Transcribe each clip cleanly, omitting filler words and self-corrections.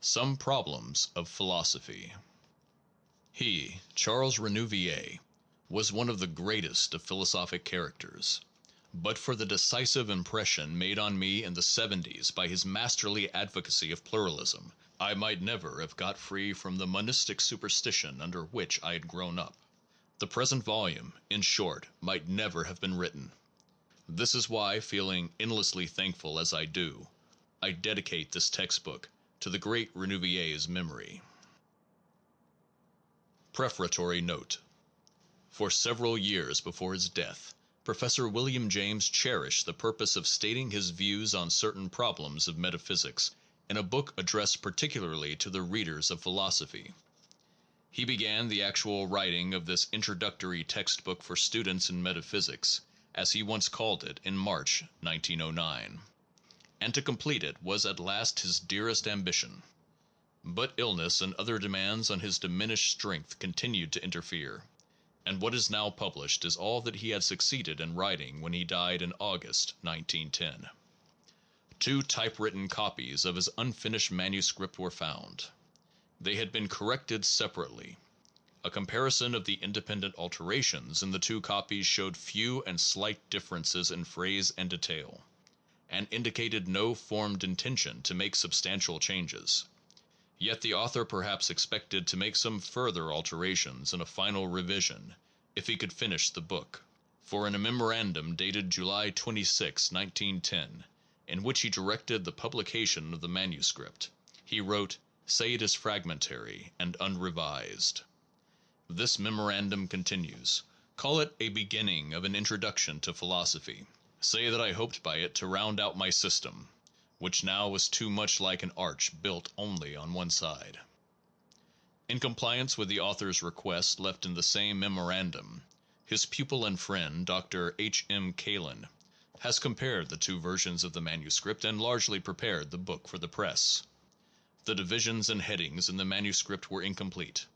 Some Problems of Philosophy. He, Charles Renouvier, was one of the greatest of philosophic characters. But for the decisive impression made on me in the '70's by his masterly advocacy of pluralism, I might never have got free from the monistic superstition under which I had grown up. The present volume, in short, might never have been written. This is why, feeling endlessly thankful as I do, I dedicate this textbook to the great Renouvier's memory. Prefatory Note. For several years before his death, Professor William James cherished the purpose of stating his views on certain problems of metaphysics in a book addressed particularly to the readers of philosophy. He began the actual writing of this introductory textbook for students in metaphysics, as he once called it, in March 1909. And to complete it was at last his dearest ambition. But illness and other demands on his diminished strength continued to interfere, and what is now published is all that he had succeeded in writing when he died in August 1910. Two typewritten copies of his unfinished manuscript were found. They had been corrected separately. A comparison of the independent alterations in the two copies showed few and slight differences in phrase and detail, and indicated no formed intention to make substantial changes. Yet the author perhaps expected to make some further alterations in a final revision, if he could finish the book, for in a memorandum dated July 26, 1910, in which he directed the publication of the manuscript, he wrote, "Say it is fragmentary and unrevised." This memorandum continues: "Call it a beginning of an introduction to philosophy. Say that I hoped by it to round out my system, which now was too much like an arch built only on one side." In compliance with the author's request left in the same memorandum, his pupil and friend, Dr. H. M. Kalin, has compared the two versions of the manuscript and largely prepared the book for the press. The divisions and headings in the manuscript were incomplete,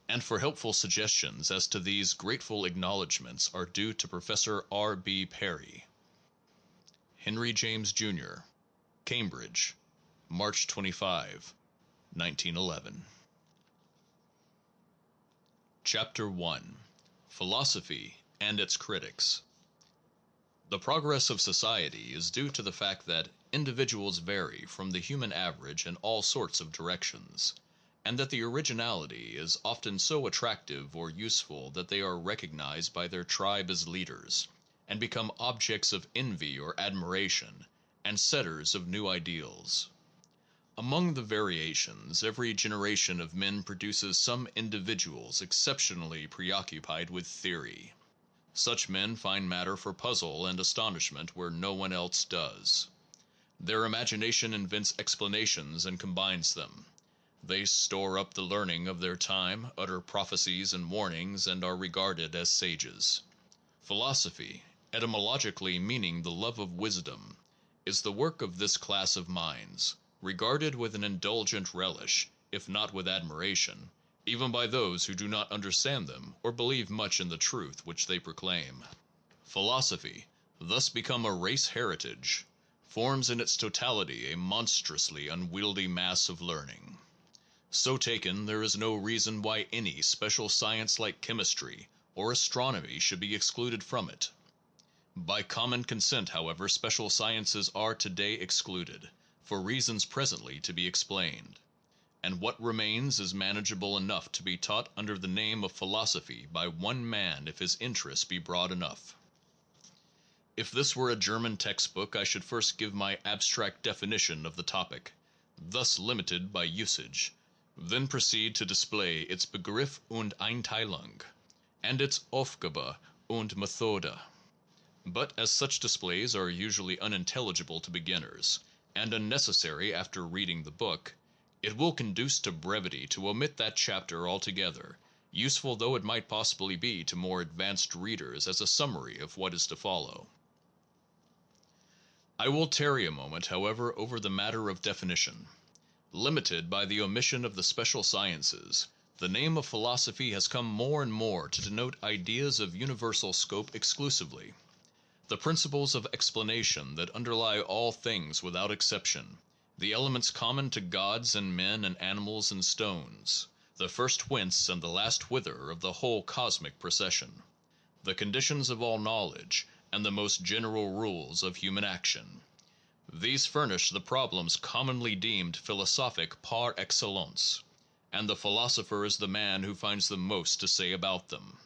and for helpful suggestions as to these grateful acknowledgments are due to Professor R. B. Perry. Henry James, Jr., Cambridge, March 25, 1911. Chapter 1. Philosophy and its Critics. The progress of society is due to the fact that individuals vary from the human average in all sorts of directions, and that the originality is often so attractive or useful that they are recognized by their tribe as leaders, and become objects of envy or admiration, and setters of new ideals. Among the variations, every generation of men produces some individuals exceptionally preoccupied with theory. Such men find matter for puzzle and astonishment where no one else does. Their imagination invents explanations and combines them. They store up the learning of their time, utter prophecies and warnings, and are regarded as sages. Philosophy, etymologically meaning the love of wisdom, is the work of this class of minds, regarded with an indulgent relish, if not with admiration, even by those who do not understand them or believe much in the truth which they proclaim. Philosophy, thus become a race heritage, forms in its totality a monstrously unwieldy mass of learning. So taken, there is no reason why any special science like chemistry or astronomy should be excluded from it. By common consent, however, special sciences are today excluded, for reasons presently to be explained, and what remains is manageable enough to be taught under the name of philosophy by one man if his interest be broad enough. If this were a German textbook, I should first give my abstract definition of the topic, thus limited by usage, then proceed to display its Begriff und Einteilung, and its Aufgabe und Methode. But as such displays are usually unintelligible to beginners, and unnecessary after reading the book, it will conduce to brevity to omit that chapter altogether, useful though it might possibly be to more advanced readers as a summary of what is to follow. I will tarry a moment, however, over the matter of definition. Limited by the omission of the special sciences, the name of philosophy has come more and more to denote ideas of universal scope exclusively. The principles of explanation that underlie all things without exception, the elements common to gods and men and animals and stones, the first whence and the last whither of the whole cosmic procession, the conditions of all knowledge, and the most general rules of human action, these furnish the problems commonly deemed philosophic par excellence, and the philosopher is the man who finds the most to say about them.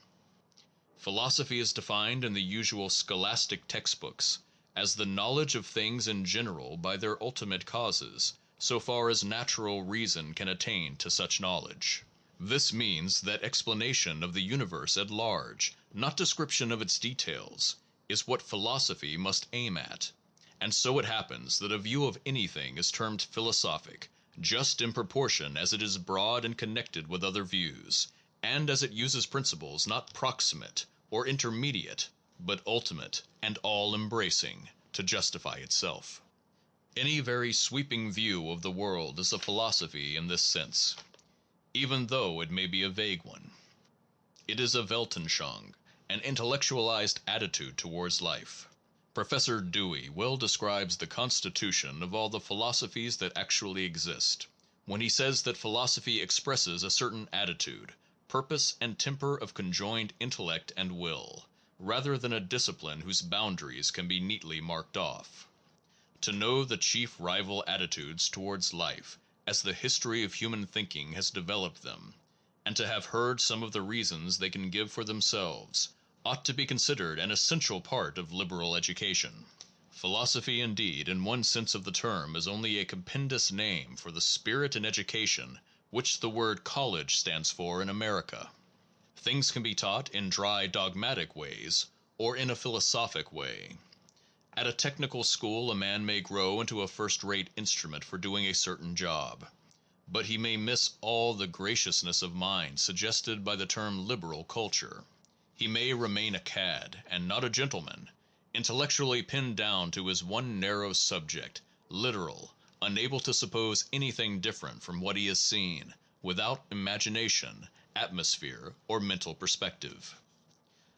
Philosophy is defined in the usual scholastic textbooks as the knowledge of things in general by their ultimate causes, so far as natural reason can attain to such knowledge. This means that explanation of the universe at large, not description of its details, is what philosophy must aim at, and so it happens that a view of anything is termed philosophic just in proportion as it is broad and connected with other views, and as it uses principles not proximate or intermediate, but ultimate and all-embracing, to justify itself. Any very sweeping view of the world is a philosophy in this sense, even though it may be a vague one. It is a Weltanschauung, an intellectualized attitude towards life. Professor Dewey well describes the constitution of all the philosophies that actually exist, when he says that philosophy expresses a certain attitude, purpose, and temper of conjoined intellect and will, rather than a discipline whose boundaries can be neatly marked off. To know the chief rival attitudes towards life, as the history of human thinking has developed them, and to have heard some of the reasons they can give for themselves, ought to be considered an essential part of liberal education. Philosophy, indeed, in one sense of the term, is only a compendous name for the spirit in education which the word college stands for in America. Things can be taught in dry dogmatic ways, or in a philosophic way. At a technical school a man may grow into a first-rate instrument for doing a certain job, but he may miss all the graciousness of mind suggested by the term liberal culture. He may remain a cad, and not a gentleman, intellectually pinned down to his one narrow subject, literal, unable to suppose anything different from what he has seen, without imagination, atmosphere, or mental perspective.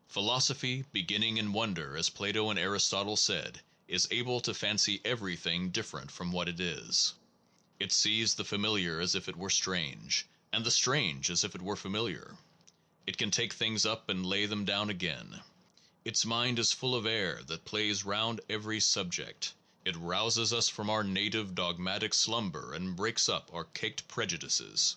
Philosophy, beginning in wonder, as Plato and Aristotle said, is able to fancy everything different from what it is. It sees the familiar as if it were strange, and the strange as if it were familiar. It can take things up and lay them down again. Its mind is full of air that plays round every subject. It rouses us from our native dogmatic slumber and breaks up our caked prejudices.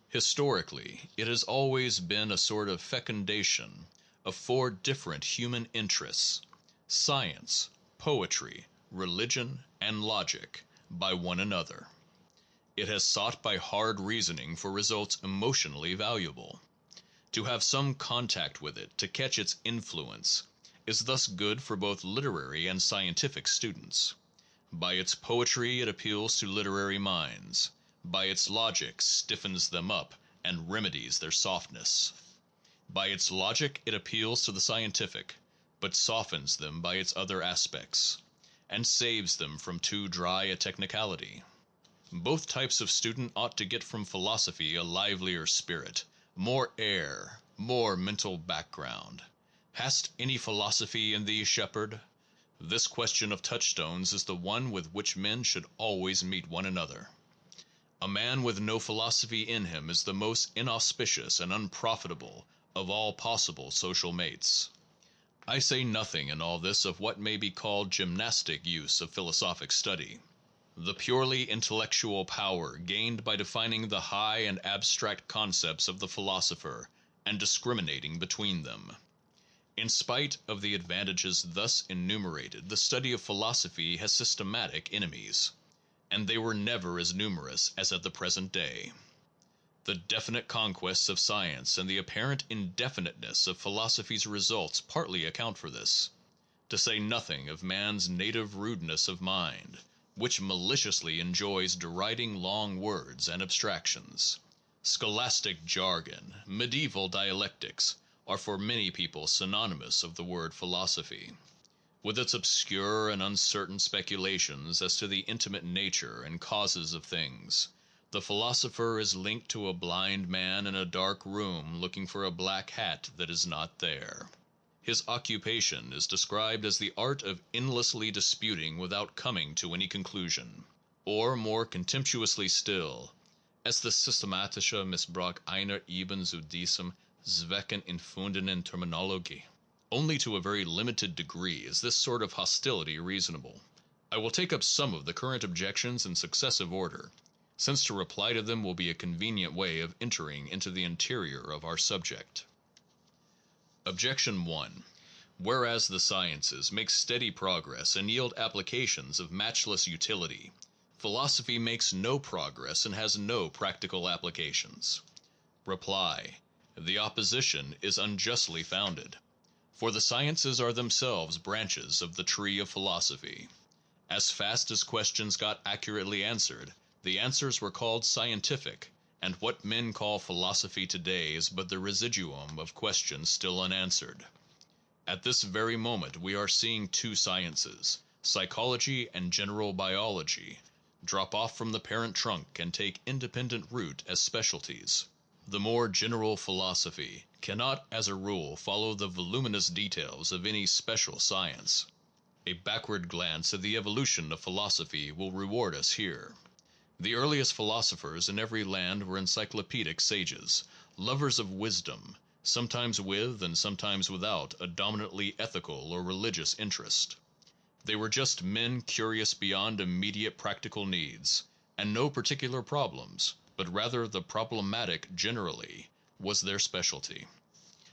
Historically, it has always been a sort of fecundation of four different human interests: science, poetry, religion, and logic, by one another. It has sought by hard reasoning for results emotionally valuable. To have some contact with it, to catch its influence, is thus good for both literary and scientific students. By its poetry it appeals to literary minds, by its logic stiffens them up and remedies their softness. By its logic it appeals to the scientific, but softens them by its other aspects, and saves them from too dry a technicality. Both types of student ought to get from philosophy a livelier spirit, more air, more mental background. Hast any philosophy in thee, shepherd? This question of touchstones is the one with which men should always meet one another. A man with no philosophy in him is the most inauspicious and unprofitable of all possible social mates. I say nothing in all this of what may be called gymnastic use of philosophic study, the purely intellectual power gained by defining the high and abstract concepts of the philosopher and discriminating between them. In spite of the advantages thus enumerated, the study of philosophy has systematic enemies, and they were never as numerous as at the present day. The definite conquests of science and the apparent indefiniteness of philosophy's results partly account for this, to say nothing of man's native rudeness of mind, which maliciously enjoys deriding long words and abstractions. Scholastic jargon, medieval dialectics, are for many people synonymous of the word philosophy. With its obscure and uncertain speculations as to the intimate nature and causes of things, the philosopher is linked to a blind man in a dark room looking for a black hat that is not there. His occupation is described as the art of endlessly disputing without coming to any conclusion. Or more contemptuously still, as the systematische Missbrauch einer eben zu diesem Zwecken infundenen Terminologie. Only to a very limited degree is this sort of hostility reasonable. I will take up some of the current objections in successive order, since to reply to them will be a convenient way of entering into the interior of our subject. Objection 1. Whereas the sciences make steady progress and yield applications of matchless utility, philosophy makes no progress and has no practical applications. Reply. The opposition is unjustly founded. For the sciences are themselves branches of the tree of philosophy. As fast as questions got accurately answered, the answers were called scientific, and what men call philosophy today is but the residuum of questions still unanswered. At this very moment we are seeing two sciences, psychology and general biology, drop off from the parent trunk and take independent root as specialties. The more general philosophy cannot as a rule follow the voluminous details of any special science. A backward glance at the evolution of philosophy will reward us here. The earliest philosophers in every land were encyclopedic sages, lovers of wisdom, sometimes with and sometimes without a dominantly ethical or religious interest. They were just men curious beyond immediate practical needs, and no particular problems, but rather the problematic generally, was their specialty.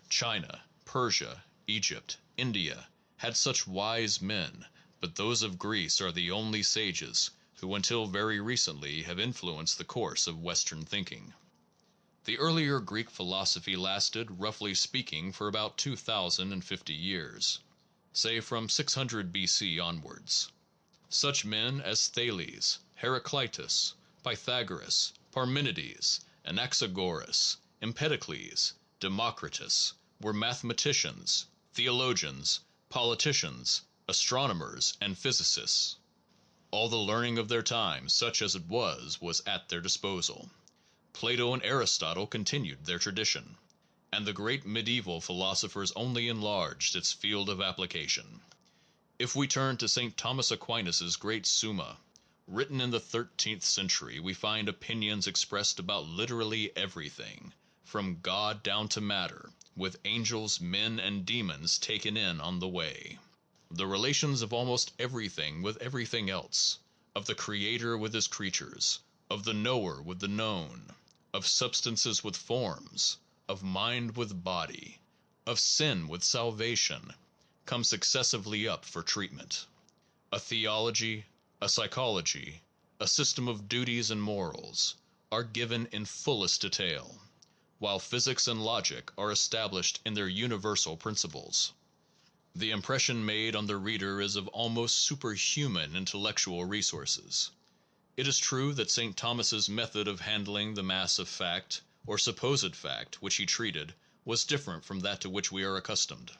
China, Persia, Egypt, India had such wise men, but those of Greece are the only sages who until very recently have influenced the course of Western thinking. The earlier Greek philosophy lasted, roughly speaking, for about 2050 years, say from 600 BC onwards. Such men as Thales, Heraclitus, Pythagoras, Parmenides, Anaxagoras, Empedocles, Democritus were mathematicians, theologians, politicians, astronomers, and physicists. All the learning of their time, such as it was at their disposal. Plato and Aristotle continued their tradition, and the great medieval philosophers only enlarged its field of application. If we turn to St. Thomas Aquinas' great Summa, written in the 13th century, we find opinions expressed about literally everything, from God down to matter, with angels, men, and demons taken in on the way. The relations of almost everything with everything else, of the creator with his creatures, of the knower with the known, of substances with forms, of mind with body, of sin with salvation, come successively up for treatment. A theology, a psychology, a system of duties and morals, are given in fullest detail, while physics and logic are established in their universal principles. The impression made on the reader is of almost superhuman intellectual resources. It is true that St. Thomas's method of handling the mass of fact, or supposed fact, which he treated, was different from that to which we are accustomed.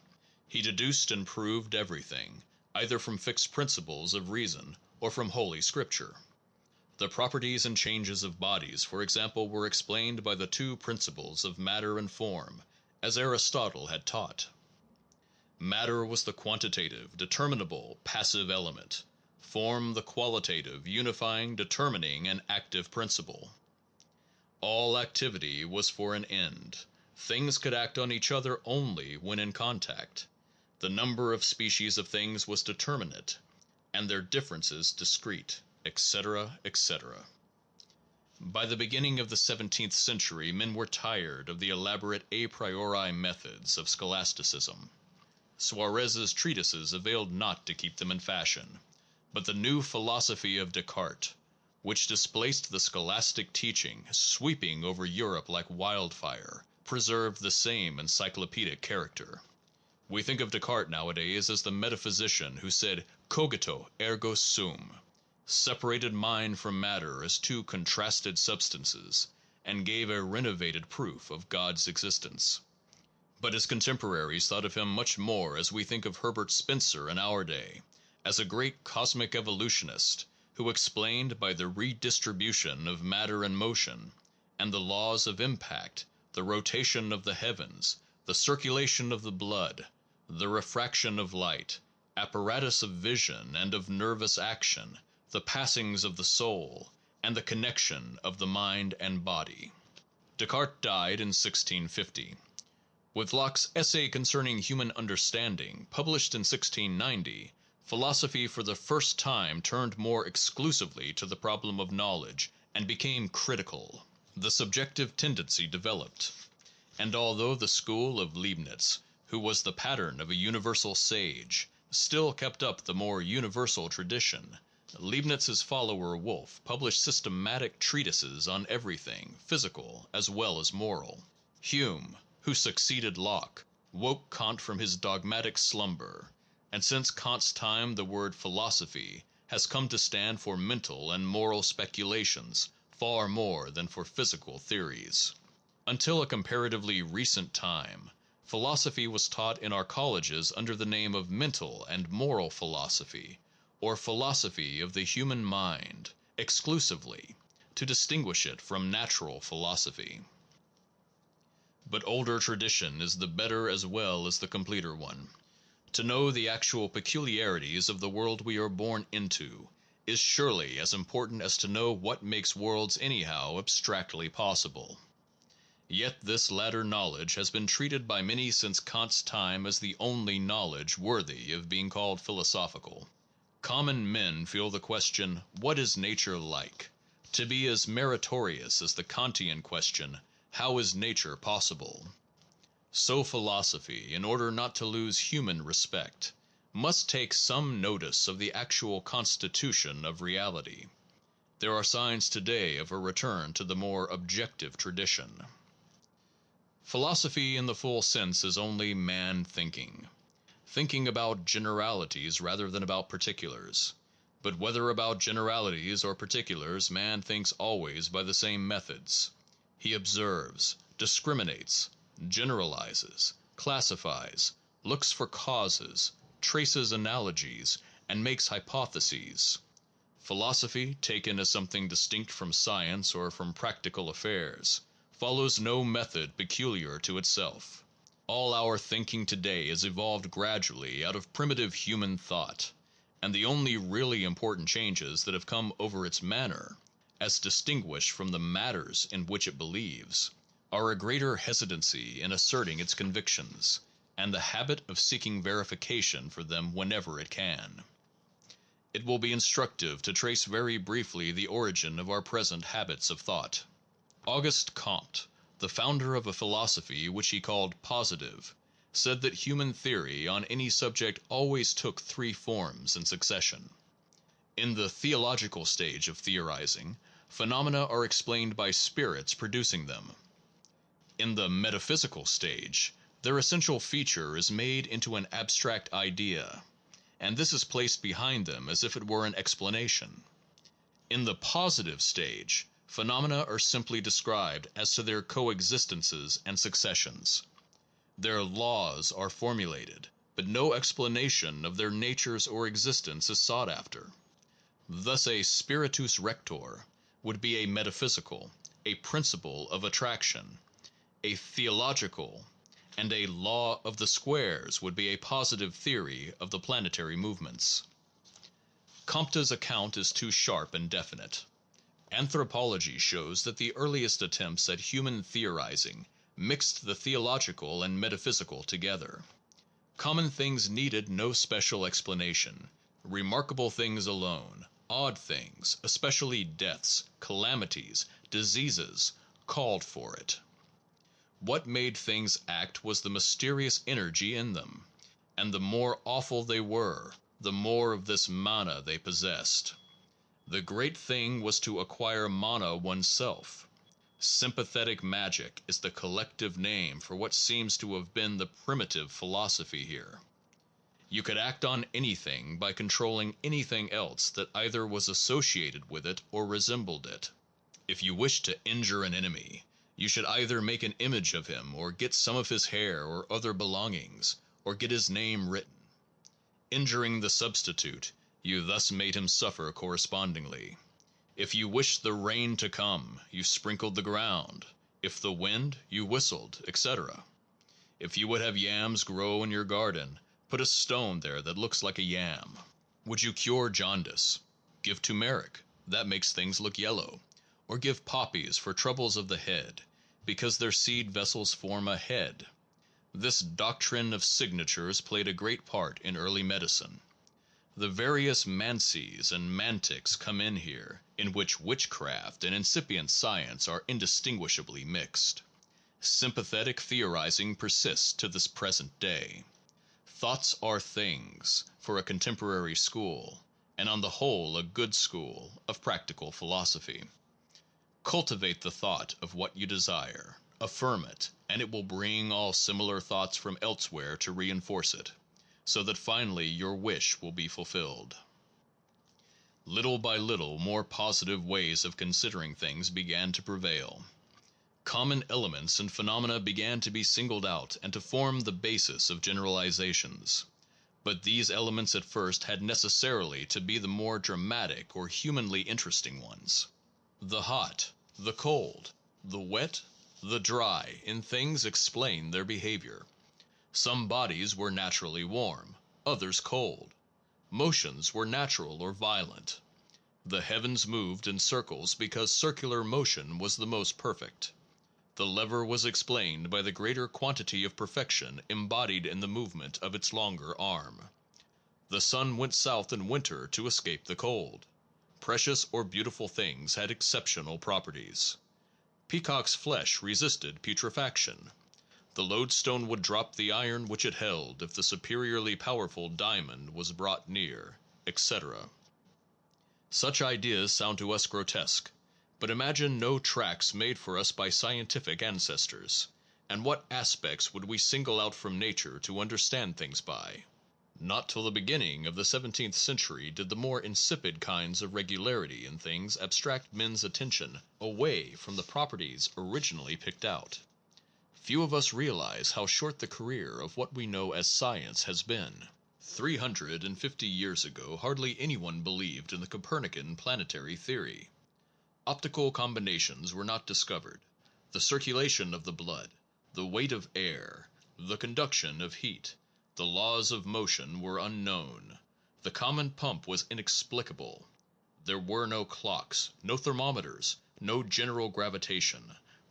He deduced and proved everything, either from fixed principles of reason or from Holy Scripture. The properties and changes of bodies, for example, were explained by the two principles of matter and form, as Aristotle had taught. Matter was the quantitative, determinable, passive element; form the qualitative, unifying, determining, and active principle. All activity was for an end. Things could act on each other only when in contact. The number of species of things was determinate, and their differences discrete, etc., etc. By the beginning of the 17th century men were tired of the elaborate a priori methods of scholasticism. Suarez's treatises availed not to keep them in fashion, but the new philosophy of Descartes, which displaced the scholastic teaching, sweeping over Europe like wildfire, preserved the same encyclopedic character. We think of Descartes nowadays as the metaphysician who said cogito ergo sum, separated mind from matter as two contrasted substances, and gave a renovated proof of God's existence. But his contemporaries thought of him much more as we think of Herbert Spencer in our day, as a great cosmic evolutionist who explained by the redistribution of matter and motion, and the laws of impact, the rotation of the heavens, the circulation of the blood, the refraction of light, apparatus of vision and of nervous action, the passings of the soul, and the connection of the mind and body. Descartes died in 1650. With Locke's Essay Concerning Human Understanding, published in 1690, philosophy for the first time turned more exclusively to the problem of knowledge and became critical. The subjective tendency developed. And although the school of Leibniz, who was the pattern of a universal sage, still kept up the more universal tradition, Leibniz's follower Wolff published systematic treatises on everything, physical as well as moral. Hume, who succeeded Locke, woke Kant from his dogmatic slumber, and since Kant's time the word philosophy has come to stand for mental and moral speculations far more than for physical theories. Until a comparatively recent time, philosophy was taught in our colleges under the name of mental and moral philosophy, or philosophy of the human mind, exclusively, to distinguish it from natural philosophy. But older tradition is the better as well as the completer one. To know the actual peculiarities of the world we are born into is surely as important as to know what makes worlds anyhow abstractly possible. Yet this latter knowledge has been treated by many since Kant's time as the only knowledge worthy of being called philosophical. Common men feel the question, "What is nature like?" to be as meritorious as the Kantian question, "How is nature possible?" So philosophy, in order not to lose human respect, must take some notice of the actual constitution of reality. There are signs today of a return to the more objective tradition. Philosophy in the full sense is only man thinking about generalities rather than about particulars. But whether about generalities or particulars, man thinks always by the same methods. He observes, discriminates, generalizes, classifies, looks for causes, traces analogies, and makes hypotheses. Philosophy, taken as something distinct from science or from practical affairs, follows no method peculiar to itself. All our thinking today has evolved gradually out of primitive human thought, and the only really important changes that have come over its manner, as distinguished from the matters in which it believes, are a greater hesitancy in asserting its convictions, and the habit of seeking verification for them whenever it can. It will be instructive to trace very briefly the origin of our present habits of thought. Auguste Comte, the founder of a philosophy which he called positive, said that human theory on any subject always took three forms in succession. In the theological stage of theorizing, phenomena are explained by spirits producing them. In the metaphysical stage, their essential feature is made into an abstract idea, and this is placed behind them as if it were an explanation. In the positive stage, phenomena are simply described as to their coexistences and successions. Their laws are formulated, but no explanation of their natures or existence is sought after. Thus a spiritus rector would be a metaphysical, a principle of attraction, a theological, and a law of the squares would be a positive theory of the planetary movements. Comte's account is too sharp and definite. Anthropology shows that the earliest attempts at human theorizing mixed the theological and metaphysical together. Common things needed no special explanation. Remarkable things alone, odd things, especially deaths, calamities, diseases, called for it. What made things act was the mysterious energy in them, and the more awful they were, the more of this mana they possessed. The great thing was to acquire mana oneself. Sympathetic magic is the collective name for what seems to have been the primitive philosophy here. You could act on anything by controlling anything else that either was associated with it or resembled it. If you wished to injure an enemy, you should either make an image of him, or get some of his hair or other belongings, or get his name written. Injuring the substitute, you thus made him suffer correspondingly. If you wished the rain to come, you sprinkled the ground. If the wind, you whistled, etc. If you would have yams grow in your garden, put a stone there that looks like a yam. Would you cure jaundice? Give turmeric, that makes things look yellow. Or give poppies for troubles of the head, because their seed vessels form a head. This doctrine of signatures played a great part in early medicine. The various mancies and mantics come in here, in which witchcraft and incipient science are indistinguishably mixed. Sympathetic theorizing persists to this present day. Thoughts are things, for a contemporary school, and on the whole a good school, of practical philosophy. Cultivate the thought of what you desire, affirm it, and it will bring all similar thoughts from elsewhere to reinforce it, so that finally your wish will be fulfilled. Little by little more positive ways of considering things began to prevail. Common elements and phenomena began to be singled out and to form the basis of generalizations. But these elements at first had necessarily to be the more dramatic or humanly interesting ones. The hot, the cold, the wet, the dry in things explained their behavior. Some bodies were naturally warm, others cold. Motions were natural or violent. The heavens moved in circles because circular motion was the most perfect. The lever was explained by the greater quantity of perfection embodied in the movement of its longer arm. The sun went south in winter to escape the cold. Precious or beautiful things had exceptional properties. Peacock's flesh resisted putrefaction. The lodestone would drop the iron which it held if the superiorly powerful diamond was brought near, etc. Such ideas sound to us grotesque, but imagine no tracks made for us by scientific ancestors, and what aspects would we single out from nature to understand things by? Not till the beginning of the 17th century did the more insipid kinds of regularity in things abstract men's attention away from the properties originally picked out. Few of us realize how short the career of what we know as science has been. 350 years ago hardly anyone believed in the Copernican planetary theory. Optical combinations were not discovered. The circulation of the blood, the weight of air, the conduction of heat, the laws of motion were unknown. The common pump was inexplicable. There were no clocks, no thermometers, no general gravitation.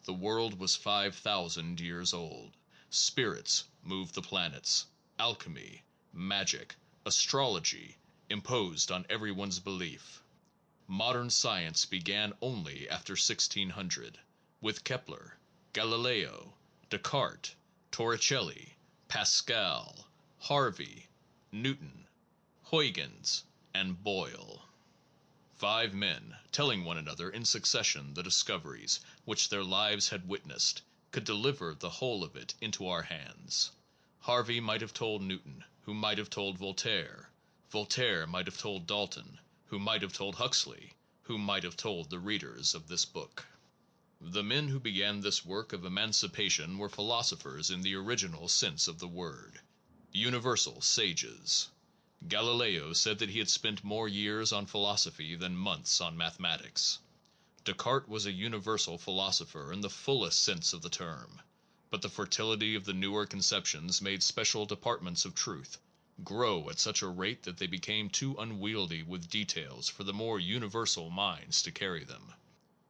The world was 5,000 years old. Spirits moved the planets. Alchemy, magic, astrology imposed on everyone's belief. Modern science began only after 1600, with Kepler, Galileo, Descartes, Torricelli, Pascal, Harvey, Newton, Huygens, and Boyle. 5 men, telling one another in succession the discoveries which their lives had witnessed, could deliver the whole of it into our hands. Harvey might have told Newton, who might have told Voltaire. Voltaire might have told Dalton, who might have told Huxley, who might have told the readers of this book. The men who began this work of emancipation were philosophers in the original sense of the word, universal sages. Galileo said that he had spent more years on philosophy than months on mathematics. Descartes was a universal philosopher in the fullest sense of the term, but the fertility of the newer conceptions made special departments of truth grow at such a rate that they became too unwieldy with details for the more universal minds to carry them.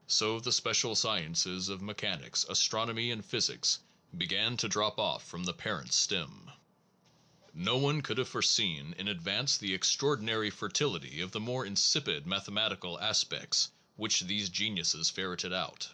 So the special sciences of mechanics, astronomy, and physics began to drop off from the parent stem. No one could have foreseen in advance the extraordinary fertility of the more insipid mathematical aspects which these geniuses ferreted out.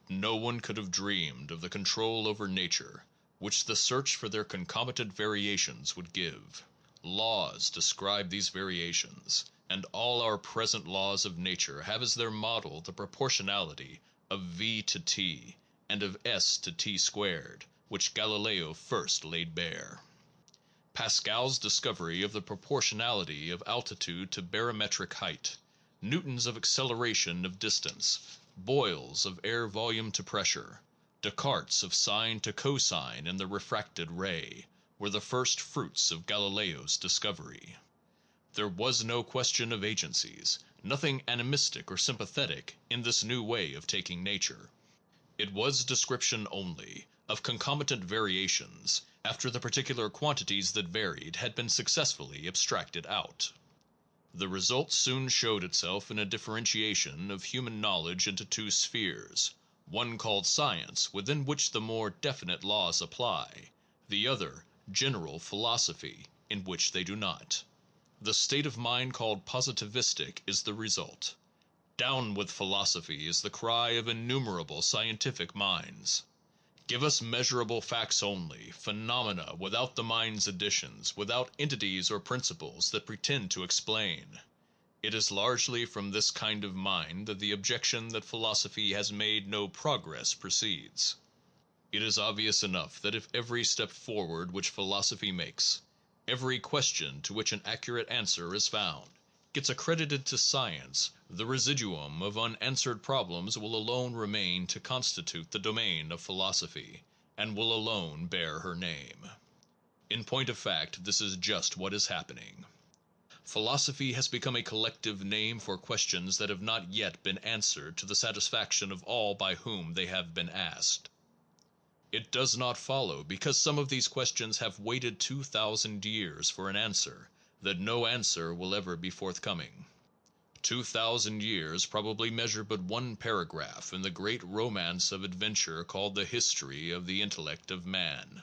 No one could have dreamed of the control over nature which the search for their concomitant variations would give. Laws describe these variations, and all our present laws of nature have as their model the proportionality of v to t and of s to t squared, which Galileo first laid bare. Pascal's discovery of the proportionality of altitude to barometric height, Newton's of acceleration of distance, Boyle's of air volume to pressure, Descartes' of sine to cosine in the refracted ray, were the first fruits of Galileo's discovery. There was no question of agencies, nothing animistic or sympathetic in this new way of taking nature. It was description only of concomitant variations after the particular quantities that varied had been successfully abstracted out. The result soon showed itself in a differentiation of human knowledge into two spheres, one called science, within which the more definite laws apply, the other general philosophy, in which they do not. The state of mind called positivistic is the result. Down with philosophy is the cry of innumerable scientific minds. Give us measurable facts only, phenomena without the mind's additions, without entities or principles that pretend to explain. It is largely from this kind of mind that the objection that philosophy has made no progress proceeds. It is obvious enough that if every step forward which philosophy makes, every question to which an accurate answer is found, gets accredited to science, the residuum of unanswered problems will alone remain to constitute the domain of philosophy, and will alone bear her name. In point of fact, this is just what is happening. Philosophy has become a collective name for questions that have not yet been answered to the satisfaction of all by whom they have been asked. It does not follow, because some of these questions have waited 2,000 years for an answer, that no answer will ever be forthcoming. 2,000 years probably measure but one paragraph in the great romance of adventure called the history of the intellect of man.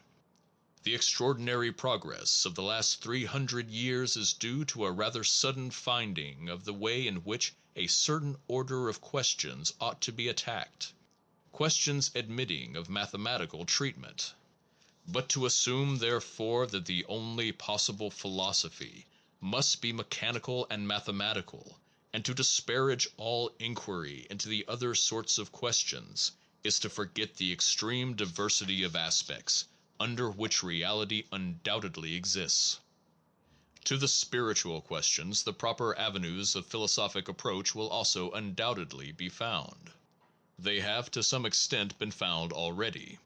The extraordinary progress of the last 300 years is due to a rather sudden finding of the way in which a certain order of questions ought to be attacked, questions admitting of mathematical treatment. But to assume, therefore, that the only possible philosophy must be mechanical and mathematical, and to disparage all inquiry into the other sorts of questions, is to forget the extreme diversity of aspects under which reality undoubtedly exists. To the spiritual questions the proper avenues of philosophic approach will also undoubtedly be found. They have to some extent been found already.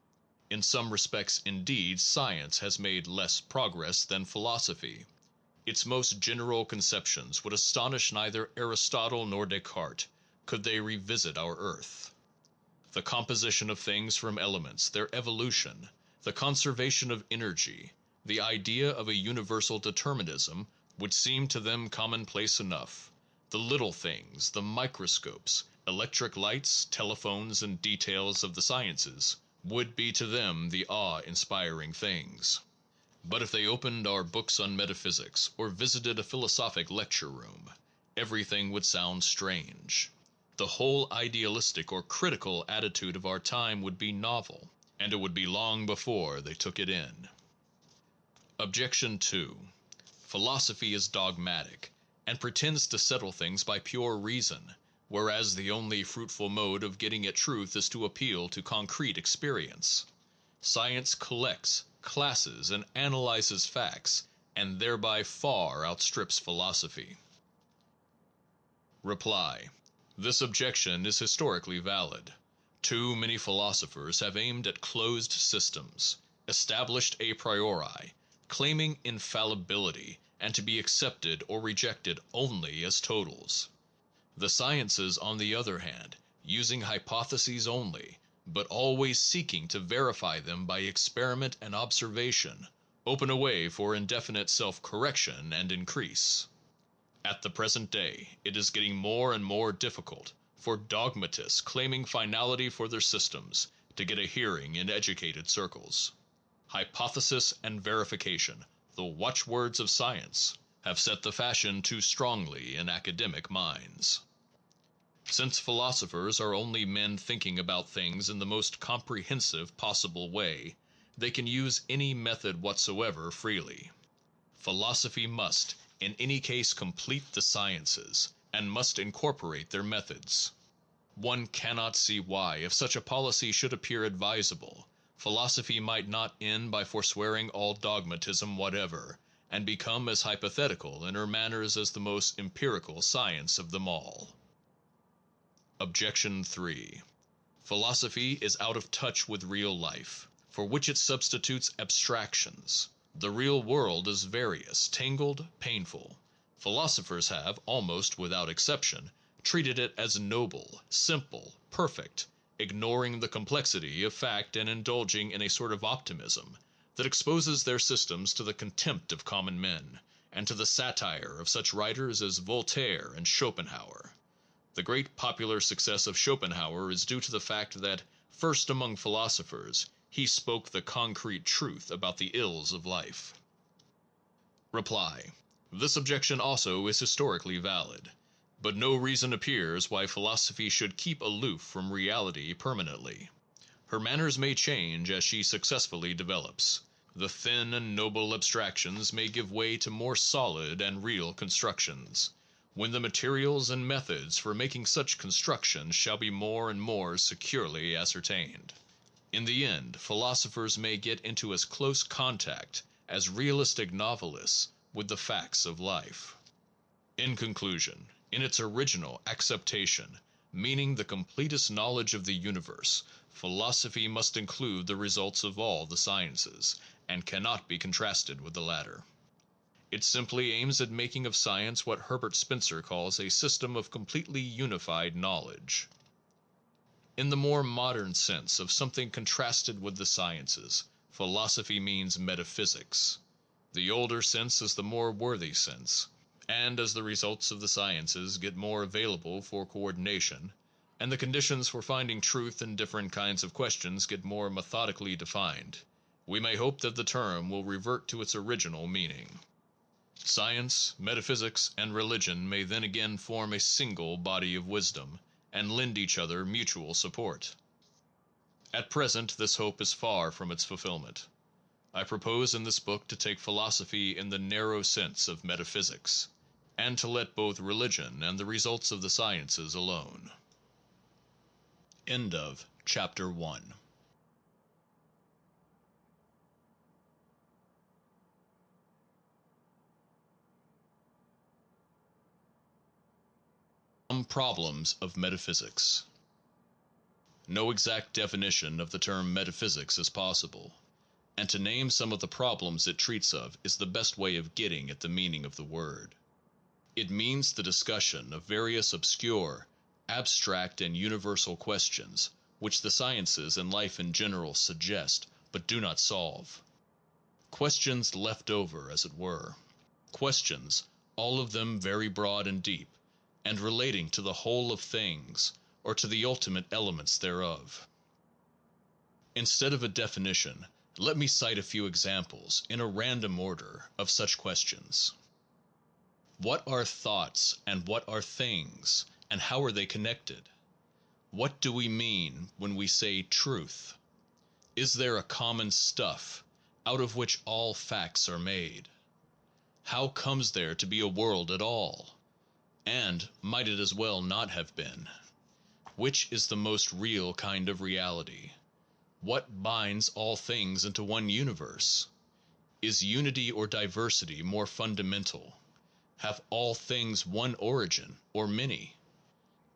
In some respects, indeed, science has made less progress than philosophy. Its most general conceptions would astonish neither Aristotle nor Descartes, could they revisit our earth. The composition of things from elements, their evolution, the conservation of energy, the idea of a universal determinism, would seem to them commonplace enough. The little things, the microscopes, electric lights, telephones, and details of the sciences, would be to them the awe-inspiring things. But if they opened our books on metaphysics, or visited a philosophic lecture room, everything would sound strange. The whole idealistic or critical attitude of our time would be novel, and it would be long before they took it in. Objection 2. Philosophy is dogmatic, and pretends to settle things by pure reason, whereas the only fruitful mode of getting at truth is to appeal to concrete experience. Science collects, classes, and analyzes facts, and thereby far outstrips philosophy. Reply. This objection is historically valid. Too many philosophers have aimed at closed systems, established a priori, claiming infallibility, and to be accepted or rejected only as totals. The sciences, on the other hand, using hypotheses only, but always seeking to verify them by experiment and observation, open a way for indefinite self-correction and increase. At the present day, it is getting more and more difficult for dogmatists claiming finality for their systems to get a hearing in educated circles. Hypothesis and verification, the watchwords of science, have set the fashion too strongly in academic minds. Since philosophers are only men thinking about things in the most comprehensive possible way, they can use any method whatsoever freely. Philosophy must, in any case, complete the sciences, and must incorporate their methods. One cannot see why, if such a policy should appear advisable, philosophy might not end by forswearing all dogmatism whatever, and become as hypothetical in her manners as the most empirical science of them all. Objection 3. Philosophy is out of touch with real life, for which it substitutes abstractions. The real world is various, tangled, painful. Philosophers have, almost without exception, treated it as noble, simple, perfect, ignoring the complexity of fact and indulging in a sort of optimism that exposes their systems to the contempt of common men, and to the satire of such writers as Voltaire and Schopenhauer. The great popular success of Schopenhauer is due to the fact that, first among philosophers, he spoke the concrete truth about the ills of life. Reply. This objection also is historically valid, but no reason appears why philosophy should keep aloof from reality permanently. Her manners may change as she successfully develops. The thin and noble abstractions may give way to more solid and real constructions, when the materials and methods for making such constructions shall be more and more securely ascertained. In the end, philosophers may get into as close contact as realistic novelists with the facts of life. In conclusion, in its original acceptation, meaning the completest knowledge of the universe, philosophy must include the results of all the sciences, and cannot be contrasted with the latter. It simply aims at making of science what Herbert Spencer calls a system of completely unified knowledge. In the more modern sense of something contrasted with the sciences, philosophy means metaphysics. The older sense is the more worthy sense, and as the results of the sciences get more available for coordination, and the conditions for finding truth in different kinds of questions get more methodically defined, we may hope that the term will revert to its original meaning. Science, metaphysics, and religion may then again form a single body of wisdom, and lend each other mutual support. At present this hope is far from its fulfillment. I propose in this book to take philosophy in the narrow sense of metaphysics, and to let both religion and the results of the sciences alone. End of Chapter 1. Some problems of metaphysics. No exact definition of the term metaphysics is possible, and to name some of the problems it treats of is the best way of getting at the meaning of the word. It means the discussion of various obscure, abstract, and universal questions which the sciences and life in general suggest but do not solve. Questions left over, as it were. Questions, all of them very broad and deep, and relating to the whole of things, or to the ultimate elements thereof. Instead of a definition, let me cite a few examples, in a random order, of such questions. What are thoughts, and what are things, and how are they connected? What do we mean when we say truth? Is there a common stuff, out of which all facts are made? How comes there to be a world at all? And might it as well not have been? Which is the most real kind of reality? What binds all things into one universe? Is unity or diversity more fundamental? Have all things one origin, or many?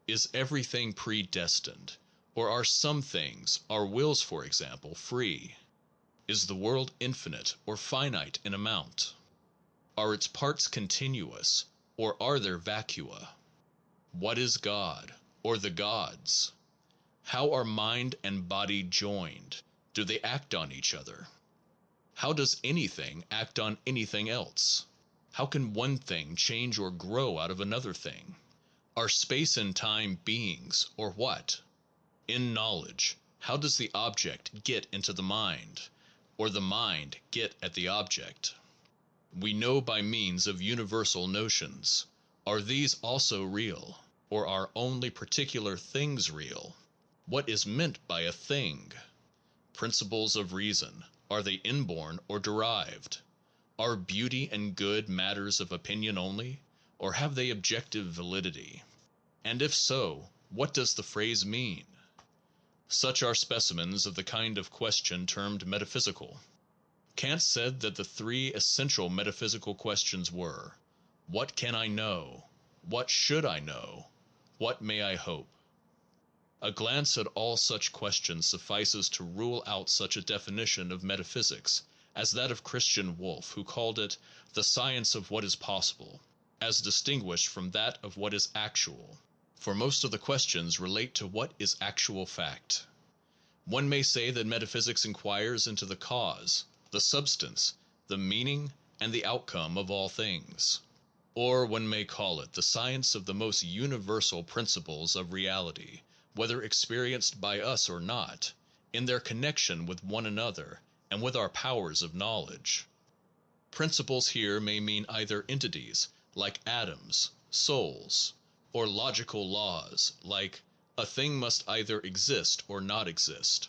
Is everything predestined, or are some things, our wills for example, free? Is the world infinite or finite in amount? Are its parts continuous, or are there vacua? What is God, or the gods? How are mind and body joined? Do they act on each other? How does anything act on anything else? How can one thing change or grow out of another thing? Are space and time beings, or what? In knowledge, how does the object get into the mind, or the mind get at the object? We know by means of universal notions. Are these also real, or are only particular things real? What is meant by a thing? Principles of reason, are they inborn or derived? Are beauty and good matters of opinion only, or have they objective validity? And if so, what does the phrase mean? Such are specimens of the kind of question termed metaphysical. Kant said that the three essential metaphysical questions were: what can I know? What should I know? What may I hope? A glance at all such questions suffices to rule out such a definition of metaphysics as that of Christian Wolff, who called it the science of what is possible, as distinguished from that of what is actual, for most of the questions relate to what is actual fact. One may say that metaphysics inquires into the cause, the substance, the meaning, and the outcome of all things. Or one may call it the science of the most universal principles of reality, whether experienced by us or not, in their connection with one another and with our powers of knowledge. Principles here may mean either entities, like atoms, souls, or logical laws, like a thing must either exist or not exist,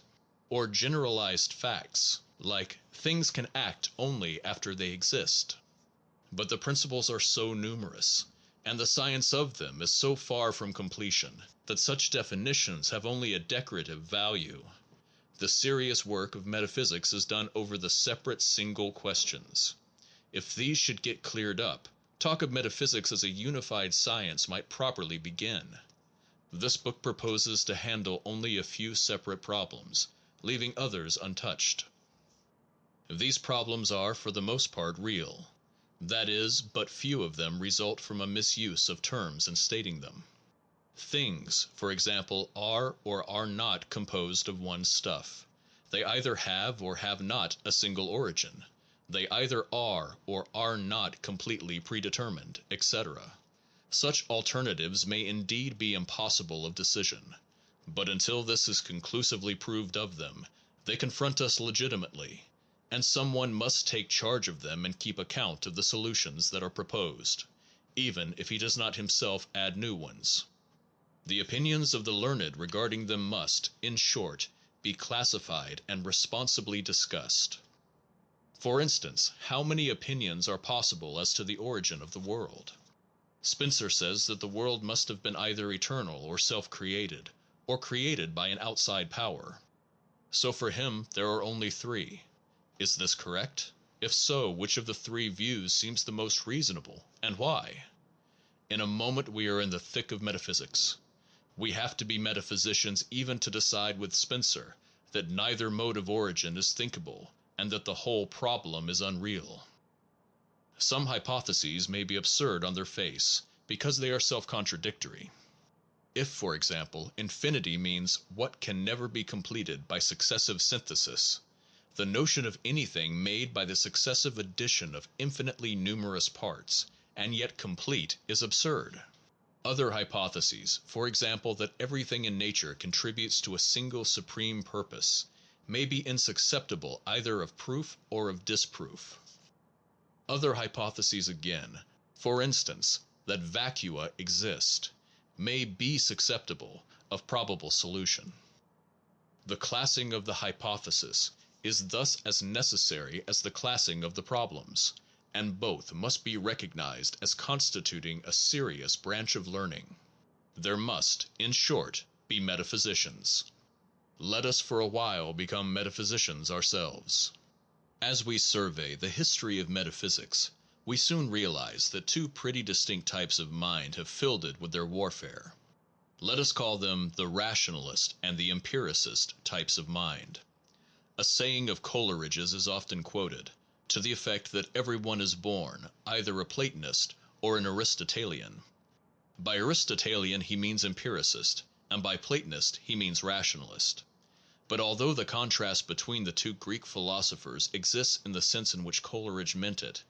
or generalized facts, like things can act only after they exist. But the principles are so numerous, and the science of them is so far from completion, that such definitions have only a decorative value. The serious work of metaphysics is done over the separate single questions. If these should get cleared up, talk of metaphysics as a unified science might properly begin. This book proposes to handle only a few separate problems, leaving others untouched. These problems are for the most part real. That is, but few of them result from a misuse of terms in stating them. Things, for example, are or are not composed of one stuff. They either have or have not a single origin. They either are or are not completely predetermined, etc. Such alternatives may indeed be impossible of decision, but until this is conclusively proved of them, they confront us legitimately, and someone must take charge of them and keep account of the solutions that are proposed, even if he does not himself add new ones. The opinions of the learned regarding them must, in short, be classified and responsibly discussed. For instance, how many opinions are possible as to the origin of the world? Spencer says that the world must have been either eternal or self-created, or created by an outside power. So for him there are only three. Is this correct? If so, which of the three views seems the most reasonable, and why? In a moment we are in the thick of metaphysics. We have to be metaphysicians even to decide with Spencer that neither mode of origin is thinkable, and that the whole problem is unreal. Some hypotheses may be absurd on their face, because they are self-contradictory. If, for example, infinity means what can never be completed by successive synthesis, the notion of anything made by the successive addition of infinitely numerous parts, and yet complete, is absurd. Other hypotheses, for example that everything in nature contributes to a single supreme purpose, may be insusceptible either of proof or of disproof. Other hypotheses again, for instance that vacua exist, may be susceptible of probable solution. The classing of the hypothesis is thus as necessary as the classing of the problems, and both must be recognized as constituting a serious branch of learning. There must, in short, be metaphysicians. Let us for a while become metaphysicians ourselves. As we survey the history of metaphysics, we soon realize that two pretty distinct types of mind have filled it with their warfare. Let us call them the rationalist and the empiricist types of mind. A saying of Coleridge's is often quoted, to the effect that everyone is born either a Platonist or an Aristotelian. By Aristotelian he means empiricist, and by Platonist he means rationalist. But although the contrast between the two Greek philosophers exists in the sense in which Coleridge meant it,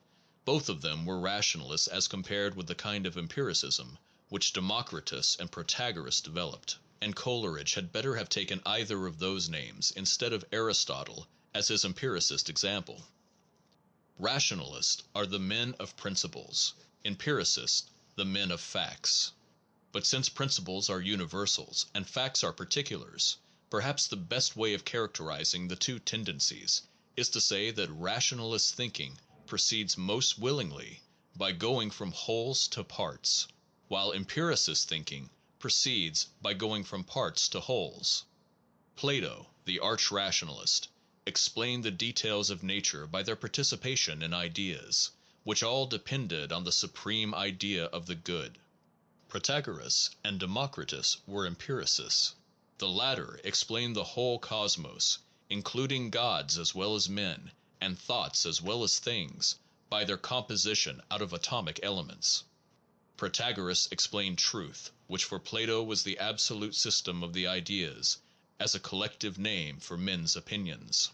both of them were rationalists as compared with the kind of empiricism which Democritus and Protagoras developed, and Coleridge had better have taken either of those names instead of Aristotle as his empiricist example. Rationalists are the men of principles, empiricists the men of facts. But since principles are universals and facts are particulars, perhaps the best way of characterizing the two tendencies is to say that rationalist thinking proceeds most willingly by going from wholes to parts, while empiricist thinking proceeds by going from parts to wholes. Plato, the arch-rationalist, explained the details of nature by their participation in ideas, which all depended on the supreme idea of the good. Protagoras and Democritus were empiricists. The latter explained the whole cosmos, including gods as well as men, and thoughts as well as things, by their composition out of atomic elements. Protagoras explained truth, which for Plato was the absolute system of the ideas, as a collective name for men's opinions.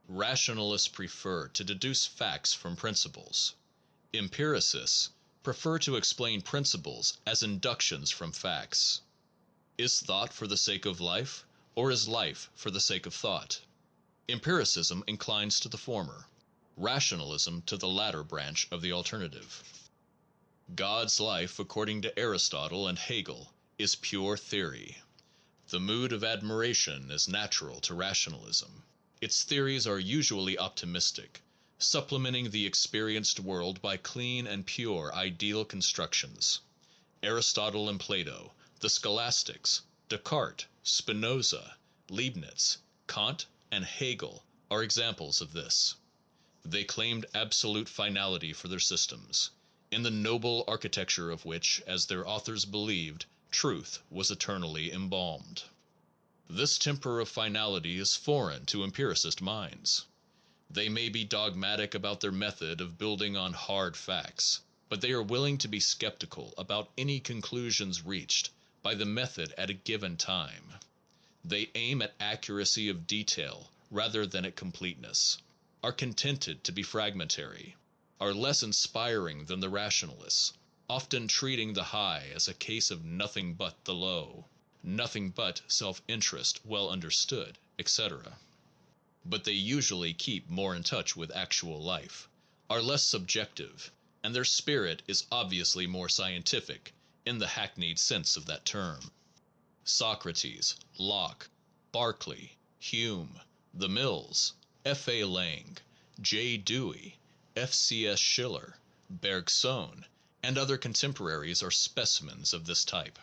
Rationalists prefer to deduce facts from principles. Empiricists prefer to explain principles as inductions from facts. Is thought for the sake of life, or is life for the sake of thought? Empiricism inclines to the former, rationalism to the latter branch of the alternative. God's life, according to Aristotle and Hegel, is pure theory. The mood of admiration is natural to rationalism. Its theories are usually optimistic, supplementing the experienced world by clean and pure ideal constructions. Aristotle and Plato, the scholastics, Descartes, Spinoza, Leibniz, Kant, and Hegel are examples of this. They claimed absolute finality for their systems, in the noble architecture of which, as their authors believed, truth was eternally embalmed. This temper of finality is foreign to empiricist minds. They may be dogmatic about their method of building on hard facts, but they are willing to be skeptical about any conclusions reached by the method at a given time. They aim at accuracy of detail rather than at completeness, are contented to be fragmentary, are less inspiring than the rationalists, often treating the high as a case of nothing but the low, nothing but self-interest well understood, etc. But they usually keep more in touch with actual life, are less subjective, and their spirit is obviously more scientific in the hackneyed sense of that term. Socrates, Locke, Berkeley, Hume, the Mills, F. A. Lang, J. Dewey, F. C. S. Schiller, Bergson, and other contemporaries are specimens of this type.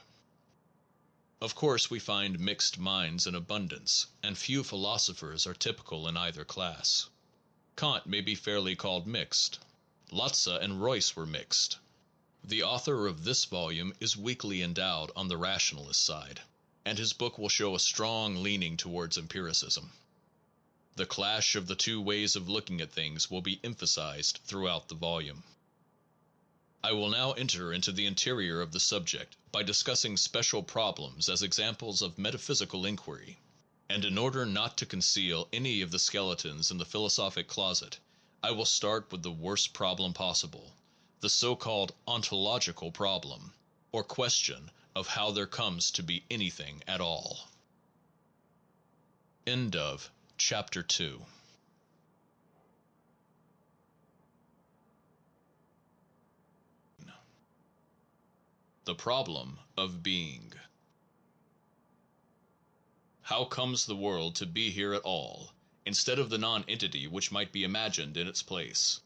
Of course, we find mixed minds in abundance, and few philosophers are typical in either class. Kant may be fairly called mixed. Lotze and Royce were mixed. The author of this volume is weakly endowed on the rationalist side, and his book will show a strong leaning towards empiricism. The clash of the two ways of looking at things will be emphasized throughout the volume. I will now enter into the interior of the subject by discussing special problems as examples of metaphysical inquiry, and in order not to conceal any of the skeletons in the philosophic closet, I will start with the worst problem possible, the so-called ontological problem, or question of how there comes to be anything at all. End of Chapter 2. The problem of being. How comes the world to be here at all, instead of the non-entity which might be imagined in its place?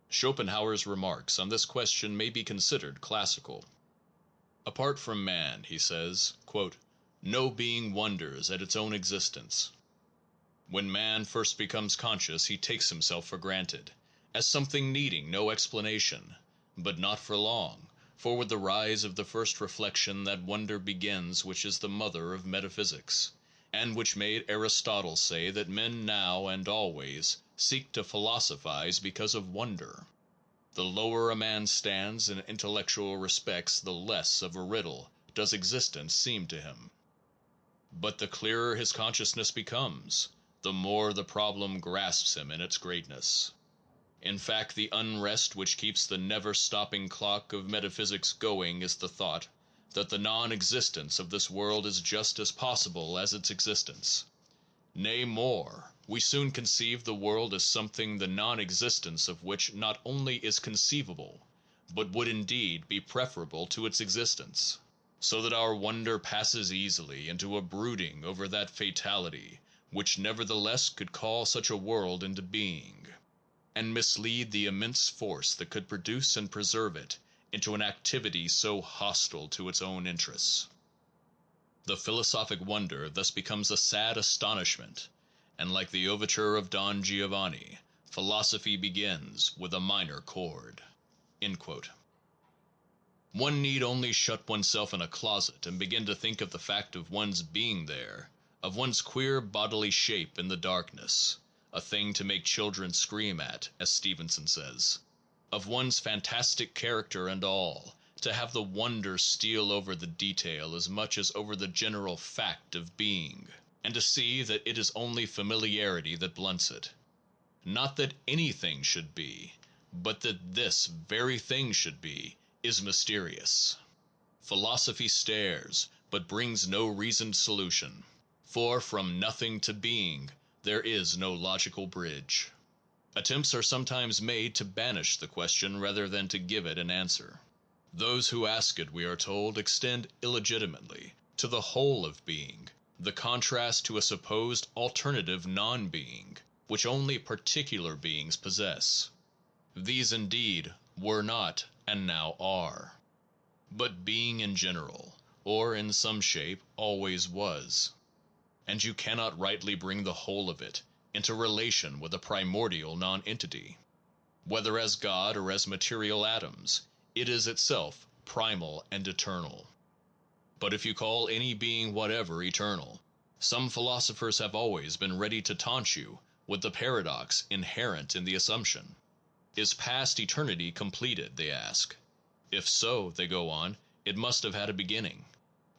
Schopenhauer's remarks on this question may be considered classical. Apart from man, he says, quote, no being wonders at its own existence. When man first becomes conscious, he takes himself for granted, as something needing no explanation, but not for long, for with the rise of the first reflection that wonder begins which is the mother of metaphysics, and which made Aristotle say that men now and always seek to philosophize because of wonder. The lower a man stands in intellectual respects, the less of a riddle does existence seem to him. But the clearer his consciousness becomes, the more the problem grasps him in its greatness. In fact, the unrest which keeps the never-stopping clock of metaphysics going is the thought that the non-existence of this world is just as possible as its existence. Nay, more, we soon conceive the world as something the non-existence of which not only is conceivable, but would indeed be preferable to its existence, so that our wonder passes easily into a brooding over that fatality which nevertheless could call such a world into being, and mislead the immense force that could produce and preserve it into an activity so hostile to its own interests. The philosophic wonder thus becomes a sad astonishment, and like the overture of Don Giovanni, philosophy begins with a minor chord. End quote. One need only shut oneself in a closet and begin to think of the fact of one's being there, of one's queer bodily shape in the darkness, a thing to make children scream at, as Stevenson says, of one's fantastic character and all, to have the wonder steal over the detail as much as over the general fact of being, and to see that it is only familiarity that blunts it, Not that anything should be, but that this very thing should be, is mysterious. Philosophy stares, but brings no reasoned solution, for from nothing to being there is no logical bridge. Attempts are sometimes made to banish the question rather than to give it an answer. Those who ask it, we are told, extend illegitimately to the whole of being the contrast to a supposed alternative non-being, which only particular beings possess. These indeed were not, and now are. But being in general, or in some shape, always was. And you cannot rightly bring the whole of it into relation with a primordial non-entity. Whether as God or as material atoms, it is itself primal and eternal. But if you call any being whatever eternal, some philosophers have always been ready to taunt you with the paradox inherent in the assumption. Is past eternity completed, they ask. If so, they go on, it must have had a beginning.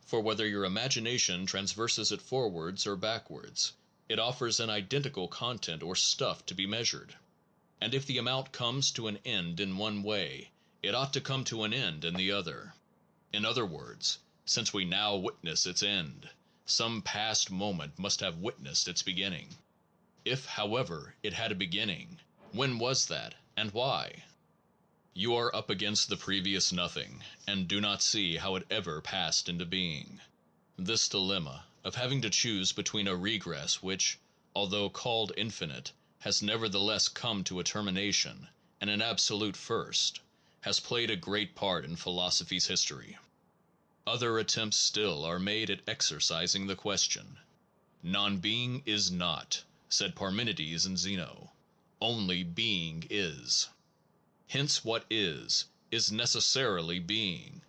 For whether your imagination transverses it forwards or backwards, it offers an identical content or stuff to be measured. And if the amount comes to an end in one way, it ought to come to an end in the other. In other words, since we now witness its end, some past moment must have witnessed its beginning. If, however, it had a beginning, when was that, and why? You are up against the previous nothing, and do not see how it ever passed into being. This dilemma, of having to choose between a regress which, although called infinite, has nevertheless come to a termination, and an absolute first, has played a great part in philosophy's history. Other attempts still are made at exorcising the question. Non-being is not, said Parmenides and Zeno, only being is. Hence what is necessarily being.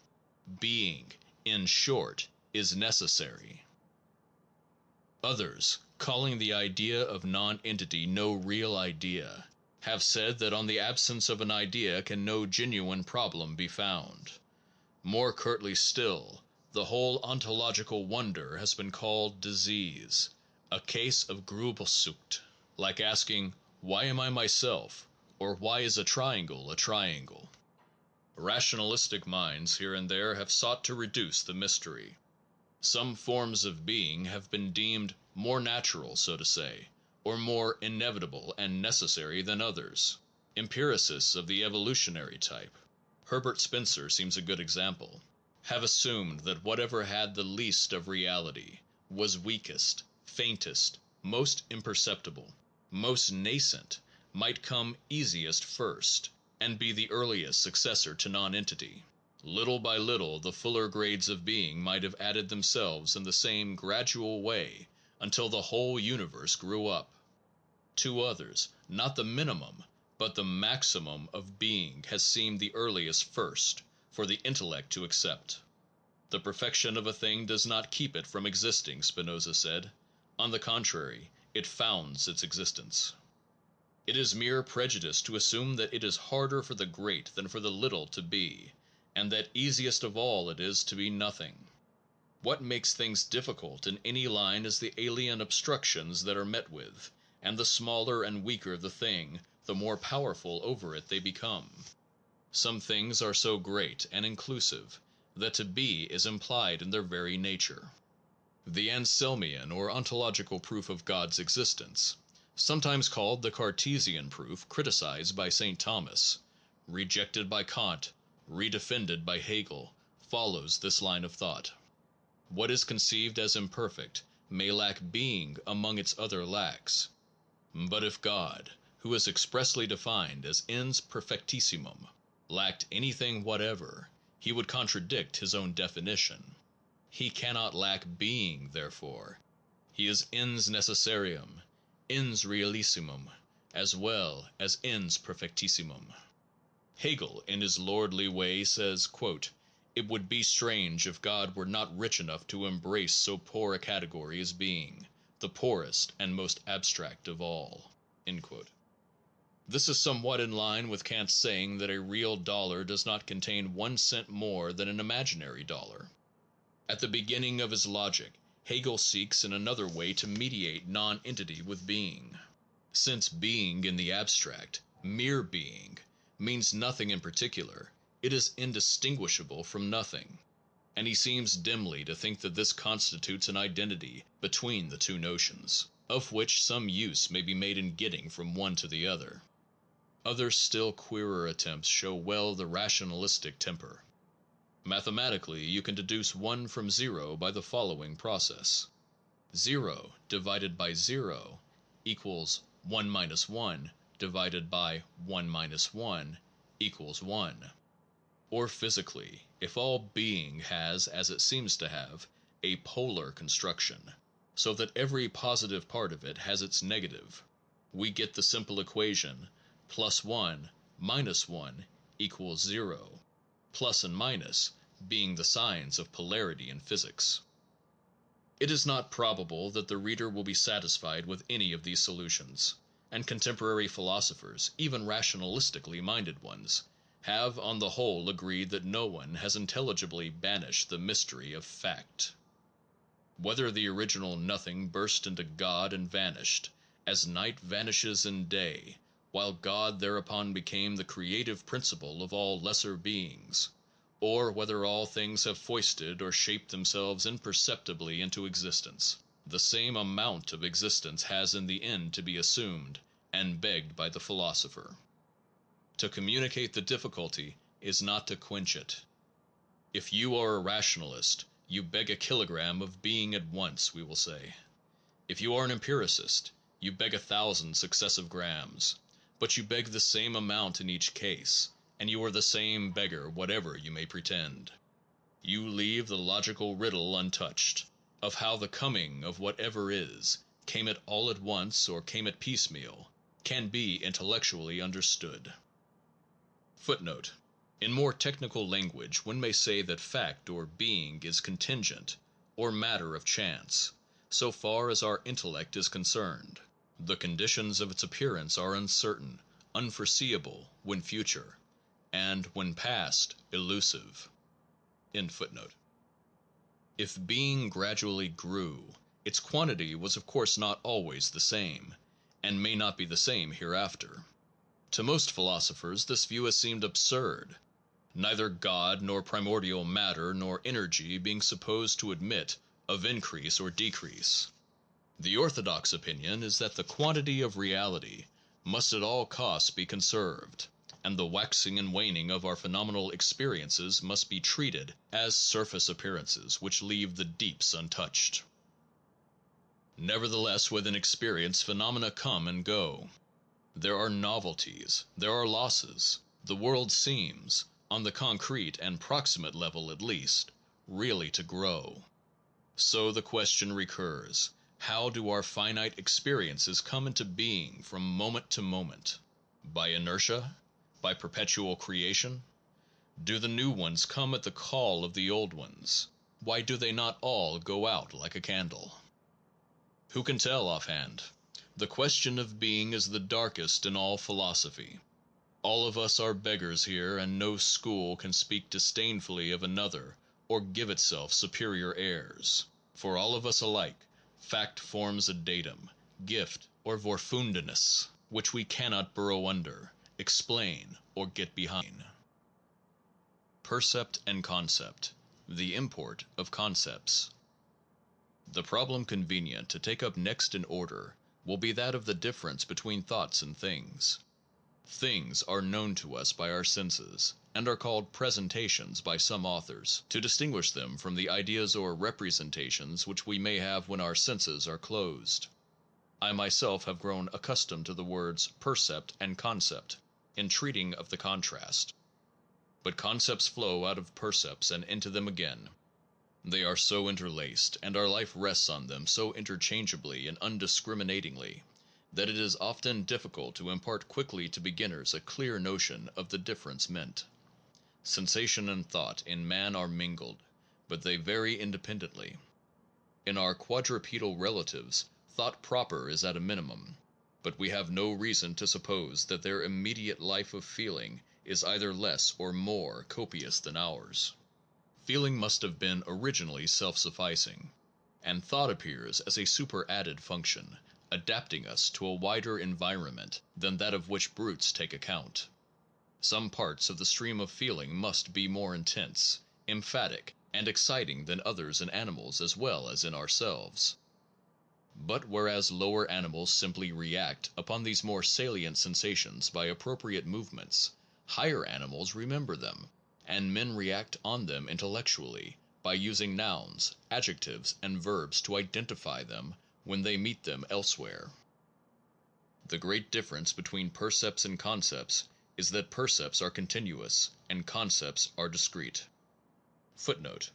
Being, in short, is necessary. Others, calling the idea of non-entity no real idea, have said that on the absence of an idea can no genuine problem be found. More curtly still, the whole ontological wonder has been called disease, a case of Grubelsucht, like asking, why am I myself, or why is a triangle a triangle? Rationalistic minds here and there have sought to reduce the mystery. Some forms of being have been deemed more natural, so to say, or more inevitable and necessary than others. Empiricists of the evolutionary type, Herbert Spencer seems a good example, have assumed that whatever had the least of reality, was weakest, faintest, most imperceptible, most nascent, might come easiest first, and be the earliest successor to nonentity. Little by little the fuller grades of being might have added themselves in the same gradual way until the whole universe grew up. To others, not the minimum, but the maximum of being has seemed the earliest first for the intellect to accept. The perfection of a thing does not keep it from existing, Spinoza said. On the contrary, it founds its existence. It is mere prejudice to assume that it is harder for the great than for the little to be, and that easiest of all it is to be nothing. What makes things difficult in any line is the alien obstructions that are met with, and the smaller and weaker the thing, the more powerful over it they become. Some things are so great and inclusive that to be is implied in their very nature. The Anselmian or ontological proof of God's existence, sometimes called the Cartesian proof, criticized by St. Thomas, rejected by Kant, redefended by Hegel, follows this line of thought. What is conceived as imperfect may lack being among its other lacks. But if God, who is expressly defined as ens perfectissimum, lacked anything whatever, he would contradict his own definition. He cannot lack being, therefore. He is ens necessarium, ens realissimum, as well as ens perfectissimum. Hegel, in his lordly way, says, quote, it would be strange if God were not rich enough to embrace so poor a category as being, the poorest and most abstract of all. End quote. This is somewhat in line with Kant's saying that a real dollar does not contain 1 cent more than an imaginary dollar. At the beginning of his logic, Hegel seeks in another way to mediate non-entity with being. Since being in the abstract, mere being, means nothing in particular, it is indistinguishable from nothing, and he seems dimly to think that this constitutes an identity between the two notions, of which some use may be made in getting from one to the other. Other still queerer attempts show well the rationalistic temper. Mathematically, you can deduce 1 from 0 by the following process: 0 divided by 0 equals 1 minus 1 divided by 1 minus 1 equals 1. Or physically, if all being has, as it seems to have, a polar construction, so that every positive part of it has its negative, we get the simple equation +1 minus 1 equals 0, plus and minus being the signs of polarity in physics. It is not probable that the reader will be satisfied with any of these solutions, and contemporary philosophers, even rationalistically minded ones, have on the whole agreed that no one has intelligibly banished the mystery of fact. Whether the original nothing burst into God and vanished, as night vanishes in day, while God thereupon became the creative principle of all lesser beings, or whether all things have foisted or shaped themselves imperceptibly into existence, the same amount of existence has in the end to be assumed and begged by the philosopher. To communicate the difficulty is not to quench it. If you are a rationalist, you beg a kilogram of being at once, we will say. If you are an empiricist, you beg 1,000 successive grams, but you beg the same amount in each case, and you are the same beggar whatever you may pretend. You leave the logical riddle untouched, of how the coming of whatever is, came it all at once or came it piecemeal, can be intellectually understood. Footnote: in more technical language one may say that fact or being is contingent, or matter of chance, so far as our intellect is concerned. The conditions of its appearance are uncertain, unforeseeable when future, and when past, elusive. End footnote. If being gradually grew, its quantity was of course not always the same, and may not be the same hereafter. To most philosophers this view has seemed absurd, neither God nor primordial matter nor energy being supposed to admit of increase or decrease. The orthodox opinion is that the quantity of reality must at all costs be conserved, and the waxing and waning of our phenomenal experiences must be treated as surface appearances which leave the deeps untouched. Nevertheless, within experience phenomena come and go. There are novelties, there are losses. The world seems, on the concrete and proximate level at least, really to grow. So the question recurs: how do our finite experiences come into being from moment to moment? By inertia? By perpetual creation? Do the new ones come at the call of the old ones? Why do they not all go out like a candle? Who can tell offhand? The question of being is the darkest in all philosophy. All of us are beggars here, and no school can speak disdainfully of another or give itself superior airs. For all of us alike, fact forms a datum, gift, or vorfundeness, which we cannot burrow under, explain, or get behind. Percept and concept. The import of concepts. The problem convenient to take up next in order will be that of the difference between thoughts and things. Things are known to us by our senses, and are called presentations by some authors, to distinguish them from the ideas or representations which we may have when our senses are closed. I myself have grown accustomed to the words percept and concept, in treating of the contrast. But concepts flow out of percepts and into them again. They are so interlaced, and our life rests on them so interchangeably and undiscriminatingly, that it is often difficult to impart quickly to beginners a clear notion of the difference meant. Sensation and thought in man are mingled, but they vary independently. In our quadrupedal relatives, thought proper is at a minimum, but we have no reason to suppose that their immediate life of feeling is either less or more copious than ours. Feeling must have been originally self-sufficing, and thought appears as a superadded function, adapting us to a wider environment than that of which brutes take account. Some parts of the stream of feeling must be more intense, emphatic, and exciting than others in animals as well as in ourselves. But whereas lower animals simply react upon these more salient sensations by appropriate movements, higher animals remember them, and men react on them intellectually by using nouns, adjectives, and verbs to identify them when they meet them elsewhere. The great difference between percepts and concepts is that percepts are continuous and concepts are discrete. Footnote: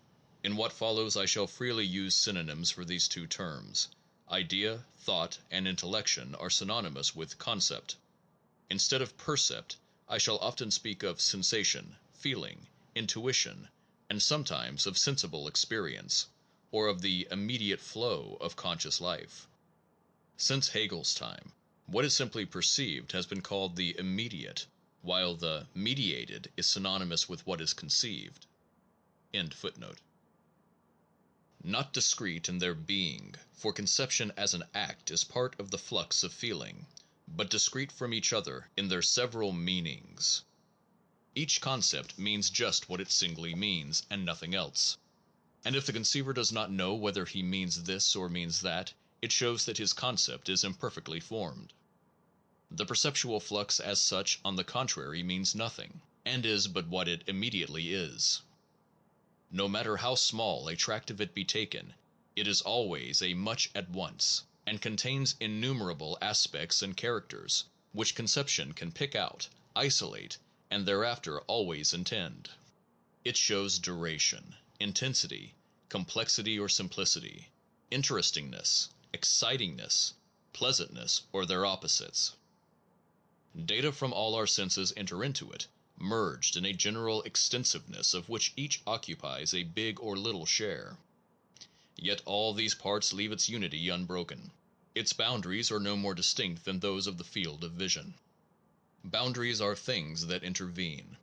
in what follows I shall freely use synonyms for these two terms. Idea, thought, and intellection are synonymous with concept. Instead of percept, I shall often speak of sensation, feeling, intuition, and sometimes of sensible experience, or of the immediate flow of conscious life. Since Hegel's time, what is simply perceived has been called the immediate, while the mediated is synonymous with what is conceived. End footnote. Not discrete in their being, for conception as an act is part of the flux of feeling, but discrete from each other in their several meanings. Each concept means just what it singly means, and nothing else. And if the conceiver does not know whether he means this or means that, it shows that his concept is imperfectly formed. The perceptual flux as such, on the contrary, means nothing, and is but what it immediately is. No matter how small a tract of it be taken, it is always a much at once, and contains innumerable aspects and characters, which conception can pick out, isolate, and thereafter always intend. It shows duration, intensity, complexity or simplicity, interestingness, excitingness, pleasantness, or their opposites. Data from all our senses enter into it, merged in a general extensiveness of which each occupies a big or little share. Yet all these parts leave its unity unbroken. Its boundaries are no more distinct than those of the field of vision. Boundaries are things that intervene.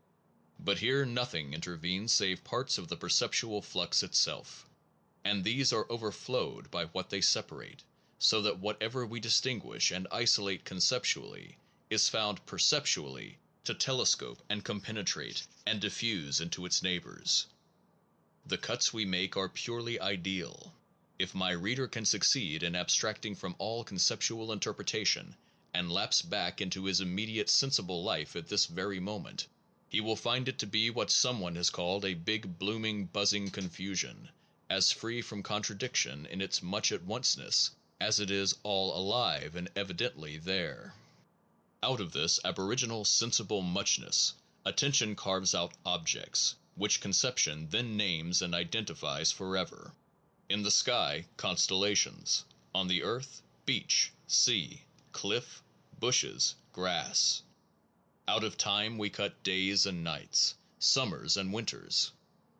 But here nothing intervenes save parts of the perceptual flux itself, and these are overflowed by what they separate, so that whatever we distinguish and isolate conceptually is found perceptually to telescope and compenetrate and diffuse into its neighbors. The cuts we make are purely ideal. If my reader can succeed in abstracting from all conceptual interpretation, and lapse back into his immediate sensible life at this very moment, he will find it to be what someone has called a big blooming buzzing confusion, as free from contradiction in its much at onceness as it is all alive and evidently there. Out of this aboriginal sensible muchness, attention carves out objects, which conception then names and identifies forever. In the sky, constellations; on the earth, beach, sea, cliff, bushes, grass. Out of time we cut days and nights, summers and winters.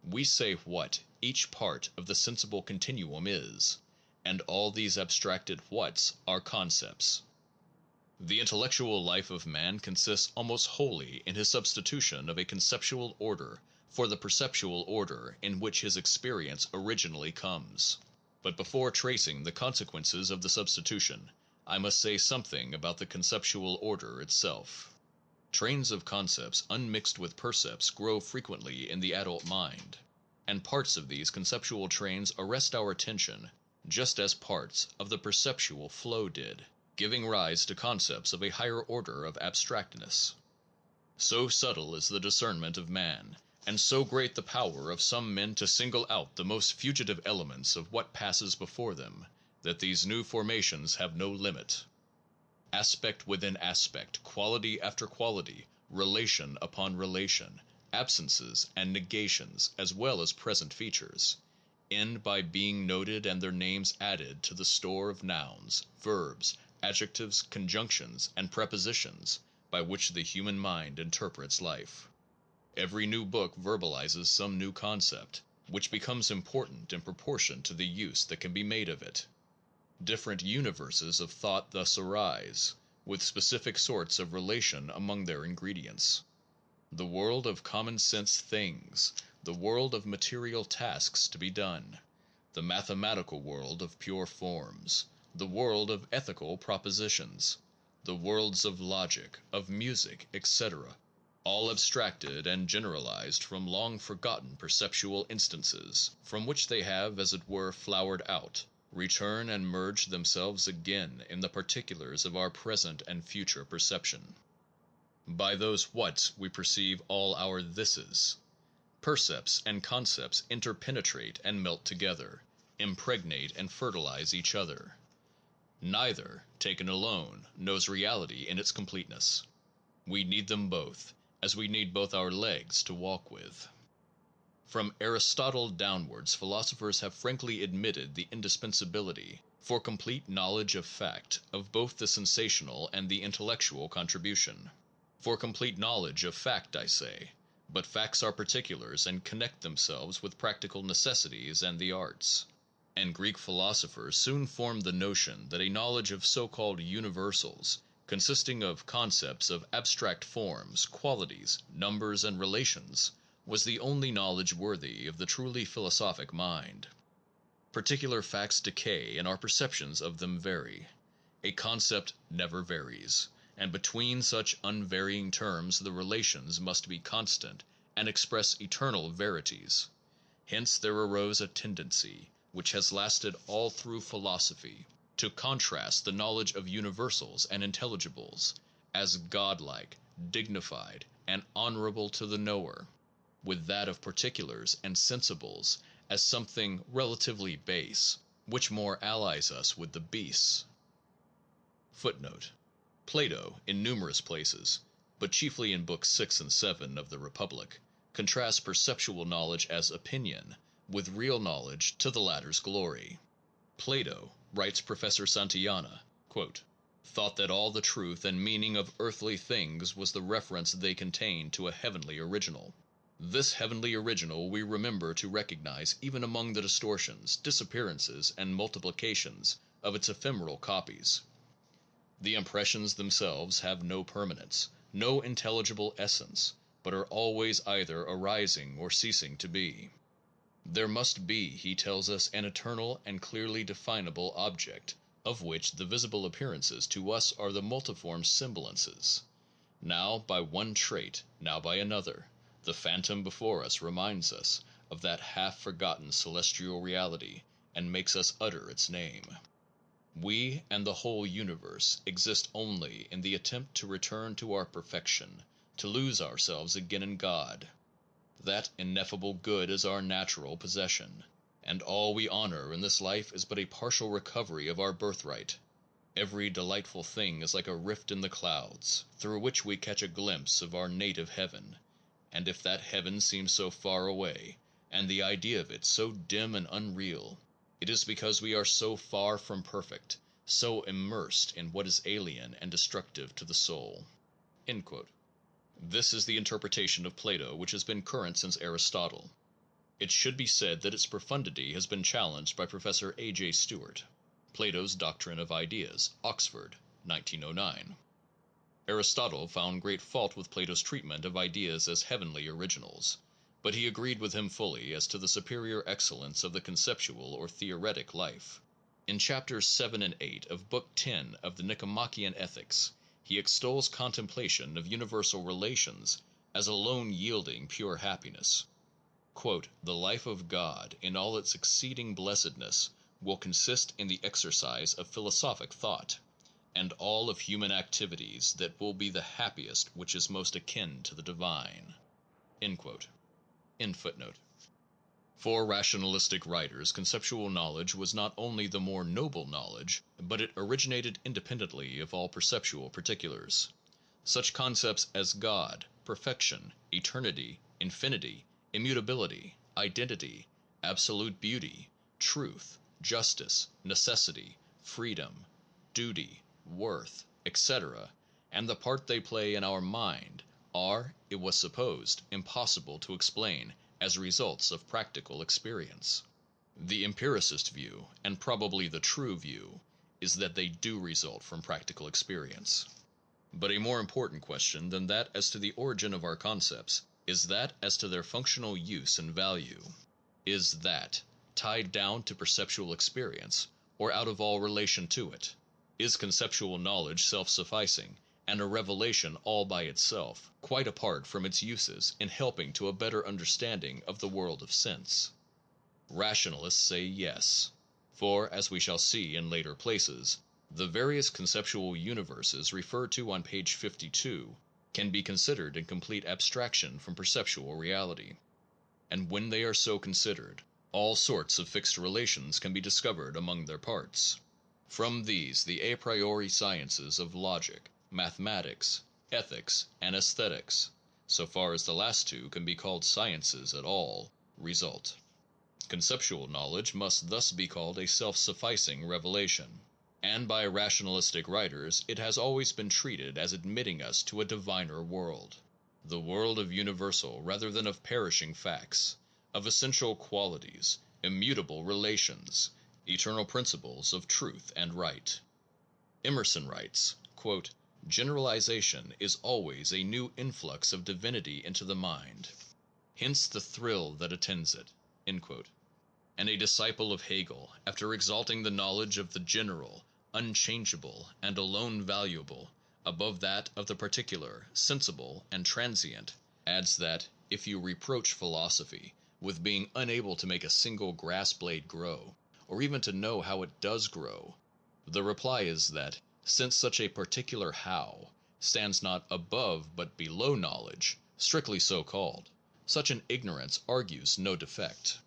We say what each part of the sensible continuum is, and all these abstracted whats are concepts. The intellectual life of man consists almost wholly in his substitution of a conceptual order for the perceptual order in which his experience originally comes. But before tracing the consequences of the substitution, I must say something about the conceptual order itself. Trains of concepts unmixed with percepts grow frequently in the adult mind, and parts of these conceptual trains arrest our attention just as parts of the perceptual flow did, giving rise to concepts of a higher order of abstractness. So subtle is the discernment of man, and so great the power of some men to single out the most fugitive elements of what passes before them, that these new formations have no limit. Aspect within aspect, quality after quality, relation upon relation, absences and negations as well as present features, end by being noted and their names added to the store of nouns, verbs, adjectives, conjunctions, and prepositions by which the human mind interprets life. Every new book verbalizes some new concept, which becomes important in proportion to the use that can be made of it. Different universes of thought thus arise, with specific sorts of relation among their ingredients. The world of common sense things, the world of material tasks to be done, the mathematical world of pure forms, the world of ethical propositions, the worlds of logic, of music, etc., all abstracted and generalized from long forgotten perceptual instances, from which they have as it were flowered out, return and merge themselves again in the particulars of our present and future perception. By those whats we perceive all our thises. Percepts and concepts interpenetrate and melt together, impregnate and fertilize each other. Neither, taken alone, knows reality in its completeness. We need them both, as we need both our legs to walk with. From Aristotle downwards, philosophers have frankly admitted the indispensability, for complete knowledge of fact, of both the sensational and the intellectual contribution. For complete knowledge of fact, I say, but facts are particulars and connect themselves with practical necessities and the arts. And Greek philosophers soon formed the notion that a knowledge of so called universals, consisting of concepts of abstract forms, qualities, numbers, and relations, was the only knowledge worthy of the truly philosophic mind. Particular facts decay and our perceptions of them vary. A concept never varies, and between such unvarying terms the relations must be constant and express eternal verities. Hence there arose a tendency, which has lasted all through philosophy, to contrast the knowledge of universals and intelligibles, as godlike, dignified, and honorable to the knower, with that of particulars and sensibles as something relatively base, which more allies us with the beasts. Footnote: Plato, in numerous places, but chiefly in books 6 and 7 of the Republic, contrasts perceptual knowledge as opinion with real knowledge to the latter's glory. Plato, writes Professor Santayana, quote, thought that all the truth and meaning of earthly things was the reference they contained to a heavenly original. This heavenly original we remember to recognize even among the distortions, disappearances, and multiplications of its ephemeral copies. The impressions themselves have no permanence, no intelligible essence, but are always either arising or ceasing to be. There must be, he tells us, an eternal and clearly definable object, of which the visible appearances to us are the multiform semblances. Now by one trait, now by another, the phantom before us reminds us of that half forgotten celestial reality, and makes us utter its name. We and the whole universe exist only in the attempt to return to our perfection, to lose ourselves again in God. That ineffable good is our natural possession, and all we honor in this life is but a partial recovery of our birthright. Every delightful thing is like a rift in the clouds, through which we catch a glimpse of our native heaven, and if that heaven seems so far away, and the idea of it so dim and unreal, it is because we are so far from perfect, so immersed in what is alien and destructive to the soul. This is the interpretation of Plato which has been current since Aristotle. It should be said that its profundity has been challenged by Professor A. J. Stewart. Plato's Doctrine of Ideas, Oxford, 1909. Aristotle found great fault with Plato's treatment of ideas as heavenly originals, but he agreed with him fully as to the superior excellence of the conceptual or theoretic life. In chapters 7 and 8 of Book 10 of the Nicomachean Ethics, he extols contemplation of universal relations as alone yielding pure happiness. Quote, the life of God, in all its exceeding blessedness, will consist in the exercise of philosophic thought, and all of human activities that will be the happiest which is most akin to the divine. End quote. End footnote. For rationalistic writers, conceptual knowledge was not only the more noble knowledge, but it originated independently of all perceptual particulars. Such concepts as God, perfection, eternity, infinity, immutability, identity, absolute beauty, truth, justice, necessity, freedom, duty, worth, etc., and the part they play in our mind, are, it was supposed, impossible to explain as results of practical experience. The empiricist view, and probably the true view, is that they do result from practical experience. But a more important question than that as to the origin of our concepts is that as to their functional use and value. Is that tied down to perceptual experience, or out of all relation to it? Is conceptual knowledge self-sufficing, and a revelation all by itself, quite apart from its uses in helping to a better understanding of the world of sense? Rationalists say yes. For, as we shall see in later places, the various conceptual universes referred to on page 52 can be considered in complete abstraction from perceptual reality. And when they are so considered, all sorts of fixed relations can be discovered among their parts. From these the a priori sciences of logic, mathematics, ethics, and aesthetics, so far as the last two can be called sciences at all, result. Conceptual knowledge must thus be called a self-sufficing revelation, and by rationalistic writers it has always been treated as admitting us to a diviner world, the world of universal rather than of perishing facts, of essential qualities, immutable relations, eternal principles of truth and right. Emerson writes, quote, "Generalization is always a new influx of divinity into the mind. Hence the thrill that attends it." End quote. And a disciple of Hegel, after exalting the knowledge of the general, unchangeable, and alone valuable, above that of the particular, sensible, and transient, adds that, if you reproach philosophy with being unable to make a single grass blade grow, or even to know how it does grow, the reply is that, since such a particular how stands not above but below knowledge, strictly so called, such an ignorance argues no defect.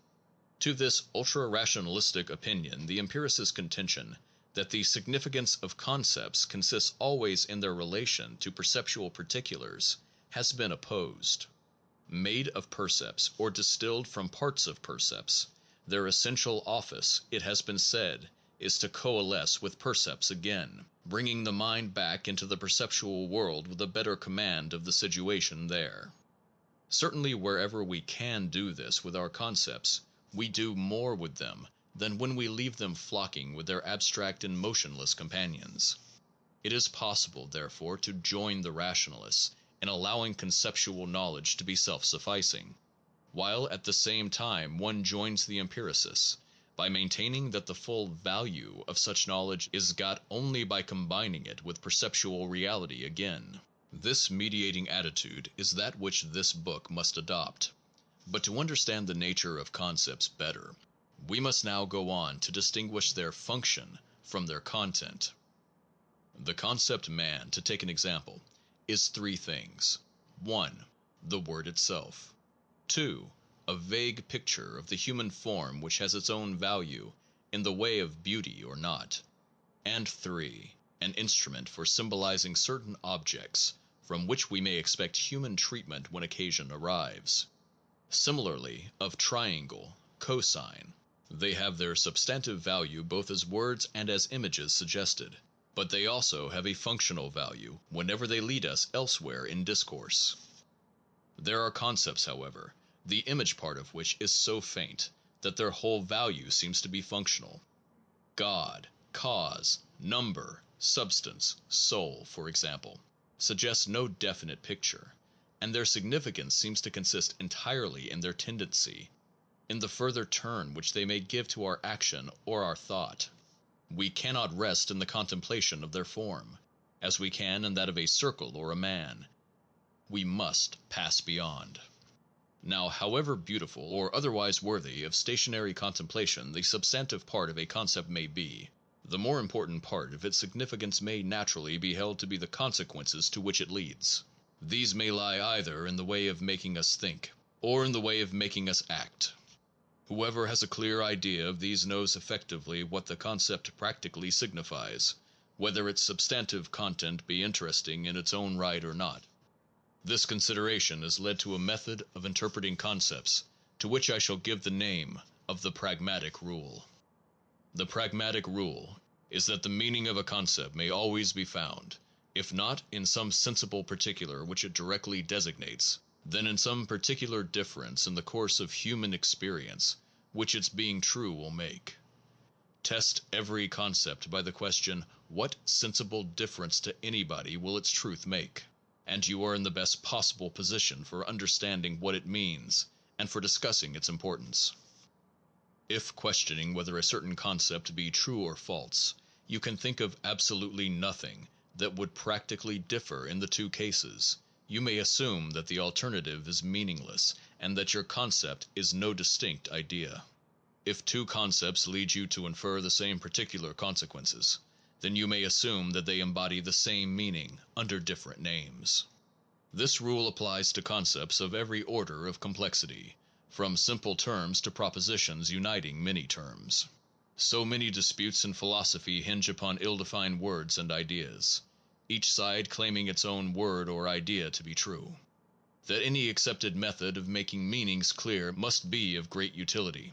To this ultra-rationalistic opinion the empiricist's contention that the significance of concepts consists always in their relation to perceptual particulars has been opposed. Made of percepts, or distilled from parts of percepts, their essential office, it has been said, is to coalesce with percepts again, bringing the mind back into the perceptual world with a better command of the situation there. Certainly wherever we can do this with our concepts, we do more with them than when we leave them flocking with their abstract and motionless companions. It is possible, therefore, to join the rationalists in allowing conceptual knowledge to be self-sufficing, while at the same time one joins the empiricists by maintaining that the full value of such knowledge is got only by combining it with perceptual reality again. This mediating attitude is that which this book must adopt. But to understand the nature of concepts better, we must now go on to distinguish their function from their content. The concept man, to take an example, is three things. 1. The word itself. 2. A vague picture of the human form which has its own value in the way of beauty or not. And 3. An instrument for symbolizing certain objects from which we may expect human treatment when occasion arrives. Similarly of triangle, cosine. They have their substantive value both as words and as images suggested, but they also have a functional value whenever they lead us elsewhere in discourse. There are concepts, however, the image part of which is so faint that their whole value seems to be functional. God, cause, number, substance, soul, for example, suggest no definite picture, and their significance seems to consist entirely in their tendency, in the further turn which they may give to our action or our thought. We cannot rest in the contemplation of their form, as we can in that of a circle or a man. We must pass beyond. Now, however beautiful or otherwise worthy of stationary contemplation the substantive part of a concept may be, the more important part of its significance may naturally be held to be the consequences to which it leads. These may lie either in the way of making us think, or in the way of making us act. Whoever has a clear idea of these knows effectively what the concept practically signifies, whether its substantive content be interesting in its own right or not. This consideration has led to a method of interpreting concepts to which I shall give the name of the pragmatic rule. The pragmatic rule is that the meaning of a concept may always be found, if not in some sensible particular which it directly designates, then in some particular difference in the course of human experience which its being true will make. Test every concept by the question, what sensible difference to anybody will its truth make? And you are in the best possible position for understanding what it means and for discussing its importance. If questioning whether a certain concept be true or false, you can think of absolutely nothing that would practically differ in the two cases, you may assume that the alternative is meaningless and that your concept is no distinct idea. If two concepts lead you to infer the same particular consequences, then you may assume that they embody the same meaning under different names. This rule applies to concepts of every order of complexity, from simple terms to propositions uniting many terms. So many disputes in philosophy hinge upon ill-defined words and ideas, each side claiming its own word or idea to be true. That any accepted method of making meanings clear must be of great utility.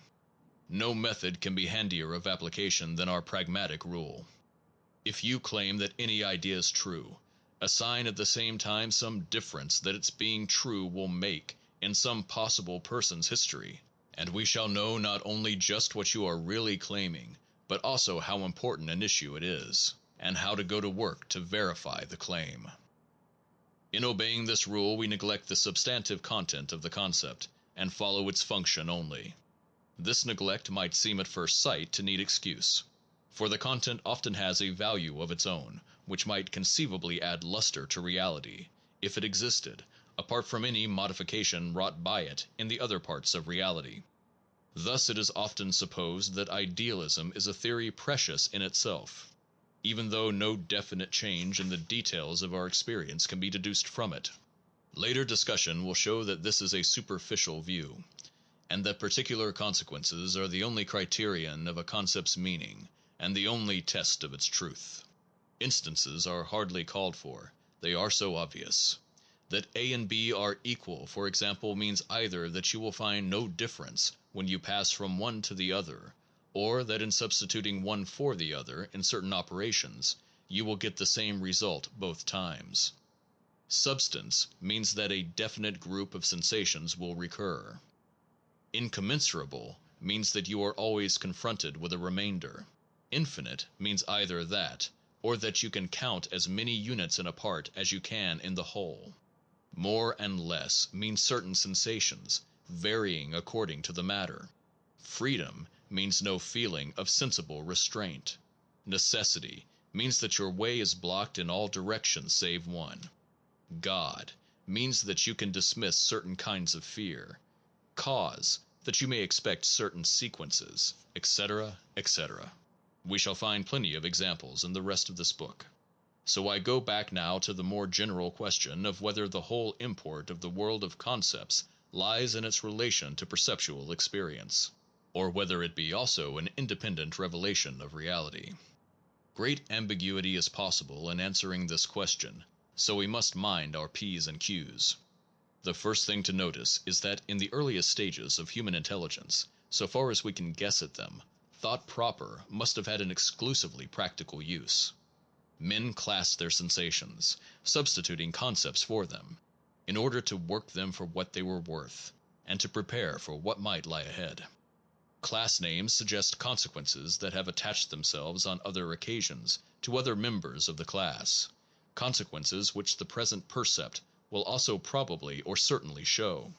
No method can be handier of application than our pragmatic rule. If you claim that any idea is true, assign at the same time some difference that its being true will make in some possible person's history, and we shall know not only just what you are really claiming, but also how important an issue it is, and how to go to work to verify the claim. In obeying this rule, we neglect the substantive content of the concept, and follow its function only. This neglect might seem at first sight to need excuse, for the content often has a value of its own, which might conceivably add luster to reality, if it existed, apart from any modification wrought by it in the other parts of reality. Thus it is often supposed that idealism is a theory precious in itself, even though no definite change in the details of our experience can be deduced from it. Later discussion will show that this is a superficial view, and that particular consequences are the only criterion of a concept's meaning, and the only test of its truth. Instances are hardly called for, they are so obvious. That A and B are equal, for example, means either that you will find no difference when you pass from one to the other, or that in substituting one for the other in certain operations, you will get the same result both times. Substance means that a definite group of sensations will recur. Incommensurable means that you are always confronted with a remainder. Infinite means either that, or that you can count as many units in a part as you can in the whole. More and less means certain sensations, varying according to the matter. Freedom means no feeling of sensible restraint. Necessity means that your way is blocked in all directions save one. God means that you can dismiss certain kinds of fear. Cause, that you may expect certain sequences, etc., etc. We shall find plenty of examples in the rest of this book. So I go back now to the more general question of whether the whole import of the world of concepts lies in its relation to perceptual experience, or whether it be also an independent revelation of reality. Great ambiguity is possible in answering this question, so we must mind our P's and Q's. The first thing to notice is that in the earliest stages of human intelligence, so far as we can guess at them, thought proper must have had an exclusively practical use. Men classed their sensations, substituting concepts for them, in order to work them for what they were worth, and to prepare for what might lie ahead. Class names suggest consequences that have attached themselves on other occasions to other members of the class, consequences which the present percept will also probably or certainly show.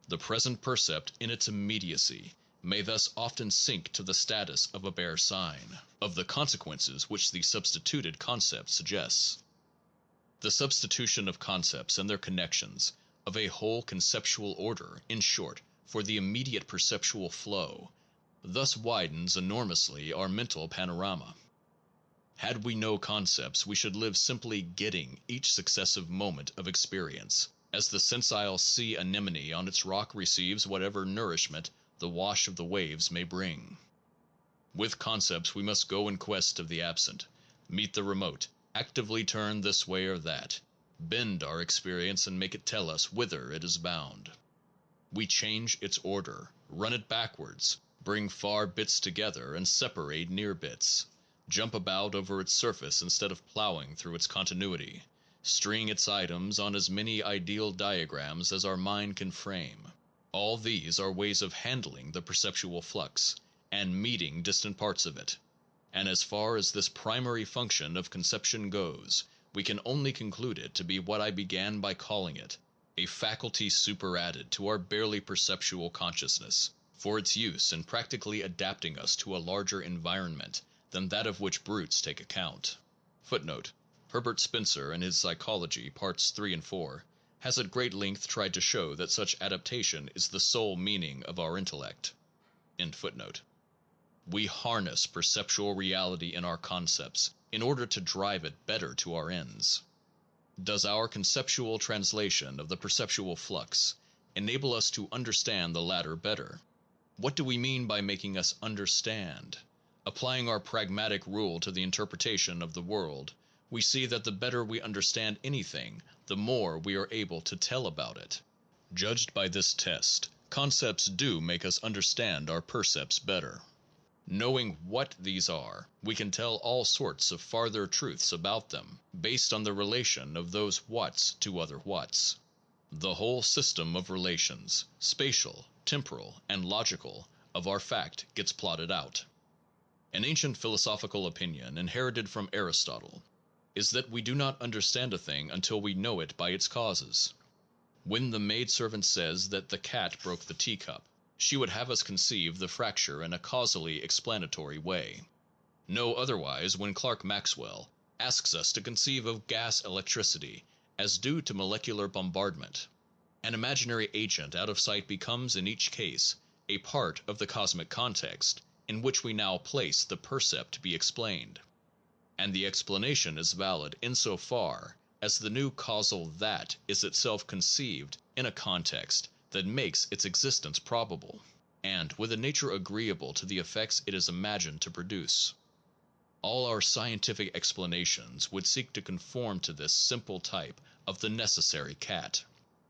The present percept in its immediacy may thus often sink to the status of a bare sign of the consequences which the substituted concept suggests. The substitution of concepts and their connections, of a whole conceptual order, in short, for the immediate perceptual flow, thus widens enormously our mental panorama. Had we no concepts, we should live simply getting each successive moment of experience, as the sensile sea anemone on its rock receives whatever nourishment the wash of the waves may bring. With concepts we must go in quest of the absent, meet the remote, actively turn this way or that, bend our experience and make it tell us whither it is bound. We change its order, run it backwards, bring far bits together and separate near bits, jump about over its surface instead of plowing through its continuity, string its items on as many ideal diagrams as our mind can frame. All these are ways of handling the perceptual flux, and meeting distant parts of it. And as far as this primary function of conception goes, we can only conclude it to be what I began by calling it, a faculty superadded to our barely perceptual consciousness, for its use in practically adapting us to a larger environment than that of which brutes take account. Footnote: Herbert Spencer, in his Psychology, Parts 3 and 4, has at great length tried to show that such adaptation is the sole meaning of our intellect. End footnote. We harness perceptual reality in our concepts in order to drive it better to our ends. Does our conceptual translation of the perceptual flux enable us to understand the latter better? What do we mean by making us understand? Applying our pragmatic rule to the interpretation of the world, we see that the better we understand anything, the more we are able to tell about it. Judged by this test, concepts do make us understand our percepts better. Knowing what these are, we can tell all sorts of farther truths about them, based on the relation of those whats to other whats. The whole system of relations, spatial, temporal, and logical, of our fact gets plotted out. An ancient philosophical opinion inherited from Aristotle is that we do not understand a thing until we know it by its causes. When the maidservant says that the cat broke the teacup, she would have us conceive the fracture in a causally explanatory way. No otherwise when Clerk Maxwell asks us to conceive of gas electricity as due to molecular bombardment. An imaginary agent out of sight becomes in each case a part of the cosmic context in which we now place the percept to be explained. And the explanation is valid insofar as the new causal that is itself conceived in a context that makes its existence probable, and with a nature agreeable to the effects it is imagined to produce. All our scientific explanations would seek to conform to this simple type of the necessary cat.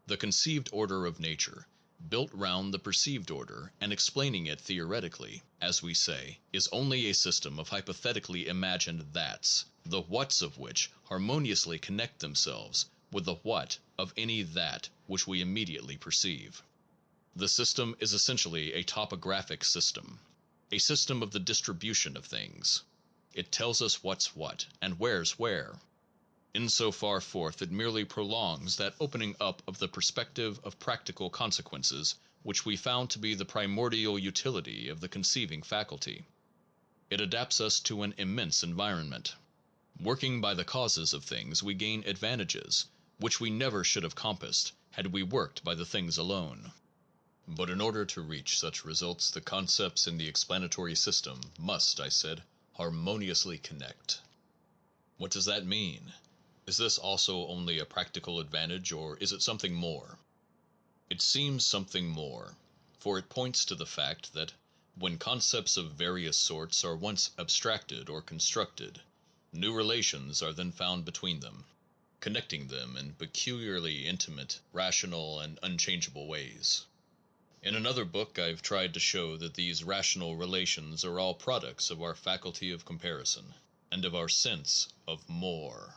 The conceived order of nature, built round the perceived order and explaining it theoretically, as we say, is only a system of hypothetically imagined thats, the whats of which harmoniously connect themselves with the what of any that which we immediately perceive. The system is essentially a topographic system, a system of the distribution of things. It tells us what's what, and where's where. In so far forth it merely prolongs that opening up of the perspective of practical consequences which we found to be the primordial utility of the conceiving faculty. It adapts us to an immense environment. Working by the causes of things we gain advantages which we never should have compassed had we worked by the things alone. But in order to reach such results, the concepts in the explanatory system must, I said, harmoniously connect. What does that mean? Is this also only a practical advantage, or is it something more? It seems something more, for it points to the fact that when concepts of various sorts are once abstracted or constructed, new relations are then found between them, connecting them in peculiarly intimate, rational, and unchangeable ways. In another book I've tried to show that these rational relations are all products of our faculty of comparison, and of our sense of more.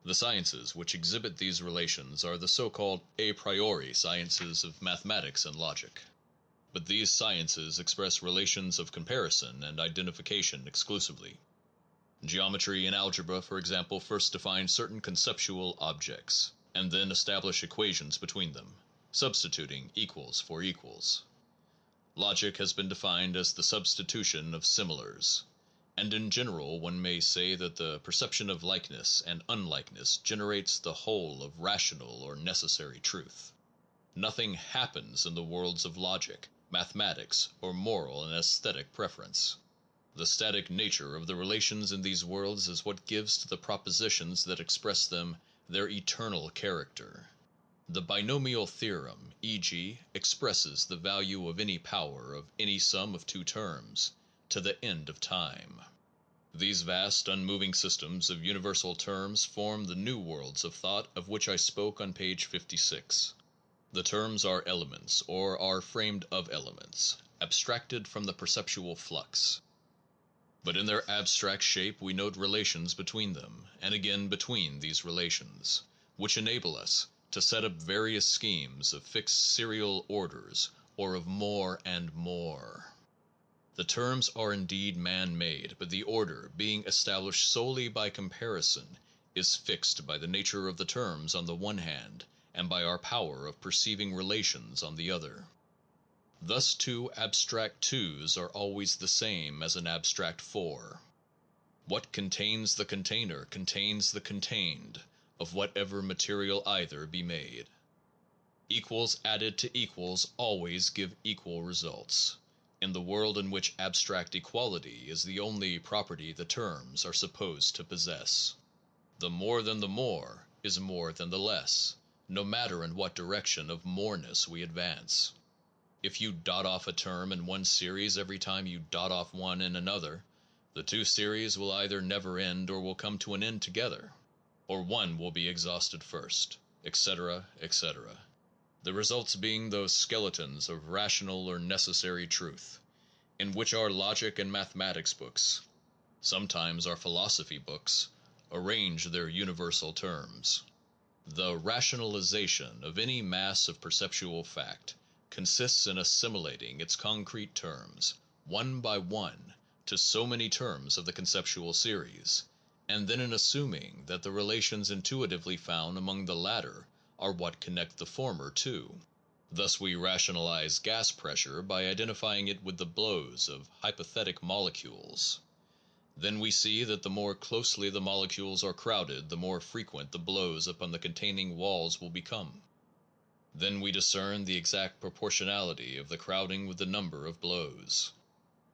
The sciences which exhibit these relations are the so-called a priori sciences of mathematics and logic. But these sciences express relations of comparison and identification exclusively. Geometry and algebra, for example, first define certain conceptual objects, and then establish equations between them, substituting equals for equals. Logic has been defined as the substitution of similars, and in general one may say that the perception of likeness and unlikeness generates the whole of rational or necessary truth. Nothing happens in the worlds of logic, mathematics, or moral and aesthetic preference. The static nature of the relations in these worlds is what gives to the propositions that express them their eternal character. The binomial theorem, e.g., expresses the value of any power of any sum of two terms, to the end of time. These vast unmoving systems of universal terms form the new worlds of thought of which I spoke on page 56. The terms are elements, or are framed of elements, abstracted from the perceptual flux. But in their abstract shape we note relations between them, and again between these relations, which enable us to set up various schemes of fixed serial orders, or of more and more. The terms are indeed man-made, but the order, being established solely by comparison, is fixed by the nature of the terms on the one hand, and by our power of perceiving relations on the other. Thus two abstract twos are always the same as an abstract four. What contains the container contains the contained of whatever material either be made. Equals added to equals always give equal results, in the world in which abstract equality is the only property the terms are supposed to possess. The more than the more is more than the less, no matter in what direction of moreness we advance. If you dot off a term in one series every time you dot off one in another, the two series will either never end or will come to an end together, or one will be exhausted first, etc., etc. The results being those skeletons of rational or necessary truth, in which our logic and mathematics books, sometimes our philosophy books, arrange their universal terms. The rationalization of any mass of perceptual fact consists in assimilating its concrete terms, one by one, to so many terms of the conceptual series, and then in assuming that the relations intuitively found among the latter are what connect the former too. Thus we rationalize gas pressure by identifying it with the blows of hypothetic molecules. Then we see that the more closely the molecules are crowded, the more frequent the blows upon the containing walls will become. Then we discern the exact proportionality of the crowding with the number of blows,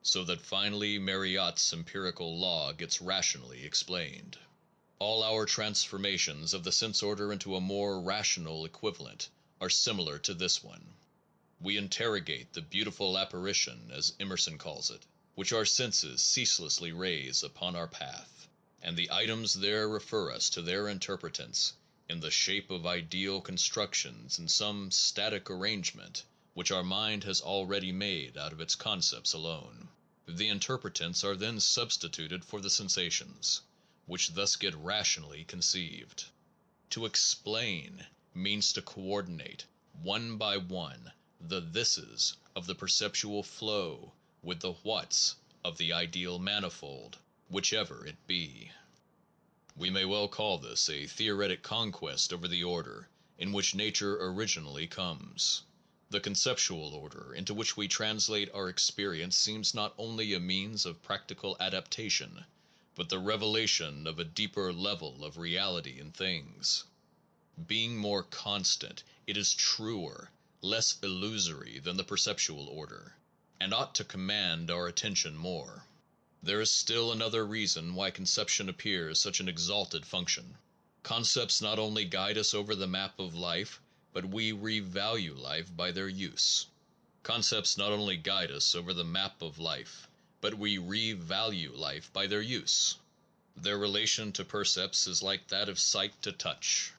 so that finally Marriott's empirical law gets rationally explained. All our transformations of the sense order into a more rational equivalent are similar to this one. We interrogate the beautiful apparition, as Emerson calls it, which our senses ceaselessly raise upon our path, and the items there refer us to their interpretants in the shape of ideal constructions in some static arrangement which our mind has already made out of its concepts alone. The interpretants are then substituted for the sensations, which thus get rationally conceived. To explain means to coordinate, one by one, the thises of the perceptual flow with the whats of the ideal manifold, whichever it be. We may well call this a theoretic conquest over the order in which nature originally comes. The conceptual order into which we translate our experience seems not only a means of practical adaptation, but the revelation of a deeper level of reality in things. Being more constant, it is truer, less illusory than the perceptual order, and ought to command our attention more. There is still another reason why conception appears such an exalted function. Concepts not only guide us over the map of life, but we revalue life by their use. Concepts not only guide us over the map of life, but we revalue life by their use. Their relation to percepts is like that of sight to touch.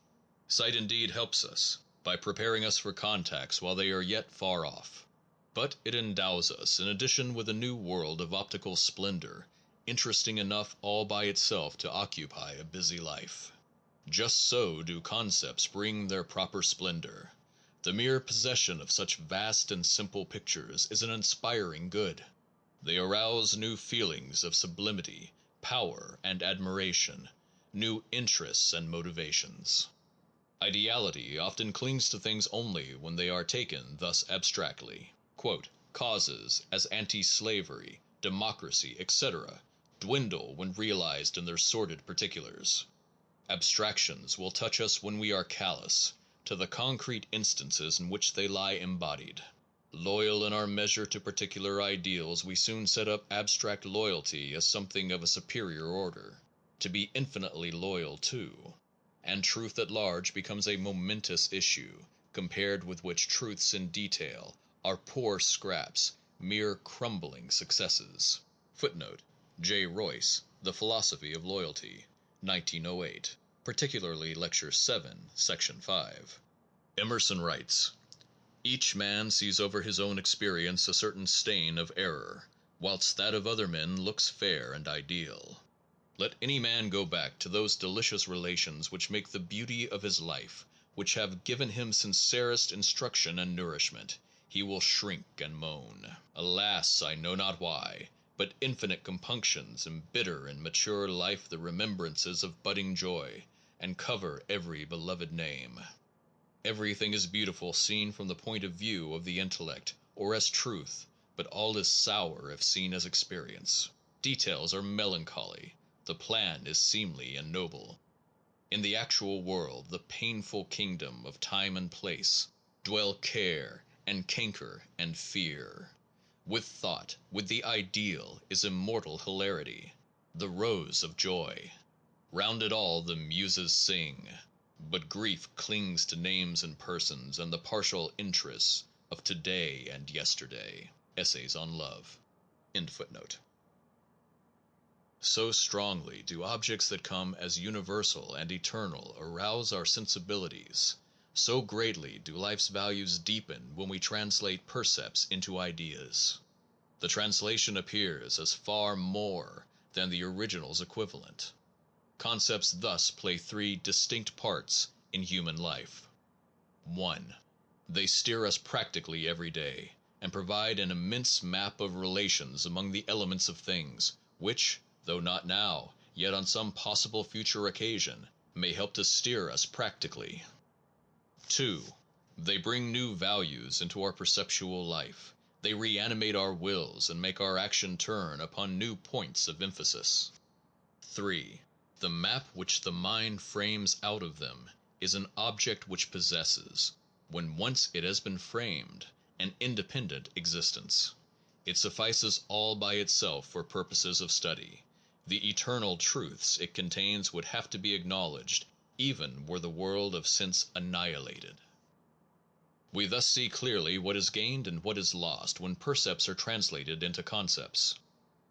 Sight indeed helps us, by preparing us for contacts while they are yet far off. But it endows us in addition with a new world of optical splendor, interesting enough all by itself to occupy a busy life. Just so do concepts bring their proper splendor. The mere possession of such vast and simple pictures is an inspiring good. They arouse new feelings of sublimity, power, and admiration, new interests and motivations. Ideality often clings to things only when they are taken thus abstractly. Causes, as anti-slavery, democracy, etc., dwindle when realized in their sordid particulars. Abstractions will touch us when we are callous to the concrete instances in which they lie embodied. Loyal in our measure to particular ideals, we soon set up abstract loyalty as something of a superior order, to be infinitely loyal to, and truth at large becomes a momentous issue, compared with which truths in detail are poor scraps, mere crumbling successes. Footnote: J. Royce, The Philosophy of Loyalty, 1908, particularly Lecture 7, Section 5. Emerson writes: Each man sees over his own experience a certain stain of error, whilst that of other men looks fair and ideal. Let any man go back to those delicious relations which make the beauty of his life, which have given him sincerest instruction and nourishment. He will shrink and moan, Alas, I know not why, but infinite compunctions embitter in mature life the remembrances of budding joy, and cover every beloved name. Everything is beautiful seen from the point of view of the intellect, or as truth, but all is sour if seen as experience. Details are melancholy, the plan is seemly and noble. In the actual world, the painful kingdom of time and place, dwell care and canker and fear. With thought, with the ideal, is immortal hilarity, the rose of joy. Round it all the muses sing, but grief clings to names and persons and the partial interests of today and yesterday. Essays on Love. So strongly do objects that come as universal and eternal arouse our sensibilities, so greatly do life s values deepen when we translate percepts into ideas. The translation appears as far more than the original s equivalent. Concepts thus play three distinct parts in human life. 1. They steer us practically every day, and provide an immense map of relations among the elements of things, which, though not now, yet on some possible future occasion, may help to steer us practically. 2. They bring new values into our perceptual life. They reanimate our wills and make our action turn upon new points of emphasis. 3. The map which the mind frames out of them is an object which possesses, when once it has been framed, an independent existence. It suffices all by itself for purposes of study. The eternal truths it contains would have to be acknowledged even were the world of sense annihilated. We thus see clearly what is gained and what is lost when percepts are translated into concepts.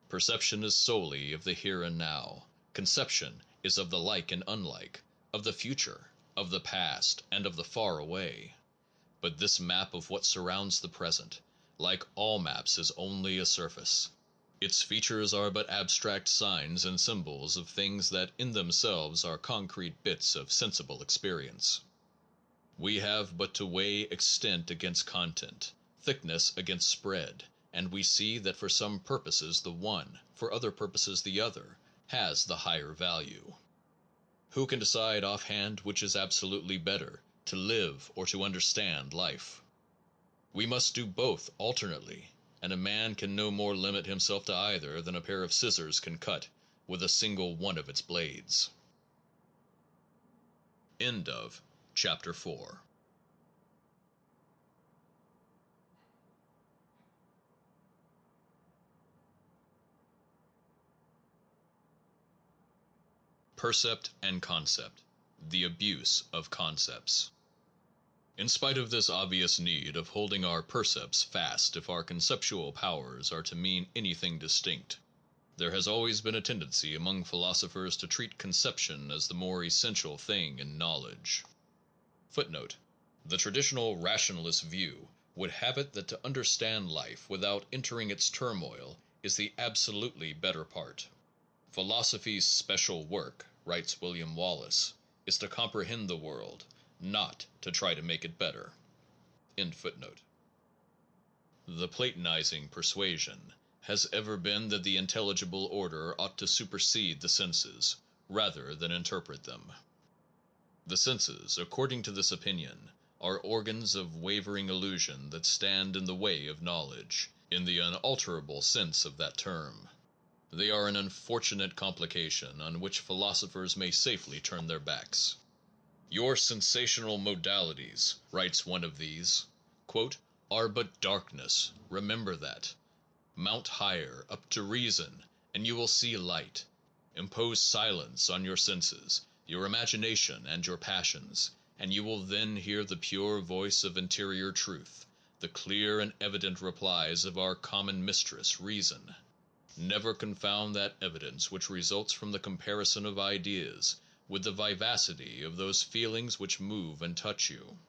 Perception is solely of the here and now. Conception is of the like and unlike, of the future, of the past, and of the far away. But this map of what surrounds the present, like all maps, is only a surface. Its features are but abstract signs and symbols of things that in themselves are concrete bits of sensible experience. We have but to weigh extent against content, thickness against spread, and we see that for some purposes the one, for other purposes the other, has the higher value. Who can decide offhand which is absolutely better, to live or to understand life? We must do both alternately, and a man can no more limit himself to either than a pair of scissors can cut with a single one of its blades. End of chapter 4. Percept and concept. The abuse of concepts. In spite of this obvious need of holding our percepts fast if our conceptual powers are to mean anything distinct, there has always been a tendency among philosophers to treat conception as the more essential thing in knowledge. The traditional rationalist view would have it that to understand life without entering its turmoil is the absolutely better part. Philosophy s special work, writes William Wallace, is to comprehend the world, not to try to make it better. The Platonizing persuasion has ever been that the intelligible order ought to supersede the senses, rather than interpret them. The senses, according to this opinion, are organs of wavering illusion that stand in the way of knowledge, in the unalterable sense of that term. They are an unfortunate complication on which philosophers may safely turn their backs. Your sensational modalities, writes one of these, are but darkness, remember that. Mount higher, up to reason, and you will see light. Impose silence on your senses, your imagination, and your passions, and you will then hear the pure voice of interior truth, the clear and evident replies of our common mistress, reason. Never confound that evidence which results from the comparison of ideas with the vivacity of those feelings which move and touch you.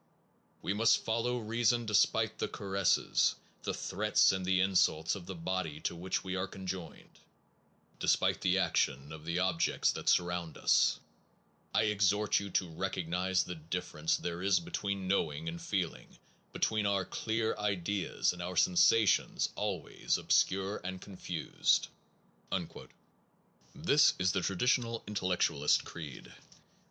We must follow reason despite the caresses, the threats, and the insults of the body to which we are conjoined, despite the action of the objects that surround us. I exhort you to recognize the difference there is between knowing and feeling, between our clear ideas and our sensations always obscure and confused. Unquote. This is the traditional intellectualist creed.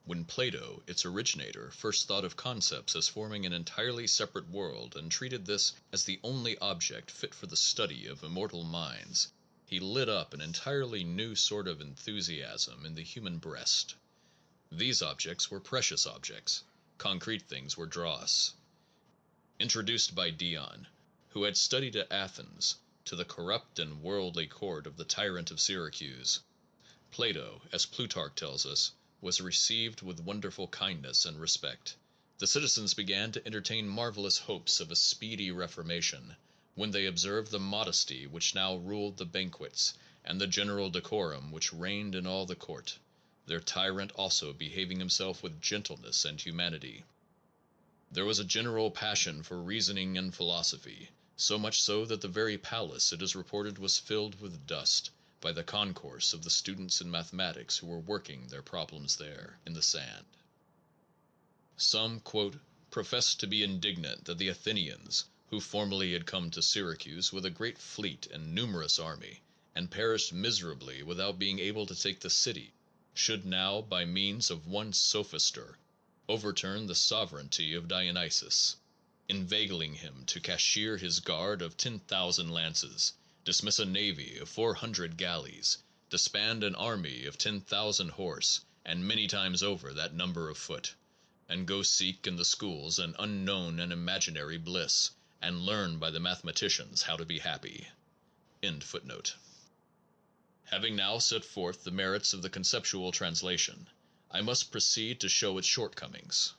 When Plato, its originator, first thought of concepts as forming an entirely separate world and treated this as the only object fit for the study of immortal minds, he lit up an entirely new sort of enthusiasm in the human breast. These objects were precious objects, concrete things were dross. Introduced by Dion, who had studied at Athens, to the corrupt and worldly court of the tyrant of Syracuse, Plato, as Plutarch tells us, was received with wonderful kindness and respect. The citizens began to entertain marvelous hopes of a speedy reformation, when they observed the modesty which now ruled the banquets, and the general decorum which reigned in all the court, their tyrant also behaving himself with gentleness and humanity. There was a general passion for reasoning and philosophy, so much so that the very palace, it is reported, was filled with dust by the concourse of the students in mathematics who were working their problems there in the sand. Some professed to be indignant that the Athenians, who formerly had come to Syracuse with a great fleet and numerous army, and perished miserably without being able to take the city, should now, by means of one sophister, overturn the sovereignty of Dionysus, inveigling him to cashier his guard of 10,000 lances, dismiss a navy of 400 galleys, disband an army of 10,000 horse, and many times over that number of foot, and go seek in the schools an unknown and imaginary bliss, and learn by the mathematicians how to be happy. End footnote. Having now set forth the merits of the conceptual translation, I must proceed to show its shortcomings.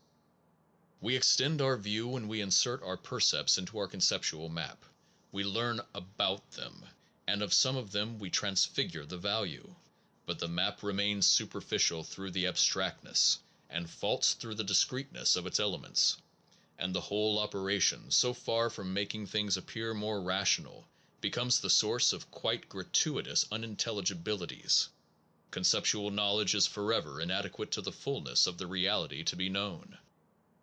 We extend our view when we insert our percepts into our conceptual map. We learn about them, and of some of them we transfigure the value, but the map remains superficial through the abstractness, and false through the discreteness of its elements, and the whole operation, so far from making things appear more rational, becomes the source of quite gratuitous unintelligibilities. Conceptual knowledge is forever inadequate to the fullness of the reality to be known.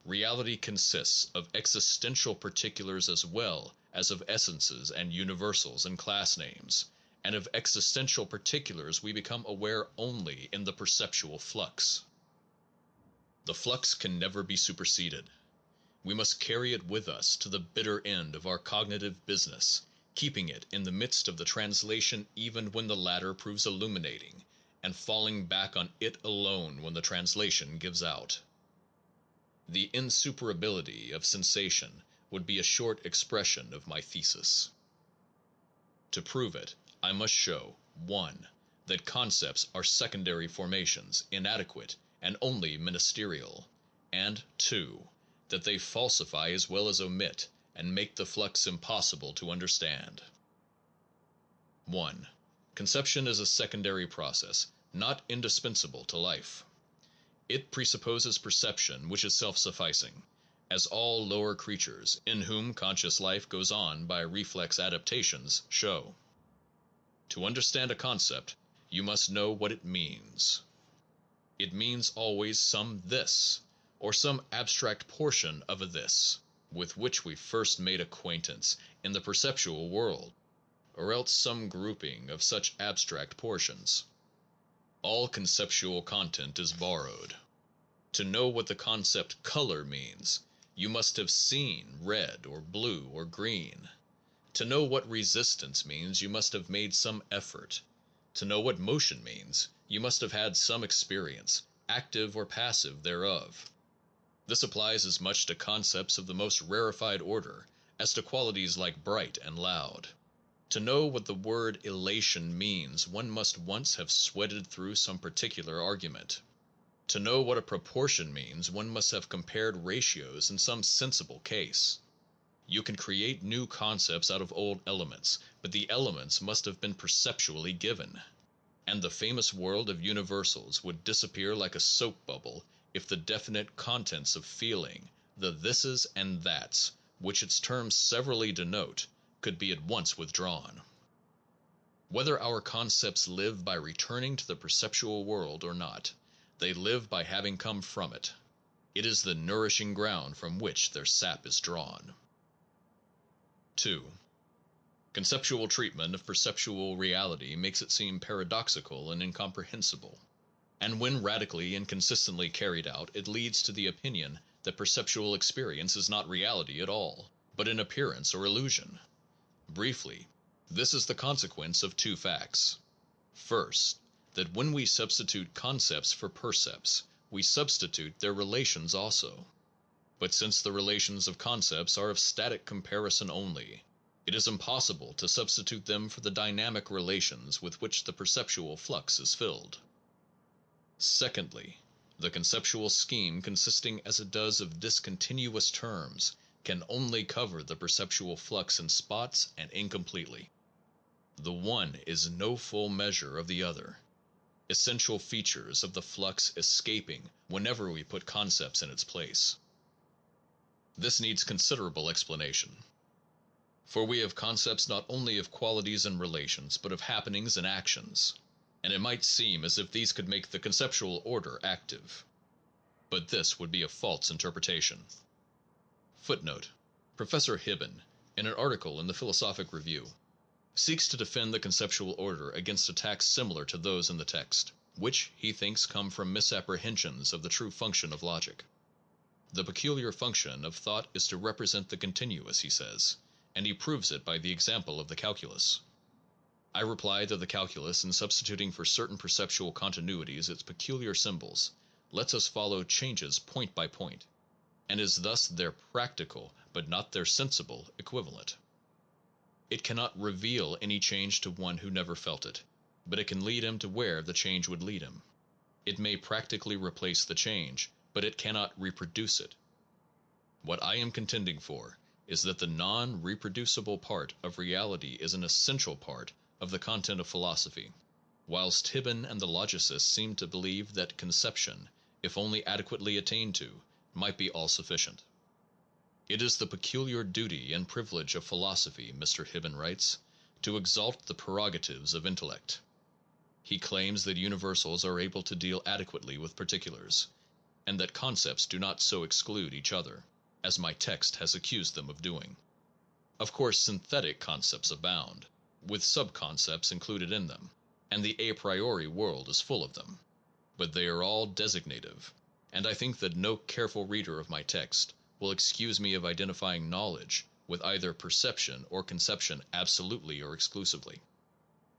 Reality consists of existential particulars as well as of essences and universals and class names, and of existential particulars we become aware only in the perceptual flux. The flux can never be superseded. We must carry it with us to the bitter end of our cognitive business, keeping it in the midst of the translation even when the latter proves illuminating, and falling back on it alone when the translation gives out. The insuperability of sensation would be a short expression of my thesis. To prove it, I must show 1. That concepts are secondary formations, inadequate, and only ministerial, and 2. That they falsify as well as omit, and make the flux impossible to understand. 1. Conception is a secondary process, not indispensable to life. It presupposes perception which is self-sufficing, as all lower creatures, in whom conscious life goes on by reflex adaptations, show. To understand a concept, you must know what it means. It means always some this, or some abstract portion of a this, with which we first made acquaintance in the perceptual world, or else some grouping of such abstract portions. All conceptual content is borrowed. To know what the concept color means, you must have seen red or blue or green. To know what resistance means, you must have made some effort. To know what motion means, you must have had some experience, active or passive, thereof. This applies as much to concepts of the most rarefied order as to qualities like bright and loud. To know what the word elation means, one must once have sweated through some particular argument. To know what a proportion means, one must have compared ratios in some sensible case. You can create new concepts out of old elements, but the elements must have been perceptually given. And the famous world of universals would disappear like a soap bubble if the definite contents of feeling, the thises and thats, which its terms severally denote, could be at once withdrawn. Whether our concepts live by returning to the perceptual world or not, they live by having come from it. It is the nourishing ground from which their sap is drawn. 2. Conceptual treatment of perceptual reality makes it seem paradoxical and incomprehensible. And when radically and consistently carried out, it leads to the opinion that perceptual experience is not reality at all, but an appearance or illusion. Briefly, this is the consequence of two facts. First, that when we substitute concepts for percepts, we substitute their relations also. But since the relations of concepts are of static comparison only, it is impossible to substitute them for the dynamic relations with which the perceptual flux is filled. Secondly, the conceptual scheme consisting as it does of discontinuous terms can only cover the perceptual flux in spots and incompletely. The one is no full measure of the other, essential features of the flux escaping whenever we put concepts in its place. This needs considerable explanation. For we have concepts not only of qualities and relations, but of happenings and actions, and it might seem as if these could make the conceptual order active. But this would be a false interpretation. Footnote: Professor Hibben, in an article in the Philosophic Review, seeks to defend the conceptual order against attacks similar to those in the text, which, he thinks, come from misapprehensions of the true function of logic. The peculiar function of thought is to represent the continuous, he says, and he proves it by the example of the calculus. I reply that the calculus, in substituting for certain perceptual continuities its peculiar symbols, lets us follow changes point by point, and is thus their practical, but not their sensible, equivalent. It cannot reveal any change to one who never felt it, but it can lead him to where the change would lead him. It may practically replace the change, but it cannot reproduce it. What I am contending for is that the non-reproducible part of reality is an essential part of the content of philosophy, whilst Hibben and the logicists seem to believe that conception, if only adequately attained to, might be all sufficient. It is the peculiar duty and privilege of philosophy, Mr. Hibben writes, to exalt the prerogatives of intellect. He claims that universals are able to deal adequately with particulars, and that concepts do not so exclude each other, as my text has accused them of doing. Of course, synthetic concepts abound, with sub-concepts included in them, and the a priori world is full of them. But they are all designative, and I think that no careful reader of my text will excuse me of identifying knowledge with either perception or conception absolutely or exclusively.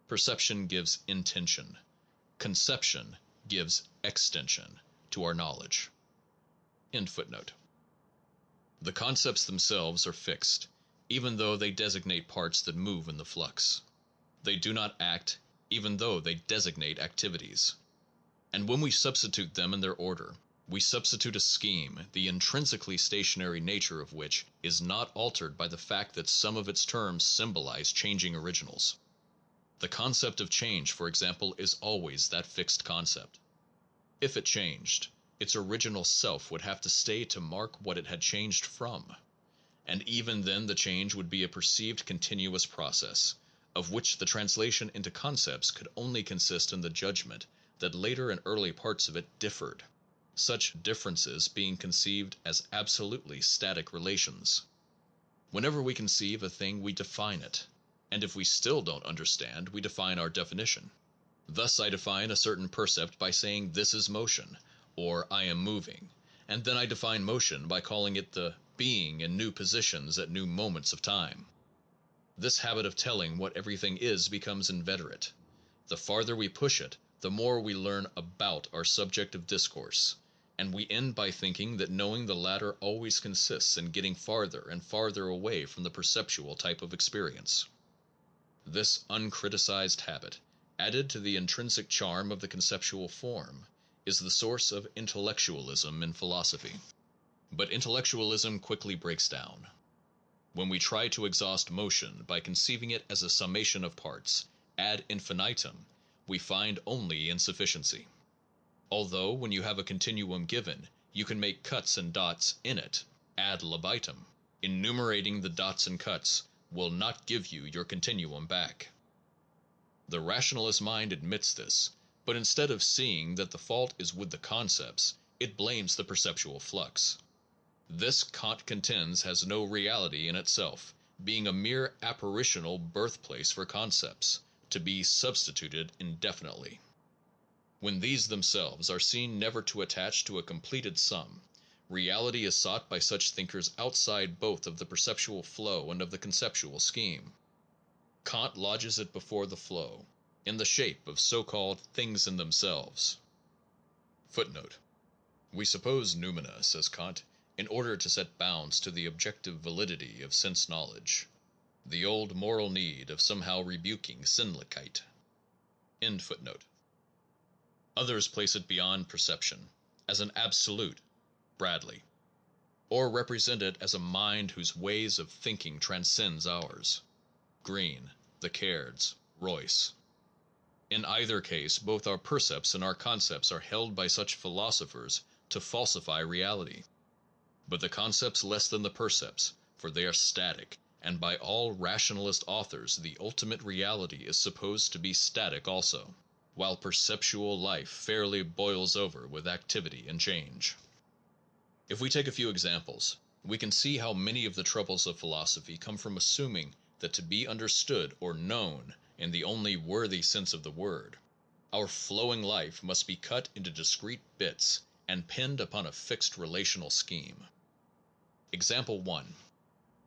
Perception gives intention. Conception gives extension to our knowledge. End footnote. The concepts themselves are fixed, even though they designate parts that move in the flux. They do not act, even though they designate activities. And when we substitute them in their order, we substitute a scheme, the intrinsically stationary nature of which is not altered by the fact that some of its terms symbolize changing originals. The concept of change, for example, is always that fixed concept. If it changed, its original self would have to stay to mark what it had changed from, and even then the change would be a perceived continuous process, of which the translation into concepts could only consist in the judgment that later and early parts of it differed, such differences being conceived as absolutely static relations. Whenever we conceive a thing we define it, and if we still don't understand, we define our definition. Thus I define a certain percept by saying this is motion, or I am moving, and then I define motion by calling it the being in new positions at new moments of time. This habit of telling what everything is becomes inveterate. The farther we push it, the more we learn about our subject of discourse, and we end by thinking that knowing the latter always consists in getting farther and farther away from the perceptual type of experience. This uncriticized habit, added to the intrinsic charm of the conceptual form, is the source of intellectualism in philosophy. But intellectualism quickly breaks down. When we try to exhaust motion by conceiving it as a summation of parts, ad infinitum, we find only insufficiency. Although when you have a continuum given, you can make cuts and dots in it, ad libitum, enumerating the dots and cuts will not give you your continuum back. The rationalist mind admits this, but instead of seeing that the fault is with the concepts, it blames the perceptual flux. This, Kant contends, has no reality in itself, being a mere apparitional birthplace for concepts, to be substituted indefinitely. When these themselves are seen never to attach to a completed sum, reality is sought by such thinkers outside both of the perceptual flow and of the conceptual scheme. Kant lodges it before the flow, in the shape of so called things in themselves. Footnote: We suppose noumena, says Kant, in order to set bounds to the objective validity of sense knowledge, the old moral need of somehow rebuking Sinnlichkeit. End footnote. Others place it beyond perception, as an absolute, Bradley, or represent it as a mind whose ways of thinking transcends ours, Green, the Cairds, Royce. In either case, both our percepts and our concepts are held by such philosophers to falsify reality. But the concepts less than the percepts, for they are static, and by all rationalist authors the ultimate reality is supposed to be static also, while perceptual life fairly boils over with activity and change. If we take a few examples, we can see how many of the troubles of philosophy come from assuming that to be understood or known in the only worthy sense of the word, our flowing life must be cut into discrete bits and pinned upon a fixed relational scheme. Example 1.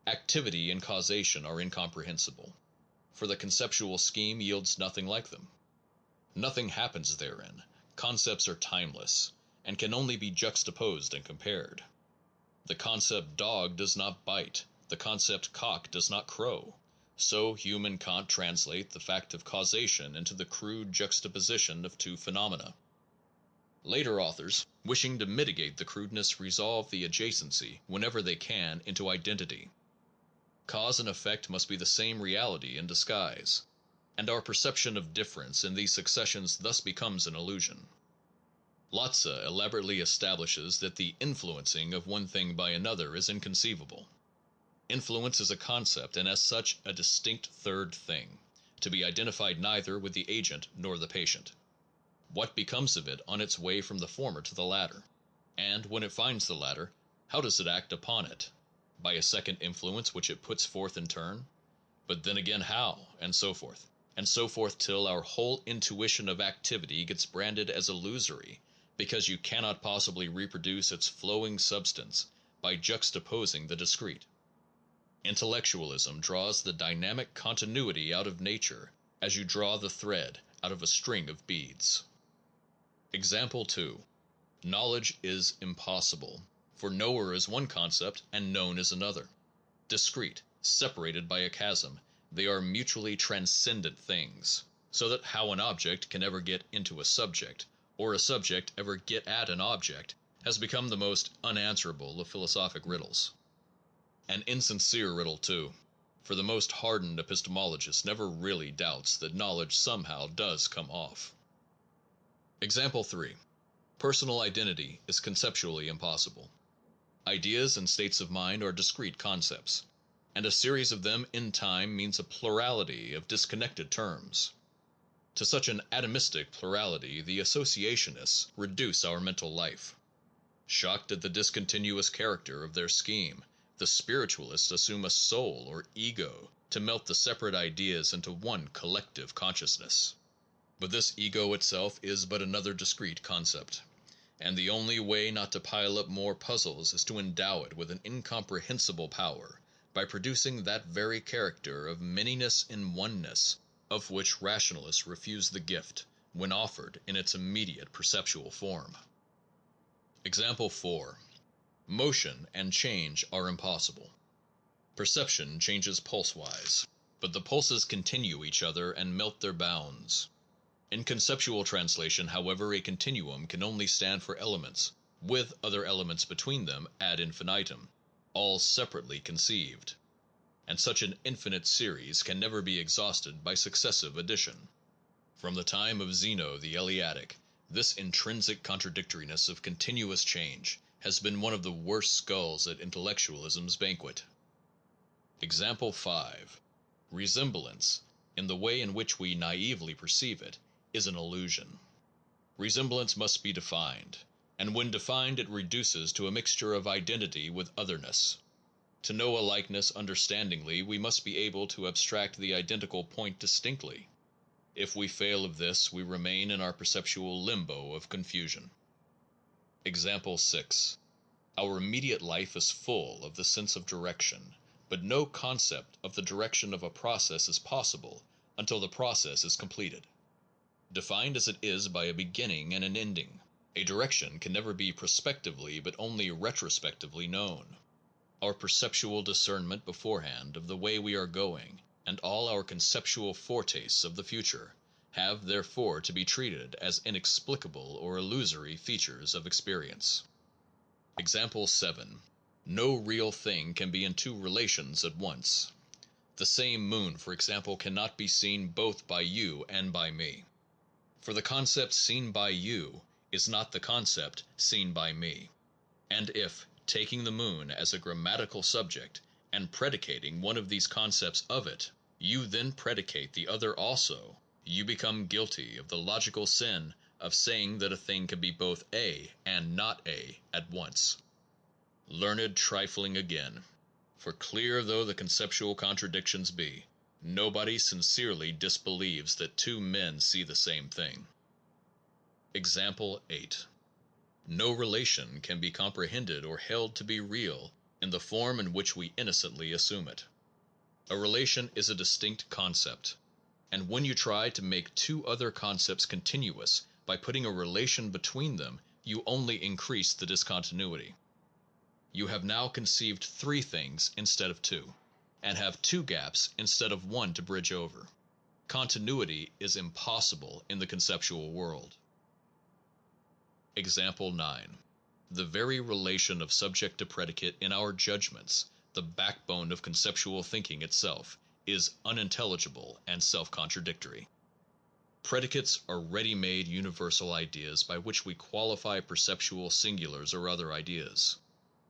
Activity and causation are incomprehensible, for the conceptual scheme yields nothing like them. Nothing happens therein, concepts are timeless, and can only be juxtaposed and compared. The concept dog does not bite, the concept cock does not crow. So Hume and Kant translate the fact of causation into the crude juxtaposition of two phenomena. Later authors, wishing to mitigate the crudeness, resolve the adjacency, whenever they can, into identity. Cause and effect must be the same reality in disguise, and our perception of difference in these successions thus becomes an illusion. Lotze elaborately establishes that the influencing of one thing by another is inconceivable. Influence is a concept, and as such a distinct third thing, to be identified neither with the agent nor the patient. What becomes of it on its way from the former to the latter? And when it finds the latter, how does it act upon it? By a second influence which it puts forth in turn? But then again how? And so forth till our whole intuition of activity gets branded as illusory, because you cannot possibly reproduce its flowing substance by juxtaposing the discrete. Intellectualism draws the dynamic continuity out of nature as you draw the thread out of a string of beads. Example 2. Knowledge is impossible, for knower is one concept and known is another. Discrete, separated by a chasm, they are mutually transcendent things, so that how an object can ever get into a subject, or a subject ever get at an object, has become the most unanswerable of philosophic riddles. An insincere riddle too, for the most hardened epistemologist never really doubts that knowledge somehow does come off. Example 3. Personal identity is conceptually impossible. Ideas and states of mind are discrete concepts, and a series of them in time means a plurality of disconnected terms. To such an atomistic plurality the associationists reduce our mental life. Shocked at the discontinuous character of their scheme, the spiritualists assume a soul or ego to melt the separate ideas into one collective consciousness. But this ego itself is but another discrete concept, and the only way not to pile up more puzzles is to endow it with an incomprehensible power by producing that very character of manyness in oneness of which rationalists refuse the gift when offered in its immediate perceptual form. Example 4. Motion and change are impossible. Perception changes pulsewise, but the pulses continue each other and melt their bounds. In conceptual translation, however, a continuum can only stand for elements, with other elements between them ad infinitum, all separately conceived. And such an infinite series can never be exhausted by successive addition. From the time of Zeno the Eleatic, this intrinsic contradictoriness of continuous change has been one of the worst skulls at intellectualism's banquet. Example 5. Resemblance, in the way in which we naively perceive it, is an illusion. Resemblance must be defined, and when defined it reduces to a mixture of identity with otherness. To know a likeness understandingly we must be able to abstract the identical point distinctly. If we fail of this, we remain in our perceptual limbo of confusion. Example 6. Our immediate life is full of the sense of direction, but no concept of the direction of a process is possible until the process is completed. Defined as it is by a beginning and an ending, a direction can never be prospectively but only retrospectively known. Our perceptual discernment beforehand of the way we are going, and all our conceptual foretastes of the future, have therefore to be treated as inexplicable or illusory features of experience. Example 7. No real thing can be in two relations at once. The same moon, for example, cannot be seen both by you and by me. For the concept seen by you is not the concept seen by me. And if, taking the moon as a grammatical subject, and predicating one of these concepts of it, you then predicate the other also, you become guilty of the logical sin of saying that a thing can be both A and not A at once. Learned trifling again. For clear though the conceptual contradictions be, nobody sincerely disbelieves that two men see the same thing. Example 8. No relation can be comprehended or held to be real in the form in which we innocently assume it. A relation is a distinct concept, and when you try to make two other concepts continuous by putting a relation between them, you only increase the discontinuity. You have now conceived three things instead of two, and have two gaps instead of one to bridge over. Continuity is impossible in the conceptual world. Example 9. The very relation of subject to predicate in our judgments, the backbone of conceptual thinking itself, is unintelligible and self-contradictory. Predicates are ready-made universal ideas by which we qualify perceptual singulars or other ideas.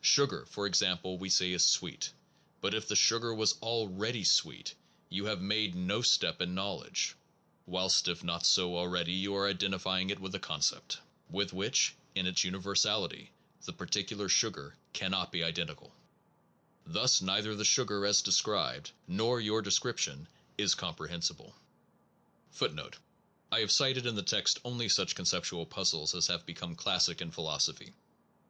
Sugar, for example, we say is sweet, but if the sugar was already sweet, you have made no step in knowledge, whilst if not so already, you are identifying it with a concept, with which, in its universality, the particular sugar cannot be identical. Thus neither the sugar as described, nor your description, is comprehensible. Footnote. I have cited in the text only such conceptual puzzles as have become classic in philosophy.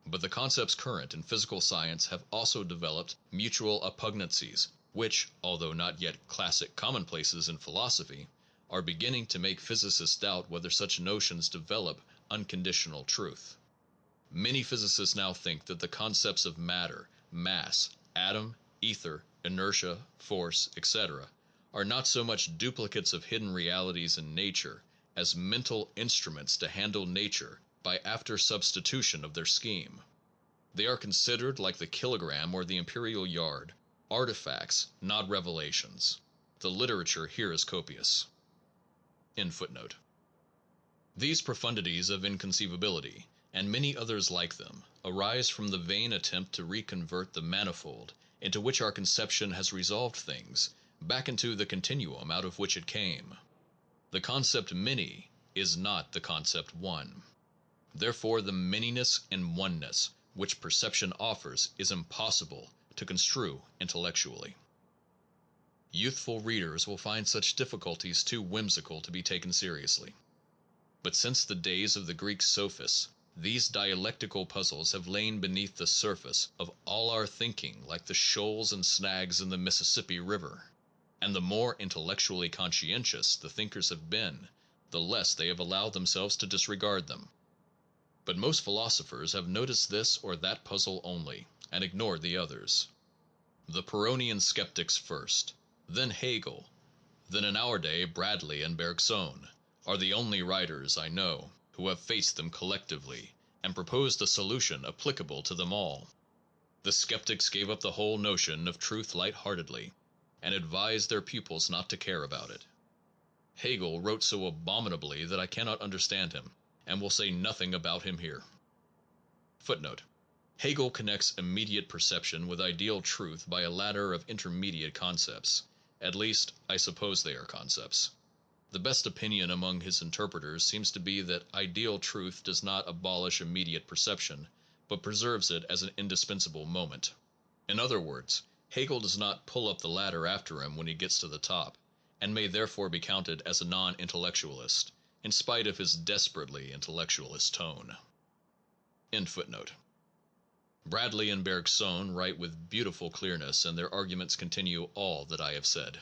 But the concepts current in physical science have also developed mutual oppugnancies, which, although not yet classic commonplaces in philosophy, are beginning to make physicists doubt whether such notions develop unconditional truth. Many physicists now think that the concepts of matter, mass, atom, ether, inertia, force, etc., are not so much duplicates of hidden realities in nature as mental instruments to handle nature by after substitution of their scheme. They are considered, like the kilogram or the imperial yard, artifacts, not revelations. The literature here is copious. End footnote. These profundities of inconceivability, and many others like them, arise from the vain attempt to reconvert the manifold into which our conception has resolved things back into the continuum out of which it came. The concept many is not the concept one. Therefore the manyness and oneness which perception offers is impossible to construe intellectually. Youthful readers will find such difficulties too whimsical to be taken seriously. But since the days of the Greek sophists, these dialectical puzzles have lain beneath the surface of all our thinking like the shoals and snags in the Mississippi River, and the more intellectually conscientious the thinkers have been, the less they have allowed themselves to disregard them. But most philosophers have noticed this or that puzzle only, and ignored the others. The Pyrrhonian skeptics first, then Hegel, then in our day Bradley and Bergson, are the only writers I know who have faced them collectively and proposed a solution applicable to them all. The skeptics gave up the whole notion of truth light-heartedly, and advised their pupils not to care about it. Hegel wrote so abominably that I cannot understand him, and will say nothing about him here. Footnote. Hegel connects immediate perception with ideal truth by a ladder of intermediate concepts. At least, I suppose they are concepts. The best opinion among his interpreters seems to be that ideal truth does not abolish immediate perception, but preserves it as an indispensable moment. In other words, Hegel does not pull up the ladder after him when he gets to the top, and may therefore be counted as a non-intellectualist, in spite of his desperately intellectualist tone. End footnote. Bradley and Bergson write with beautiful clearness, and their arguments continue all that I have said.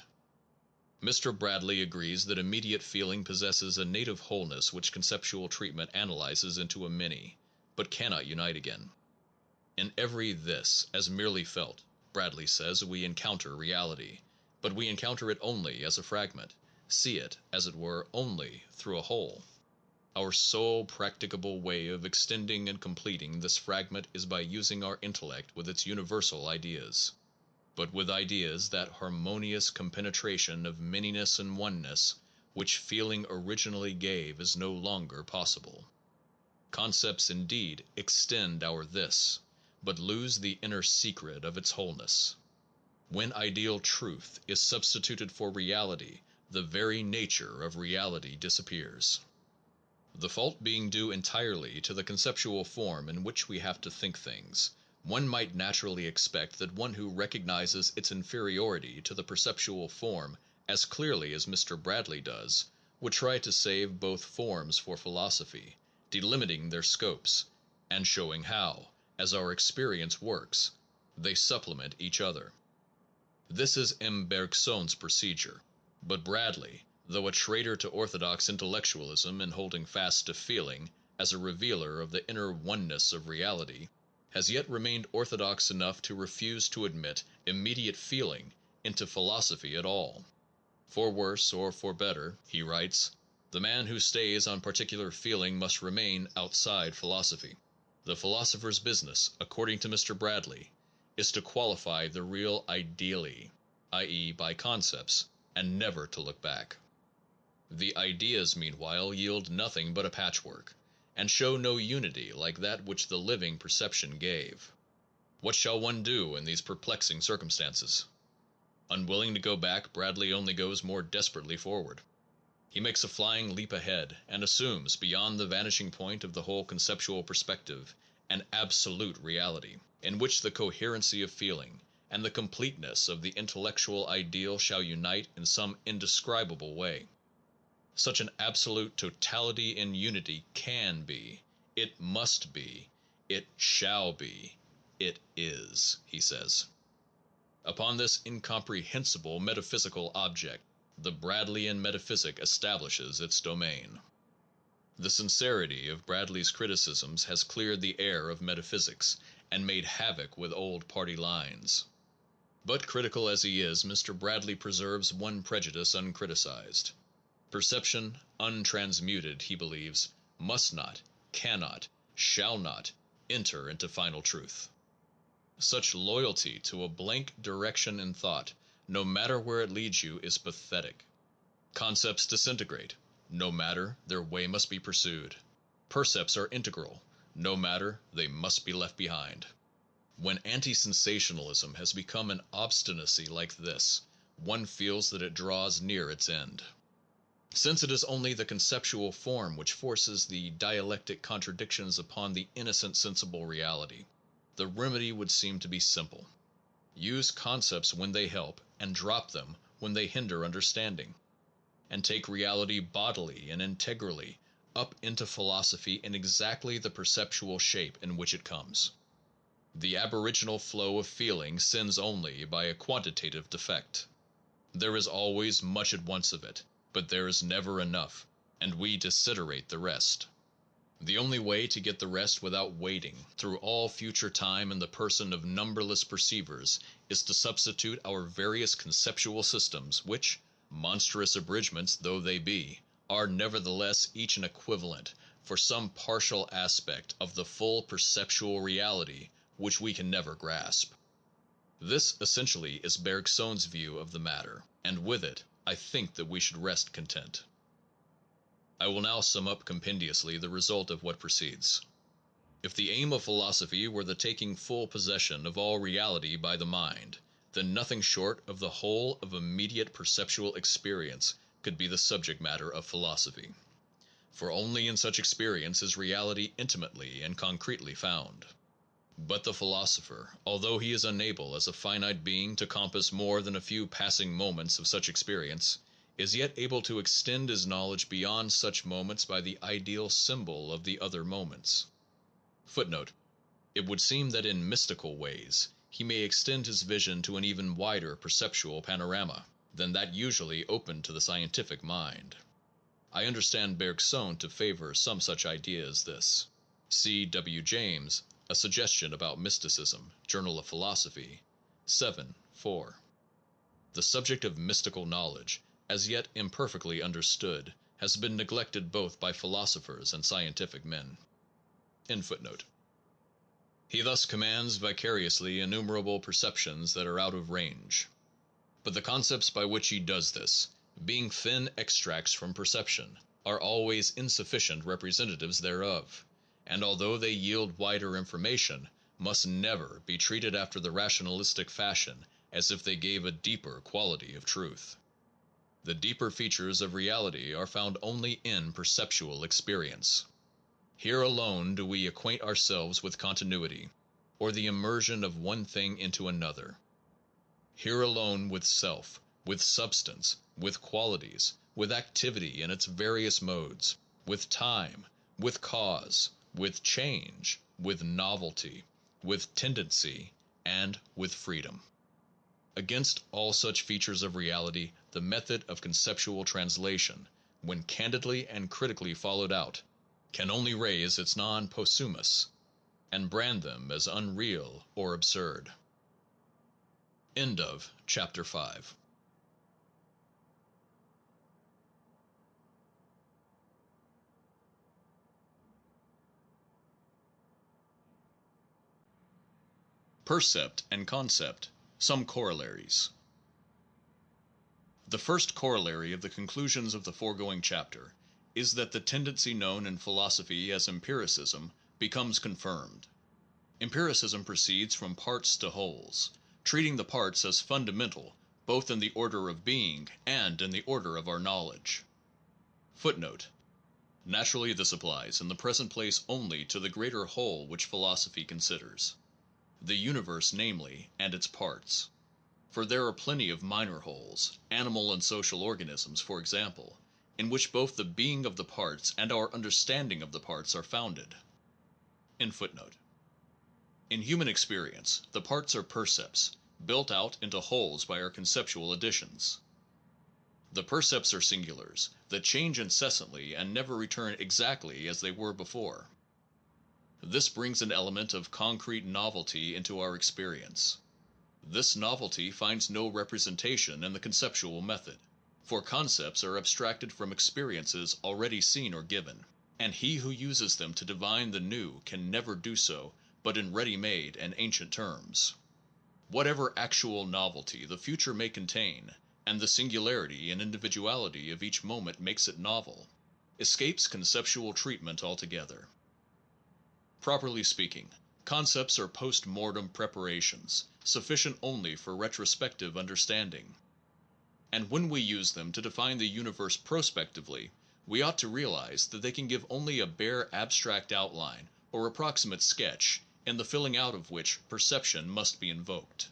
Mr. Bradley agrees that immediate feeling possesses a native wholeness which conceptual treatment analyzes into a many, but cannot unite again. In every this, as merely felt, Bradley says, we encounter reality, but we encounter it only as a fragment, see it, as it were, only through a whole. Our sole practicable way of extending and completing this fragment is by using our intellect with its universal ideas. But with ideas, that harmonious compenetration of manyness and oneness which feeling originally gave is no longer possible. Concepts indeed extend our this, but lose the inner secret of its wholeness. When ideal truth is substituted for reality, the very nature of reality disappears. The fault being due entirely to the conceptual form in which we have to think things, one might naturally expect that one who recognizes its inferiority to the perceptual form as clearly as Mr. Bradley does, would try to save both forms for philosophy, delimiting their scopes, and showing how, as our experience works, they supplement each other. This is M. Bergson's procedure, but Bradley, though a traitor to orthodox intellectualism in holding fast to feeling as a revealer of the inner oneness of reality, has yet remained orthodox enough to refuse to admit immediate feeling into philosophy at all. For worse or for better, he writes, the man who stays on particular feeling must remain outside philosophy. The philosopher's business, according to Mr. Bradley, is to qualify the real ideally, i.e., by concepts, and never to look back. The ideas, meanwhile, yield nothing but a patchwork, and show no unity like that which the living perception gave. What shall one do in these perplexing circumstances? Unwilling to go back, Bradley only goes more desperately forward. He makes a flying leap ahead, and assumes, beyond the vanishing point of the whole conceptual perspective, an absolute reality, in which the coherency of feeling and the completeness of the intellectual ideal shall unite in some indescribable way. Such an absolute totality in unity can be, it must be, it shall be, it is, he says. Upon this incomprehensible metaphysical object, the Bradleyan metaphysic establishes its domain. The sincerity of Bradley's criticisms has cleared the air of metaphysics, and made havoc with old party lines. But critical as he is, Mr. Bradley preserves one prejudice uncriticized. Perception, untransmuted, he believes, must not, cannot, shall not enter into final truth. Such loyalty to a blank direction in thought, no matter where it leads you, is pathetic. Concepts disintegrate, no matter, their way must be pursued. Percepts are integral, no matter, they must be left behind. When anti-sensationalism has become an obstinacy like this, one feels that it draws near its end. Since it is only the conceptual form which forces the dialectic contradictions upon the innocent sensible reality, the remedy would seem to be simple. Use concepts when they help, and drop them when they hinder understanding. And take reality bodily and integrally up into philosophy in exactly the perceptual shape in which it comes. The aboriginal flow of feeling sins only by a quantitative defect. There is always much at once of it, but there is never enough, and we desiderate the rest. The only way to get the rest without waiting through all future time in the person of numberless perceivers is to substitute our various conceptual systems, which, monstrous abridgments though they be, are nevertheless each an equivalent for some partial aspect of the full perceptual reality which we can never grasp. This essentially is Bergson's view of the matter, and with it I think that we should rest content. I will now sum up compendiously the result of what precedes. If the aim of philosophy were the taking full possession of all reality by the mind, then nothing short of the whole of immediate perceptual experience could be the subject matter of philosophy. For only in such experience is reality intimately and concretely found. But the philosopher, although he is unable as a finite being to compass more than a few passing moments of such experience, is yet able to extend his knowledge beyond such moments by the ideal symbol of the other moments. Footnote: It would seem that in mystical ways he may extend his vision to an even wider perceptual panorama than that usually open to the scientific mind. I understand Bergson to favor some such idea as this. C. W. James, A Suggestion about Mysticism, Journal of Philosophy, 7 4. The subject of mystical knowledge, as yet imperfectly understood, has been neglected both by philosophers and scientific men. End footnote. He thus commands vicariously innumerable perceptions that are out of range. But the concepts by which he does this, being thin extracts from perception, are always insufficient representatives thereof, and although they yield wider information, must never be treated after the rationalistic fashion as if they gave a deeper quality of truth. The deeper features of reality are found only in perceptual experience. Here alone do we acquaint ourselves with continuity, or the immersion of one thing into another. Here alone with self, with substance, with qualities, with activity in its various modes, with time, with cause, with change, with novelty, with tendency, and with freedom. Against all such features of reality the method of conceptual translation, when candidly and critically followed out, can only raise its non possumus, and brand them as unreal or absurd. End of chapter 5. Percept and concept, some corollaries. The first corollary of the conclusions of the foregoing chapter is that the tendency known in philosophy as empiricism becomes confirmed. Empiricism proceeds from parts to wholes, treating the parts as fundamental both in the order of being and in the order of our knowledge. Footnote: Naturally this applies in the present place only to the greater whole which philosophy considers, the universe namely, and its parts. For there are plenty of minor wholes, animal and social organisms for example, in which both the being of the parts and our understanding of the parts are founded. In human experience the parts are percepts, built out into wholes by our conceptual additions. The percepts are singulars, that change incessantly and never return exactly as they were before. This brings an element of concrete novelty into our experience. This novelty finds no representation in the conceptual method, for concepts are abstracted from experiences already seen or given, and he who uses them to divine the new can never do so but in ready-made and ancient terms. Whatever actual novelty the future may contain, and the singularity and individuality of each moment makes it novel, escapes conceptual treatment altogether. Properly speaking, concepts are post mortem preparations, sufficient only for retrospective understanding. And when we use them to define the universe prospectively, we ought to realize that they can give only a bare abstract outline or approximate sketch, in the filling out of which perception must be invoked.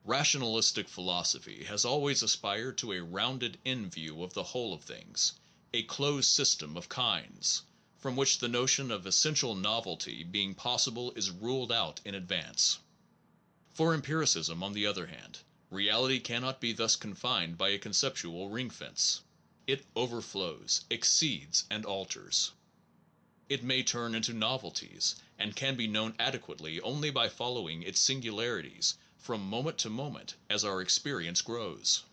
Rationalistic philosophy has always aspired to a rounded in view of the whole of things, a closed system of kinds, from which the notion of essential novelty being possible is ruled out in advance. For empiricism, on the other hand, reality cannot be thus confined by a conceptual ring fence. It overflows, exceeds, and alters. It may turn into novelties, and can be known adequately only by following its singularities from moment to moment as our experience grows.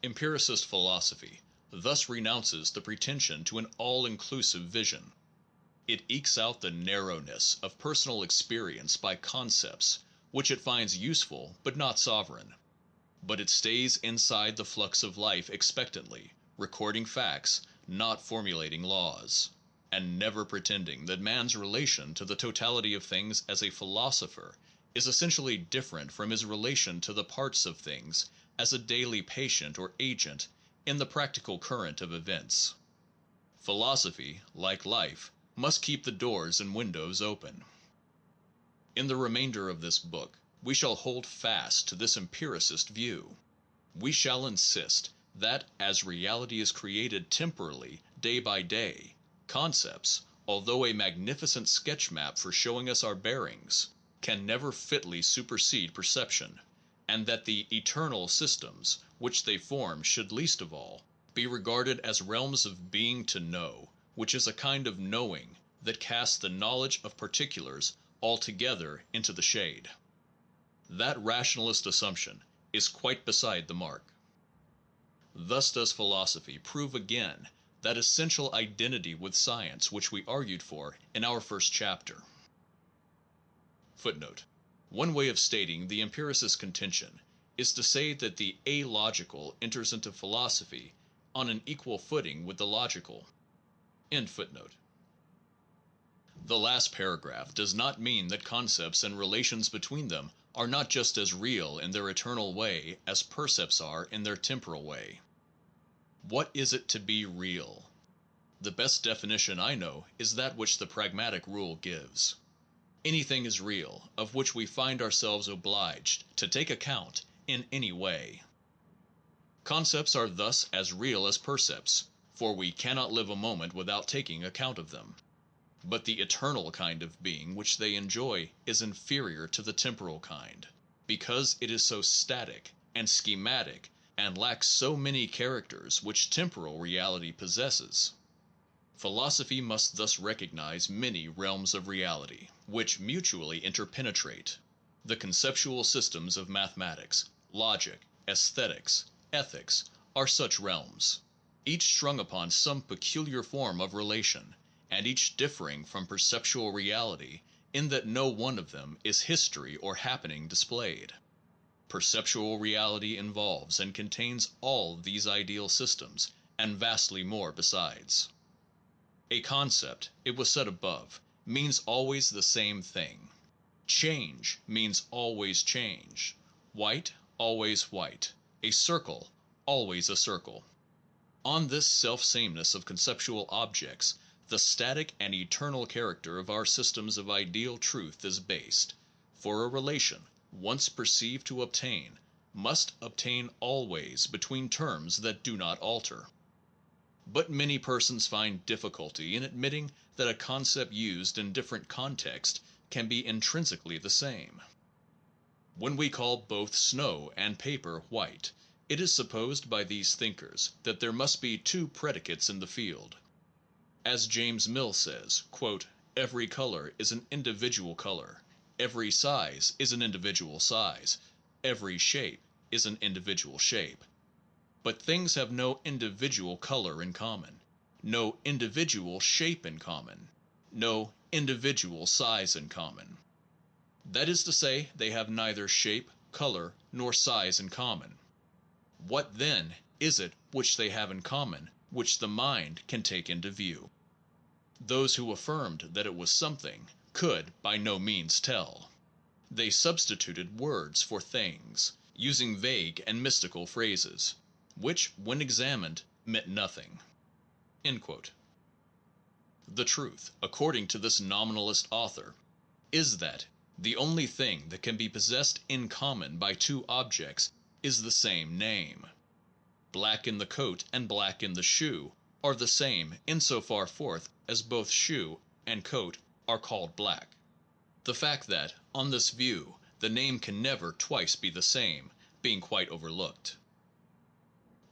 Empiricist philosophy thus renounces the pretension to an all-inclusive vision. It ekes out the narrowness of personal experience by concepts which it finds useful but not sovereign. But it stays inside the flux of life expectantly, recording facts, not formulating laws, and never pretending that man's relation to the totality of things as a philosopher is essentially different from his relation to the parts of things as a daily patient or agent in the practical current of events. Philosophy, like life, must keep the doors and windows open. In the remainder of this book we shall hold fast to this empiricist view. We shall insist that as reality is created temporally, day by day, concepts, although a magnificent sketch map for showing us our bearings, can never fitly supersede perception, and that the eternal systems which they form should least of all be regarded as realms of being to know, which is a kind of knowing that casts the knowledge of particulars altogether into the shade. That rationalist assumption is quite beside the mark. Thus does philosophy prove again that essential identity with science which we argued for in our first chapter. Footnote: One way of stating the empiricist contention is to say that the alogical enters into philosophy on an equal footing with the logical. End footnote. The last paragraph does not mean that concepts and relations between them are not just as real in their eternal way as percepts are in their temporal way. What is it to be real? The best definition I know is that which the pragmatic rule gives. Anything is real of which we find ourselves obliged to take account in any way. Concepts are thus as real as percepts, for we cannot live a moment without taking account of them. But the eternal kind of being which they enjoy is inferior to the temporal kind, because it is so static and schematic and lacks so many characters which temporal reality possesses. Philosophy must thus recognize many realms of reality, which mutually interpenetrate. The conceptual systems of mathematics, logic, aesthetics, ethics, are such realms, each strung upon some peculiar form of relation, and each differing from perceptual reality in that no one of them is history or happening displayed. Perceptual reality involves and contains all these ideal systems, and vastly more besides. A concept, it was said above, means always the same thing. Change means always change. White, always white. A circle, always a circle. On this self-sameness of conceptual objects, the static and eternal character of our systems of ideal truth is based, for a relation, once perceived to obtain, must obtain always between terms that do not alter. But many persons find difficulty in admitting that a concept used in different contexts can be intrinsically the same. When we call both snow and paper white, it is supposed by these thinkers that there must be two predicates in the field. As James Mill says, quote, every color is an individual color, every size is an individual size, every shape is an individual shape. But things have no individual color in common, no individual shape in common, no individual size in common. That is to say, they have neither shape, color, nor size in common. What then is it which they have in common, which the mind can take into view? Those who affirmed that it was something could by no means tell. They substituted words for things, using vague and mystical phrases, which, when examined, meant nothing. End quote. The truth, according to this nominalist author, is that the only thing that can be possessed in common by two objects is the same name. Black in the coat and black in the shoe are the same in so far forth as both shoe and coat are called black. The fact that, on this view, the name can never twice be the same, being quite overlooked.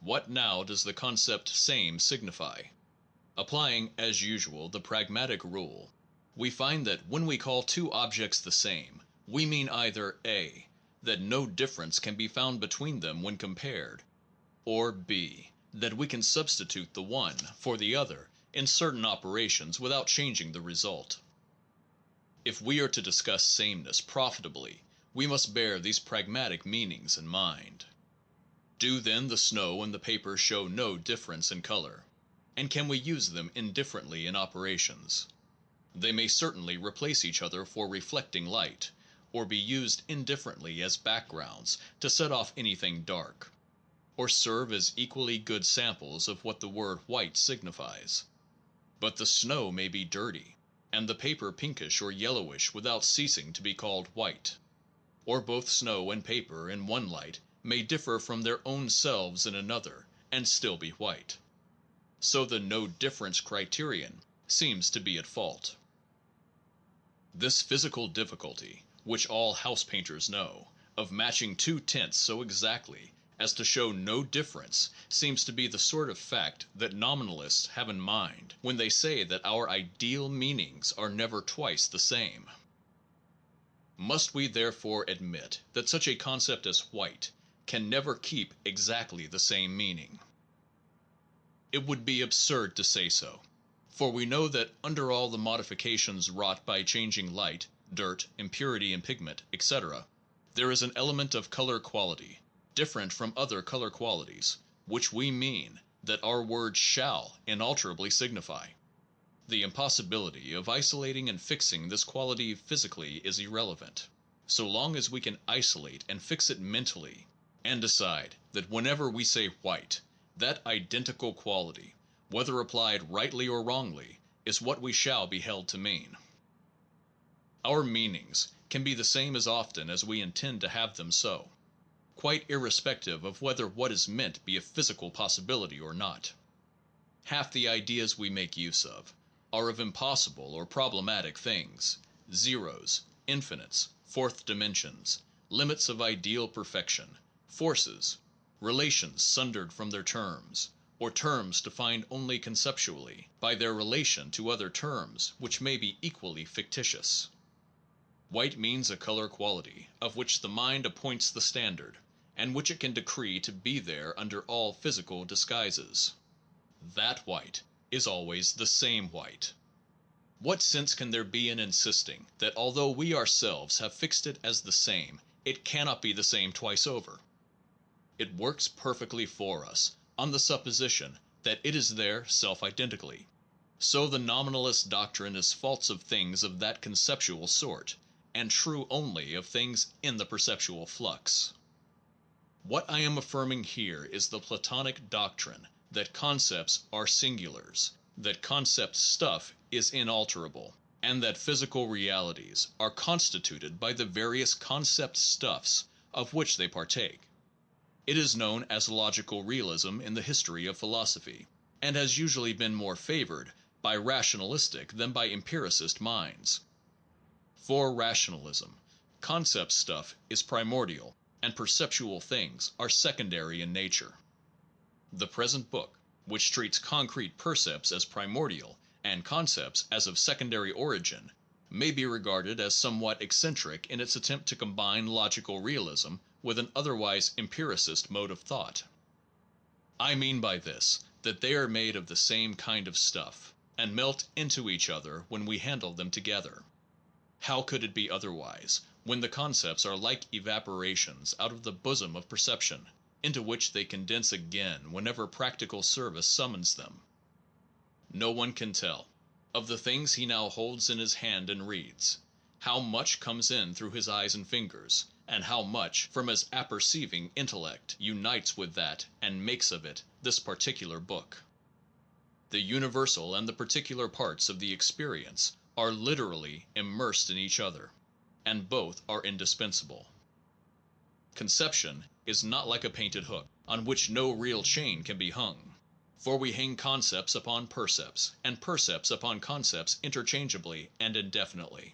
What now does the concept same signify? Applying, as usual, the pragmatic rule, we find that when we call two objects the same, we mean either A, that no difference can be found between them when compared, or B, that we can substitute the one for the other in certain operations without changing the result. If we are to discuss sameness profitably, we must bear these pragmatic meanings in mind. Do then the snow and the paper show no difference in color? And can we use them indifferently in operations? They may certainly replace each other for reflecting light, or be used indifferently as backgrounds to set off anything dark, or serve as equally good samples of what the word white signifies. But the snow may be dirty, and the paper pinkish or yellowish without ceasing to be called white. Or both snow and paper in one light may differ from their own selves in another, and still be white. So the no difference criterion seems to be at fault. This physical difficulty, which all house painters know, of matching two tints so exactly as to show no difference, seems to be the sort of fact that nominalists have in mind when they say that our ideal meanings are never twice the same. Must we therefore admit that such a concept as white can never keep exactly the same meaning? It would be absurd to say so, for we know that under all the modifications wrought by changing light, dirt, impurity in pigment, etc., there is an element of color quality, different from other color qualities, which we mean that our word shall inalterably signify. The impossibility of isolating and fixing this quality physically is irrelevant, so long as we can isolate and fix it mentally, and decide that whenever we say white, that identical quality, whether applied rightly or wrongly, is what we shall be held to mean. Our meanings can be the same as often as we intend to have them so, quite irrespective of whether what is meant be a physical possibility or not. Half the ideas we make use of are of impossible or problematic things, zeros, infinites, fourth dimensions, limits of ideal perfection, forces, relations sundered from their terms, or terms defined only conceptually by their relation to other terms which may be equally fictitious. White means a color quality of which the mind appoints the standard, and which it can decree to be there under all physical disguises. That white is always the same white. What sense can there be in insisting that although we ourselves have fixed it as the same, it cannot be the same twice over? It works perfectly for us on the supposition that it is there self-identically. So the nominalist doctrine is false of things of that conceptual sort, and true only of things in the perceptual flux. What I am affirming here is the Platonic doctrine that concepts are singulars, that concept stuff is inalterable, and that physical realities are constituted by the various concept stuffs of which they partake. It is known as logical realism in the history of philosophy, and has usually been more favored by rationalistic than by empiricist minds. For rationalism, concept stuff is primordial, and perceptual things are secondary in nature. The present book, which treats concrete percepts as primordial and concepts as of secondary origin, may be regarded as somewhat eccentric in its attempt to combine logical realism with an otherwise empiricist mode of thought. I mean by this that they are made of the same kind of stuff, and melt into each other when we handle them together. How could it be otherwise, when the concepts are like evaporations out of the bosom of perception, into which they condense again whenever practical service summons them? No one can tell, of the things he now holds in his hand and reads, how much comes in through his eyes and fingers, and how much from his apperceiving intellect unites with that and makes of it this particular book. The universal and the particular parts of the experience are literally immersed in each other, and both are indispensable. Conception is not like a painted hook, on which no real chain can be hung, for we hang concepts upon percepts, and percepts upon concepts interchangeably and indefinitely,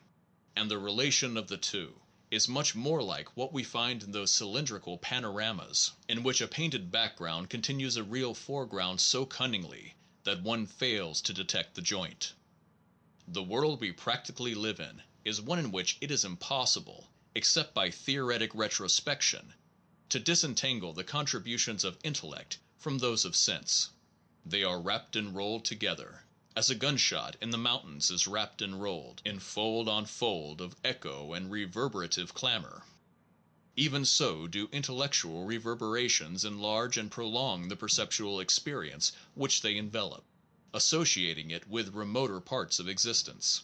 and the relation of the two is much more like what we find in those cylindrical panoramas, in which a painted background continues a real foreground so cunningly that one fails to detect the joint. The world we practically live in is one in which it is impossible, except by theoretic retrospection, to disentangle the contributions of intellect from those of sense. They are wrapped and rolled together, as a gunshot in the mountains is wrapped and rolled in fold on fold of echo and reverberative clamor. Even so do intellectual reverberations enlarge and prolong the perceptual experience which they envelop, associating it with remoter parts of existence.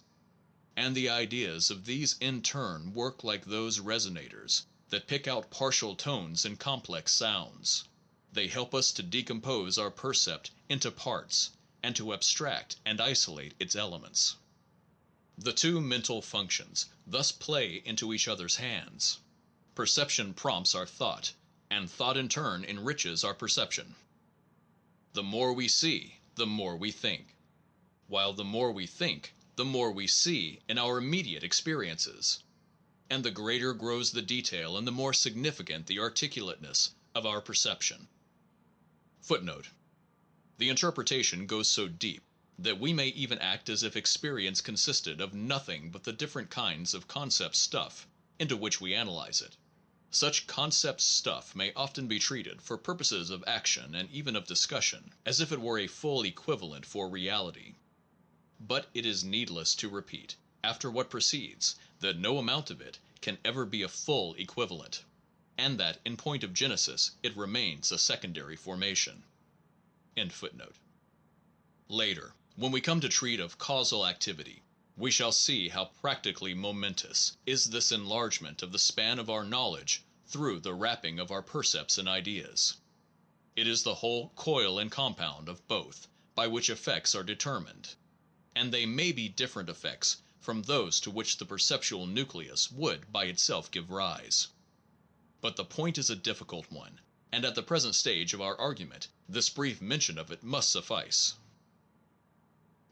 And the ideas of these in turn work like those resonators that pick out partial tones in complex sounds. They help us to decompose our percept into parts, and to abstract and isolate its elements. The two mental functions thus play into each other's hands. Perception prompts our thought, and thought in turn enriches our perception. The more we see, the more we think, while the more we think, the more we see in our immediate experiences, and the greater grows the detail and the more significant the articulateness of our perception. Footnote: the interpretation goes so deep that we may even act as if experience consisted of nothing but the different kinds of concept stuff into which we analyze it. Such concept stuff may often be treated, for purposes of action and even of discussion, as if it were a full equivalent for reality. But it is needless to repeat, after what precedes, that no amount of it can ever be a full equivalent, and that in point of genesis it remains a secondary formation. End footnote. Later, when we come to treat of causal activity, we shall see how practically momentous is this enlargement of the span of our knowledge through the wrapping of our percepts and ideas. It is the whole coil and compound of both by which effects are determined, and they may be different effects from those to which the perceptual nucleus would by itself give rise. But the point is a difficult one, and at the present stage of our argument this brief mention of it must suffice.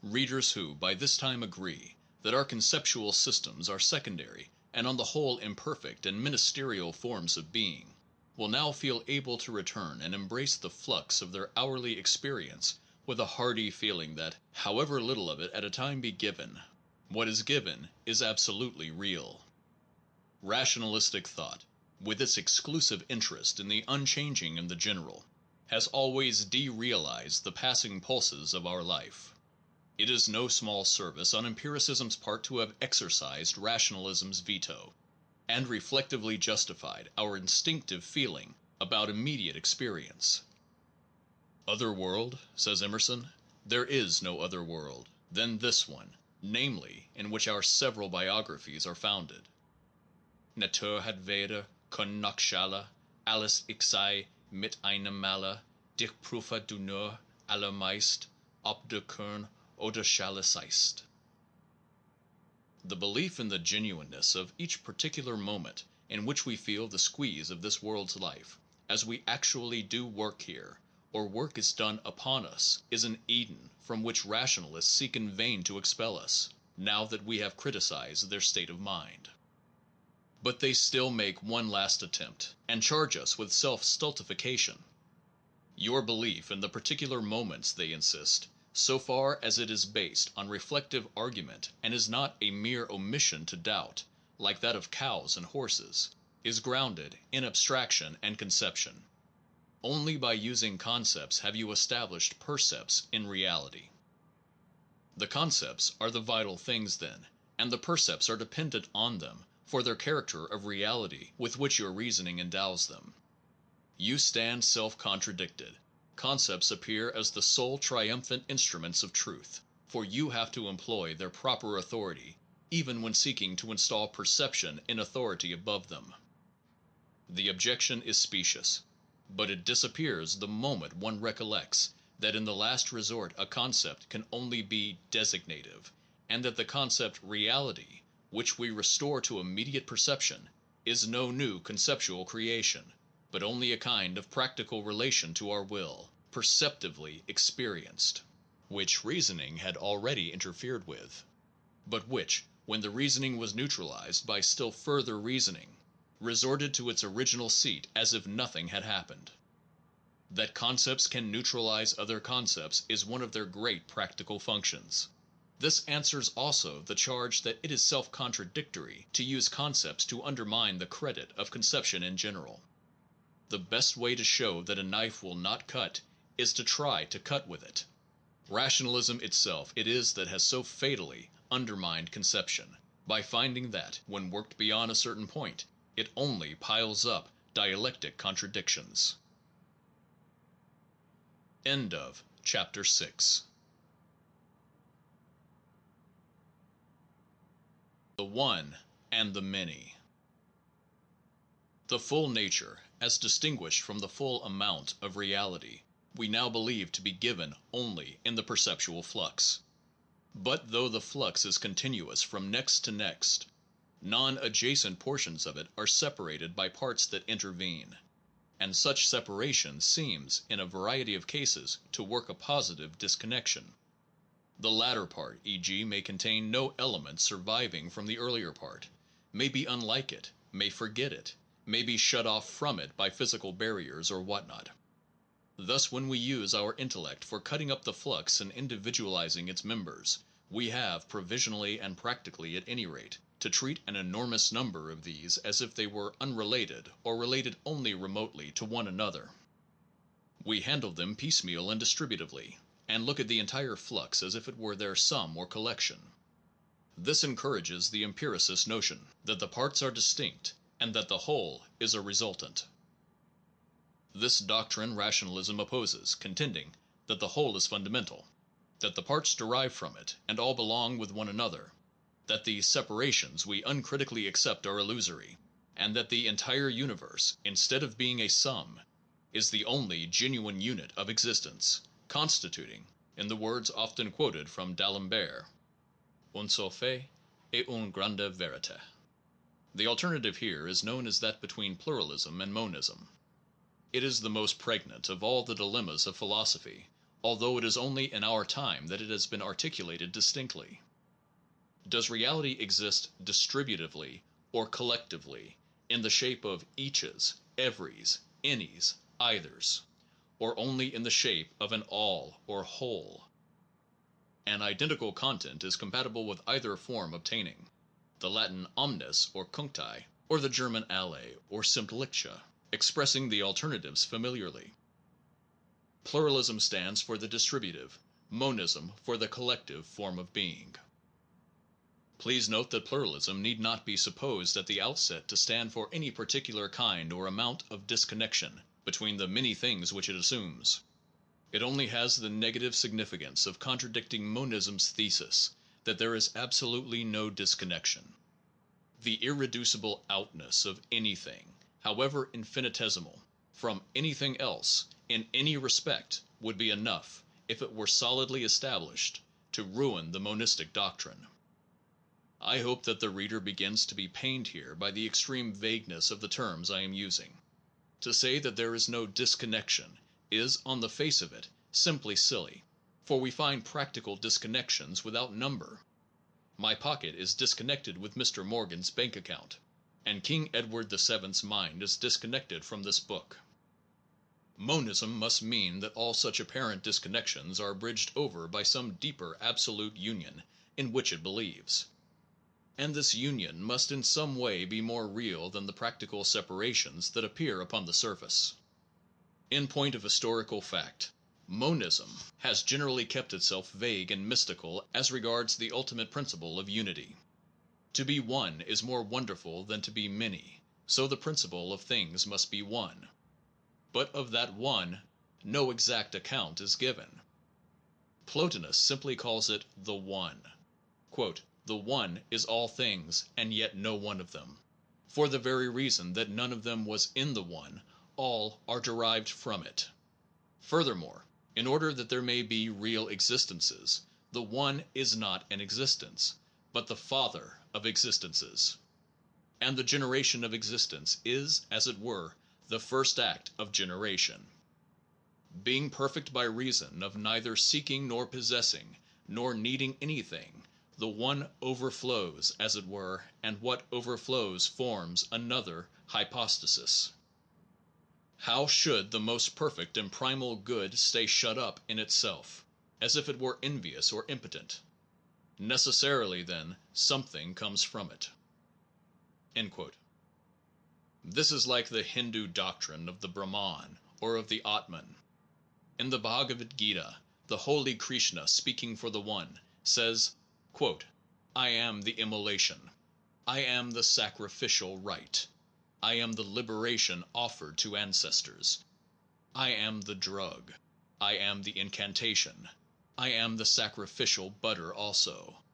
Readers who by this time agree that our conceptual systems are secondary and on the whole imperfect and ministerial forms of being, will now feel able to return and embrace the flux of their hourly experience with a hearty feeling that, however little of it at a time be given, what is given is absolutely real. Rationalistic thought, with its exclusive interest in the unchanging and the general, has always derealized the passing pulses of our life. It is no small service on empiricism's part to have exercised rationalism's veto, and reflectively justified our instinctive feeling about immediate experience. Other world, says Emerson, there is no other world than this one, namely, in which our several biographies are founded. Natur hat weder Konakschala, alles ixei mit einem Male, dich prüfe du nur allermeist, ob du Kern oder Schale seist. The belief in the genuineness of each particular moment in which we feel the squeeze of this world's life, as we actually do work here, or work is done upon us, is an Eden from which rationalists seek in vain to expel us, now that we have criticized their state of mind. But they still make one last attempt, and charge us with self-stultification. Your belief in the particular moments, they insist, so far as it is based on reflective argument and is not a mere omission to doubt, like that of cows and horses, is grounded in abstraction and conception. Only by using concepts have you established percepts in reality. The concepts are the vital things, then, and the percepts are dependent on them for their character of reality with which your reasoning endows them. You stand self-contradicted. Concepts appear as the sole triumphant instruments of truth, for you have to employ their proper authority, even when seeking to install perception in authority above them. The objection is specious, but it disappears the moment one recollects that in the last resort a concept can only be designative, and that the concept reality, which we restore to immediate perception, is no new conceptual creation, but only a kind of practical relation to our will, perceptively experienced, which reasoning had already interfered with, but which, when the reasoning was neutralized by still further reasoning, resorted to its original seat as if nothing had happened. That concepts can neutralize other concepts is one of their great practical functions. This answers also the charge that it is self-contradictory to use concepts to undermine the credit of conception in general. The best way to show that a knife will not cut is to try to cut with it. Rationalism itself it is that has so fatally undermined conception, by finding that, when worked beyond a certain point, it only piles up dialectic contradictions. End of chapter 6. The One and the Many. The full nature, as distinguished from the full amount of reality, we now believe to be given only in the perceptual flux. But though the flux is continuous from next to next, non-adjacent portions of it are separated by parts that intervene. and such separation seems in a variety of cases to work a positive disconnection. The latter part, e.g., may contain no element surviving from the earlier part, may be unlike it, may forget it, may be shut off from it by physical barriers or whatnot. Thus when we use our intellect for cutting up the flux and individualizing its members, we have, provisionally and practically at any rate, to treat an enormous number of these as if they were unrelated or related only remotely to one another. We handle them piecemeal and distributively, and look at the entire flux as if it were their sum or collection. This encourages the empiricist notion that the parts are distinct and that the whole is a resultant. This doctrine rationalism opposes, contending that the whole is fundamental, that the parts derive from it and all belong with one another, that the separations we uncritically accept are illusory, and that the entire universe, instead of being a sum, is the only genuine unit of existence, constituting, in the words often quoted from d'Alembert, un seul fait et une grande vérité. The alternative here is known as that between pluralism and monism. It is the most pregnant of all the dilemmas of philosophy, although it is only in our time that it has been articulated distinctly. Does reality exist distributively or collectively, in the shape of eaches, everys, anys, eithers, or only in the shape of an all or whole? An identical content is compatible with either form obtaining, the Latin omnes or cuncti, or the German alle or simplicia, expressing the alternatives familiarly. Pluralism stands for the distributive, monism for the collective form of being. Please note that pluralism need not be supposed at the outset to stand for any particular kind or amount of disconnection between the many things which it assumes. It only has the negative significance of contradicting monism's thesis that there is absolutely no disconnection. The irreducible outness of anything, however infinitesimal, from anything else in any respect would be enough, if it were solidly established, to ruin the monistic doctrine. I hope that the reader begins to be pained here by the extreme vagueness of the terms I am using. To say that there is no disconnection is, on the face of it, simply silly, for we find practical disconnections without number. My pocket is disconnected with Mr. Morgan's bank account, and King Edward VII's mind is disconnected from this book. Monism must mean that all such apparent disconnections are bridged over by some deeper absolute union in which it believes. And this union must in some way be more real than the practical separations that appear upon the surface. In point of historical fact, monism has generally kept itself vague and mystical as regards the ultimate principle of unity. To be one is more wonderful than to be many, so the principle of things must be one. But of that one, no exact account is given. Plotinus simply calls it the One. Quote, the One is all things, and yet no one of them. For the very reason that none of them was in the One, all are derived from it. Furthermore, in order that there may be real existences, the One is not an existence, but the father of existences. And the generation of existence is, as it were, the first act of generation. Being perfect by reason of neither seeking nor possessing, nor needing anything, the One overflows, as it were, and what overflows forms another hypostasis. How should the most perfect and primal good stay shut up in itself, as if it were envious or impotent? Necessarily, then, something comes from it. End quote. This is like the Hindu doctrine of the Brahman or of the Atman. In the Bhagavad Gita, the holy Krishna, speaking for the One, says, quote, I am the immolation. I am the sacrificial rite. I am the liberation offered to ancestors. I am the drug. I am the incantation. I am the sacrificial butter also.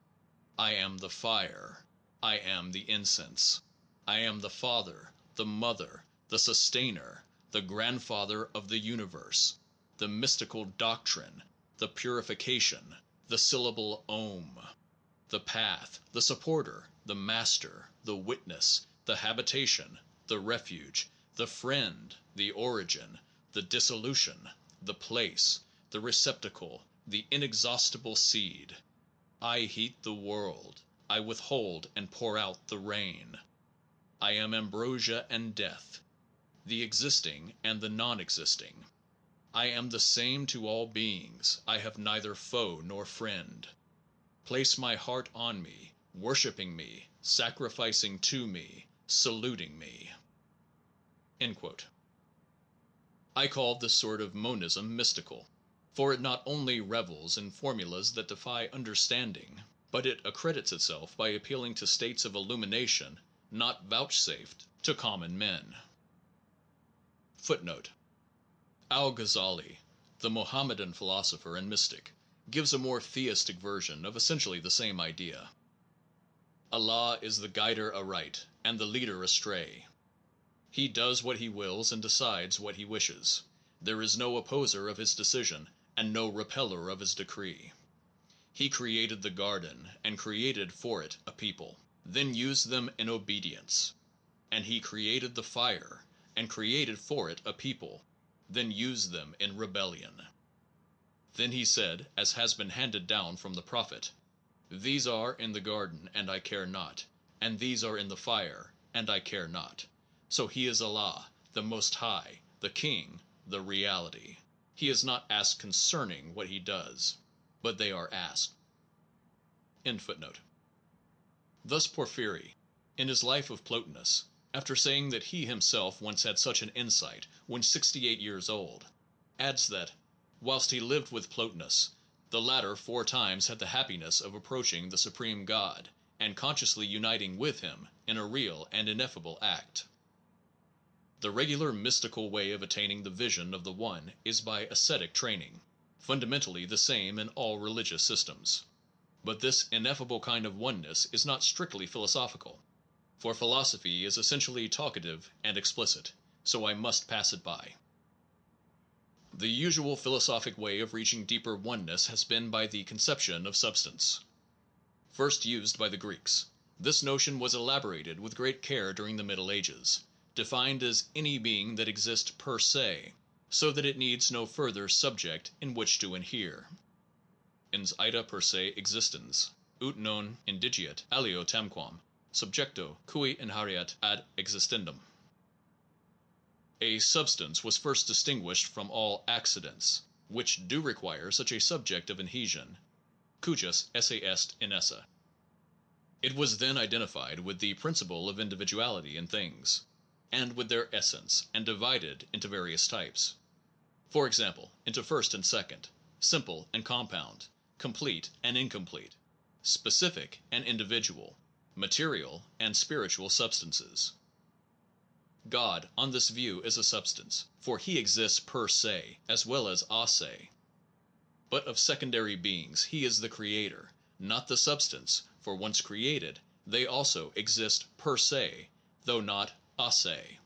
I am the fire. I am the incense. I am the father, the mother, the sustainer, the grandfather of the universe, the mystical doctrine, the purification, the syllable Om, the path, the supporter, the master, the witness, the habitation, the refuge, the friend, the origin, the dissolution, the place, the receptacle, the inexhaustible seed. I heat the world, I withhold and pour out the rain. I am ambrosia and death, the existing and the non existing. I am the same to all beings, I have neither foe nor friend. Place my heart on me, worshipping me, sacrificing to me, saluting me. End quote. I call this sort of monism mystical, for it not only revels in formulas that defy understanding, but it accredits itself by appealing to states of illumination not vouchsafed to common men. Footnote: Al-Ghazali, the Mohammedan philosopher and mystic, gives a more theistic version of essentially the same idea. Allah is the guider aright and the leader astray. He does what he wills and decides what he wishes. There is no opposer of his decision and no repeller of his decree. He created the garden and created for it a people, then used them in obedience. And he created the fire and created for it a people, then used them in rebellion. Then he said, as has been handed down from the prophet, these are in the garden and I care not, and these are in the fire and I care not. So he is Allah, the Most High, the King, the Reality. He is not asked concerning what he does, but they are asked. End footnote. Thus Porphyry, in his Life of Plotinus, after saying that he himself once had such an insight when 68 years old, adds that, whilst he lived with Plotinus, the latter 4 times had the happiness of approaching the Supreme God, and consciously uniting with him in a real and ineffable act. The regular mystical way of attaining the vision of the One is by ascetic training, fundamentally the same in all religious systems. But this ineffable kind of oneness is not strictly philosophical, for philosophy is essentially talkative and explicit, so I must pass it by. The usual philosophic way of reaching deeper oneness has been by the conception of substance. First used by the Greeks, this notion was elaborated with great care during the Middle Ages, defined as any being that exists per se, so that it needs no further subject in which to inhere. Ins ita per se existens, ut non indigeat alio tamquam, subjecto cui inhariat ad existendum. A substance was first distinguished from all accidents, which do require such a subject of inhesion, cujus esse est in esse. It was then identified with the principle of individuality in things, and with their essence, and divided into various types. For example, into first and second, simple and compound, complete and incomplete, specific and individual, material and spiritual substances. God, on this view, is a substance, for he exists per se, as well as a se. But of secondary beings, he is the creator, not the substance, for once created, they also exist per se, though not a se.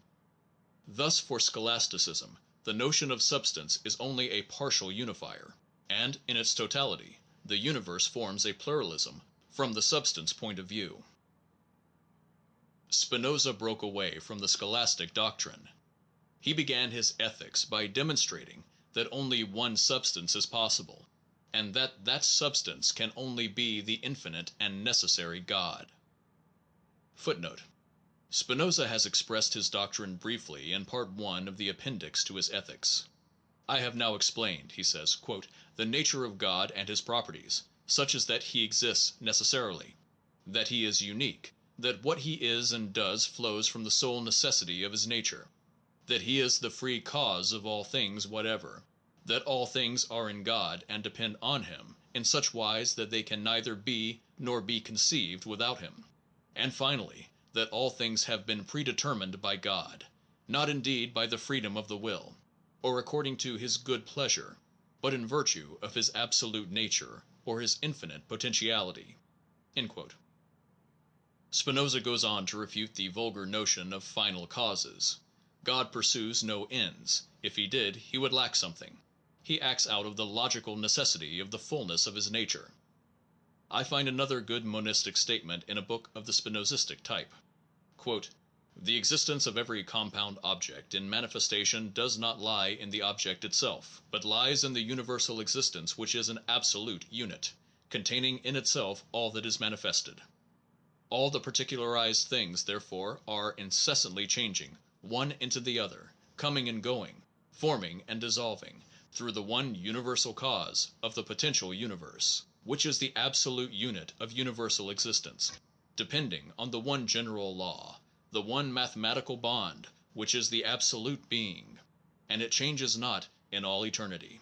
Thus, for scholasticism, the notion of substance is only a partial unifier, and, in its totality, the universe forms a pluralism from the substance point of view. Spinoza broke away from the scholastic doctrine. He began his ethics by demonstrating that only one substance is possible, and that that substance can only be the infinite and necessary God. Footnote: Spinoza has expressed his doctrine briefly in part 1 of the appendix to his Ethics. I have now explained, he says, quote, the nature of God and his properties, such as that he exists necessarily, that he is unique, that what he is and does flows from the sole necessity of his nature, that he is the free cause of all things whatever, that all things are in God and depend on him in such wise that they can neither be nor be conceived without him, and finally, that all things have been predetermined by God, not indeed by the freedom of the will, or according to his good pleasure, but in virtue of his absolute nature or his infinite potentiality. End quote. Spinoza goes on to refute the vulgar notion of final causes. God pursues no ends. If he did, he would lack something. He acts out of the logical necessity of the fullness of his nature. I find another good monistic statement in a book of the Spinozistic type. Quote, The existence of every compound object in manifestation does not lie in the object itself, but lies in the universal existence which is an absolute unit, containing in itself all that is manifested. All the particularized things, therefore, are incessantly changing, one into the other, coming and going, forming and dissolving, through the one universal cause of the potential universe, which is the absolute unit of universal existence, depending on the one general law, the one mathematical bond, which is the absolute being, and it changes not in all eternity.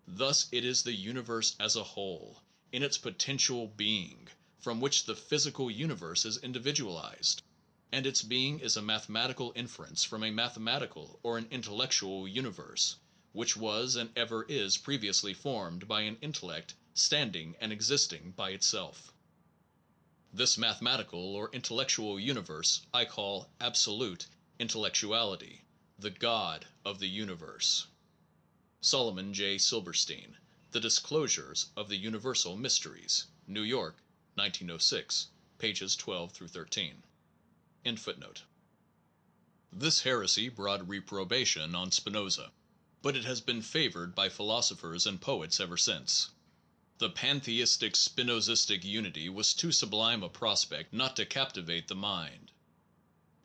Thus it is the universe as a whole, in its potential being, from which the physical universe is individualized, and its being is a mathematical inference from a mathematical or an intellectual universe, which was and ever is previously formed by an intellect standing and existing by itself. This mathematical or intellectual universe I call absolute intellectuality, the God of the universe. Solomon J. Silberstein, The Disclosures of the Universal Mysteries, New York, 1906, pages 12 through 13. End footnote. This heresy brought reprobation on Spinoza, but it has been favored by philosophers and poets ever since. The pantheistic Spinozistic unity was too sublime a prospect not to captivate the mind.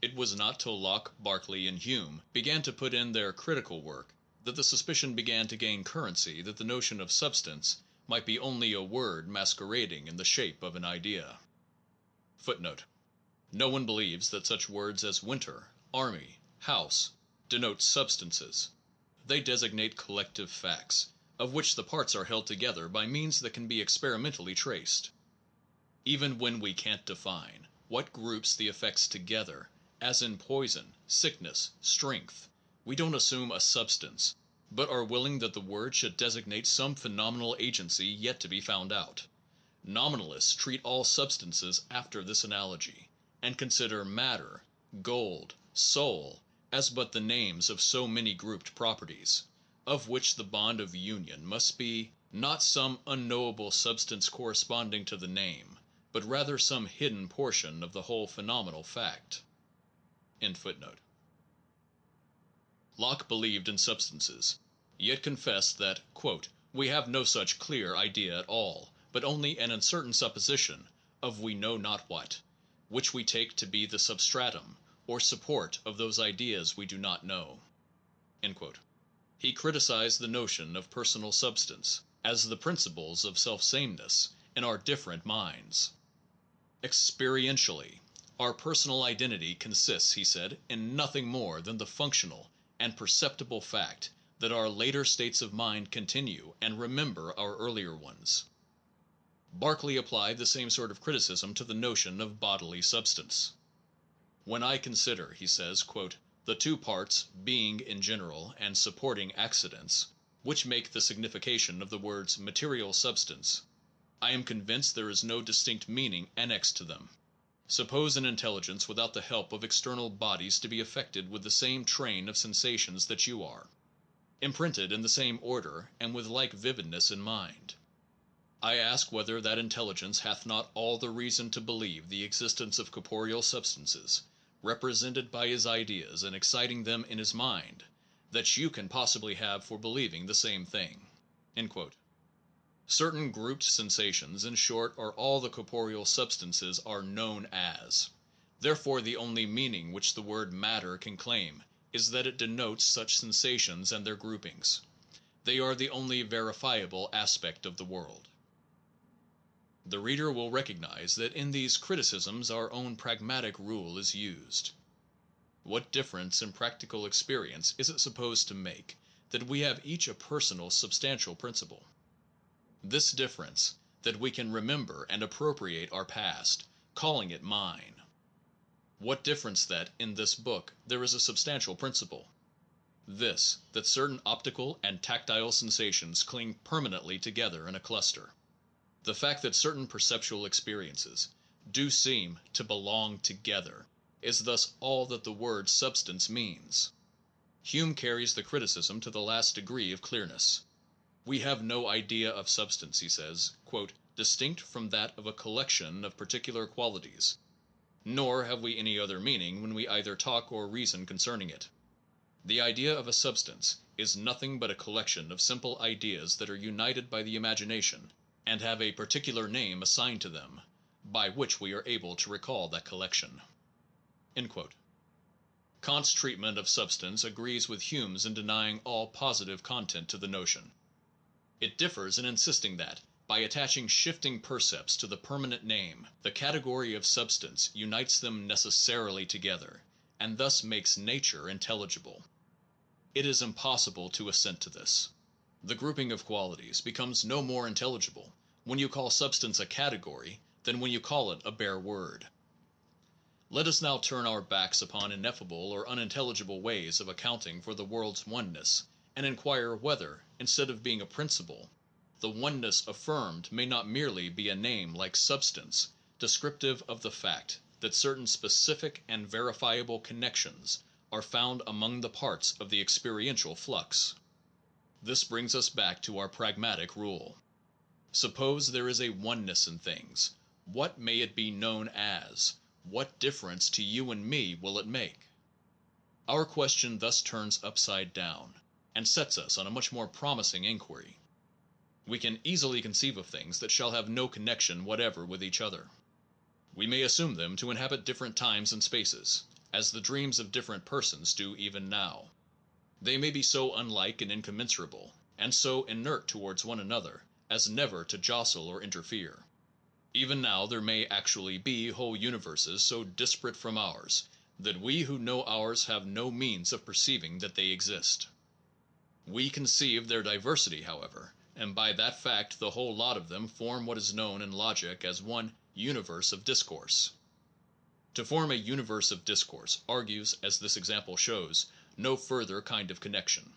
It was not till Locke, Berkeley, and Hume began to put in their critical work that the suspicion began to gain currency that the notion of substance might be only a word masquerading in the shape of an idea. Footnote. No one believes that such words as winter, army, house, denote substances. They designate collective facts, of which the parts are held together by means that can be experimentally traced. Even when we can't define what groups the effects together, as in poison, sickness, strength, we don't assume a substance, but are willing that the word should designate some phenomenal agency yet to be found out. Nominalists treat all substances after this analogy, and consider matter, gold, soul, as but the names of so many grouped properties, of which the bond of union must be not some unknowable substance corresponding to the name, but rather some hidden portion of the whole phenomenal fact. End footnote. Locke believed in substances, yet confessed that, quote, we have no such clear idea at all, but only an uncertain supposition of we know not what, which we take to be the substratum or support of those ideas we do not know. End quote. He criticized the notion of personal substance as the principles of self-sameness in our different minds. Experientially, our personal identity consists, he said, in nothing more than the functional and perceptible fact that our later states of mind continue and remember our earlier ones. Berkeley applied the same sort of criticism to the notion of bodily substance. When I consider, he says, quote, the two parts, being in general and supporting accidents, which make the signification of the words material substance, I am convinced there is no distinct meaning annexed to them. Suppose an intelligence without the help of external bodies to be affected with the same train of sensations that you are, imprinted in the same order and with like vividness in mind. I ask whether that intelligence hath not all the reason to believe the existence of corporeal substances, represented by his ideas and exciting them in his mind, that you can possibly have for believing the same thing. End quote. Certain grouped sensations, in short, are all the corporeal substances are known as. Therefore the only meaning which the word matter can claim is that it denotes such sensations and their groupings. They are the only verifiable aspect of the world. The reader will recognize that in these criticisms our own pragmatic rule is used. What difference in practical experience is it supposed to make that we have each a personal substantial principle? This difference, that we can remember and appropriate our past, calling it mine. What difference that, in this book, there is a substantial principle? This, that certain optical and tactile sensations cling permanently together in a cluster. The fact that certain perceptual experiences do seem to belong together is thus all that the word substance means. Hume carries the criticism to the last degree of clearness. We have no idea of substance, he says, quote, distinct from that of a collection of particular qualities, Nor have we any other meaning when we either talk or reason concerning it. The idea of a substance is nothing but a collection of simple ideas that are united by the imagination, and have a particular name assigned to them, by which we are able to recall that collection. Kant's treatment of substance agrees with Hume's in denying all positive content to the notion. It differs in insisting that, by attaching shifting percepts to the permanent name, the category of substance unites them necessarily together, and thus makes nature intelligible. It is impossible to assent to this. The grouping of qualities becomes no more intelligible when you call substance a category than when you call it a bare word. Let us now turn our backs upon ineffable or unintelligible ways of accounting for the world's oneness, and inquire whether, instead of being a principle, the oneness affirmed may not merely be a name like substance, descriptive of the fact that certain specific and verifiable connections are found among the parts of the experiential flux. This brings us back to our pragmatic rule. Suppose there is a oneness in things, what may it be known as? What difference to you and me will it make? Our question thus turns upside down, and sets us on a much more promising inquiry. We can easily conceive of things that shall have no connection whatever with each other. We may assume them to inhabit different times and spaces, as the dreams of different persons do even now. They may be so unlike and incommensurable, and so inert towards one another, as never to jostle or interfere. Even now there may actually be whole universes so disparate from ours, that we who know ours have no means of perceiving that they exist. We conceive their diversity, however, and by that fact the whole lot of them form what is known in logic as one universe of discourse. To form a universe of discourse argues, as this example shows, no further kind of connection.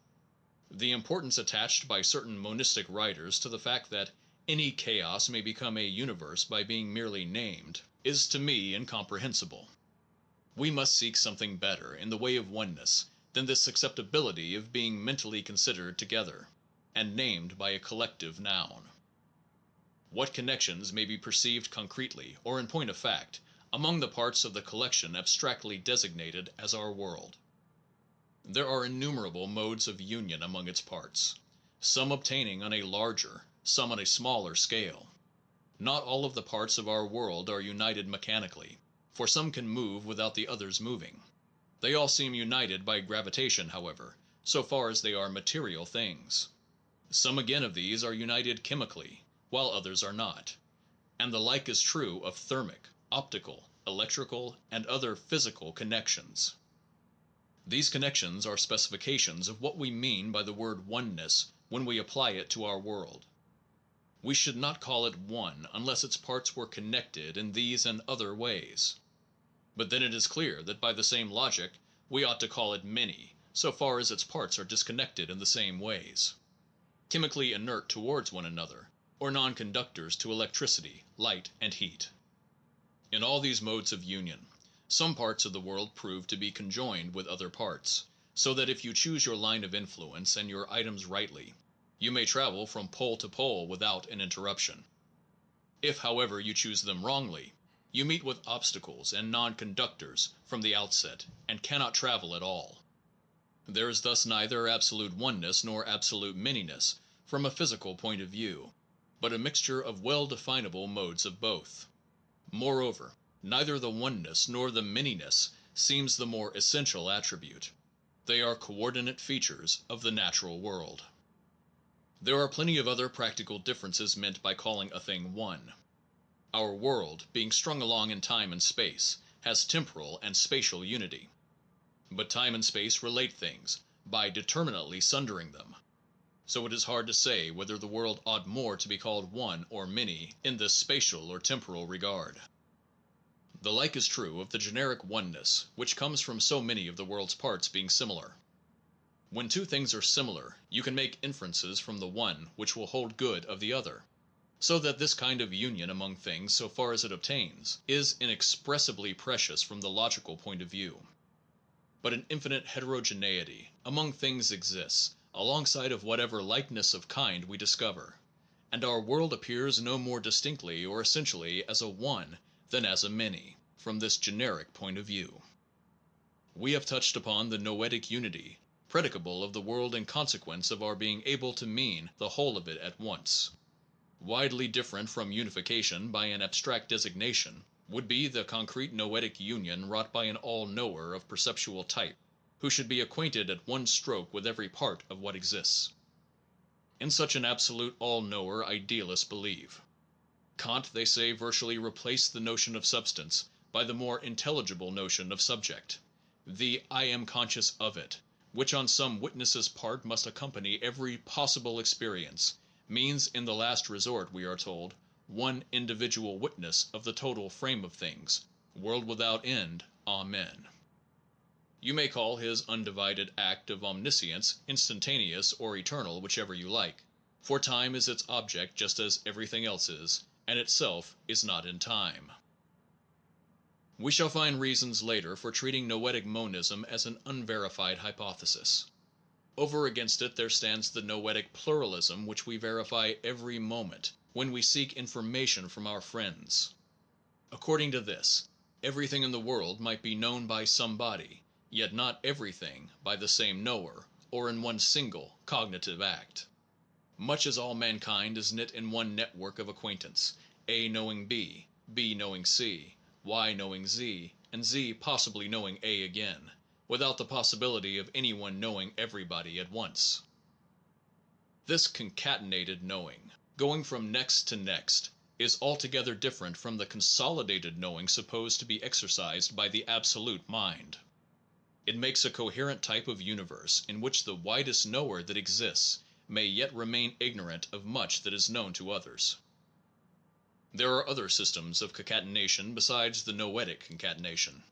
The importance attached by certain monistic writers to the fact that any chaos may become a universe by being merely named, is to me incomprehensible. We must seek something better in the way of oneness than this susceptibility of being mentally considered together, and named by a collective noun. What connections may be perceived concretely, or in point of fact, among the parts of the collection abstractly designated as our world? There are innumerable modes of union among its parts, some obtaining on a larger, some on a smaller scale. Not all of the parts of our world are united mechanically, for some can move without the others moving. They all seem united by gravitation, however, so far as they are material things. Some again of these are united chemically, while others are not. And the like is true of thermic, optical, electrical, and other physical connections. These connections are specifications of what we mean by the word oneness when we apply it to our world. We should not call it one unless its parts were connected in these and other ways. But then it is clear that by the same logic we ought to call it many, so far as its parts are disconnected in the same ways, chemically inert towards one another, or non-conductors to electricity, light, and heat. In all these modes of union, some parts of the world prove to be conjoined with other parts, so that if you choose your line of influence and your items rightly, you may travel from pole to pole without an interruption. If, however, you choose them wrongly, you meet with obstacles and non-conductors from the outset, and cannot travel at all. There is thus neither absolute oneness nor absolute manyness from a physical point of view, but a mixture of well-definable modes of both. Moreover, neither the oneness nor the manyness seems the more essential attribute. They are coordinate features of the natural world. There are plenty of other practical differences meant by calling a thing one. Our world, being strung along in time and space, has temporal and spatial unity. But time and space relate things by determinately sundering them. So it is hard to say whether the world ought more to be called one or many in this spatial or temporal regard. The like is true of the generic oneness, which comes from so many of the world's parts being similar. When two things are similar, you can make inferences from the one which will hold good of the other, so that this kind of union among things, so far as it obtains, is inexpressibly precious from the logical point of view. But an infinite heterogeneity among things exists, alongside of whatever likeness of kind we discover, and our world appears no more distinctly or essentially as a one than as a many, from this generic point of view. We have touched upon the noetic unity, predicable of the world in consequence of our being able to mean the whole of it at once. Widely different from unification by an abstract designation would be the concrete noetic union wrought by an all-knower of perceptual type, who should be acquainted at one stroke with every part of what exists. In such an absolute all-knower idealists believe. Kant, they say, virtually replaced the notion of substance by the more intelligible notion of subject, the I am conscious of it, which on some witness's part must accompany every possible experience, means in the last resort, we are told, one individual witness of the total frame of things, world without end. Amen. You may call his undivided act of omniscience instantaneous or eternal, whichever you like, for time is its object just as everything else is, and itself is not in time. We shall find reasons later for treating noetic monism as an unverified hypothesis. Over against it there stands the noetic pluralism which we verify every moment when we seek information from our friends. According to this, everything in the world might be known by somebody, yet not everything by the same knower, or in one single cognitive act. Much as all mankind is knit in one network of acquaintance, A knowing B, B knowing C, Y knowing Z, and Z possibly knowing A again, without the possibility of anyone knowing everybody at once. This concatenated knowing, going from next to next, is altogether different from the consolidated knowing supposed to be exercised by the absolute mind. It makes a coherent type of universe in which the widest knower that exists may yet remain ignorant of much that is known to others. There are other systems of concatenation besides the noetic concatenation.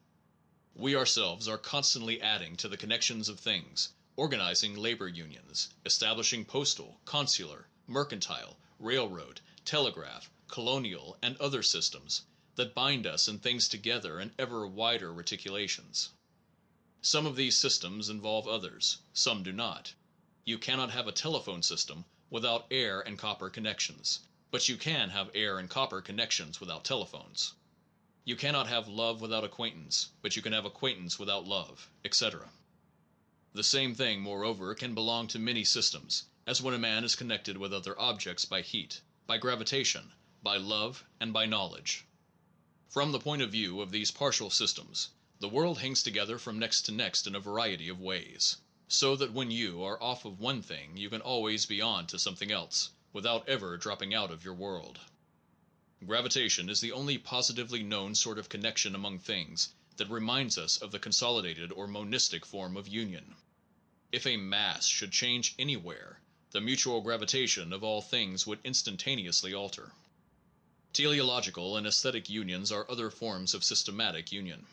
We ourselves are constantly adding to the connections of things, organizing labor unions, establishing postal, consular, mercantile, railroad, telegraph, colonial, and other systems that bind us and things together in ever wider reticulations. Some of these systems involve others, some do not. You cannot have a telephone system without air and copper connections, but you can have air and copper connections without telephones. You cannot have love without acquaintance, but you can have acquaintance without love, etc. The same thing, moreover, can belong to many systems, as when a man is connected with other objects by heat, by gravitation, by love, and by knowledge. From the point of view of these partial systems, the world hangs together from next to next in a variety of ways, so that when you are off of one thing you can always be on to something else, without ever dropping out of your world. Gravitation is the only positively known sort of connection among things that reminds us of the consolidated or monistic form of union. If a mass should change anywhere, the mutual gravitation of all things would instantaneously alter. Teleological and aesthetic unions are other forms of systematic union.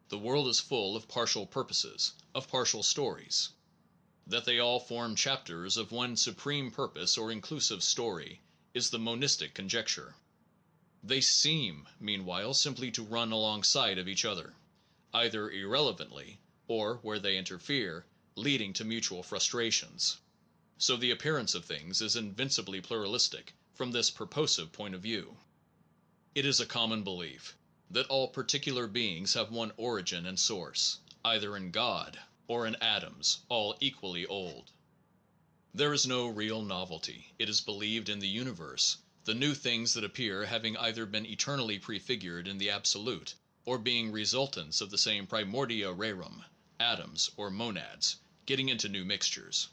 The world is full of partial purposes, of partial stories. That they all form chapters of one supreme purpose or inclusive story is the monistic conjecture. They seem, meanwhile, simply to run alongside of each other, either irrelevantly, or, where they interfere, leading to mutual frustrations. So the appearance of things is invincibly pluralistic from this purposive point of view. It is a common belief that all particular beings have one origin and source, either in God or in atoms, all equally old. There is no real novelty, it is believed, in the universe, the new things that appear having either been eternally prefigured in the absolute, or being resultants of the same primordia rerum, atoms or monads, getting into new mixtures.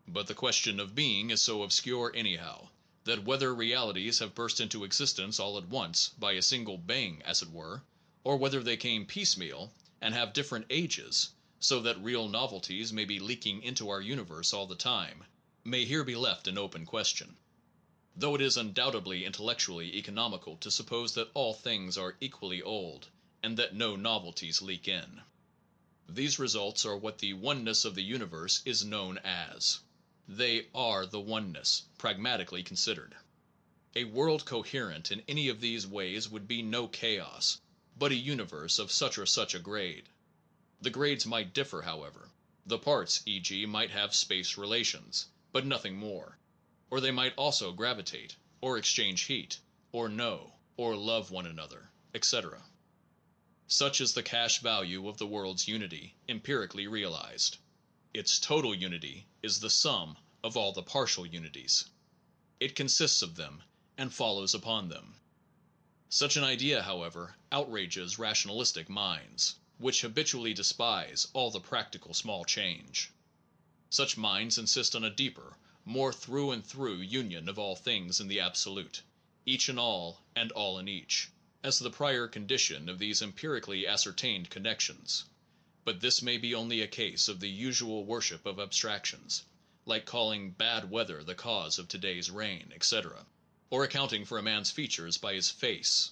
But the question of being is so obscure anyhow, that whether realities have burst into existence all at once, by a single bang as it were, or whether they came piecemeal, and have different ages, so that real novelties may be leaking into our universe all the time, may here be left an open question. Though it is undoubtedly intellectually economical to suppose that all things are equally old, and that no novelties leak in. These results are what the oneness of the universe is known as. They are the oneness, pragmatically considered. A world coherent in any of these ways would be no chaos, but a universe of such or such a grade. The grades might differ, however. The parts, e.g., might have space relations, but nothing more. Or they might also gravitate, or exchange heat, or know, or love one another, etc. Such is the cash value of the world's unity, empirically realized. Its total unity is the sum of all the partial unities. It consists of them, and follows upon them. Such an idea, however, outrages rationalistic minds, which habitually despise all the practical small change. Such minds insist on a deeper, more through and through union of all things in the absolute, each in all and all in each, as the prior condition of these empirically ascertained connections. But this may be only a case of the usual worship of abstractions, like calling bad weather the cause of today's rain, etc., or accounting for a man's features by his face,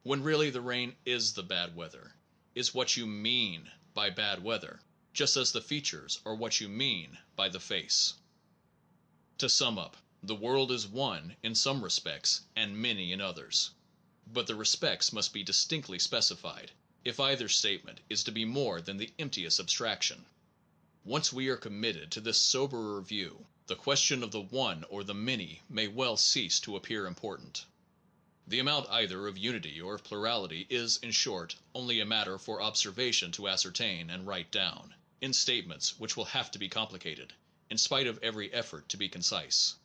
when really the rain is the bad weather, is what you mean by bad weather, just as the features are what you mean by the face. To sum up, the world is one in some respects and many in others. But the respects must be distinctly specified, if either statement is to be more than the emptiest abstraction. Once we are committed to this soberer view, the question of the one or the many may well cease to appear important. The amount either of unity or of plurality is, in short, only a matter for observation to ascertain and write down, in statements which will have to be complicated, in spite of every effort to be concise.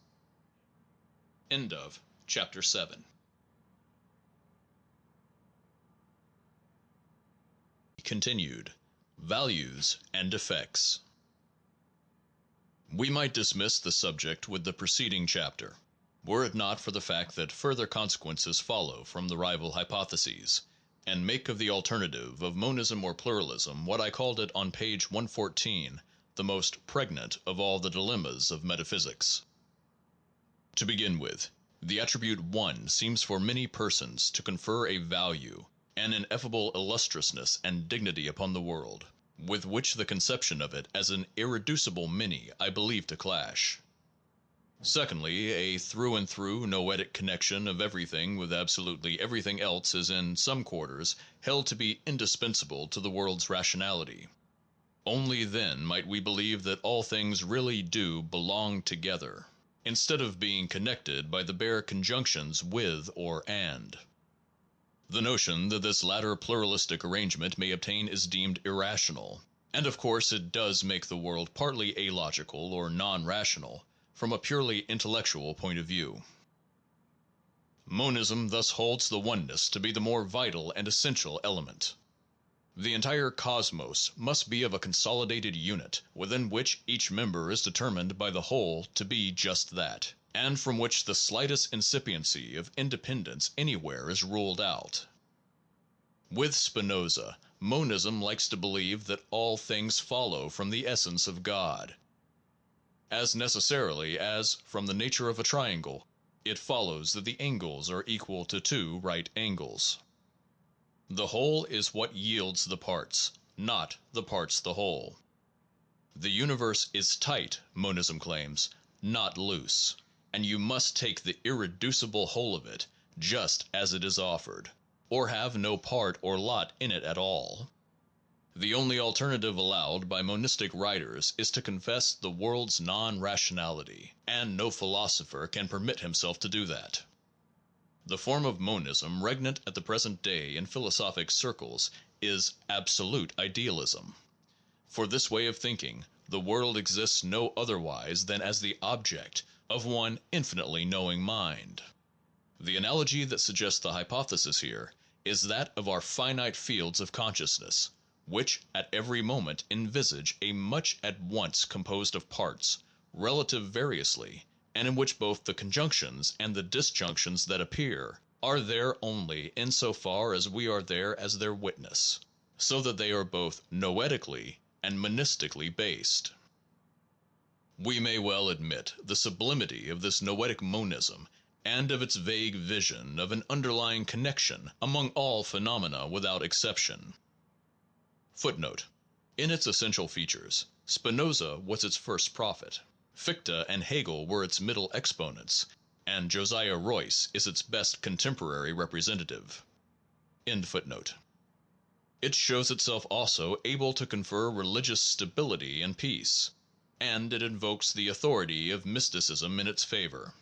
End of chapter 7. Continued. Values and effects. We might dismiss the subject with the preceding chapter, were it not for the fact that further consequences follow from the rival hypotheses, and make of the alternative of monism or pluralism what I called it on page 114, the most pregnant of all the dilemmas of metaphysics. To begin with, the attribute one seems for many persons to confer a value, an ineffable illustriousness and dignity upon the world, with which the conception of it as an irreducible many I believe to clash. Secondly, a through and through noetic connection of everything with absolutely everything else is in some quarters held to be indispensable to the world's rationality. Only then might we believe that all things really do belong together, instead of being connected by the bare conjunctions with or and. The notion that this latter pluralistic arrangement may obtain is deemed irrational, and of course it does make the world partly illogical or non-rational from a purely intellectual point of view. Monism thus holds the oneness to be the more vital and essential element. The entire cosmos must be of a consolidated unit, within which each member is determined by the whole to be just that, and from which the slightest incipiency of independence anywhere is ruled out. With Spinoza, monism likes to believe that all things follow from the essence of God, as necessarily as, from the nature of a triangle, it follows that the angles are equal to two right angles. The whole is what yields the parts, not the parts the whole. The universe is tight, monism claims, not loose, and you must take the irreducible whole of it just as it is offered, or have no part or lot in it at all. The only alternative allowed by monistic writers is to confess the world's non-rationality, and no philosopher can permit himself to do that. The form of monism regnant at the present day in philosophic circles is absolute idealism. For this way of thinking, the world exists no otherwise than as the object of one infinitely knowing mind. The analogy that suggests the hypothesis here is that of our finite fields of consciousness, which at every moment envisage a much at once composed of parts, relative variously, and in which both the conjunctions and the disjunctions that appear are there only in so far as we are there as their witness, so that they are both noetically and monistically based. We may well admit the sublimity of this noetic monism and of its vague vision of an underlying connection among all phenomena without exception. Footnote: in its essential features, Spinoza was its first prophet, Fichte and Hegel were its middle exponents, and Josiah Royce is its best contemporary representative. End footnote. It shows itself also able to confer religious stability and peace, and it invokes the authority of mysticism in its favor.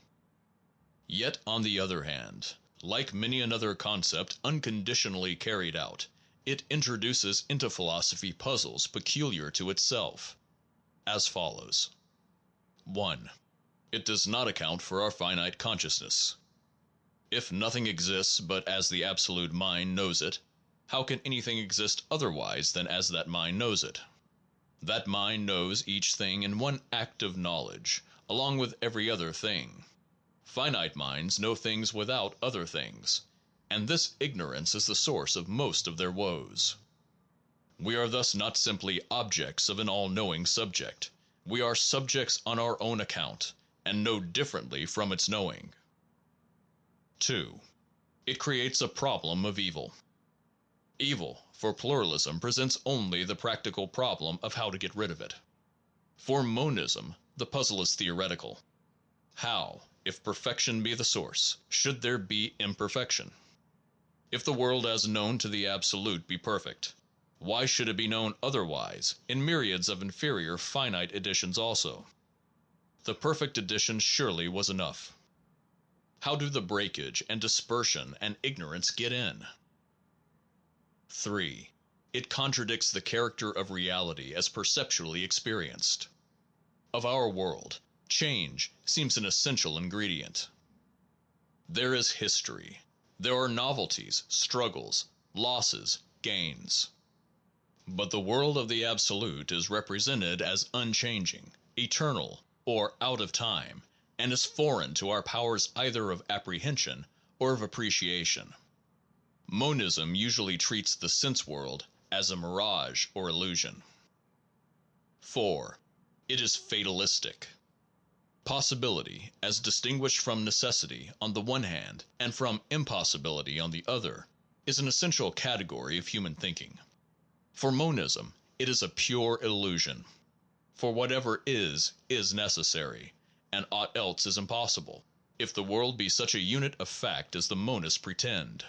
Yet, on the other hand, like many another concept unconditionally carried out, It introduces into philosophy puzzles peculiar to itself, as follows: 1. It does not account for our finite consciousness. If nothing exists but as the absolute mind knows it, how can anything exist otherwise than as that mind knows it? That mind knows each thing in one act of knowledge, along with every other thing. Finite minds know things without other things, and this ignorance is the source of most of their woes. We are thus not simply objects of an all-knowing subject. We are subjects on our own account, and know differently from its knowing. 2. It creates a problem of evil. Evil, for pluralism, presents only the practical problem of how to get rid of it. For monism, the puzzle is theoretical. How, if perfection be the source, should there be imperfection? If the world as known to the Absolute be perfect, why should it be known otherwise in myriads of inferior finite editions also? The perfect edition surely was enough. How do the breakage and dispersion and ignorance get in? 3. It contradicts the character of reality as perceptually experienced. Of our world, change seems an essential ingredient. There is history. There are novelties, struggles, losses, gains. But the world of the Absolute is represented as unchanging, eternal, or out of time, and is foreign to our powers either of apprehension or of appreciation. Monism usually treats the sense world as a mirage or illusion. 4. It is fatalistic. Possibility, as distinguished from necessity on the one hand and from impossibility on the other, is an essential category of human thinking. For monism, it is a pure illusion. For whatever is necessary, and aught else is impossible, if the world be such a unit of fact as the monists pretend.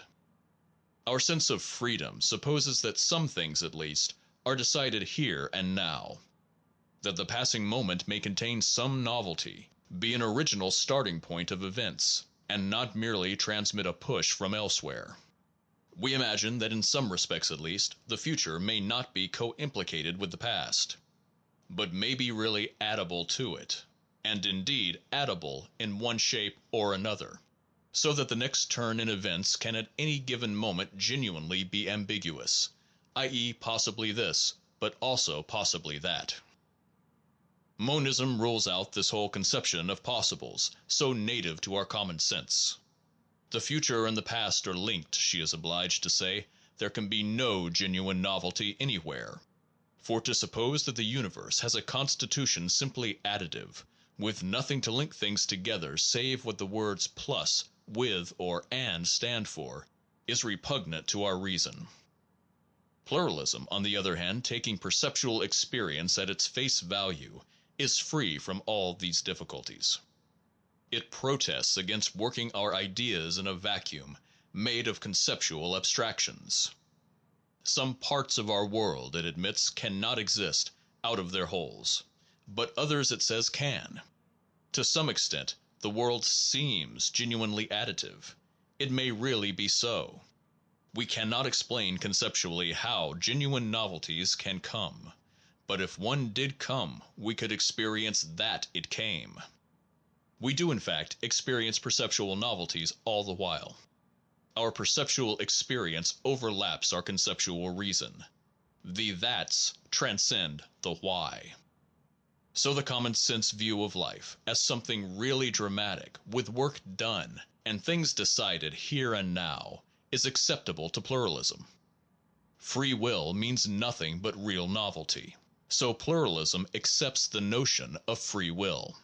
Our sense of freedom supposes that some things, at least, are decided here and now, that the passing moment may contain some novelty, be an original starting point of events, and not merely transmit a push from elsewhere. We imagine that in some respects at least, the future may not be co-implicated with the past, but may be really addable to it, and indeed addable in one shape or another, so that the next turn in events can at any given moment genuinely be ambiguous, i.e., possibly this, but also possibly that. Monism rules out this whole conception of possibles, so native to our common sense. The future and the past are linked, she is obliged to say. There can be no genuine novelty anywhere. For to suppose that the universe has a constitution simply additive, with nothing to link things together save what the words plus, with, or and stand for, is repugnant to our reason. Pluralism, on the other hand, taking perceptual experience at its face value, is free from all these difficulties. It protests against working our ideas in a vacuum made of conceptual abstractions. Some parts of our world, it admits, cannot exist out of their holes, but others, it says, can. To some extent, the world seems genuinely additive. It may really be so. We cannot explain conceptually how genuine novelties can come, but if one did come, we could experience that it came. We do in fact experience perceptual novelties all the while. Our perceptual experience overlaps our conceptual reason. The that's transcend the why. So the common sense view of life as something really dramatic, with work done and things decided here and now, is acceptable to pluralism. Free will means nothing but real novelty, so pluralism accepts the notion of free will.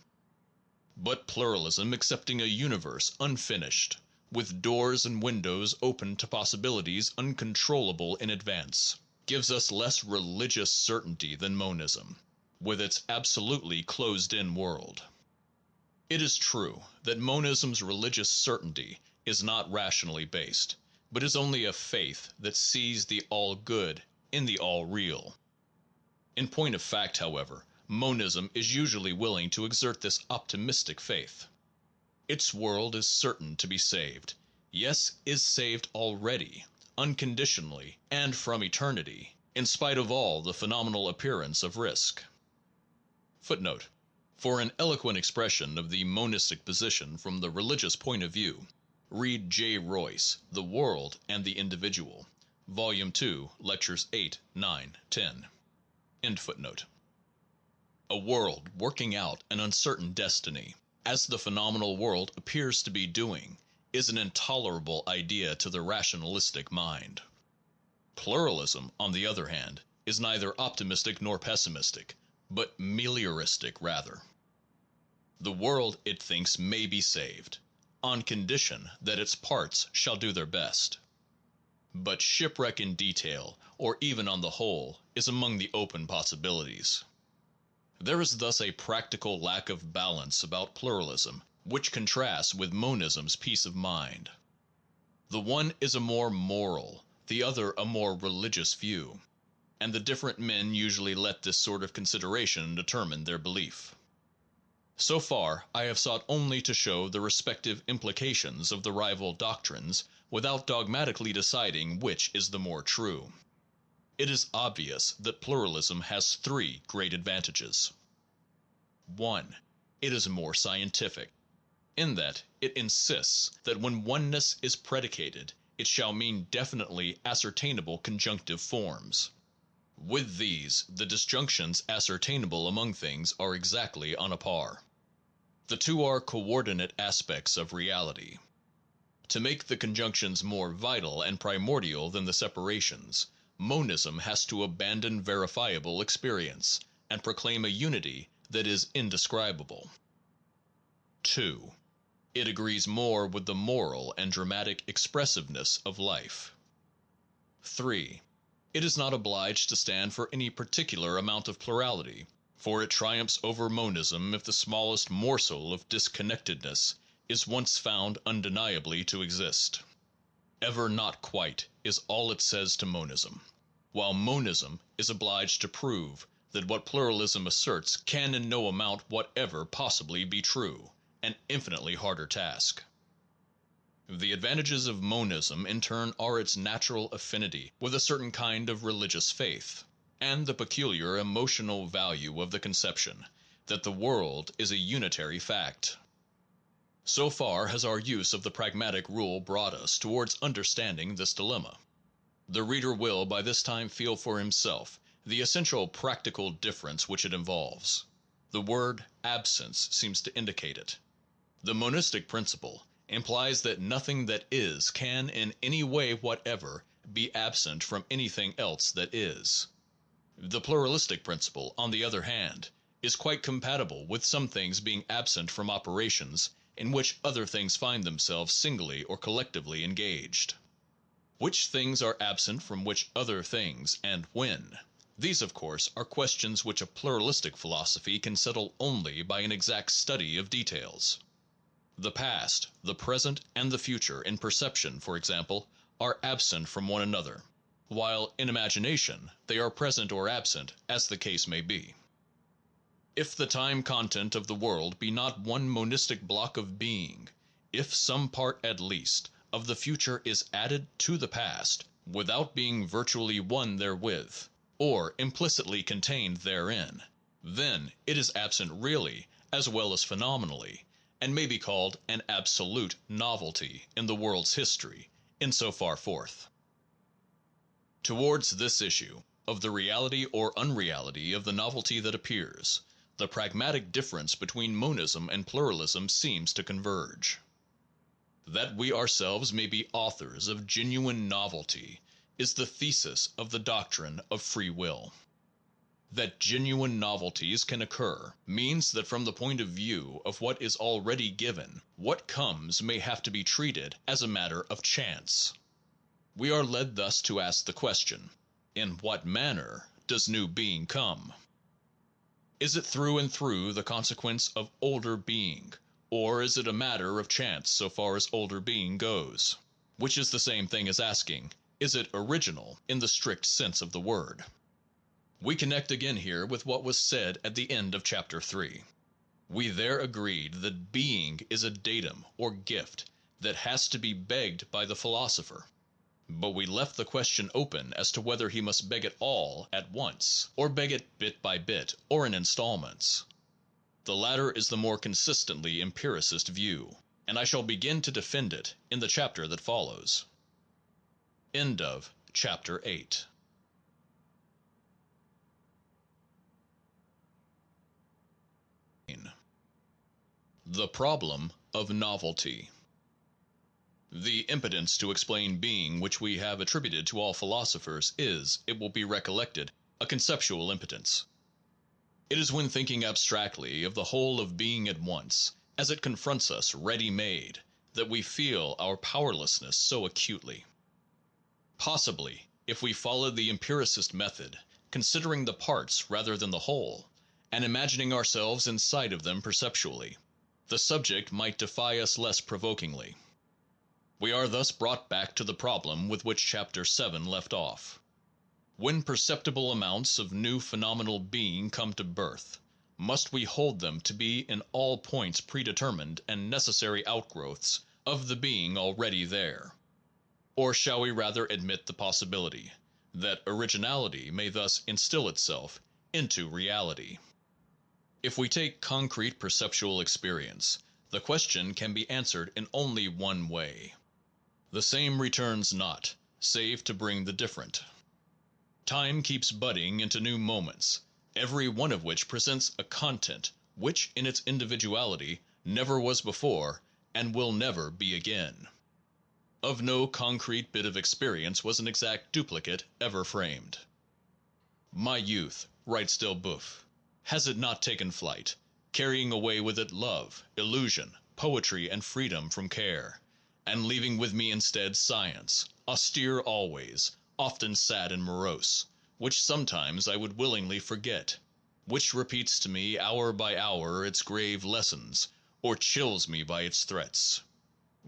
But pluralism accepting a universe unfinished, with doors and windows open to possibilities uncontrollable in advance, gives us less religious certainty than monism, with its absolutely closed-in world. It is true that monism's religious certainty is not rationally based, but is only a faith that sees the all-good in the all-real. In point of fact, however, monism is usually willing to exert this optimistic faith. Its world is certain to be saved, yes, is saved already, unconditionally and from eternity, in spite of all the phenomenal appearance of risk. Footnote: For an eloquent expression of the monistic position from the religious point of view, read J. Royce, The World and the Individual, Volume 2, Lectures 8, 9, 10. End footnote. A world working out an uncertain destiny, as the phenomenal world appears to be doing, is an intolerable idea to the rationalistic mind. Pluralism, on the other hand, is neither optimistic nor pessimistic, but melioristic rather. The world, it thinks, may be saved, on condition that its parts shall do their best. But shipwreck in detail, or even on the whole, is among the open possibilities. There is thus a practical lack of balance about pluralism, which contrasts with monism's peace of mind. The one is a more moral, the other a more religious view, and the different men usually let this sort of consideration determine their belief. So far I have sought only to show the respective implications of the rival doctrines without dogmatically deciding which is the more true. It is obvious that pluralism has three great advantages. 1. It is more scientific, in that it insists that when oneness is predicated, it shall mean definitely ascertainable conjunctive forms. With these, the disjunctions ascertainable among things are exactly on a par. The two are coordinate aspects of reality. To make the conjunctions more vital and primordial than the separations, monism has to abandon verifiable experience, and proclaim a unity that is indescribable. 2. It agrees more with the moral and dramatic expressiveness of life. 3. It is not obliged to stand for any particular amount of plurality, for it triumphs over monism if the smallest morsel of disconnectedness is once found undeniably to exist. Ever not quite is all it says to monism, while monism is obliged to prove that what pluralism asserts can in no amount whatever possibly be true, an infinitely harder task. The advantages of monism in turn are its natural affinity with a certain kind of religious faith, and the peculiar emotional value of the conception that the world is a unitary fact. So far has our use of the pragmatic rule brought us towards understanding this dilemma. The reader will by this time feel for himself the essential practical difference which it involves. The word absence seems to indicate it. The monistic principle implies that nothing that is can in any way whatever be absent from anything else that is. The pluralistic principle, on the other hand, is quite compatible with some things being absent from operations in which other things find themselves singly or collectively engaged. Which things are absent from which other things, and when? These, of course, are questions which a pluralistic philosophy can settle only by an exact study of details. The past, the present, and the future in perception, for example, are absent from one another, while in imagination they are present or absent, as the case may be. If the time content of the world be not one monistic block of being, if some part at least of the future is added to the past without being virtually one therewith, or implicitly contained therein, then it is absent really as well as phenomenally, and may be called an absolute novelty in the world's history, in so far forth. Towards this issue, of the reality or unreality of the novelty that appears, the pragmatic difference between monism and pluralism seems to converge. That we ourselves may be authors of genuine novelty is the thesis of the doctrine of free will. That genuine novelties can occur means that from the point of view of what is already given, what comes may have to be treated as a matter of chance. We are led thus to ask the question: in what manner does new being come? Is it through and through the consequence of older being, or is it a matter of chance so far as older being goes? Which is the same thing as asking, is it original in the strict sense of the word? We connect again here with what was said at the end of chapter 3. We there agreed that being is a datum or gift that has to be begged by the philosopher. But we left the question open as to whether he must beg it all at once, or beg it bit by bit, or in instalments. The latter is the more consistently empiricist view, and I shall begin to defend it in the chapter that follows. End of chapter 8. The problem of novelty. The impotence to explain being which we have attributed to all philosophers is, it will be recollected, a conceptual impotence. It is when thinking abstractly of the whole of being at once, as it confronts us ready made, that we feel our powerlessness so acutely. Possibly, if we followed the empiricist method, considering the parts rather than the whole, and imagining ourselves inside of them perceptually, the subject might defy us less provokingly. We are thus brought back to the problem with which chapter 7 left off. When perceptible amounts of new phenomenal being come to birth, must we hold them to be in all points predetermined and necessary outgrowths of the being already there? Or shall we rather admit the possibility that originality may thus instill itself into reality? If we take concrete perceptual experience, the question can be answered in only one way. The same returns not, save to bring the different. Time keeps budding into new moments, every one of which presents a content which in its individuality never was before and will never be again. Of no concrete bit of experience was an exact duplicate ever framed. My youth, writes Delboeuf, has it not taken flight, carrying away with it love, illusion, poetry, and freedom from care, and leaving with me instead science, austere always, often sad and morose, which sometimes I would willingly forget, which repeats to me hour by hour its grave lessons, or chills me by its threats?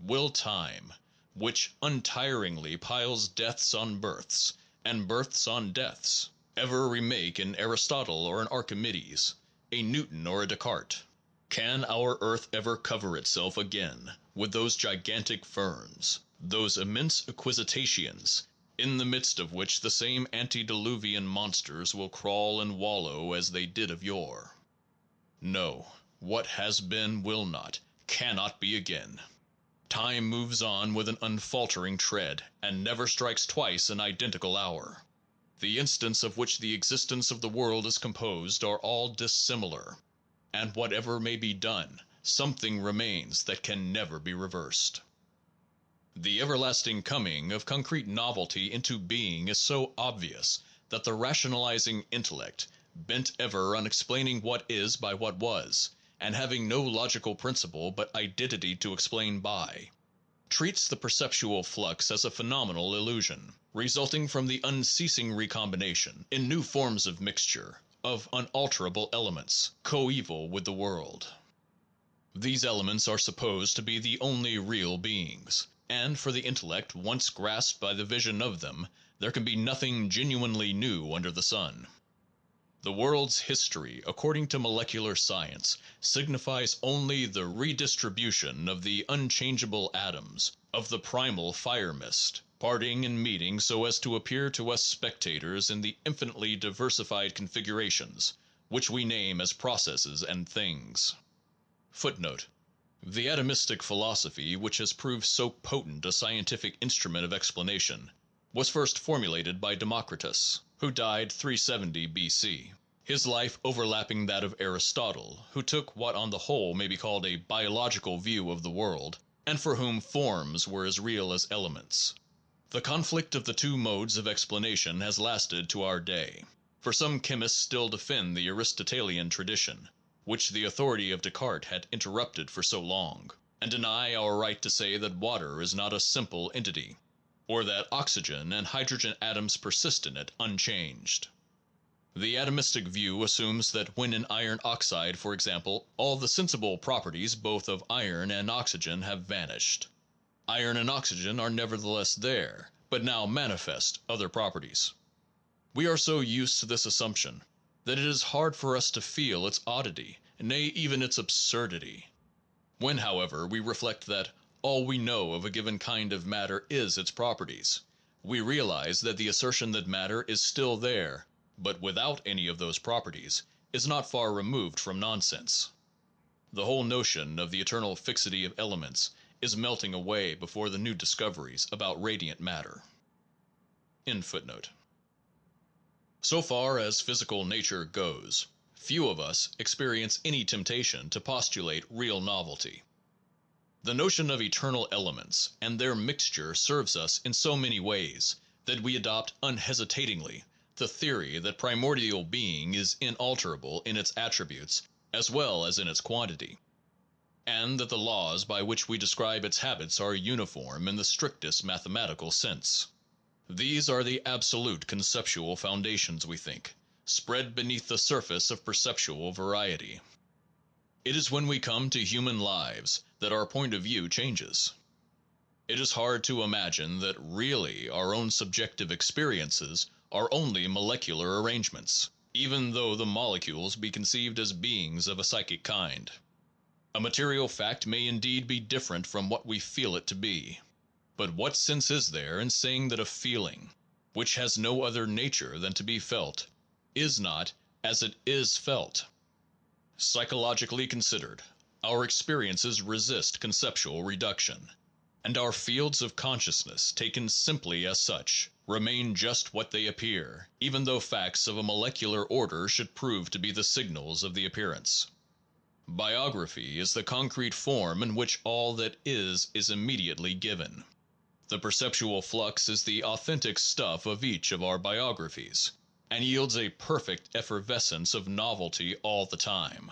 Will time, which untiringly piles deaths on births, and births on deaths, ever remake an Aristotle or an Archimedes, a Newton or a Descartes? Can our earth ever cover itself again with those gigantic ferns, those immense equisetaceans, in the midst of which the same antediluvian monsters will crawl and wallow as they did of yore? No, what has been will not, cannot be again. Time moves on with an unfaltering tread, and never strikes twice an identical hour. The instants of which the existence of the world is composed are all dissimilar, and whatever may be done, something remains that can never be reversed. The everlasting coming of concrete novelty into being is so obvious that the rationalizing intellect, bent ever on explaining what is by what was, and having no logical principle but identity to explain by, treats the perceptual flux as a phenomenal illusion, resulting from the unceasing recombination, in new forms of mixture, of unalterable elements, coeval with the world. These elements are supposed to be the only real beings, and for the intellect once grasped by the vision of them, there can be nothing genuinely new under the sun. The world's history, according to molecular science, signifies only the redistribution of the unchangeable atoms of the primal fire mist, parting and meeting so as to appear to us spectators in the infinitely diversified configurations which we name as processes and things. Footnote: The atomistic philosophy, which has proved so potent a scientific instrument of explanation, was first formulated by Democritus, who died 370 B.C., his life overlapping that of Aristotle, who took what on the whole may be called a biological view of the world, and for whom forms were as real as elements. The conflict of the two modes of explanation has lasted to our day, for some chemists still defend the Aristotelian tradition, which the authority of Descartes had interrupted for so long, and deny our right to say that water is not a simple entity, or that oxygen and hydrogen atoms persist in it unchanged. The atomistic view assumes that when in iron oxide, for example, all the sensible properties both of iron and oxygen have vanished. Iron and oxygen are nevertheless there, but now manifest other properties. We are so used to this assumption that it is hard for us to feel its oddity, nay, even its absurdity. When, however, we reflect that all we know of a given kind of matter is its properties, We realize that the assertion that matter is still there, but without any of those properties, is not far removed from nonsense. The whole notion of the eternal fixity of elements is melting away before the new discoveries about radiant matter. End footnote. So far as physical nature goes, few of us experience any temptation to postulate real novelty. The notion of eternal elements and their mixture serves us in so many ways that we adopt unhesitatingly the theory that primordial being is inalterable in its attributes as well as in its quantity, and that the laws by which we describe its habits are uniform in the strictest mathematical sense. These are the absolute conceptual foundations, we think, spread beneath the surface of perceptual variety. It is when we come to human lives that our point of view changes. It is hard to imagine that really our own subjective experiences are only molecular arrangements, even though the molecules be conceived as beings of a psychic kind. A material fact may indeed be different from what we feel it to be. But what sense is there in saying that a feeling, which has no other nature than to be felt, is not as it is felt? Psychologically considered, our experiences resist conceptual reduction, and our fields of consciousness, taken simply as such, remain just what they appear, even though facts of a molecular order should prove to be the signals of the appearance. Biography is the concrete form in which all that is immediately given. The perceptual flux is the authentic stuff of each of our biographies, and yields a perfect effervescence of novelty all the time.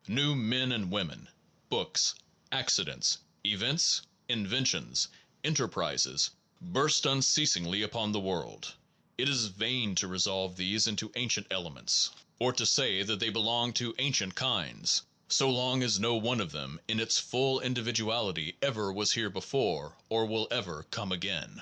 New men and women, books, accidents, events, inventions, enterprises, burst unceasingly upon the world. It is vain to resolve these into ancient elements, or to say that they belong to ancient kinds, so long as no one of them in its full individuality ever was here before or will ever come again.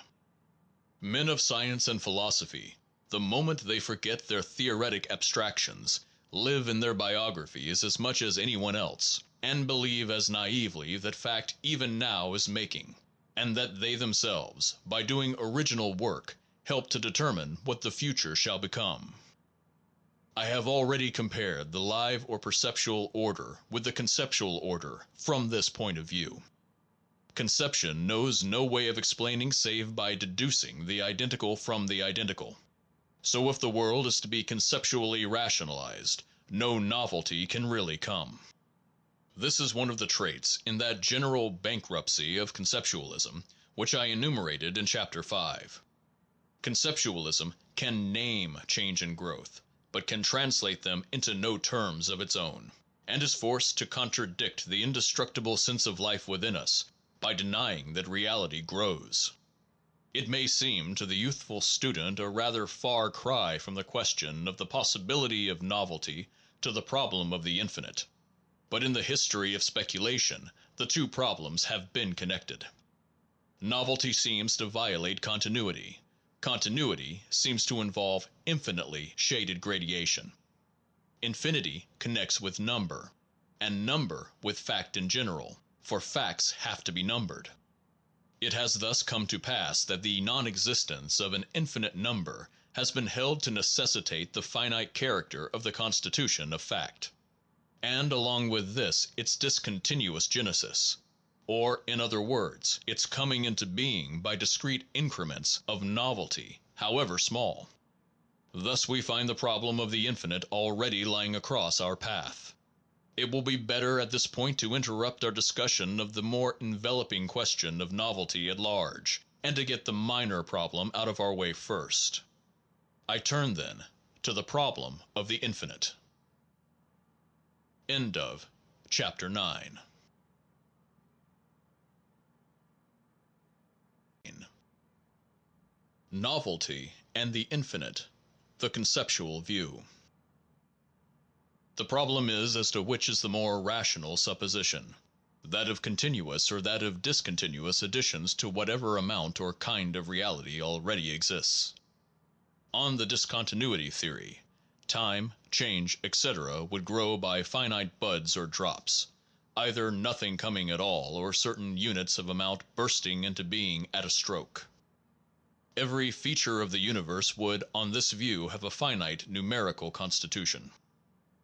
Men of science and philosophy, the moment they forget their theoretic abstractions, live in their biographies as much as anyone else, and believe as naively that fact even now is making, and that they themselves, by doing original work, help to determine what the future shall become. I have already compared the live or perceptual order with the conceptual order from this point of view. Conception knows no way of explaining save by deducing the identical from the identical. So if the world is to be conceptually rationalized, no novelty can really come. This is one of the traits in that general bankruptcy of conceptualism which I enumerated in chapter 5. Conceptualism can name change and growth, but can translate them into no terms of its own, and is forced to contradict the indestructible sense of life within us by denying that reality grows. It may seem to the youthful student a rather far cry from the question of the possibility of novelty to the problem of the infinite, but in the history of speculation the two problems have been connected. Novelty seems to violate continuity. Continuity seems to involve infinitely shaded gradation. Infinity connects with number, and number with fact in general, for facts have to be numbered. It has thus come to pass that the non-existence of an infinite number has been held to necessitate the finite character of the constitution of fact, and along with this its discontinuous genesis, or in other words, its coming into being by discrete increments of novelty, however small. Thus we find the problem of the infinite already lying across our path. It will be better at this point to interrupt our discussion of the more enveloping question of novelty at large, and to get the minor problem out of our way first. I turn then to the problem of the infinite. End of chapter 9. Novelty and the infinite, the conceptual view. The problem is as to which is the more rational supposition, that of continuous or that of discontinuous additions to whatever amount or kind of reality already exists. On the discontinuity theory, time, change, etc. would grow by finite buds or drops, either nothing coming at all or certain units of amount bursting into being at a stroke. Every feature of the universe would on this view have a finite numerical constitution.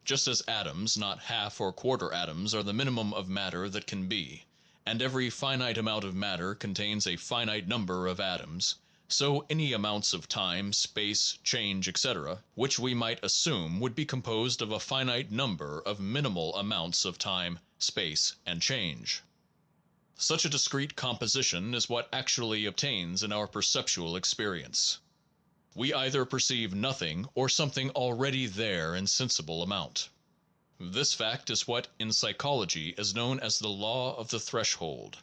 Just as atoms, not half or quarter atoms, are the minimum of matter that can be, and every finite amount of matter contains a finite number of atoms, so any amounts of time, space, change, etc., which we might assume would be composed of a finite number of minimal amounts of time, space, and change. Such a discrete composition is what actually obtains in our perceptual experience. We either perceive nothing or something already there in sensible amount. This fact is what in psychology is known as the law of the threshold.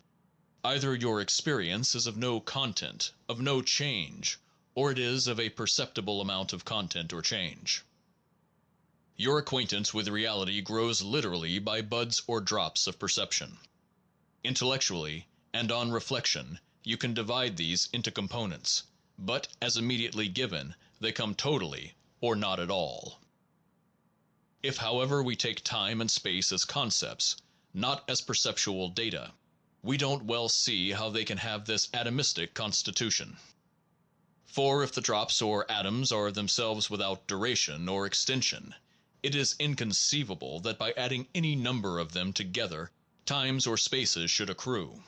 Either your experience is of no content, of no change, or it is of a perceptible amount of content or change. Your acquaintance with reality grows literally by buds or drops of perception. Intellectually, and on reflection, you can divide these into components, but as immediately given, they come totally or not at all. If, however, we take time and space as concepts, not as perceptual data, we don't well see how they can have this atomistic constitution. For if the drops or atoms are themselves without duration or extension, it is inconceivable that by adding any number of them together times or spaces should accrue.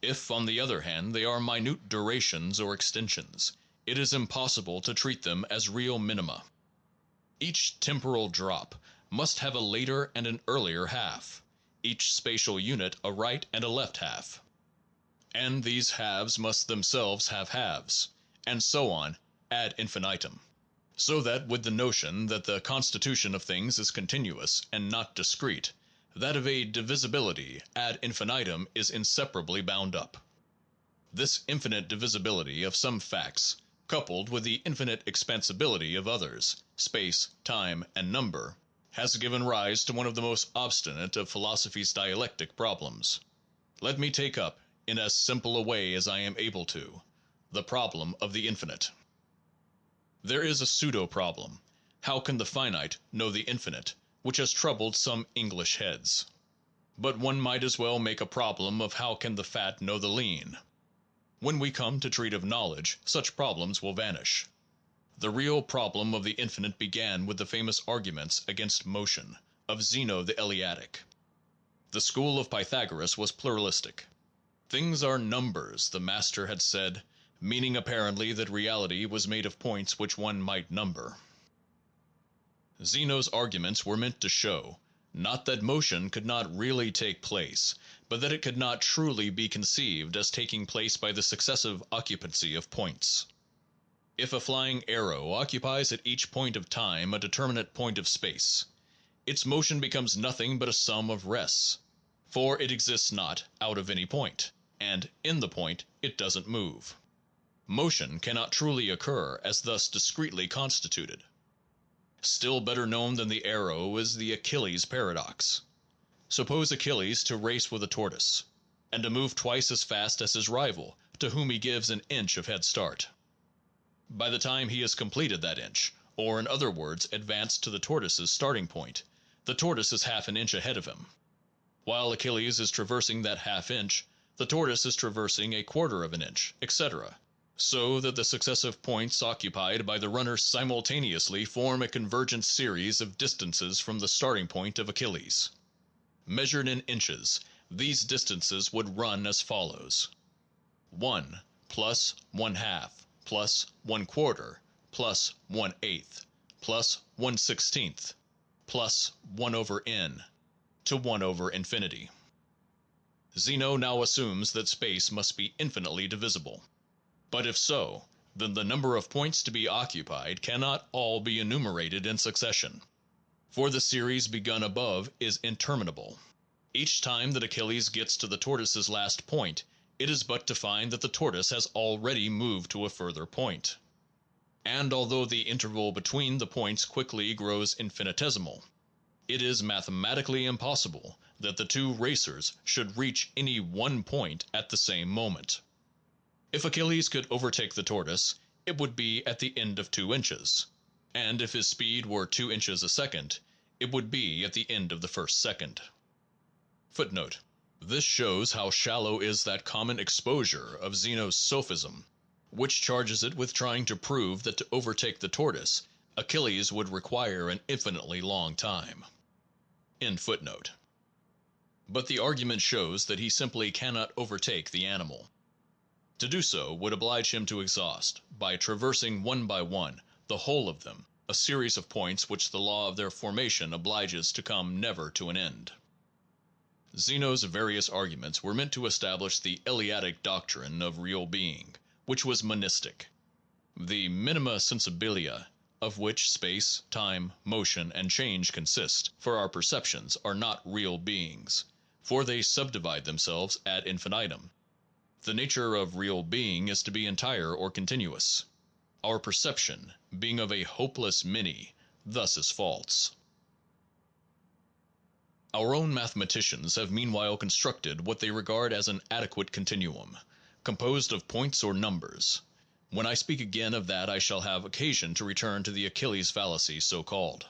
If, on the other hand, they are minute durations or extensions, it is impossible to treat them as real minima. Each temporal drop must have a later and an earlier half, each spatial unit a right and a left half. And these halves must themselves have halves, and so on ad infinitum. So that with the notion that the constitution of things is continuous and not discrete, that of a divisibility ad infinitum is inseparably bound up. This infinite divisibility of some facts, coupled with the infinite expansibility of others, space, time, and number, has given rise to one of the most obstinate of philosophy's dialectic problems. Let me take up, in as simple a way as I am able to, the problem of the infinite. There is a pseudo-problem: how can the finite know the infinite, which has troubled some English heads. But one might as well make a problem of how can the fat know the lean. When we come to treat of knowledge, such problems will vanish. The real problem of the infinite began with the famous arguments against motion of Zeno the Eleatic. The school of Pythagoras was pluralistic. Things are numbers, the master had said, meaning apparently that reality was made of points which one might number. Zeno's arguments were meant to show, not that motion could not really take place, but that it could not truly be conceived as taking place by the successive occupancy of points. If a flying arrow occupies at each point of time a determinate point of space, its motion becomes nothing but a sum of rests, for it exists not out of any point, and in the point it doesn't move. Motion cannot truly occur as thus discretely constituted. Still better known than the arrow is the Achilles paradox. Suppose Achilles to race with a tortoise, and to move twice as fast as his rival, to whom he gives an inch of head start. By the time he has completed that inch, or in other words advanced to the tortoise's starting point, the tortoise is half an inch ahead of him. While Achilles is traversing that half inch, the tortoise is traversing a quarter of an inch, etc., so that the successive points occupied by the runner simultaneously form a convergent series of distances from the starting point of Achilles. Measured in inches, these distances would run as follows: 1 plus 1/2 plus 1/4 plus 1/8 plus 1/16 plus 1 over n to 1 over infinity. Zeno now assumes that space must be infinitely divisible. But if so, then the number of points to be occupied cannot all be enumerated in succession, for the series begun above is interminable. Each time that Achilles gets to the tortoise's last point, it is but to find that the tortoise has already moved to a further point. And although the interval between the points quickly grows infinitesimal, it is mathematically impossible that the two racers should reach any one point at the same moment. If Achilles could overtake the tortoise, it would be at the end of 2 inches, and if his speed were 2 inches a second, it would be at the end of the first second. Footnote: This shows how shallow is that common exposure of Zeno's sophism, which charges it with trying to prove that to overtake the tortoise, Achilles would require an infinitely long time. End footnote. But the argument shows that he simply cannot overtake the animal. To do so would oblige him to exhaust, by traversing one by one the whole of them, a series of points which the law of their formation obliges to come never to an end. Zeno's various arguments were meant to establish the Eleatic doctrine of real being, which was monistic. The minima sensibilia, of which space, time, motion, and change consist, for our perceptions, are not real beings, for they subdivide themselves ad infinitum. The nature of real being is to be entire or continuous. Our perception, being of a hopeless many, thus is false. Our own mathematicians have meanwhile constructed what they regard as an adequate continuum, composed of points or numbers. When I speak again of that I shall have occasion to return to the Achilles fallacy so called.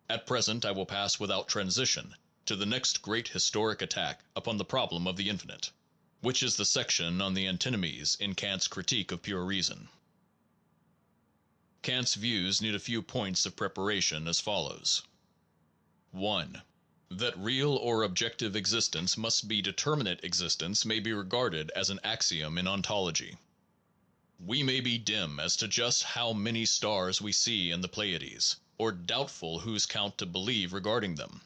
At present I will pass without transition to the next great historic attack upon the problem of the infinite, which is the section on the antinomies in Kant's Critique of Pure Reason. Kant's views need a few points of preparation as follows. 1. That real or objective existence must be determinate existence may be regarded as an axiom in ontology. We may be dim as to just how many stars we see in the Pleiades, or doubtful whose count to believe regarding them.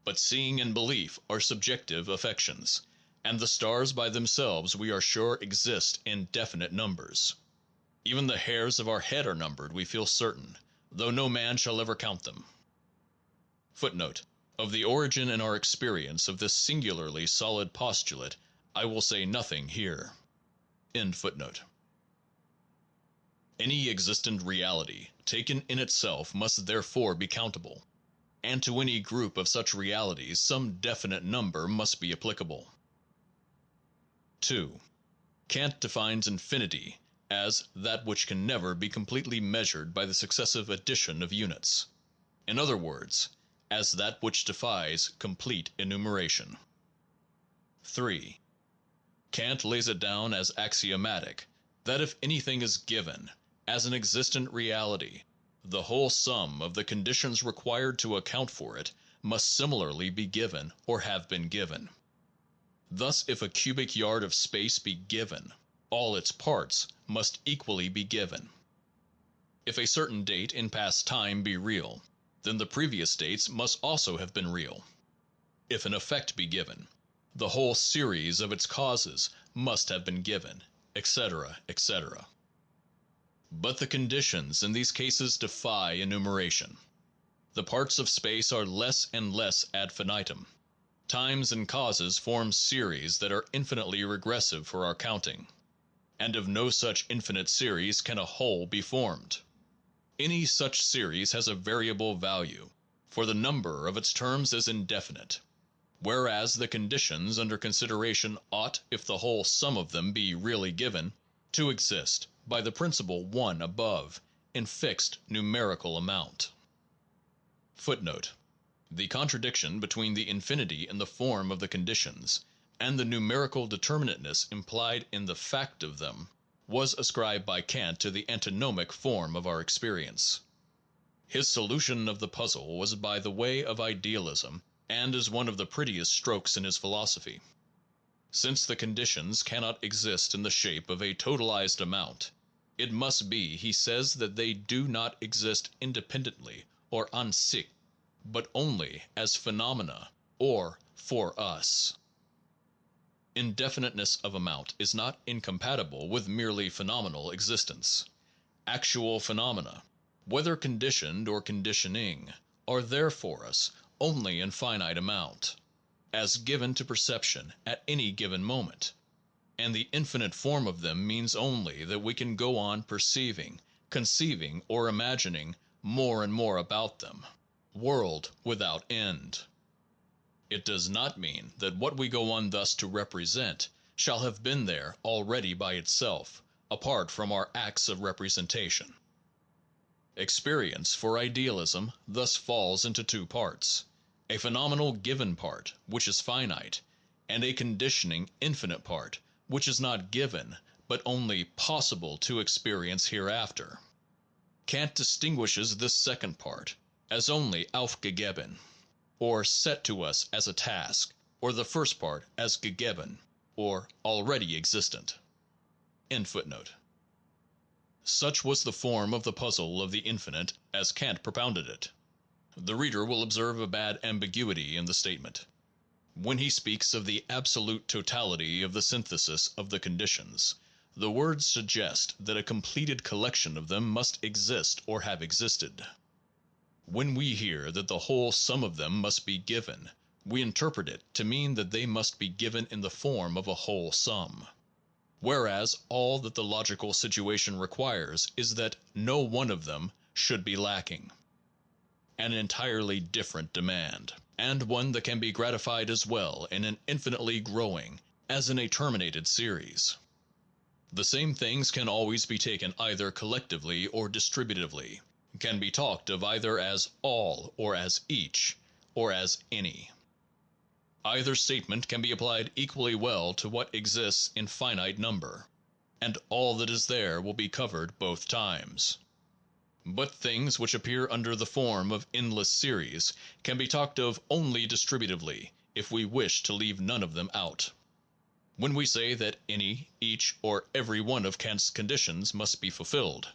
But seeing and belief are subjective affections, and the stars by themselves we are sure exist in definite numbers. Even the hairs of our head are numbered, we feel certain, though no man shall ever count them. Footnote. Of the origin in our experience of this singularly solid postulate I will say nothing here. End footnote. Any existent reality, taken in itself, must therefore be countable, and to any group of such realities some definite number must be applicable. 2. Kant defines infinity as that which can never be completely measured by the successive addition of units. In other words, as that which defies complete enumeration. 3. Kant lays it down as axiomatic that if anything is given as an existent reality, the whole sum of the conditions required to account for it must similarly be given or have been given. Thus, if a cubic yard of space be given, all its parts must equally be given. If a certain date in past time be real, then the previous dates must also have been real. If an effect be given, the whole series of its causes must have been given, etc., etc. But the conditions in these cases defy enumeration. The parts of space are less and less ad infinitum. Times and causes form series that are infinitely regressive for our counting, and of no such infinite series can a whole be formed. Any such series has a variable value, for the number of its terms is indefinite, whereas the conditions under consideration ought, if the whole sum of them be really given, to exist, by the principle 1 above, in fixed numerical amount. Footnote. The contradiction between the infinity in the form of the conditions and the numerical determinateness implied in the fact of them was ascribed by Kant to the antinomic form of our experience. His solution of the puzzle was by the way of idealism, and is one of the prettiest strokes in his philosophy. Since the conditions cannot exist in the shape of a totalized amount, it must be, he says, that they do not exist independently or an sich, but only as phenomena, or for us. Indefiniteness of amount is not incompatible with merely phenomenal existence. Actual phenomena, whether conditioned or conditioning, are there for us only in finite amount, as given to perception at any given moment, and the infinite form of them means only that we can go on perceiving, conceiving, or imagining more and more about them, world without end. It does not mean that what we go on thus to represent shall have been there already by itself, apart from our acts of representation. Experience for idealism thus falls into two parts: a phenomenal given part, which is finite, and a conditioning infinite part, which is not given, but only possible to experience hereafter. Kant distinguishes this second part as only aufgegeben, or set to us as a task, or the first part as gegeben, or already existent. Such was the form of the puzzle of the infinite as Kant propounded it. The reader will observe a bad ambiguity in the statement. When he speaks of the absolute totality of the synthesis of the conditions, the words suggest that a completed collection of them must exist or have existed. When we hear that the whole sum of them must be given, we interpret it to mean that they must be given in the form of a whole sum. Whereas all that the logical situation requires is that no one of them should be lacking. An entirely different demand, and one that can be gratified as well in an infinitely growing as in a terminated series. The same things can always be taken either collectively or distributively, can be talked of either as all or as each, or as any. Either statement can be applied equally well to what exists in finite number, and all that is there will be covered both times. But things which appear under the form of endless series can be talked of only distributively if we wish to leave none of them out. When we say that any, each, or every one of Kant's conditions must be fulfilled,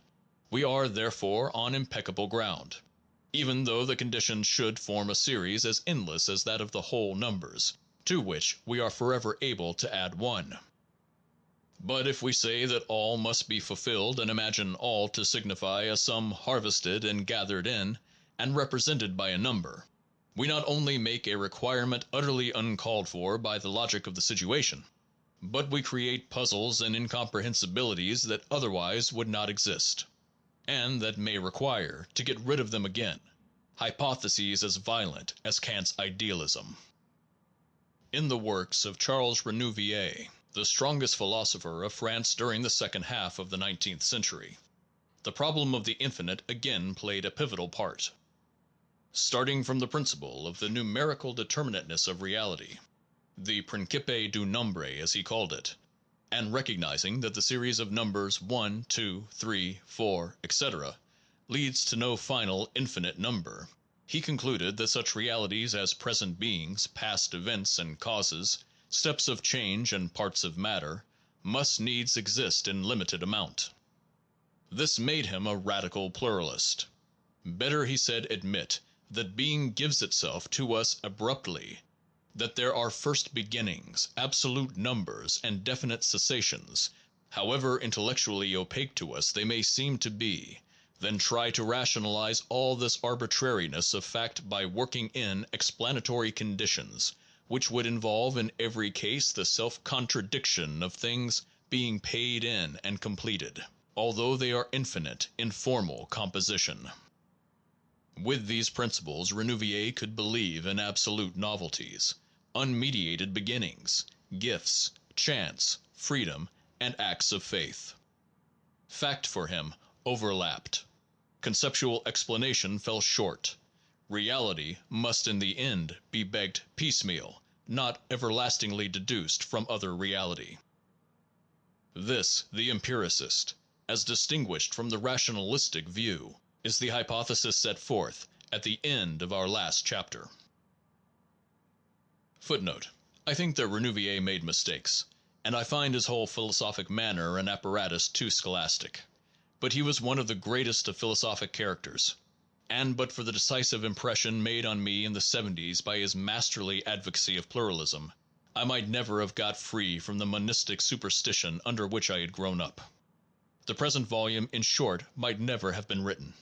we are therefore on impeccable ground, even though the conditions should form a series as endless as that of the whole numbers, to which we are forever able to add one. But if we say that all must be fulfilled and imagine all to signify a sum harvested and gathered in, and represented by a number, we not only make a requirement utterly uncalled for by the logic of the situation, but we create puzzles and incomprehensibilities that otherwise would not exist, and that may require, to get rid of them again, hypotheses as violent as Kant's idealism. In the works of Charles Renouvier, the strongest philosopher of France during the second half of the 19th century, the problem of the infinite again played a pivotal part. Starting from the principle of the numerical determinateness of reality, the principe du nombre as he called it, and recognizing that the series of numbers 1, 2, 3, 4, etc., leads to no final infinite number, he concluded that such realities as present beings, past events and causes, steps of change and parts of matter, must needs exist in limited amount. This made him a radical pluralist. Better, he said, admit that being gives itself to us abruptly, that there are first beginnings, absolute numbers, and definite cessations, however intellectually opaque to us they may seem to be, than try to rationalize all this arbitrariness of fact by working in explanatory conditions, which would involve in every case the self-contradiction of things being paid in and completed, although they are infinite in formal composition. With these principles Renouvier could believe in absolute novelties, unmediated beginnings, gifts, chance, freedom, and acts of faith. Fact for him overlapped. Conceptual explanation fell short. Reality must in the end be begged piecemeal, not everlastingly deduced from other reality. This, the empiricist, as distinguished from the rationalistic view, is the hypothesis set forth at the end of our last chapter. Footnote: I think that Renouvier made mistakes, and I find his whole philosophic manner and apparatus too scholastic. But he was one of the greatest of philosophic characters, and but for the decisive impression made on me in the '70s by his masterly advocacy of pluralism, I might never have got free from the monistic superstition under which I had grown up. The present volume, in short, might never have been written.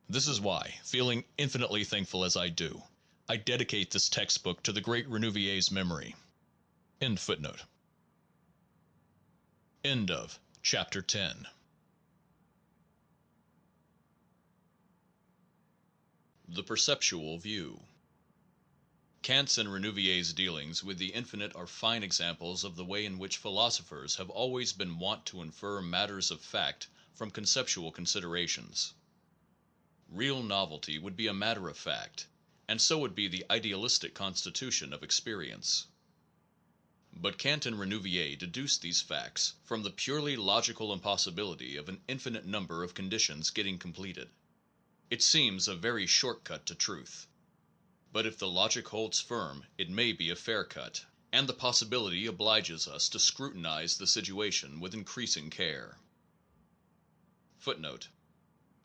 This is why, feeling infinitely thankful as I do, I dedicate this textbook to the great Renouvier's memory. End footnote. End of chapter 10. The perceptual view. Kant's and Renouvier's dealings with the infinite are fine examples of the way in which philosophers have always been wont to infer matters of fact from conceptual considerations. Real novelty would be a matter of fact, and so would be the idealistic constitution of experience. But Kant and Renouvier deduce these facts from the purely logical impossibility of an infinite number of conditions getting completed. It seems a very short cut to truth. But if the logic holds firm, it may be a fair cut, and the possibility obliges us to scrutinize the situation with increasing care. Footnote.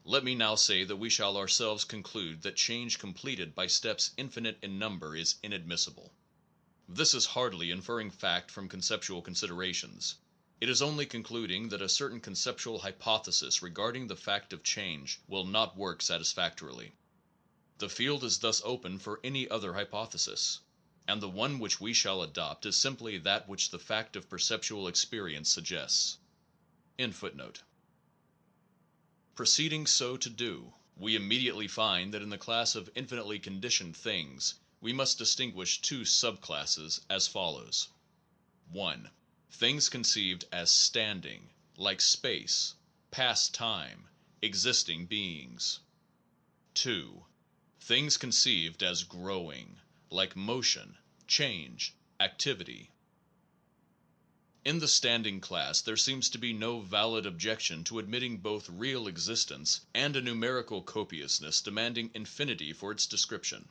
Let me now say that we shall ourselves conclude that change completed by steps infinite in number is inadmissible. This is hardly inferring fact from conceptual considerations. It is only concluding that a certain conceptual hypothesis regarding the fact of change will not work satisfactorily. The field is thus open for any other hypothesis, and the one which we shall adopt is simply that which the fact of perceptual experience suggests. End footnote. Proceeding so to do, we immediately find that in the class of infinitely conditioned things we must distinguish two subclasses as follows. 1. Things conceived as standing, like space, past time, existing beings. 2. Things conceived as growing, like motion, change, activity. In the standing class there seems to be no valid objection to admitting both real existence and a numerical copiousness demanding infinity for its description.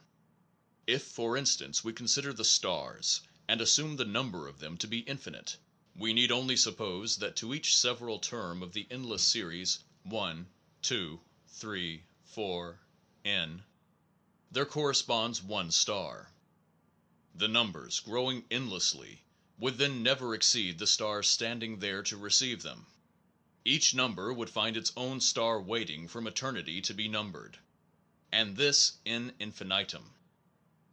If, for instance, we consider the stars, and assume the number of them to be infinite, we need only suppose that to each several term of the endless series 1, 2, 3, 4, n, there corresponds one star. The numbers, growing endlessly, would then never exceed the stars standing there to receive them. Each number would find its own star waiting from eternity to be numbered, and this in infinitum,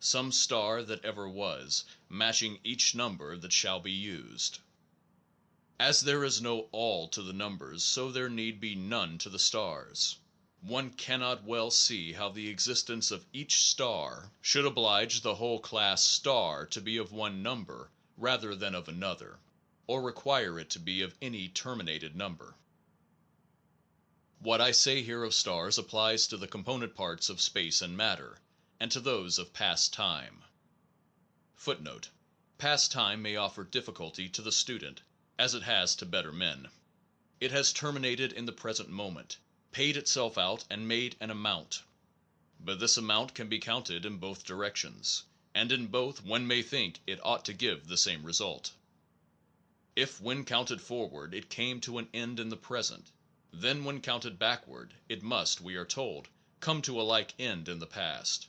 some star that ever was, matching each number that shall be used. As there is no all to the numbers, so there need be none to the stars. One cannot well see how the existence of each star should oblige the whole class star to be of one number rather than of another, or require it to be of any terminated number. What I say here of stars applies to the component parts of space and matter, and to those of past time. Footnote. Past time may offer difficulty to the student, as it has to better men. It has terminated in the present moment, paid itself out and made an amount. But this amount can be counted in both directions, and in both one may think it ought to give the same result. If when counted forward it came to an end in the present, then when counted backward it must, we are told, come to a like end in the past.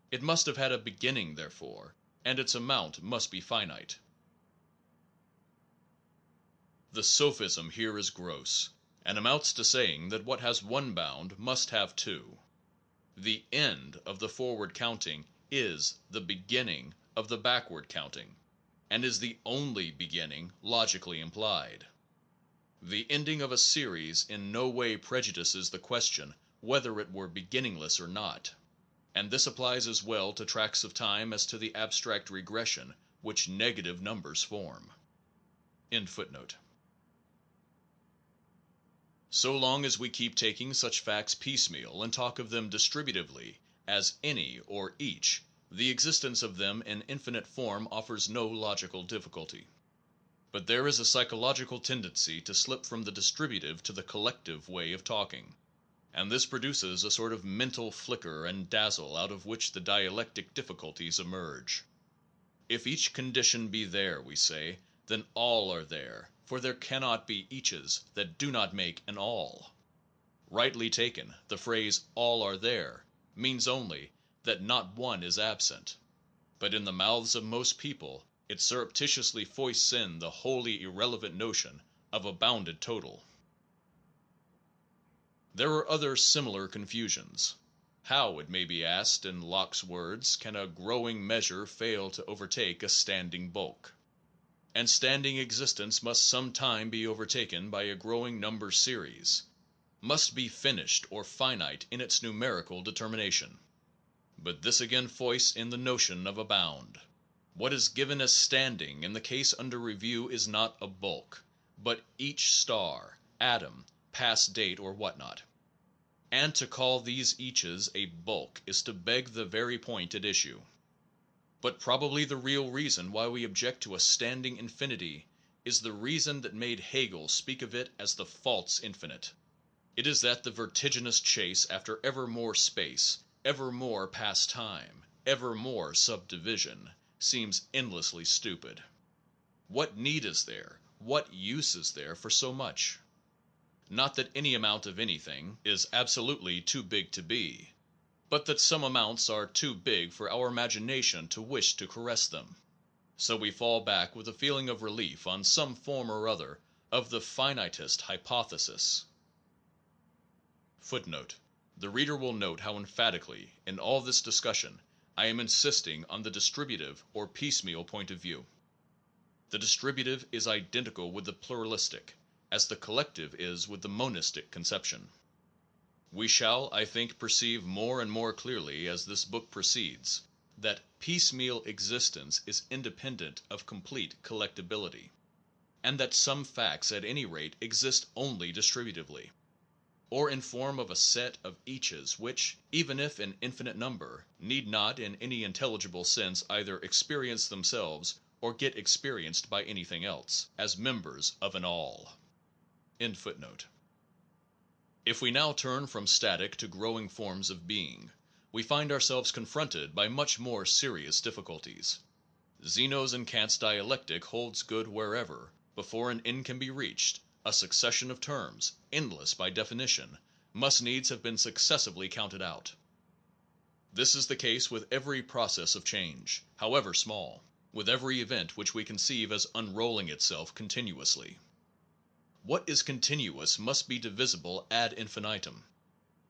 It must have had a beginning, therefore, and its amount must be finite. The sophism here is gross, and amounts to saying that what has one bound must have two. The end of the forward counting is the beginning of the backward counting, and is the only beginning logically implied. The ending of a series in no way prejudices the question whether it were beginningless or not, and this applies as well to tracts of time as to the abstract regression which negative numbers form. End footnote. So long as we keep taking such facts piecemeal and talk of them distributively as any or each, the existence of them in infinite form offers no logical difficulty. But there is a psychological tendency to slip from the distributive to the collective way of talking, and this produces a sort of mental flicker and dazzle out of which the dialectic difficulties emerge. If each condition be there, we say, then all are there, for there cannot be eaches that do not make an all. Rightly taken, the phrase all are there means only that not one is absent, but in the mouths of most people it surreptitiously foists in the wholly irrelevant notion of a bounded total. There are other similar confusions. How, it may be asked in Locke's words, can a growing measure fail to overtake a standing bulk? And standing existence must some time be overtaken by a growing number series, must be finished or finite in its numerical determination. But this again foists in the notion of a bound. What is given as standing in the case under review is not a bulk, but each star, atom, past date, or whatnot. And to call these eaches a bulk is to beg the very point at issue. But probably the real reason why we object to a standing infinity is the reason that made Hegel speak of it as the false infinite. It is that the vertiginous chase after ever more space, ever more past time, ever more subdivision, seems endlessly stupid. What need is there, what use is there for so much? Not that any amount of anything is absolutely too big to be, but that some amounts are too big for our imagination to wish to caress them. So we fall back with a feeling of relief on some form or other of the finitist hypothesis. Footnote. The reader will note how emphatically, in all this discussion, I am insisting on the distributive or piecemeal point of view. The distributive is identical with the pluralistic, as the collective is with the monistic conception. We shall, I think, perceive more and more clearly as this book proceeds, that piecemeal existence is independent of complete collectibility, and that some facts at any rate exist only distributively, or in form of a set of eaches which, even if in infinite number, need not in any intelligible sense either experience themselves or get experienced by anything else, as members of an all. End footnote. If we now turn from static to growing forms of being, we find ourselves confronted by much more serious difficulties. Zeno's and Kant's dialectic holds good wherever, before an end can be reached, a succession of terms, endless by definition, must needs have been successively counted out. This is the case with every process of change, however small, with every event which we conceive as unrolling itself continuously. What is continuous must be divisible ad infinitum,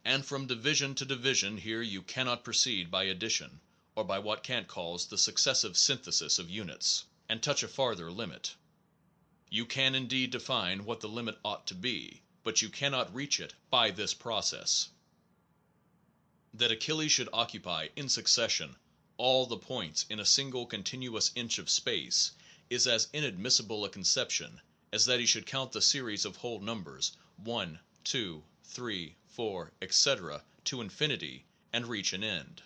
and from division to division here you cannot proceed by addition, or by what Kant calls the successive synthesis of units, and touch a farther limit. You can indeed define what the limit ought to be, but you cannot reach it by this process. That Achilles should occupy in succession all the points in a single continuous inch of space is as inadmissible a conception as that he should count the series of whole numbers 1, 2, 3, 4, etc. to infinity and reach an end.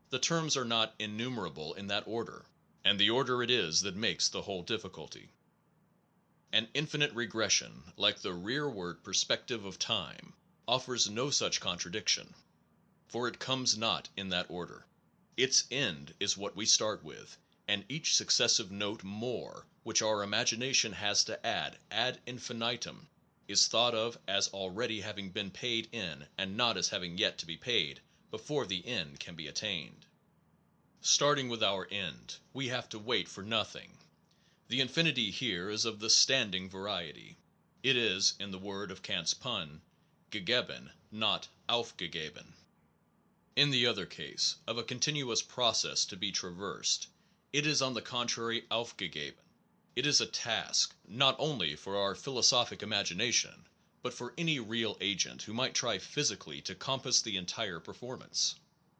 The terms are not innumerable in that order, and the order it is that makes the whole difficulty. An infinite regression, like the rearward perspective of time, offers no such contradiction, for it comes not in that order. Its end is what we start with, and each successive note more which our imagination has to add ad infinitum is thought of as already having been paid in and not as having yet to be paid before the end can be attained. Starting with our end, we have to wait for nothing. The infinity here is of the standing variety. It is, in the word of Kant's pun, gegeben, not aufgegeben. In the other case, of a continuous process to be traversed, it is on the contrary aufgegeben. It is a task, not only for our philosophic imagination, but for any real agent who might try physically to compass the entire performance.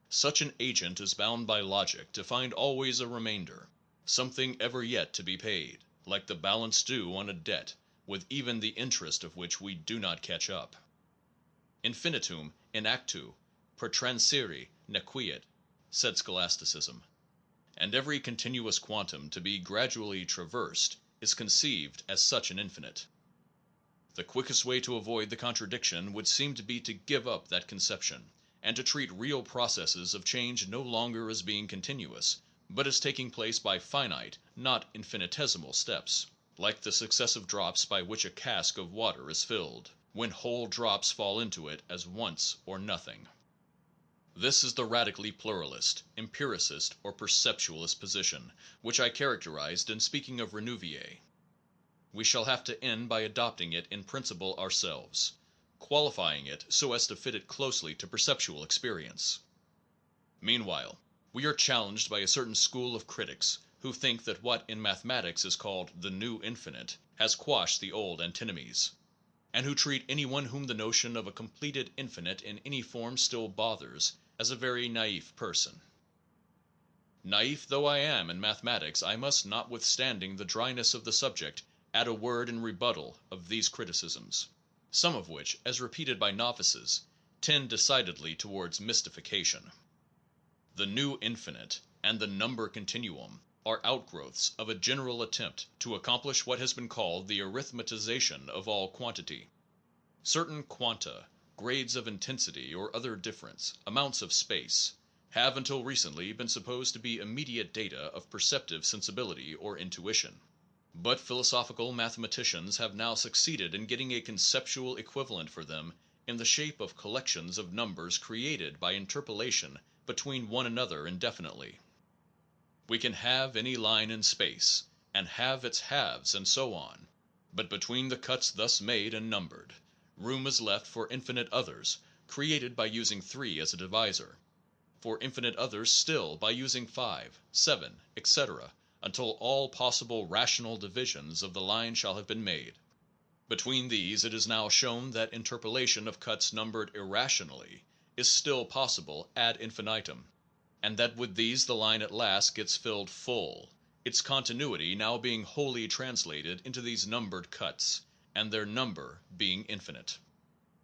Such an agent is bound by logic to find always a remainder, something ever yet to be paid, like the balance due on a debt, with even the interest of which we do not catch up. Infinitum in actu, per transire nequiet, said scholasticism, and every continuous quantum to be gradually traversed is conceived as such an infinite. The quickest way to avoid the contradiction would seem to be to give up that conception, and to treat real processes of change no longer as being continuous, but as taking place by finite, not infinitesimal steps, like the successive drops by which a cask of water is filled, when whole drops fall into it as once or nothing. This is the radically pluralist, empiricist, or perceptualist position, which I characterized in speaking of Renouvier. We shall have to end by adopting it in principle ourselves, qualifying it so as to fit it closely to perceptual experience. Meanwhile, we are challenged by a certain school of critics who think that what in mathematics is called the new infinite has quashed the old antinomies, and who treat anyone whom the notion of a completed infinite in any form still bothers as a very naive person. Naive though I am in mathematics, I must, notwithstanding the dryness of the subject, add a word in rebuttal of these criticisms, some of which, as repeated by novices, tend decidedly towards mystification. The new infinite, and the number continuum are outgrowths of a general attempt to accomplish what has been called the arithmetization of all quantity. Certain quanta, grades of intensity or other difference, amounts of space, have until recently been supposed to be immediate data of perceptive sensibility or intuition. But philosophical mathematicians have now succeeded in getting a conceptual equivalent for them in the shape of collections of numbers created by interpolation between one another indefinitely. We can have any line in space, and have its halves and so on, but between the cuts thus made and numbered, room is left for infinite others, created by using 3 as a divisor, for infinite others still by using 5, 7, etc., until all possible rational divisions of the line shall have been made. Between these it is now shown that interpolation of cuts numbered irrationally is still possible ad infinitum, and that with these the line at last gets filled full, its continuity now being wholly translated into these numbered cuts, and their number being infinite.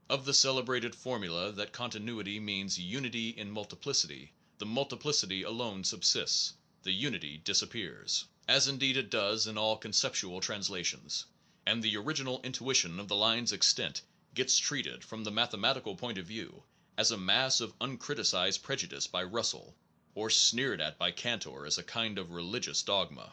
Of the celebrated formula that continuity means unity in multiplicity, the multiplicity alone subsists, the unity disappears, as indeed it does in all conceptual translations, and the original intuition of the line's extent gets treated from the mathematical point of view as a mass of uncriticized prejudice by Russell, or sneered at by Cantor as a kind of religious dogma.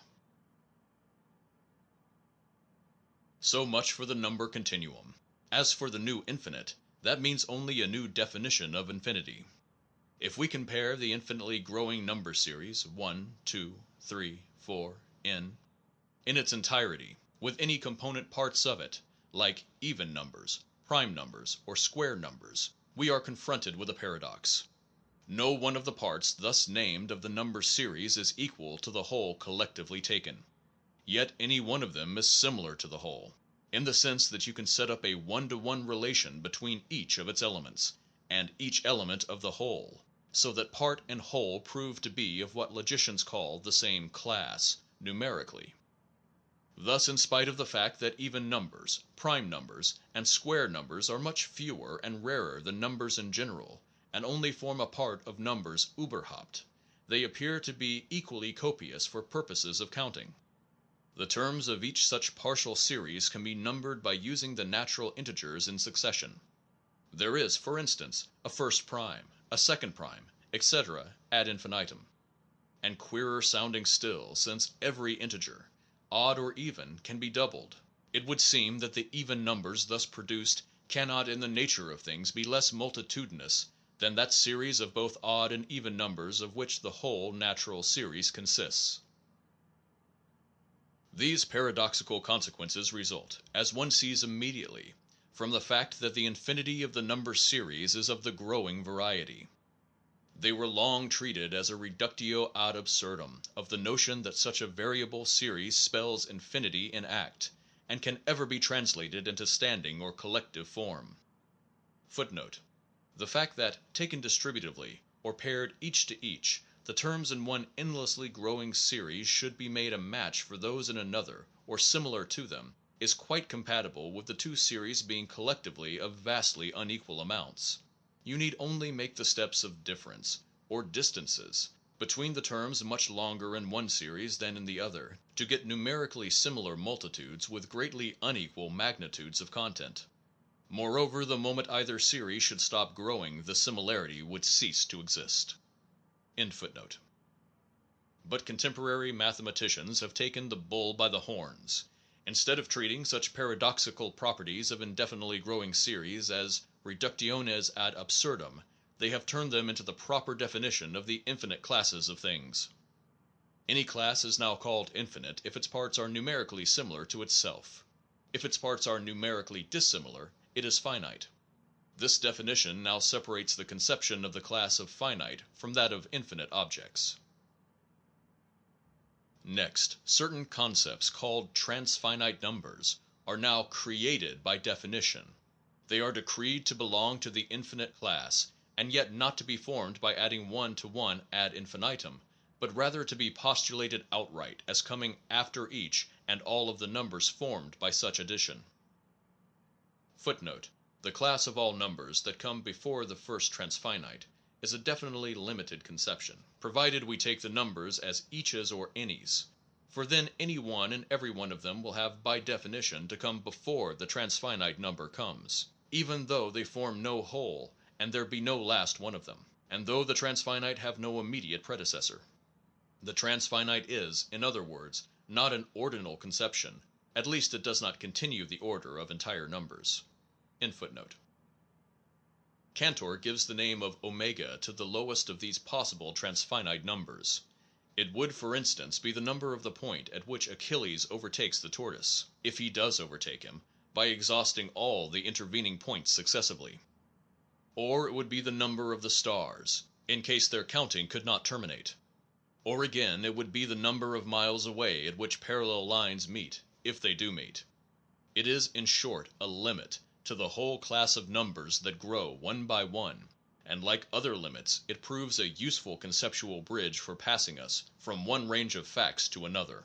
So much for the number continuum. As for the new infinite, that means only a new definition of infinity. If we compare the infinitely growing number series 1, 2, 3, 4, n, in its entirety, with any component parts of it, like even numbers, prime numbers, or square numbers, we are confronted with a paradox. No one of the parts thus named of the number series is equal to the whole collectively taken. Yet any one of them is similar to the whole, in the sense that you can set up a one-to-one relation between each of its elements, and each element of the whole, so that part and whole prove to be of what logicians call the same class, numerically. Thus, in spite of the fact that even numbers, prime numbers, and square numbers are much fewer and rarer than numbers in general, and only form a part of numbers überhaupt, they appear to be equally copious for purposes of counting. The terms of each such partial series can be numbered by using the natural integers in succession. There is, for instance, a first prime, a second prime, etc. ad infinitum. And queerer sounding still, since every integer, odd or even, can be doubled, it would seem that the even numbers thus produced cannot in the nature of things be less multitudinous than that series of both odd and even numbers of which the whole natural series consists. These paradoxical consequences result, as one sees immediately, from the fact that the infinity of the number series is of the growing variety. They were long treated as a reductio ad absurdum of the notion that such a variable series spells infinity in act, and can ever be translated into standing or collective form. Footnote: the fact that, taken distributively, or paired each to each, the terms in one endlessly growing series should be made a match for those in another, or similar to them, is quite compatible with the two series being collectively of vastly unequal amounts. You need only make the steps of difference, or distances, between the terms much longer in one series than in the other, to get numerically similar multitudes with greatly unequal magnitudes of content. Moreover, the moment either series should stop growing, the similarity would cease to exist. End footnote. But contemporary mathematicians have taken the bull by the horns. Instead of treating such paradoxical properties of indefinitely growing series as reductiones ad absurdum, they have turned them into the proper definition of the infinite classes of things. Any class is now called infinite if its parts are numerically similar to itself. If its parts are numerically dissimilar, it is finite. This definition now separates the conception of the class of finite from that of infinite objects. Next, certain concepts called transfinite numbers are now created by definition. They are decreed to belong to the infinite class, and yet not to be formed by adding one to one ad infinitum, but rather to be postulated outright as coming after each and all of the numbers formed by such addition. Footnote: the class of all numbers that come before the first transfinite is a definitely limited conception, provided we take the numbers as eaches or any's, for then any one and every one of them will have by definition to come before the transfinite number comes, even though they form no whole and there be no last one of them, and though the transfinite have no immediate predecessor. The transfinite is, in other words, not an ordinal conception, at least it does not continue the order of entire numbers. Cantor gives the name of omega to the lowest of these possible transfinite numbers. It would, for instance, be the number of the point at which Achilles overtakes the tortoise, if he does overtake him, by exhausting all the intervening points successively. Or it would be the number of the stars, in case their counting could not terminate. Or again, it would be the number of miles away at which parallel lines meet, if they do meet. It is, in short, a limit to the whole class of numbers that grow one by one, and like other limits it proves a useful conceptual bridge for passing us from one range of facts to another.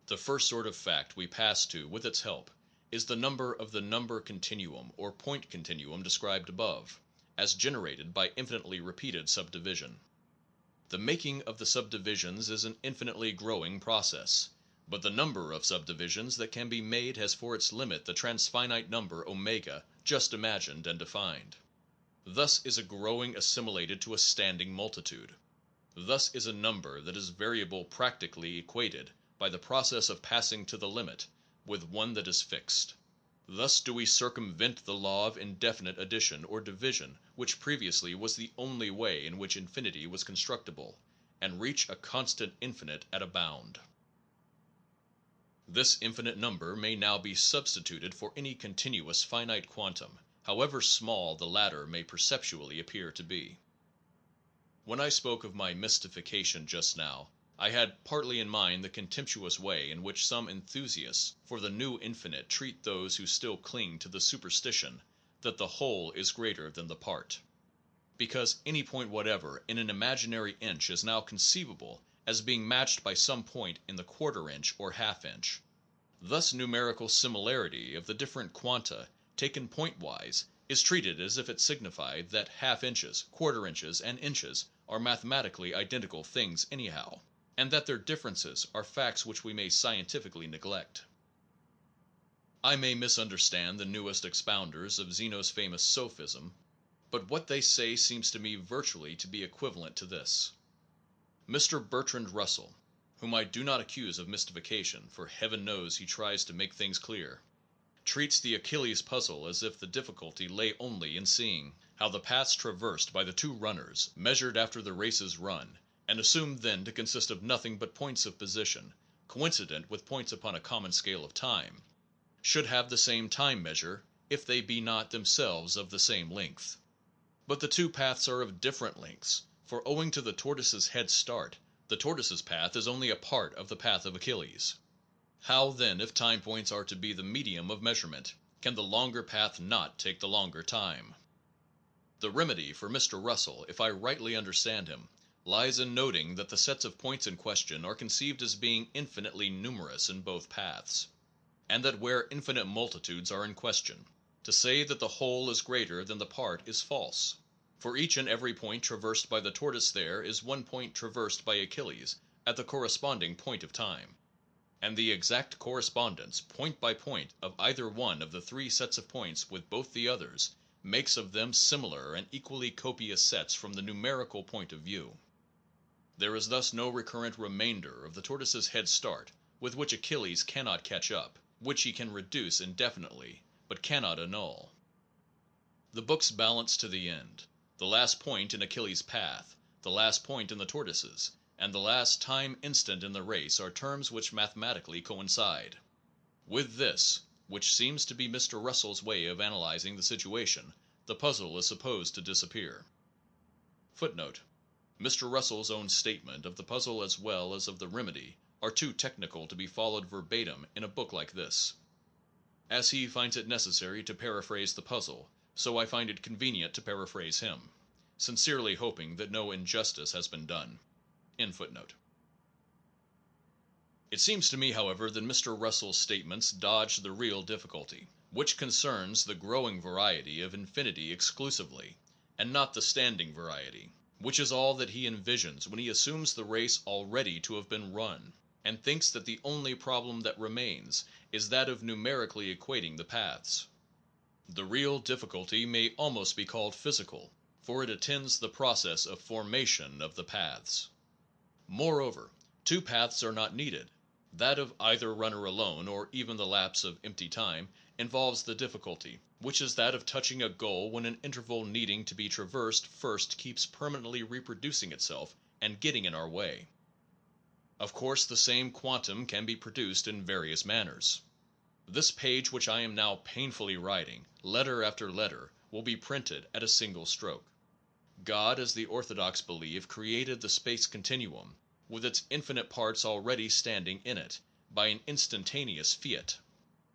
The first sort of fact we pass to with its help is the number of the number continuum or point continuum described above, as generated by infinitely repeated subdivision. The making of the subdivisions is an infinitely growing process, but the number of subdivisions that can be made has for its limit the transfinite number omega just imagined and defined. Thus is a growing assimilated to a standing multitude. Thus is a number that is variable practically equated, by the process of passing to the limit, with one that is fixed. Thus do we circumvent the law of indefinite addition or division, which previously was the only way in which infinity was constructible, and reach a constant infinite at a bound. This infinite number may now be substituted for any continuous finite quantum, however small the latter may perceptually appear to be. When I spoke of my mystification just now, I had partly in mind the contemptuous way in which some enthusiasts for the new infinite treat those who still cling to the superstition that the whole is greater than the part, because any point whatever in an imaginary inch is now conceivable as being matched by some point in the quarter inch or half inch. Thus numerical similarity of the different quanta, taken pointwise, is treated as if it signified that half inches, quarter inches, and inches are mathematically identical things anyhow, and that their differences are facts which we may scientifically neglect. I may misunderstand the newest expounders of Zeno's famous sophism, but what they say seems to me virtually to be equivalent to this. Mr. Bertrand Russell, whom I do not accuse of mystification, for heaven knows he tries to make things clear, treats the Achilles puzzle as if the difficulty lay only in seeing how the paths traversed by the two runners, measured after the race is run, and assumed then to consist of nothing but points of position, coincident with points upon a common scale of time, should have the same time measure, if they be not themselves of the same length. But the two paths are of different lengths, for owing to the tortoise's head start, the tortoise's path is only a part of the path of Achilles. How then, if time points are to be the medium of measurement, can the longer path not take the longer time? The remedy for Mr. Russell, if I rightly understand him, lies in noting that the sets of points in question are conceived as being infinitely numerous in both paths, and that where infinite multitudes are in question, to say that the whole is greater than the part is false, for each and every point traversed by the tortoise there is one point traversed by Achilles at the corresponding point of time, and the exact correspondence, point by point, of either one of the three sets of points with both the others makes of them similar and equally copious sets from the numerical point of view. There is thus no recurrent remainder of the tortoise's head start with which Achilles cannot catch up, which he can reduce indefinitely, but cannot annul. The books balance to the end. The last point in Achilles' path, the last point in the tortoise's, and the last time instant in the race are terms which mathematically coincide. With this, which seems to be Mr. Russell's way of analyzing the situation, the puzzle is supposed to disappear. Mr. Russell's own statement of the puzzle as well as of the remedy are too technical to be followed verbatim in a book like this. As he finds it necessary to paraphrase the puzzle, so I find it convenient to paraphrase him, sincerely hoping that no injustice has been done. It seems to me, however, that Mr. Russell's statements dodge the real difficulty, which concerns the growing variety of infinity exclusively, and not the standing variety, which is all that he envisions when he assumes the race already to have been run, and thinks that the only problem that remains is that of numerically equating the paths. The real difficulty may almost be called physical, for it attends the process of formation of the paths. Moreover, two paths are not needed. That of either runner alone, or even the lapse of empty time, involves the difficulty, which is that of touching a goal when an interval needing to be traversed first keeps permanently reproducing itself and getting in our way. Of course the same quantum can be produced in various manners. This page which I am now painfully writing, letter after letter, will be printed at a single stroke. God, as the orthodox believe, created the space continuum, with its infinite parts already standing in it, by an instantaneous fiat.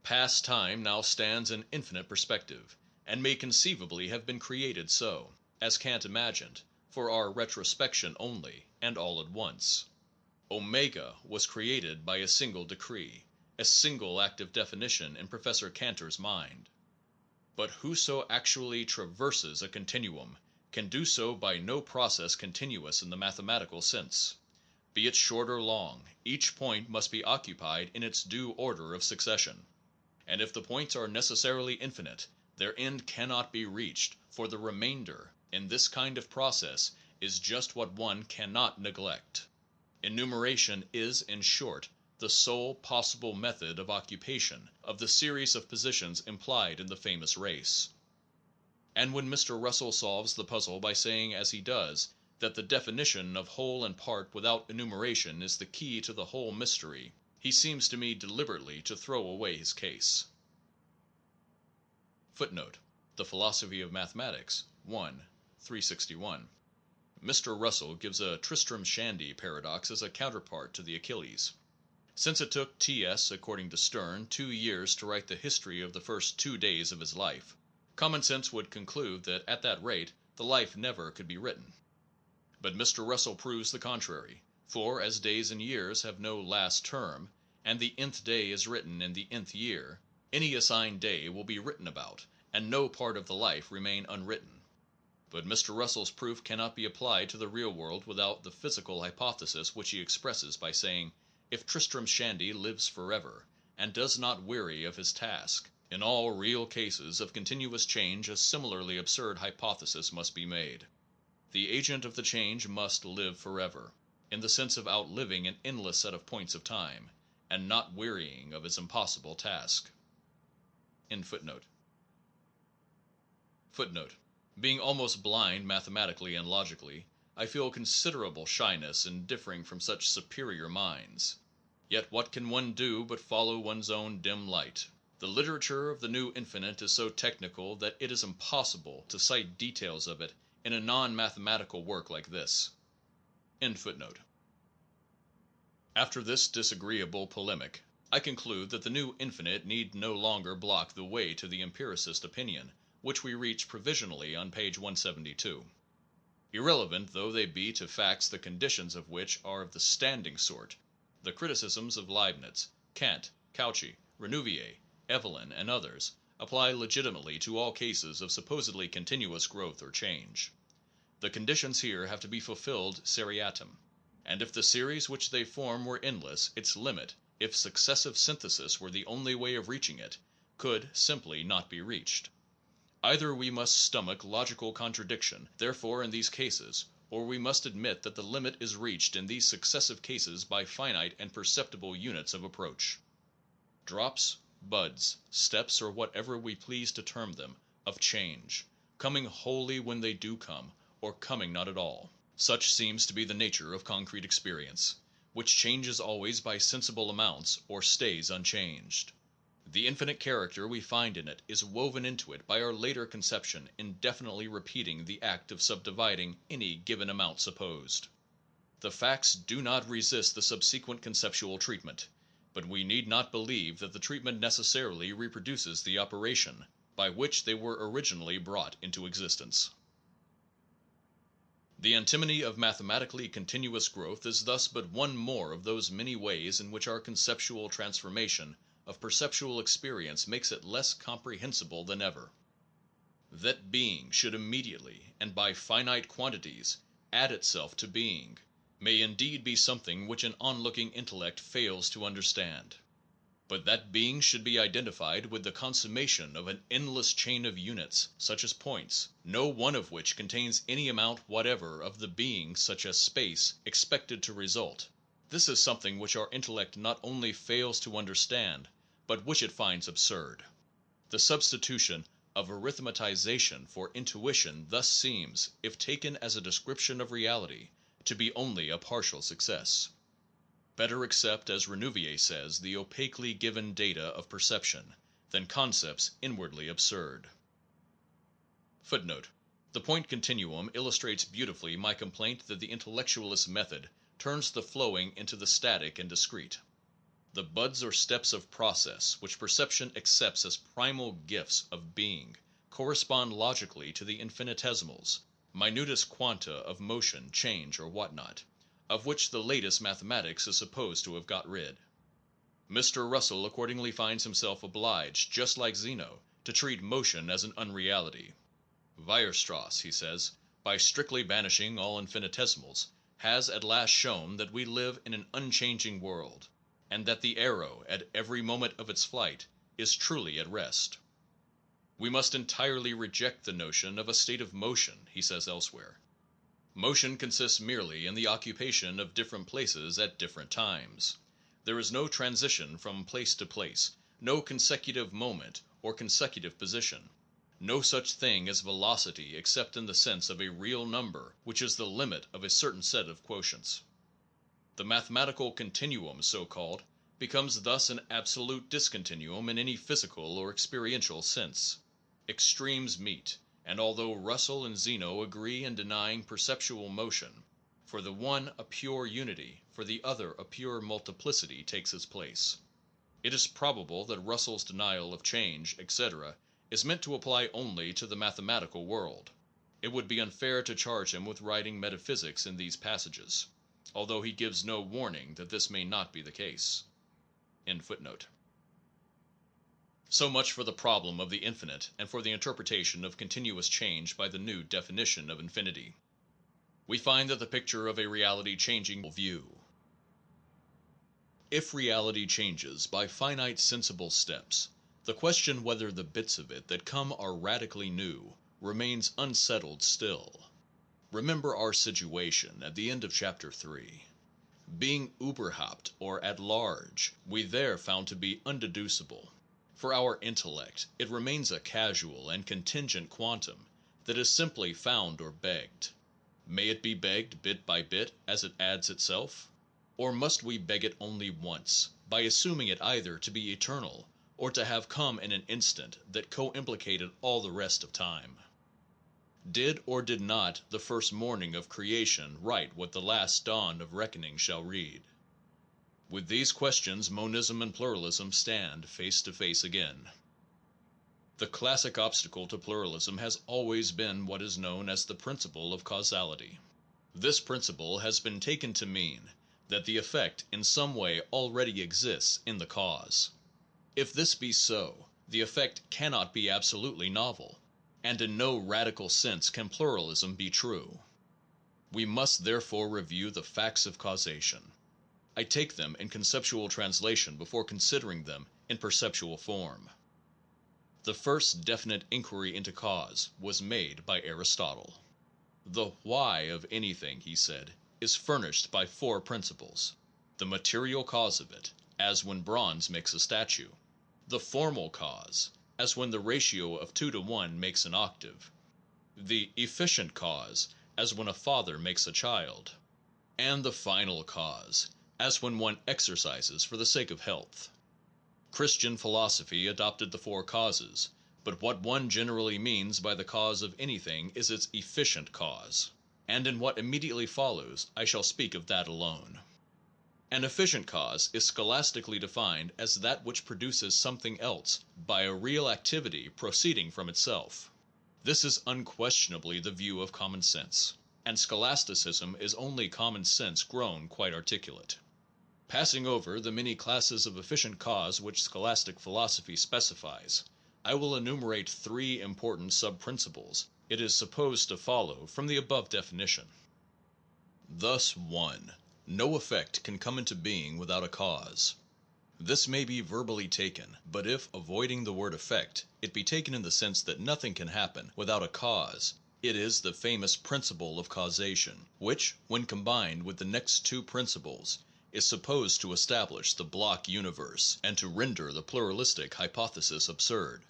Past time now stands in infinite perspective, and may conceivably have been created so, as Kant imagined, for our retrospection only, and all at once. Omega was created by a single decree, a single act of definition in Professor Cantor's mind. But whoso actually traverses a continuum can do so by no process continuous in the mathematical sense. Be it short or long, each point must be occupied in its due order of succession. And if the points are necessarily infinite, their end cannot be reached, for the remainder, in this kind of process, is just what one cannot neglect. Enumeration is, in short, the sole possible method of occupation of the series of positions implied in the famous race. And when Mr. Russell solves the puzzle by saying as he does, that the definition of whole and part without enumeration is the key to the whole mystery, he seems to me deliberately to throw away his case. Footnote: The Philosophy of Mathematics, 1, 361. Mr. Russell gives a Tristram Shandy paradox as a counterpart to the Achilles. Since it took T.S., according to Sterne, 2 years to write the history of the first 2 days of his life, common sense would conclude that at that rate the life never could be written. But Mr. Russell proves the contrary, for as days and years have no last term, and the nth day is written in the nth year, any assigned day will be written about, and no part of the life remain unwritten. But Mr. Russell's proof cannot be applied to the real world without the physical hypothesis which he expresses by saying, if Tristram Shandy lives forever, and does not weary of his task, in all real cases of continuous change a similarly absurd hypothesis must be made. The agent of the change must live forever, in the sense of outliving an endless set of points of time, and not wearying of his impossible task. End footnote. Footnote: Being almost blind mathematically and logically, I feel considerable shyness in differing from such superior minds. Yet what can one do but follow one's own dim light? The literature of the new infinite is so technical that it is impossible to cite details of it in a non-mathematical work like this. End footnote. After this disagreeable polemic, I conclude that the new infinite need no longer block the way to the empiricist opinion, which we reach provisionally on page 172. Irrelevant though they be to facts the conditions of which are of the standing sort, the criticisms of Leibniz, Kant, Cauchy, Renouvier, Evelyn, and others apply legitimately to all cases of supposedly continuous growth or change. The conditions here have to be fulfilled seriatim, and if the series which they form were endless, its limit, if successive synthesis were the only way of reaching it, could simply not be reached. Either we must stomach logical contradiction, therefore, in these cases, or we must admit that the limit is reached in these successive cases by finite and perceptible units of approach. Drops, buds, steps, or whatever we please to term them, of change, coming wholly when they do come, or coming not at all. Such seems to be the nature of concrete experience, which changes always by sensible amounts, or stays unchanged. The infinite character we find in it is woven into it by our later conception indefinitely repeating the act of subdividing any given amount supposed. The facts do not resist the subsequent conceptual treatment, but we need not believe that the treatment necessarily reproduces the operation by which they were originally brought into existence. The antinomy of mathematically continuous growth is thus but one more of those many ways in which our conceptual transformation of perceptual experience makes it less comprehensible than ever. That being should immediately, and by finite quantities, add itself to being, may indeed be something which an onlooking intellect fails to understand. But that being should be identified with the consummation of an endless chain of units, such as points, no one of which contains any amount whatever of the being, such as space, expected to result, this is something which our intellect not only fails to understand, but which it finds absurd. The substitution of arithmetization for intuition thus seems, if taken as a description of reality, to be only a partial success. Better accept, as Renouvier says, the opaquely given data of perception, than concepts inwardly absurd. Footnote: The point continuum illustrates beautifully my complaint that the intellectualist method turns the flowing into the static and discrete. The buds or steps of process which perception accepts as primal gifts of being correspond logically to the infinitesimals, minutest quanta of motion, change, or what not, of which the latest mathematics is supposed to have got rid. Mr. Russell accordingly finds himself obliged, just like Zeno, to treat motion as an unreality. Weierstrass, he says, by strictly banishing all infinitesimals, has at last shown that we live in an unchanging world, and that the arrow, at every moment of its flight, is truly at rest. We must entirely reject the notion of a state of motion, he says elsewhere. Motion consists merely in the occupation of different places at different times. There is no transition from place to place, no consecutive moment or consecutive position, no such thing as velocity except in the sense of a real number which is the limit of a certain set of quotients. The mathematical continuum, so called, becomes thus an absolute discontinuum in any physical or experiential sense. Extremes meet, and although Russell and Zeno agree in denying perceptual motion, for the one a pure unity, for the other a pure multiplicity takes its place. It is probable that Russell's denial of change, etc., is meant to apply only to the mathematical world. It would be unfair to charge him with writing metaphysics in these passages, although he gives no warning that this may not be the case. End footnote. So much for the problem of the infinite and for the interpretation of continuous change by the new definition of infinity. We find that the picture of a reality changing view. If reality changes by finite sensible steps, the question whether the bits of it that come are radically new remains unsettled still. Remember our situation at the end of chapter 3. Being überhaupt, or at large, we there found to be undeducible. For our intellect, it remains a casual and contingent quantum that is simply found or begged. May it be begged bit by bit as it adds itself? Or must we beg it only once, by assuming it either to be eternal, or to have come in an instant that co-implicated all the rest of time? Did or did not the first morning of creation write what the last dawn of reckoning shall read? With these questions monism and pluralism stand face to face again. The classic obstacle to pluralism has always been what is known as the principle of causality. This principle has been taken to mean that the effect in some way already exists in the cause. If this be so, the effect cannot be absolutely novel, and in no radical sense can pluralism be true. We must therefore review the facts of causation. I take them in conceptual translation before considering them in perceptual form. The first definite inquiry into cause was made by Aristotle. The why of anything, he said, is furnished by four principles: the material cause of it, as when bronze makes a statue; the formal cause, as when the ratio of 2 to 1 makes an octave; the efficient cause, as when a father makes a child; and the final cause, as when one exercises for the sake of health. Christian philosophy adopted the four causes, but what one generally means by the cause of anything is its efficient cause, and in what immediately follows I shall speak of that alone. An efficient cause is scholastically defined as that which produces something else by a real activity proceeding from itself. This is unquestionably the view of common sense, and scholasticism is only common sense grown quite articulate. Passing over the many classes of efficient cause which scholastic philosophy specifies, I will enumerate three important sub-principles it is supposed to follow from the above definition. Thus, 1. No effect can come into being without a cause. This may be verbally taken, but if, avoiding the word effect, it be taken in the sense that nothing can happen without a cause, it is the famous principle of causation, which, when combined with the next two principles, is supposed to establish the block universe, and to render the pluralistic hypothesis absurd.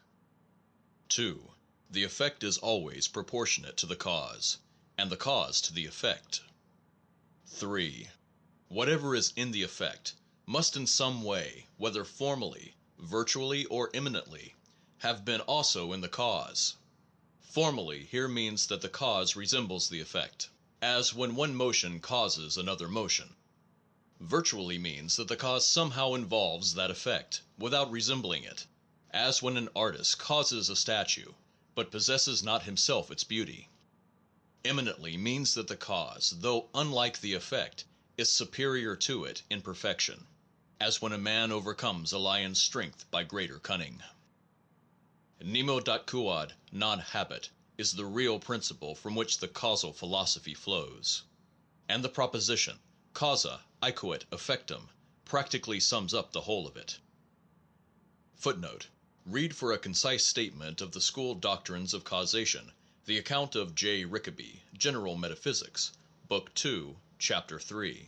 2. The effect is always proportionate to the cause, and the cause to the effect. 3. Whatever is in the effect must in some way, whether formally, virtually, or immanently, have been also in the cause. Formally here means that the cause resembles the effect, as when one motion causes another motion. Virtually means that the cause somehow involves that effect, without resembling it, as when an artist causes a statue, but possesses not himself its beauty. Immanently means that the cause, though unlike the effect, is superior to it in perfection, as when a man overcomes a lion's strength by greater cunning. Nemo dat quod non habet is the real principle from which the causal philosophy flows, and the proposition causa aequat effectum practically sums up the whole of it. Footnote: read for a concise statement of the school doctrines of causation the account of J. Rickaby, General Metaphysics, Book 2, Chapter 3.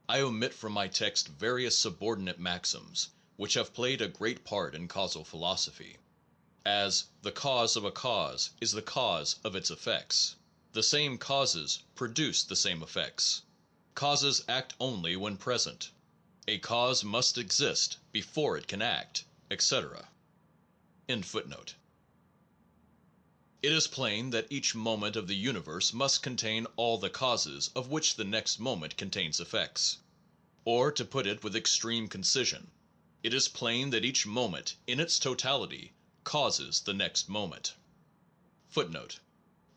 I omit from my text various subordinate maxims which have played a great part in causal philosophy, as the cause of a cause is the cause of its effects, the same causes produce the same effects, causes act only when present, a cause must exist before it can act, etc. End footnote. It is plain that each moment of the universe must contain all the causes of which the next moment contains effects. Or, to put it with extreme concision, it is plain that each moment in its totality causes the next moment. Footnote: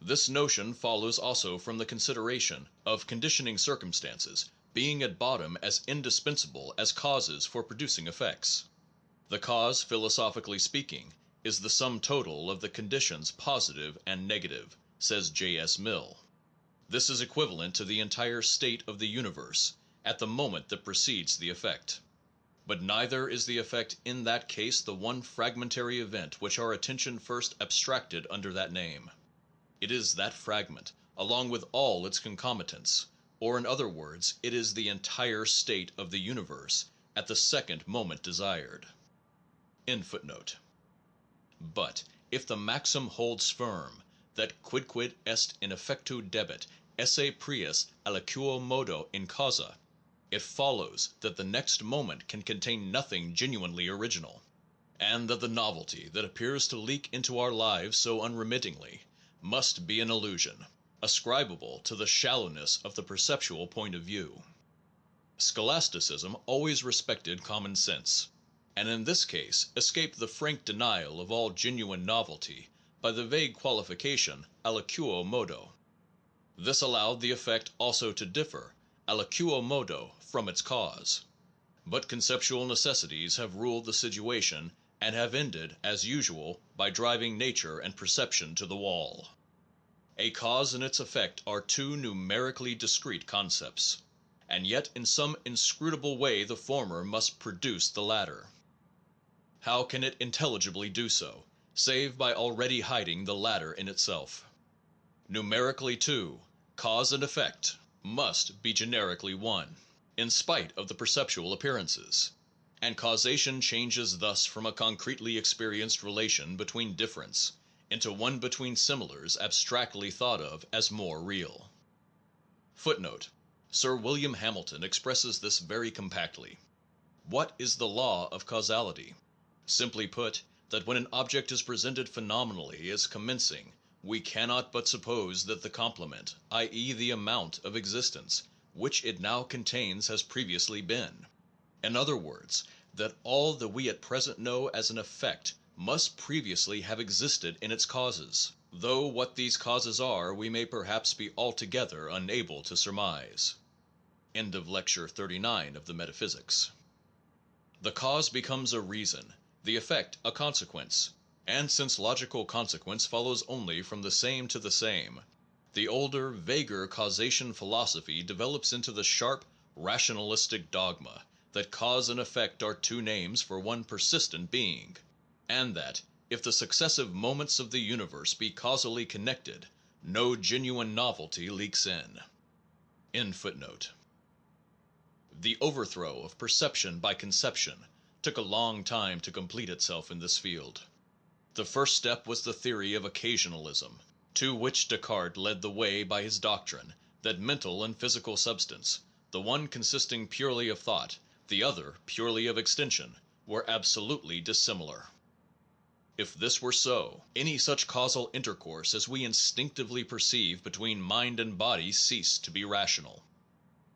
this notion follows also from the consideration of conditioning circumstances being at bottom as indispensable as causes for producing effects. The cause, philosophically speaking, is the sum total of the conditions positive and negative, says J. S. Mill. This is equivalent to the entire state of the universe at the moment that precedes the effect. But neither is the effect in that case the one fragmentary event which our attention first abstracted under that name. It is that fragment, along with all its concomitants, or in other words, it is the entire state of the universe at the second moment desired. End footnote. But if the maxim holds firm, that quidquid est in effectu debet esse prius aliquo modo in causa, it follows that the next moment can contain nothing genuinely original, and that the novelty that appears to leak into our lives so unremittingly must be an illusion, ascribable to the shallowness of the perceptual point of view. Scholasticism always respected common sense, and in this case escaped the frank denial of all genuine novelty by the vague qualification aliquo modo. This allowed the effect also to differ aliquo modo from its cause. But conceptual necessities have ruled the situation and have ended, as usual, by driving nature and perception to the wall. A cause and its effect are two numerically discrete concepts, and yet in some inscrutable way the former must produce the latter. How can it intelligibly do so, save by already hiding the latter in itself? Numerically, too, cause and effect must be generically one, in spite of the perceptual appearances, and causation changes thus from a concretely experienced relation between differents into one between similars abstractly thought of as more real. Footnote: Sir William Hamilton expresses this very compactly. What is the law of causality? Simply put, that when an object is presented phenomenally as commencing, we cannot but suppose that the complement, i.e., the amount of existence which it now contains, has previously been. In other words, that all that we at present know as an effect must previously have existed in its causes, though what these causes are we may perhaps be altogether unable to surmise. End of lecture 39 of the Metaphysics. The cause becomes a reason, the effect a consequence, And since logical consequence follows only from the same to the same, the older, vaguer causation philosophy develops into the sharp, rationalistic dogma that cause and effect are two names for one persistent being, and that, if the successive moments of the universe be causally connected, no genuine novelty leaks in. The overthrow of perception by conception took a long time to complete itself in this field. The first step was the theory of occasionalism, to which Descartes led the way by his doctrine that mental and physical substance, the one consisting purely of thought, the other purely of extension, were absolutely dissimilar. If this were so, any such causal intercourse as we instinctively perceive between mind and body ceased to be rational.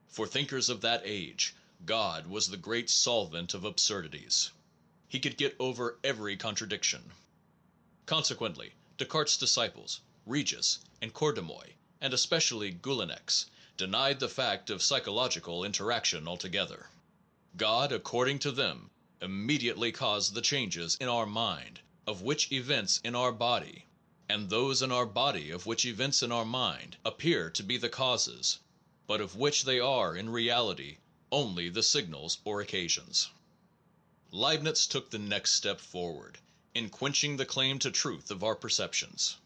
For thinkers of that age, God was the great solvent of absurdities. He could get over every contradiction. Consequently, Descartes' disciples, Regis and Cordemoy, and especially Goulinex, denied the fact of psychological interaction altogether. God, according to them, immediately caused the changes in our mind of which events in our body, and those in our body of which events in our mind, appear to be the causes, but of which they are in reality only the signals or occasions. Leibniz took the next step forward in quenching the claim to truth of our perceptions.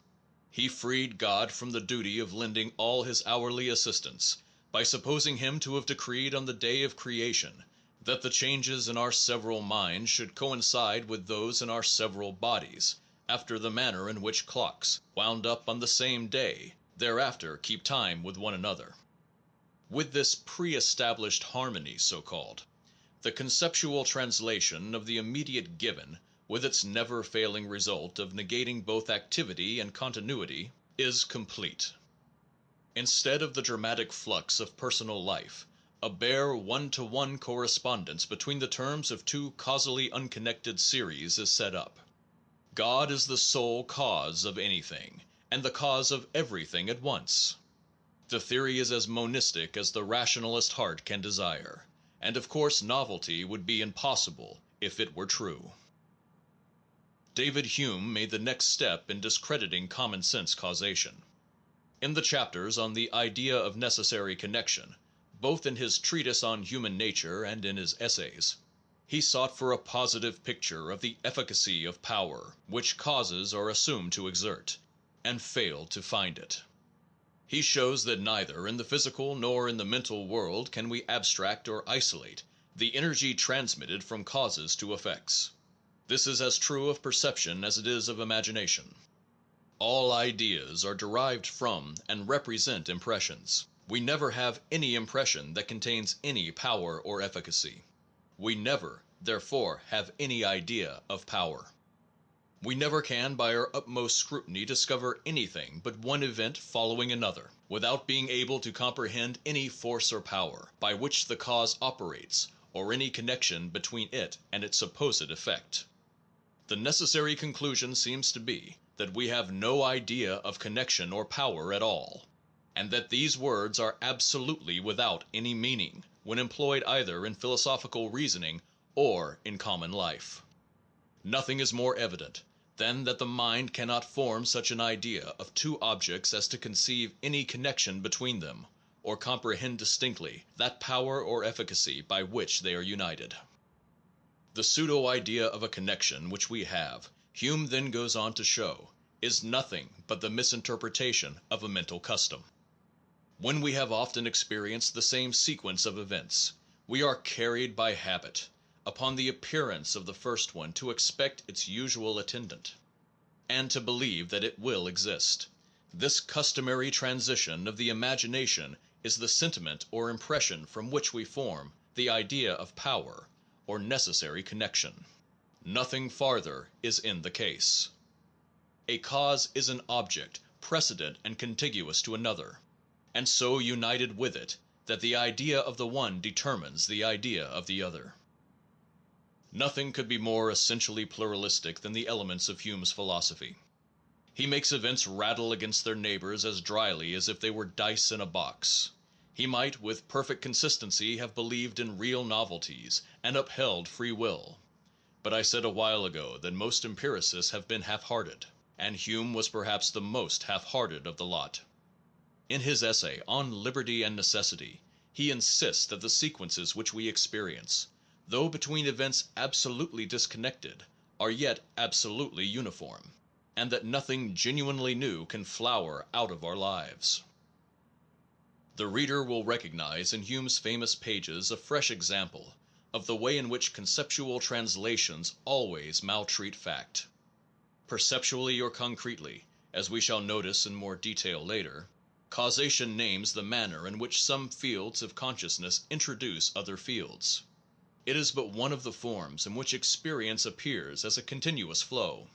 He freed God from the duty of lending all his hourly assistance by supposing him to have decreed on the day of creation that the changes in our several minds should coincide with those in our several bodies, after the manner in which clocks, wound up on the same day, thereafter keep time with one another. With this pre-established harmony, so called, the conceptual translation of the immediate given, with its never failing result of negating both activity and continuity, is complete. Instead of the dramatic flux of personal life, a bare one-to-one correspondence between the terms of two causally unconnected series is set up. God is the sole cause of anything, and the cause of everything at once. The theory is as monistic as the rationalist heart can desire, and of course novelty would be impossible if it were true. David Hume made the next step in discrediting common sense causation. In the chapters on the idea of necessary connection, both in his treatise on human nature and in his essays, he sought for a positive picture of the efficacy of power which causes are assumed to exert, and failed to find it. He shows that neither in the physical nor in the mental world can we abstract or isolate the energy transmitted from causes to effects. This is as true of perception as it is of imagination. All ideas are derived from and represent impressions. We never have any impression that contains any power or efficacy. We never, therefore, have any idea of power. We never can by our utmost scrutiny discover anything but one event following another, without being able to comprehend any force or power by which the cause operates, or any connection between it and its supposed effect. The necessary conclusion seems to be that we have no idea of connection or power at all, and that these words are absolutely without any meaning when employed either in philosophical reasoning or in common life. Nothing is more evident than that the mind cannot form such an idea of two objects as to conceive any connection between them, or comprehend distinctly that power or efficacy by which they are united. The pseudo idea of a connection which we have, Hume then goes on to show, is nothing but the misinterpretation of a mental custom. When we have often experienced the same sequence of events, we are carried by habit, upon the appearance of the first one, to expect its usual attendant, and to believe that it will exist. This customary transition of the imagination is the sentiment or impression from which we form the idea of power or necessary connection. Nothing farther is in the case. A cause is an object precedent and contiguous to another, and so united with it that the idea of the one determines the idea of the other. Nothing could be more essentially pluralistic than the elements of Hume's philosophy. He makes events rattle against their neighbors as dryly as if they were dice in a box. He might with perfect consistency have believed in real novelties and upheld free will, But I said a while ago that most empiricists have been half-hearted, and Hume was perhaps the most half-hearted of the lot. In his essay on Liberty and Necessity he insists that the sequences which we experience, though between events absolutely disconnected, are yet absolutely uniform, and that nothing genuinely new can flower out of our lives. The reader will recognize in Hume s famous pages a fresh example of the way in which conceptual translations always maltreat fact. Perceptually or concretely, as we shall notice in more detail later, causation names the manner in which some fields of consciousness introduce other fields. It is but one of the forms in which experience appears as a continuous flow.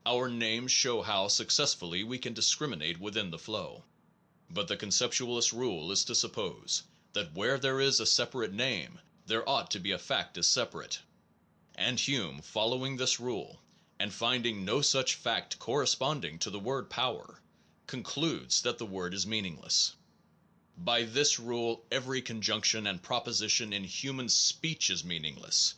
Our names show how successfully we can discriminate within the flow. But the conceptualist rule is to suppose that where there is a separate name, there ought to be a fact as separate. And Hume, following this rule, and finding no such fact corresponding to the word power, concludes that the word is meaningless. By this rule every conjunction and proposition in human speech is meaningless.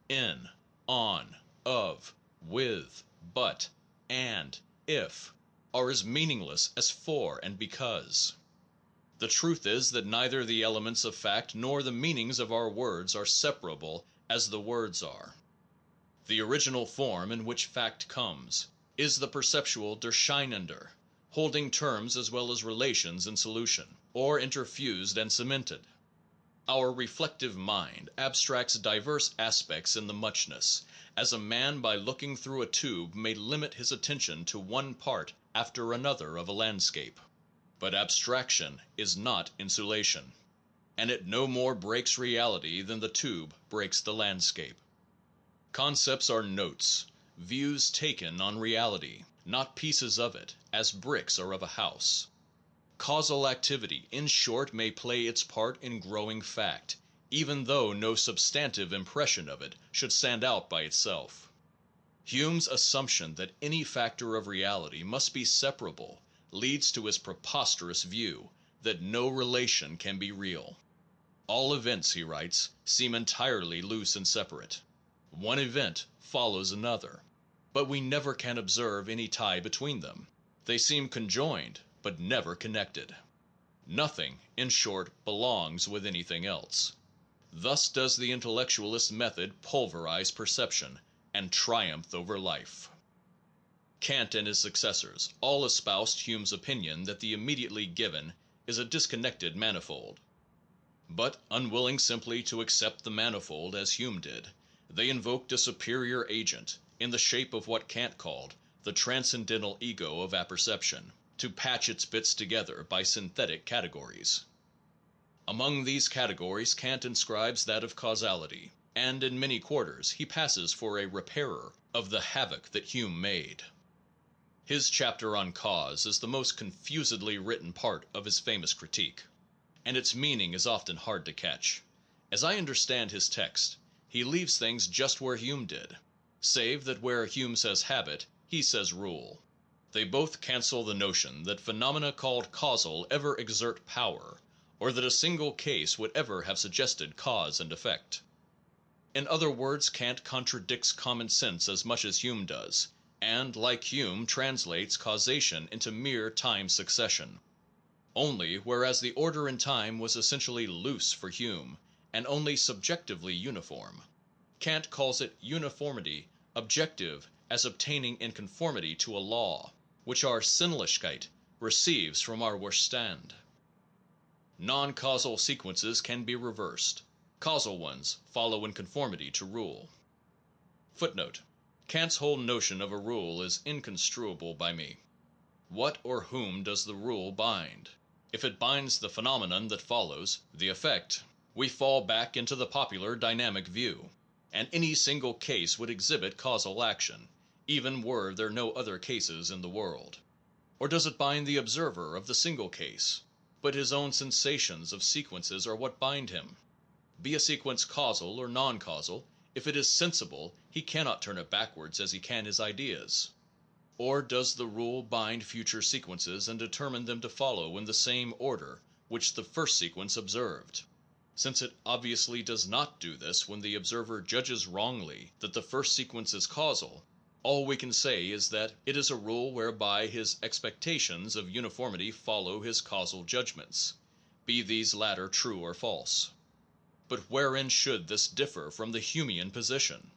In, on, of, with, but, and, if are as meaningless as for and because. The truth is that neither the elements of fact nor the meanings of our words are separable as the words are. The original form in which fact comes is the perceptual durcheinender, holding terms as well as relations in solution, or interfused and cemented. Our reflective mind abstracts diverse aspects in the muchness, as a man by looking through a tube may limit his attention to one part after another of a landscape. But abstraction is not insulation, and it no more breaks reality than the tube breaks the landscape. Concepts are notes, views taken on reality, not pieces of it, as bricks are of a house. Causal activity, in short, may play its part in growing fact, even though no substantive impression of it should stand out by itself. Hume's assumption that any factor of reality must be separable leads to his preposterous view that no relation can be real. All events, he writes, seem entirely loose and separate. One event follows another, but we never can observe any tie between them. They seem conjoined, but never connected. Nothing, in short, belongs with anything else. Thus does the intellectualist method pulverize perception and triumph over life. Kant and his successors all espoused Hume's opinion that the immediately given is a disconnected manifold. But, unwilling simply to accept the manifold as Hume did, they invoked a superior agent, in the shape of what Kant called the transcendental ego of apperception, to patch its bits together by synthetic categories. Among these categories Kant inscribes that of causality, and in many quarters he passes for a repairer of the havoc that Hume made. His chapter on cause is the most confusedly written part of his famous critique, and its meaning is often hard to catch. As I understand his text, he leaves things just where Hume did, save that where Hume says habit, he says rule. They both cancel the notion that phenomena called causal ever exert power, or that a single case would ever have suggested cause and effect. In other words, Kant contradicts common sense as much as Hume does, and, like Hume, translates causation into mere time succession. Only, whereas the order in time was essentially loose for Hume, and only subjectively uniform, Kant calls it uniformity objective as obtaining in conformity to a law, which our Sinnlichkeit receives from our Verstand. Non-causal sequences can be reversed. Causal ones follow in conformity to rule. Footnote: Kant's whole notion of a rule is inconstruable by me. What or whom does the rule bind? If it binds the phenomenon that follows, the effect, we fall back into the popular dynamic view, and any single case would exhibit causal action, even were there no other cases in the world. Or does it bind the observer of the single case, but his own sensations of sequences are what bind him? Be a sequence causal or non-causal, if it is sensible, he cannot turn it backwards as he can his ideas. Or does the rule bind future sequences and determine them to follow in the same order which the first sequence observed? Since it obviously does not do this when the observer judges wrongly that the first sequence is causal, all we can say is that it is a rule whereby his expectations of uniformity follow his causal judgments, be these latter true or false. But wherein should this differ from the Humean position?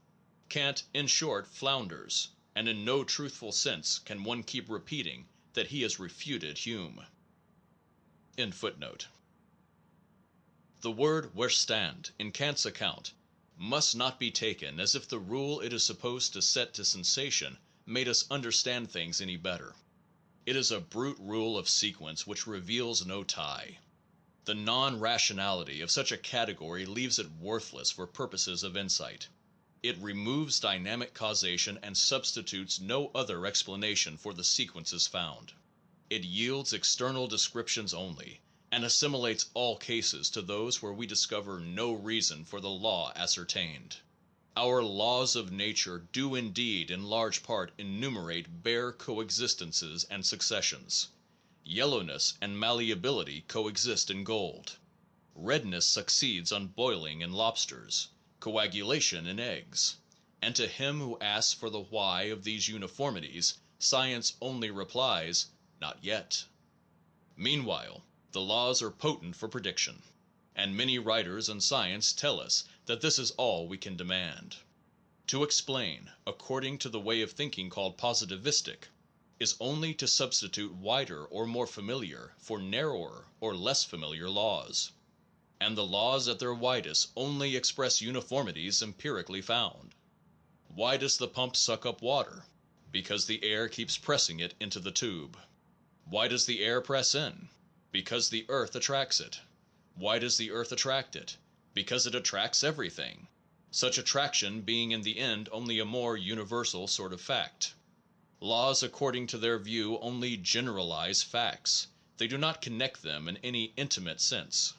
Kant, in short, flounders, and in no truthful sense can one keep repeating that he has refuted Hume. End footnote. The word Verstand in Kant's account must not be taken as if the rule it is supposed to set to sensation made us understand things any better. It is a brute rule of sequence which reveals no tie. The non-rationality of such a category leaves it worthless for purposes of insight. It removes dynamic causation and substitutes no other explanation for the sequences found. It yields external descriptions only, and assimilates all cases to those where we discover no reason for the law ascertained. Our laws of nature do indeed in large part enumerate bare coexistences and successions. Yellowness and malleability coexist in gold. Redness succeeds on boiling in lobsters, coagulation in eggs. And to him who asks for the why of these uniformities, science only replies, not yet. Meanwhile, the laws are potent for prediction, and many writers on science tell us that this is all we can demand. To explain, according to the way of thinking called positivistic, is only to substitute wider or more familiar for narrower or less familiar laws. And the laws at their widest only express uniformities empirically found. Why does the pump suck up water? Because the air keeps pressing it into the tube. Why does the air press in? Because the earth attracts it. Why does the earth attract it? Because it attracts everything, such attraction being in the end only a more universal sort of fact. Laws according to their view only generalize facts, they do not connect them in any intimate sense.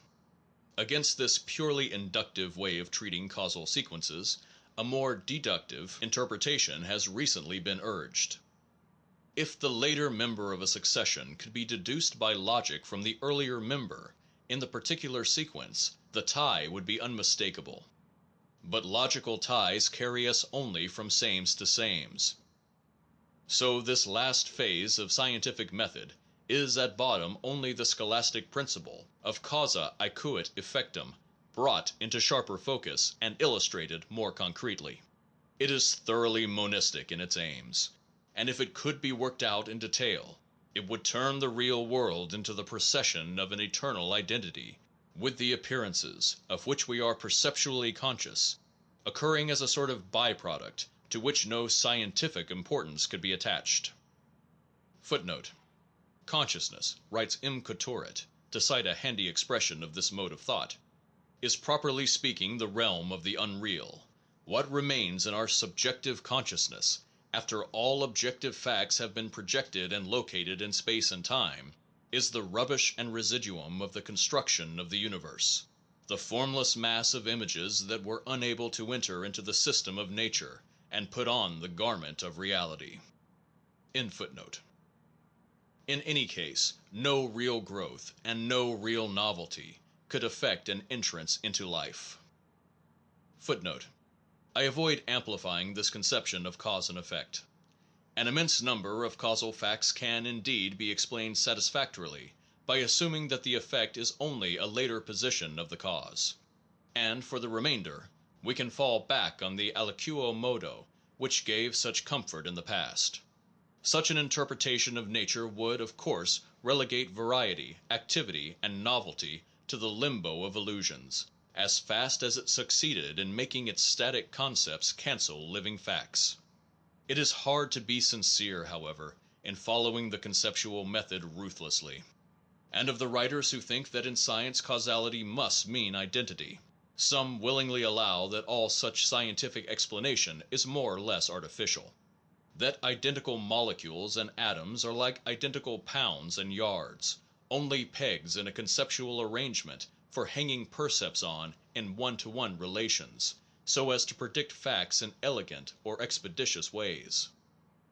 Against this purely inductive way of treating causal sequences, a more deductive interpretation has recently been urged. If the later member of a succession could be deduced by logic from the earlier member in the particular sequence, the tie would be unmistakable. But logical ties carry us only from sames to sames. So this last phase of scientific method is at bottom only the scholastic principle of causa aequat effectum brought into sharper focus and illustrated more concretely. It is thoroughly monistic in its aims, and if it could be worked out in detail, it would turn the real world into the procession of an eternal identity, with the appearances, of which we are perceptually conscious, occurring as a sort of byproduct to which no scientific importance could be attached. Footnote. Consciousness, writes M. Couturier, to cite a handy expression of this mode of thought, is properly speaking the realm of the unreal. What remains in our subjective consciousness, after all objective facts have been projected and located in space and time, is the rubbish and residuum of the construction of the universe, the formless mass of images that were unable to enter into the system of nature and put on the garment of reality. End footnote. In any case, no real growth and no real novelty could effect an entrance into life. Footnote. I avoid amplifying this conception of cause and effect. An immense number of causal facts can indeed be explained satisfactorily by assuming that the effect is only a later position of the cause. And for the remainder, we can fall back on the aliquo modo which gave such comfort in the past. Such an interpretation of nature would, of course, relegate variety, activity, and novelty to the limbo of illusions, as fast as it succeeded in making its static concepts cancel living facts. It is hard to be sincere, however, in following the conceptual method ruthlessly. And of the writers who think that in science causality must mean identity, some willingly allow that all such scientific explanation is more or less artificial, that identical molecules and atoms are like identical pounds and yards, only pegs in a conceptual arrangement for hanging percepts on in one-to-one relations, so as to predict facts in elegant or expeditious ways.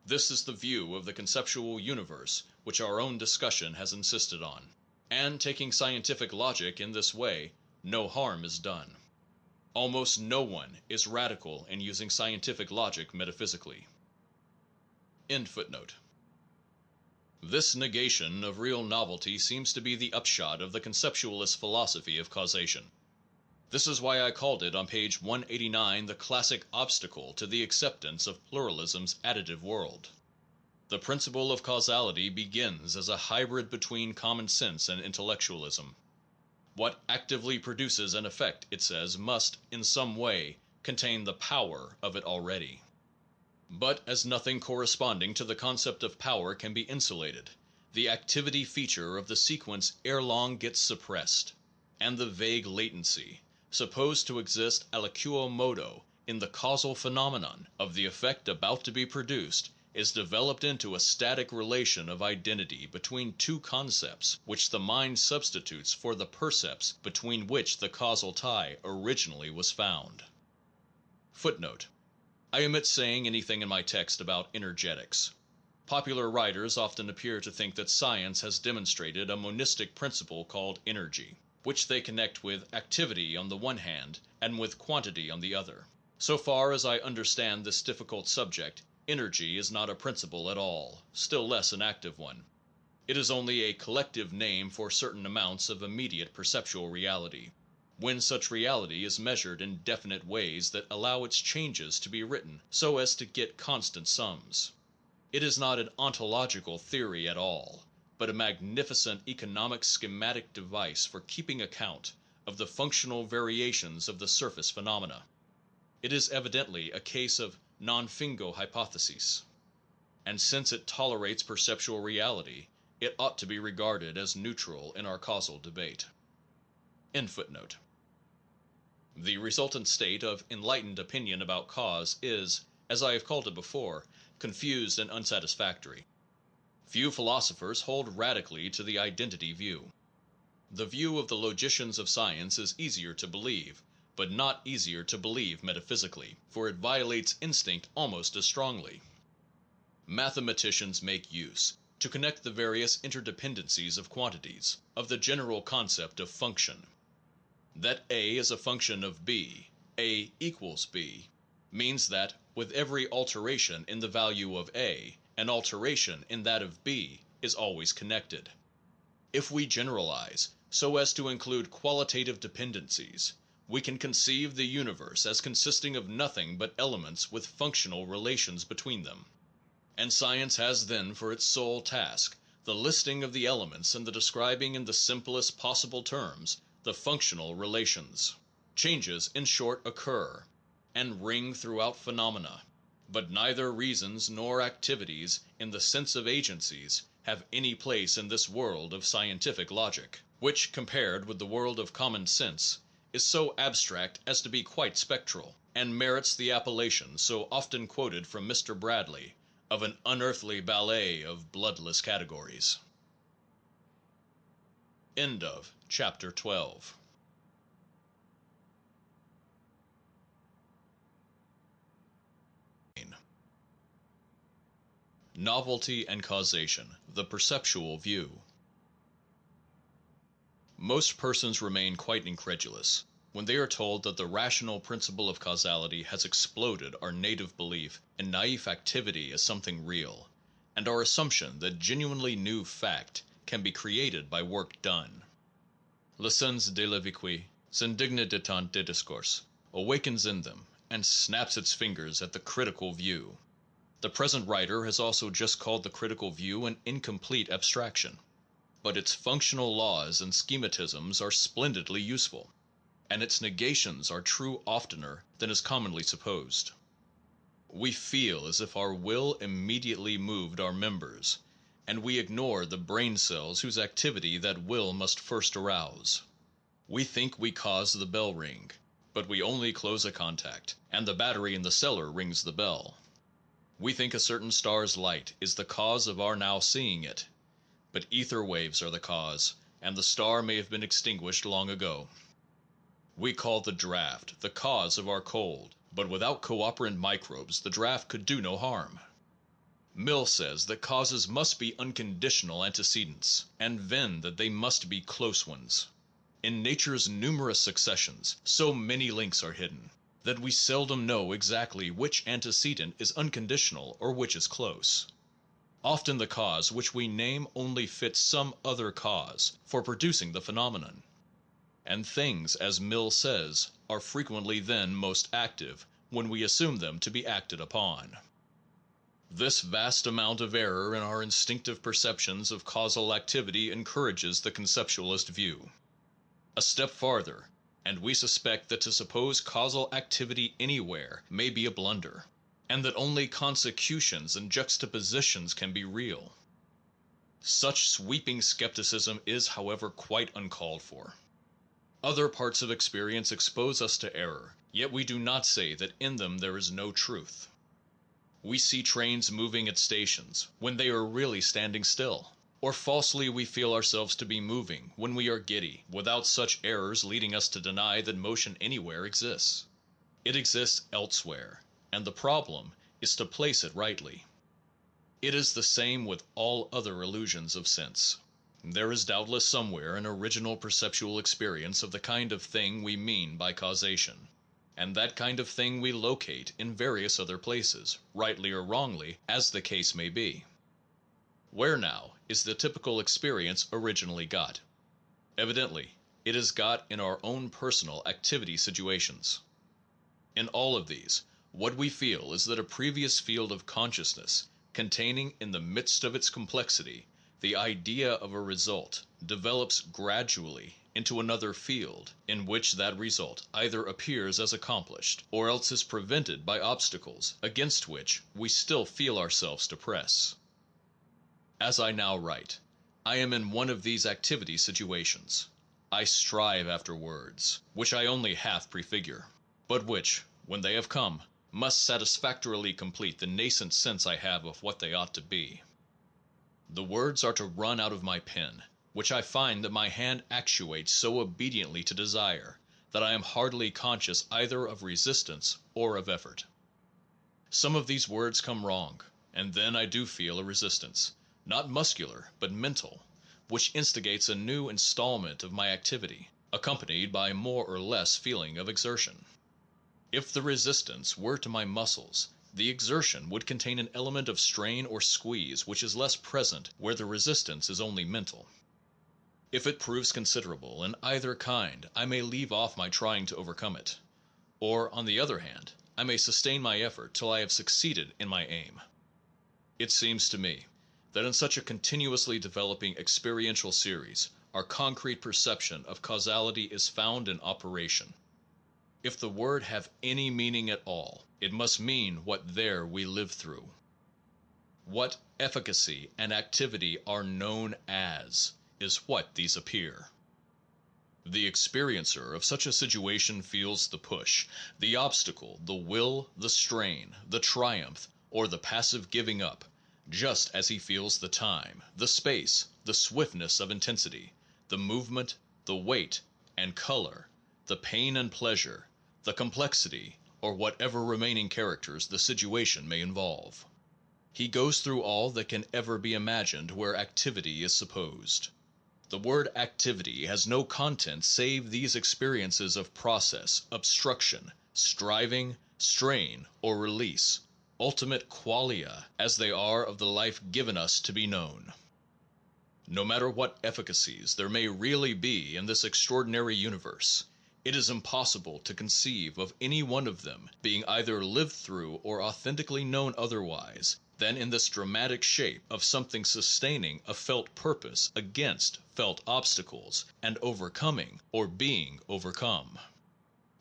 This is the view of the conceptual universe which our own discussion has insisted on, and taking scientific logic in this way, no harm is done. Almost no one is radical in using scientific logic metaphysically. End footnote. This negation of real novelty seems to be the upshot of the conceptualist philosophy of causation. This is why I called it on page 189 the classic obstacle to the acceptance of pluralism's additive world. The principle of causality begins as a hybrid between common sense and intellectualism. What actively produces an effect, it says, must, in some way, contain the power of it already. But as nothing corresponding to the concept of power can be insulated, the activity feature of the sequence ere long gets suppressed, and the vague latency, supposed to exist aliquo modo in the causal phenomenon of the effect about to be produced, is developed into a static relation of identity between two concepts which the mind substitutes for the percepts between which the causal tie originally was found. Footnote. I omit saying anything in my text about energetics. Popular writers often appear to think that science has demonstrated a monistic principle called energy, which they connect with activity on the one hand and with quantity on the other. So far as I understand this difficult subject, energy is not a principle at all, still less an active one. It is only a collective name for certain amounts of immediate perceptual reality, when such reality is measured in definite ways that allow its changes to be written so as to get constant sums. It is not an ontological theory at all, but a magnificent economic schematic device for keeping account of the functional variations of the surface phenomena. It is evidently a case of non fingo hypothesis, and since it tolerates perceptual reality, it ought to be regarded as neutral in our causal debate. End footnote. The resultant state of enlightened opinion about cause is, as I have called it before, confused and unsatisfactory. Few philosophers hold radically to the identity view. The view of the logicians of science is easier to believe, but not easier to believe metaphysically, for it violates instinct almost as strongly. Mathematicians make use, to connect the various interdependencies of quantities, of the general concept of function. That A is a function of B, A equals B, means that with every alteration in the value of A, an alteration in that of B is always connected. If we generalize so as to include qualitative dependencies, we can conceive the universe as consisting of nothing but elements with functional relations between them. And science has then for its sole task the listing of the elements and the describing in the simplest possible terms the functional relations. Changes, in short, occur, and ring throughout phenomena, but neither reasons nor activities in the sense of agencies have any place in this world of scientific logic, which, compared with the world of common sense, is so abstract as to be quite spectral, and merits the appellation so often quoted from Mr. Bradley of an unearthly ballet of bloodless categories. End of chapter 12. Novelty and causation, the perceptual view. Most persons remain quite incredulous when they are told that the rational principle of causality has exploded our native belief in naif activity as something real, and our assumption that genuinely new fact can be created by work done. Le sens de la vie, s'indigne de tant de discours, awakens in them, and snaps its fingers at the critical view. The present writer has also just called the critical view an incomplete abstraction, but its functional laws and schematisms are splendidly useful, and its negations are true oftener than is commonly supposed. We feel as if our will immediately moved our members, and we ignore the brain cells whose activity that will must first arouse. We think we cause the bell ring, but we only close a contact, and the battery in the cellar rings the bell. We think a certain star's light is the cause of our now seeing it, but ether waves are the cause, and the star may have been extinguished long ago. We call the draft the cause of our cold, but without cooperant microbes the draft could do no harm. Mill says that causes must be unconditional antecedents, and Venn that they must be close ones. In nature's numerous successions, so many links are hidden, that we seldom know exactly which antecedent is unconditional or which is close. Often the cause which we name only fits some other cause for producing the phenomenon. And things, as Mill says, are frequently then most active when we assume them to be acted upon. This vast amount of error in our instinctive perceptions of causal activity encourages the conceptualist view. A step farther, and we suspect that to suppose causal activity anywhere may be a blunder, and that only consecutions and juxtapositions can be real. Such sweeping skepticism is, however, quite uncalled for. Other parts of experience expose us to error, yet we do not say that in them there is no truth. We see trains moving at stations when they are really standing still, or falsely we feel ourselves to be moving when we are giddy, without such errors leading us to deny that motion anywhere exists. It exists elsewhere, and the problem is to place it rightly. It is the same with all other illusions of sense. There is doubtless somewhere an original perceptual experience of the kind of thing we mean by causation, and that kind of thing we locate in various other places, rightly or wrongly, as the case may be. Where now is the typical experience originally got? Evidently, it is got in our own personal activity situations. In all of these, what we feel is that a previous field of consciousness, containing in the midst of its complexity the idea of a result, develops gradually into another field, in which that result either appears as accomplished, or else is prevented by obstacles against which we still feel ourselves to press. As I now write, I am in one of these activity situations. I strive after words, which I only half prefigure, but which, when they have come, must satisfactorily complete the nascent sense I have of what they ought to be. The words are to run out of my pen, which I find that my hand actuates so obediently to desire, that I am hardly conscious either of resistance or of effort. Some of these words come wrong, and then I do feel a resistance, not muscular but mental, which instigates a new installment of my activity, accompanied by more or less feeling of exertion. If the resistance were to my muscles, the exertion would contain an element of strain or squeeze which is less present where the resistance is only mental. If it proves considerable in either kind, I may leave off my trying to overcome it, or, on the other hand, I may sustain my effort till I have succeeded in my aim. It seems to me that in such a continuously developing experiential series our concrete perception of causality is found in operation. If the word have any meaning at all, it must mean what there we live through. What efficacy and activity are known as, is what these appear. The experiencer of such a situation feels the push, the obstacle, the will, the strain, the triumph, or the passive giving up, just as he feels the time, the space, the swiftness of intensity, the movement, the weight and color, the pain and pleasure, the complexity, or whatever remaining characters the situation may involve. He goes through all that can ever be imagined where activity is supposed. The word activity has no content save these experiences of process, obstruction, striving, strain, or release, ultimate qualia as they are of the life given us to be known. No matter what efficacies there may really be in this extraordinary universe, it is impossible to conceive of any one of them being either lived through or authentically known otherwise than in this dramatic shape of something sustaining a felt purpose against felt obstacles, and overcoming or being overcome.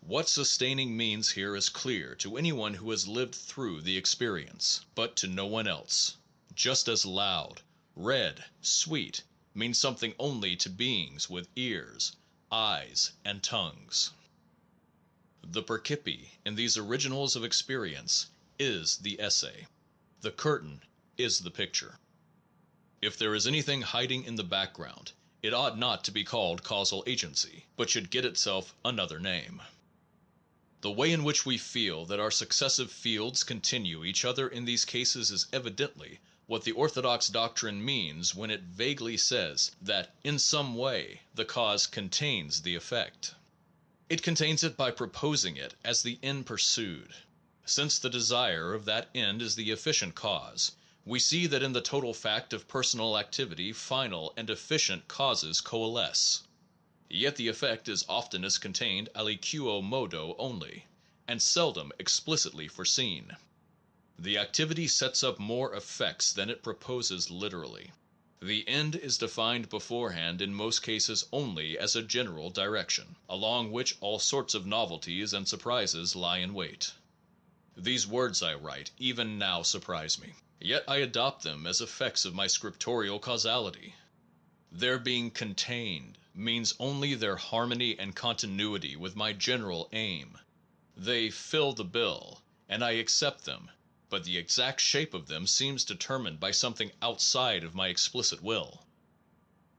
What sustaining means here is clear to anyone who has lived through the experience, but to no one else. Just as loud, red, sweet mean something only to beings with ears, eyes, and tongues. The percipi in these originals of experience is the essay. The curtain is the picture. If there is anything hiding in the background, it ought not to be called causal agency, but should get itself another name. The way in which we feel that our successive fields continue each other in these cases is evidently what the orthodox doctrine means when it vaguely says that in some way the cause contains the effect. It contains it by proposing it as the end pursued. Since the desire of that end is the efficient cause, we see that in the total fact of personal activity final and efficient causes coalesce. Yet the effect is oftenest contained aliquo modo only, and seldom explicitly foreseen. The activity sets up more effects than it proposes literally. The end is defined beforehand in most cases only as a general direction, along which all sorts of novelties and surprises lie in wait. These words I write even now surprise me, yet I adopt them as effects of my scriptorial causality. Their being contained means only their harmony and continuity with my general aim. They fill the bill, and I accept them, but the exact shape of them seems determined by something outside of my explicit will.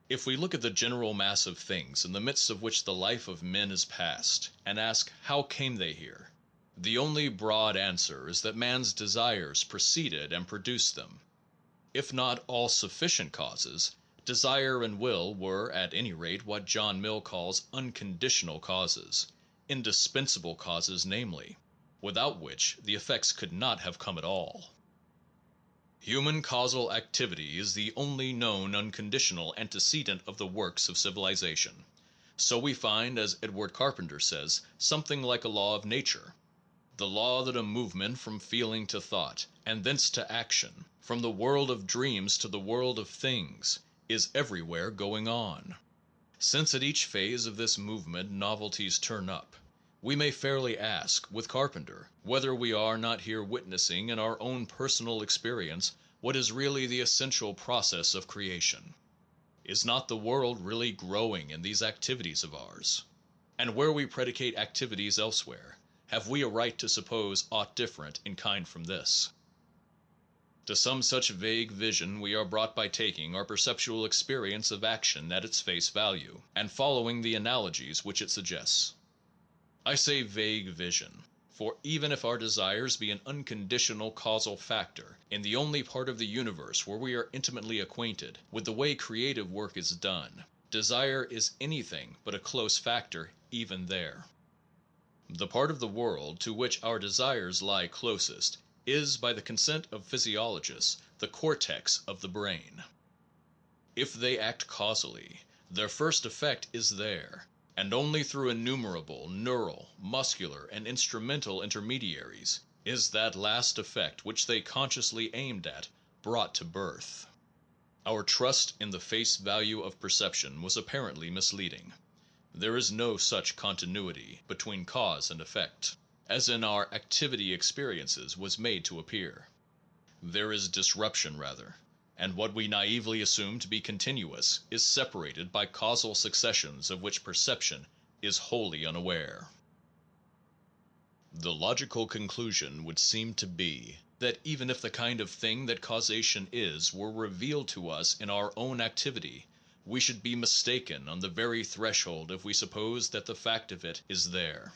If we look at the general mass of things in the midst of which the life of men is passed, and ask how came they here, the only broad answer is that man's desires preceded and produced them. If not all sufficient causes, desire and will were at any rate what John Mill calls unconditional causes, indispensable causes namely, without which the effects could not have come at all. Human causal activity is the only known unconditional antecedent of the works of civilization. So we find, as Edward Carpenter says, something like a law of nature, the law that a movement from feeling to thought, and thence to action, from the world of dreams to the world of things, is everywhere going on. Since at each phase of this movement novelties turn up, we may fairly ask, with Carpenter, whether we are not here witnessing in our own personal experience what is really the essential process of creation. Is not the world really growing in these activities of ours? And where we predicate activities elsewhere, have we a right to suppose aught different in kind from this? To some such vague vision we are brought by taking our perceptual experience of action at its face value, and following the analogies which it suggests. I say vague vision, for even if our desires be an unconditional causal factor in the only part of the universe where we are intimately acquainted with the way creative work is done, desire is anything but a close factor even there. The part of the world to which our desires lie closest is, by the consent of physiologists, the cortex of the brain. If they act causally, their first effect is there, and only through innumerable neural, muscular, and instrumental intermediaries is that last effect which they consciously aimed at brought to birth. Our trust in the face value of perception was apparently misleading. There is no such continuity between cause and effect, as in our activity experiences was made to appear. There is disruption rather, and what we naively assume to be continuous is separated by causal successions of which perception is wholly unaware. The logical conclusion would seem to be that even if the kind of thing that causation is were revealed to us in our own activity, we should be mistaken on the very threshold if we suppose that the fact of it is there.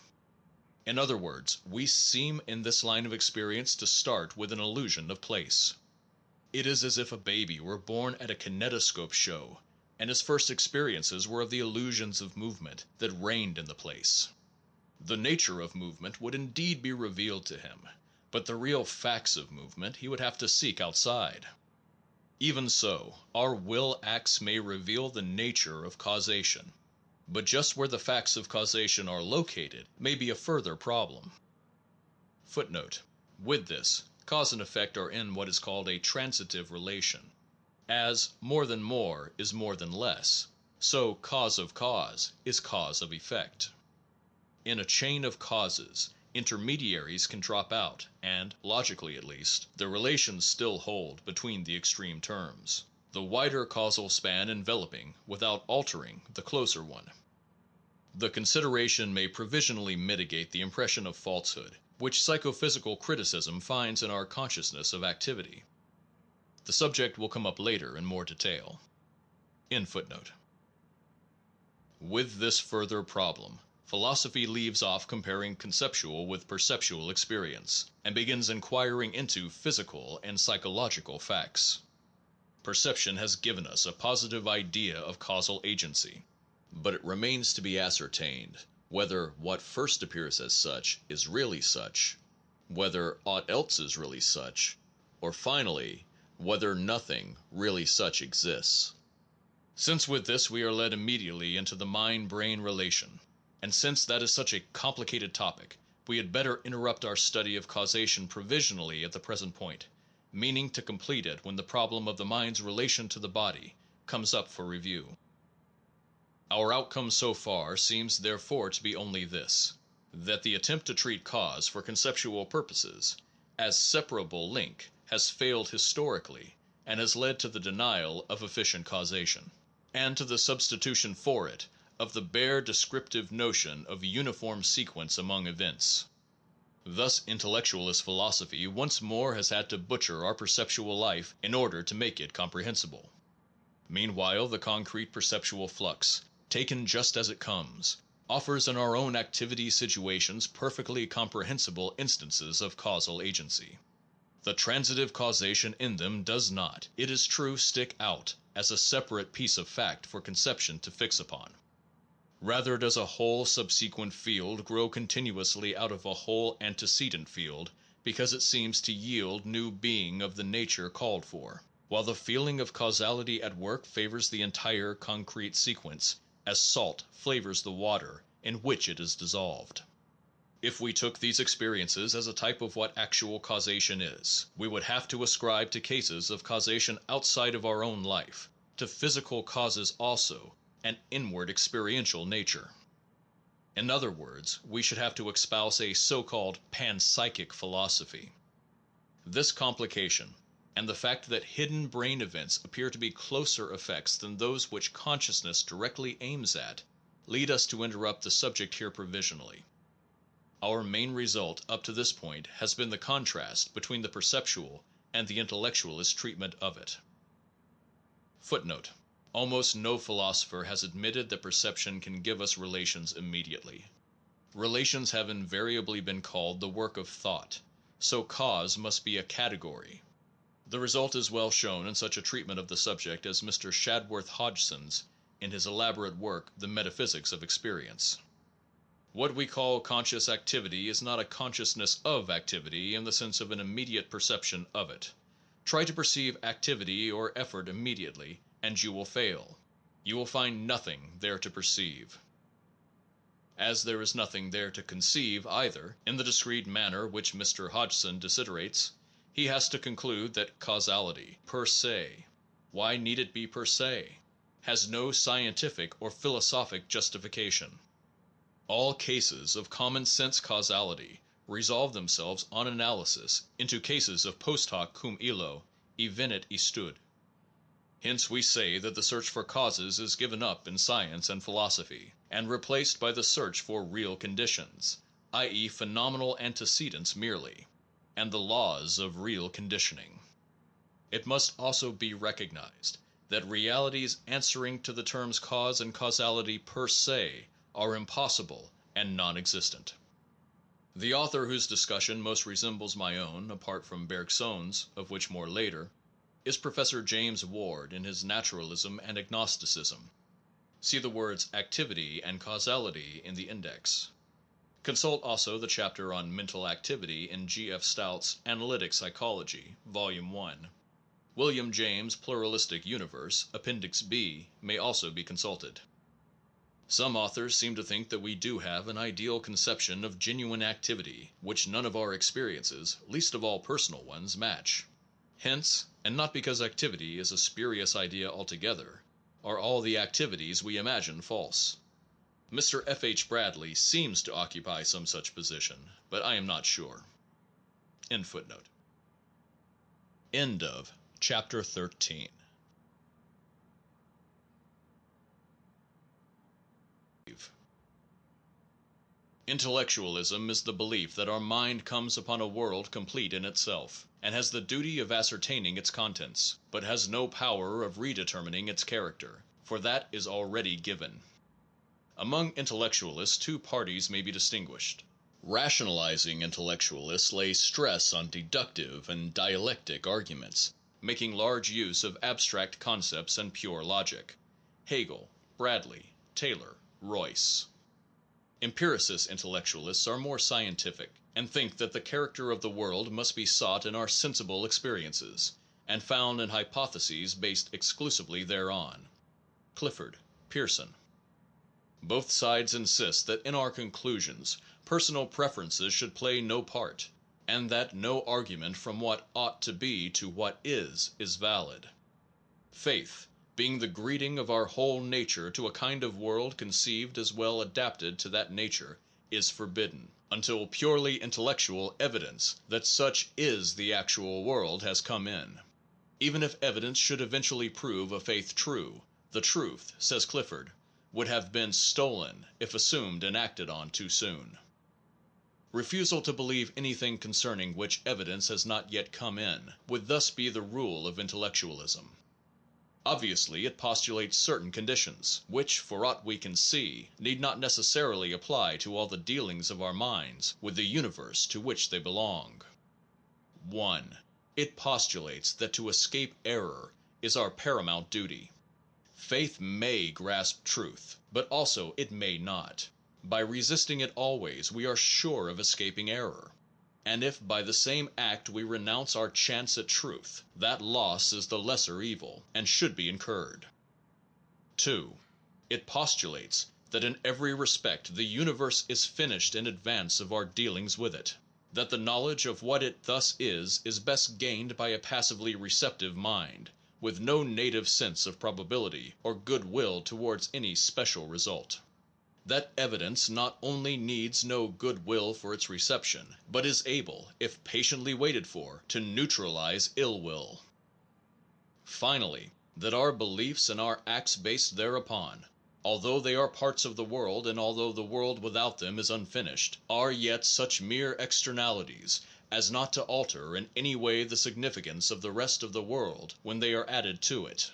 In other words, we seem in this line of experience to start with an illusion of place. It is as if a baby were born at a kinetoscope show, and his first experiences were of the illusions of movement that reigned in the place. The nature of movement would indeed be revealed to him, but the real facts of movement he would have to seek outside. Even so, our will acts may reveal the nature of causation, but just where the facts of causation are located may be a further problem. Footnote. With this, cause and effect are in what is called a transitive relation. As more than more is more than less, so cause of cause is cause of effect. In a chain of causes, intermediaries can drop out, and, logically at least, the relations still hold between the extreme terms, the wider causal span enveloping, without altering, the closer one. The consideration may provisionally mitigate the impression of falsehood which psychophysical criticism finds in our consciousness of activity. The subject will come up later in more detail. End footnote. With this further problem, Philosophy leaves off comparing conceptual with perceptual experience, and begins inquiring into physical and psychological facts. Perception has given us a positive idea of causal agency, but it remains to be ascertained whether what first appears as such is really such, whether aught else is really such, or finally, whether nothing really such exists. Since with this we are led immediately into the mind brain relation, and since that is such a complicated topic, we had better interrupt our study of causation provisionally at the present point, meaning to complete it when the problem of the mind's relation to the body comes up for review. Our outcome so far seems therefore to be only this, that the attempt to treat cause for conceptual purposes as separable link has failed historically and has led to the denial of efficient causation, and to the substitution for it of the bare descriptive notion of uniform sequence among events. Thus intellectualist philosophy once more has had to butcher our perceptual life in order to make it comprehensible. Meanwhile the concrete perceptual flux, taken just as it comes, offers in our own activity situations perfectly comprehensible instances of causal agency. The transitive causation in them does not, it is true, stick out as a separate piece of fact for conception to fix upon. Rather does a whole subsequent field grow continuously out of a whole antecedent field, because it seems to yield new being of the nature called for, while the feeling of causality at work favors the entire concrete sequence, as salt flavors the water in which it is dissolved. If we took these experiences as a type of what actual causation is, we would have to ascribe to cases of causation outside of our own life, to physical causes also, an inward experiential nature. In other words, we should have to espouse a so-called panpsychic philosophy. This complication, and the fact that hidden brain events appear to be closer effects than those which consciousness directly aims at, lead us to interrupt the subject here provisionally. Our main result up to this point has been the contrast between the perceptual and the intellectualist treatment of it. Footnote: almost no philosopher has admitted that perception can give us relations immediately. Relations have invariably been called the work of thought, so cause must be a category. The result is well shown in such a treatment of the subject as Mr. Shadworth Hodgson's in his elaborate work The Metaphysics of Experience. What we call conscious activity is not a consciousness of activity in the sense of an immediate perception of it. Try to perceive activity or effort immediately, and you will fail. You will find nothing there to perceive. As there is nothing there to conceive either, in the discrete manner which Mr. Hodgson desiderates, he has to conclude that causality, per se, why need it be per se, has no scientific or philosophic justification. All cases of common sense causality resolve themselves on analysis into cases of post hoc cum illo evenit istud. Hence we say that the search for causes is given up in science and philosophy, and replaced by the search for real conditions, i.e. phenomenal antecedents merely, and the laws of real conditioning. It must also be recognized that realities answering to the terms cause and causality per se are impossible and non-existent. The author whose discussion most resembles my own, apart from Bergson's, of which more later, is Professor James Ward in his Naturalism and Agnosticism. See the words activity and causality in the index. Consult also the chapter on mental activity in G. F. Stout's Analytic Psychology, Volume 1. William James' Pluralistic Universe, Appendix B, may also be consulted. Some authors seem to think that we do have an ideal conception of genuine activity, which none of our experiences, least of all personal ones, match. Hence, and not because activity is a spurious idea altogether, are all the activities we imagine false. Mr. F. H. Bradley seems to occupy some such position, but I am not sure. End footnote. End of chapter 13. Intellectualism is the belief that our mind comes upon a world complete in itself, and has the duty of ascertaining its contents, but has no power of redetermining its character, for that is already given. Among intellectualists, two parties may be distinguished. Rationalizing intellectualists lay stress on deductive and dialectic arguments, making large use of abstract concepts and pure logic. Hegel, Bradley, Taylor, Royce. Empiricist intellectualists are more scientific, and think that the character of the world must be sought in our sensible experiences, and found in hypotheses based exclusively thereon. Clifford, Pearson. Both sides insist that in our conclusions personal preferences should play no part, and that no argument from what ought to be to what is valid. Faith, being the greeting of our whole nature to a kind of world conceived as well adapted to that nature, is forbidden, until purely intellectual evidence that such is the actual world has come in. Even if evidence should eventually prove a faith true, the truth, says Clifford, would have been stolen if assumed and acted on too soon. Refusal to believe anything concerning which evidence has not yet come in would thus be the rule of intellectualism. Obviously, it postulates certain conditions, which, for aught we can see, need not necessarily apply to all the dealings of our minds with the universe to which they belong. 1. It postulates that to escape error is our paramount duty. Faith may grasp truth, but also it may not. By resisting it always, we are sure of escaping error. And if by the same act we renounce our chance at truth, that loss is the lesser evil, and should be incurred. 2. It postulates that in every respect the universe is finished in advance of our dealings with it, that the knowledge of what it thus is best gained by a passively receptive mind, with no native sense of probability or goodwill towards any special result. That evidence not only needs no goodwill for its reception, but is able, if patiently waited for, to neutralize ill will. Finally, that our beliefs and our acts based thereupon, although they are parts of the world, and although the world without them is unfinished, are yet such mere externalities as not to alter in any way the significance of the rest of the world when they are added to it.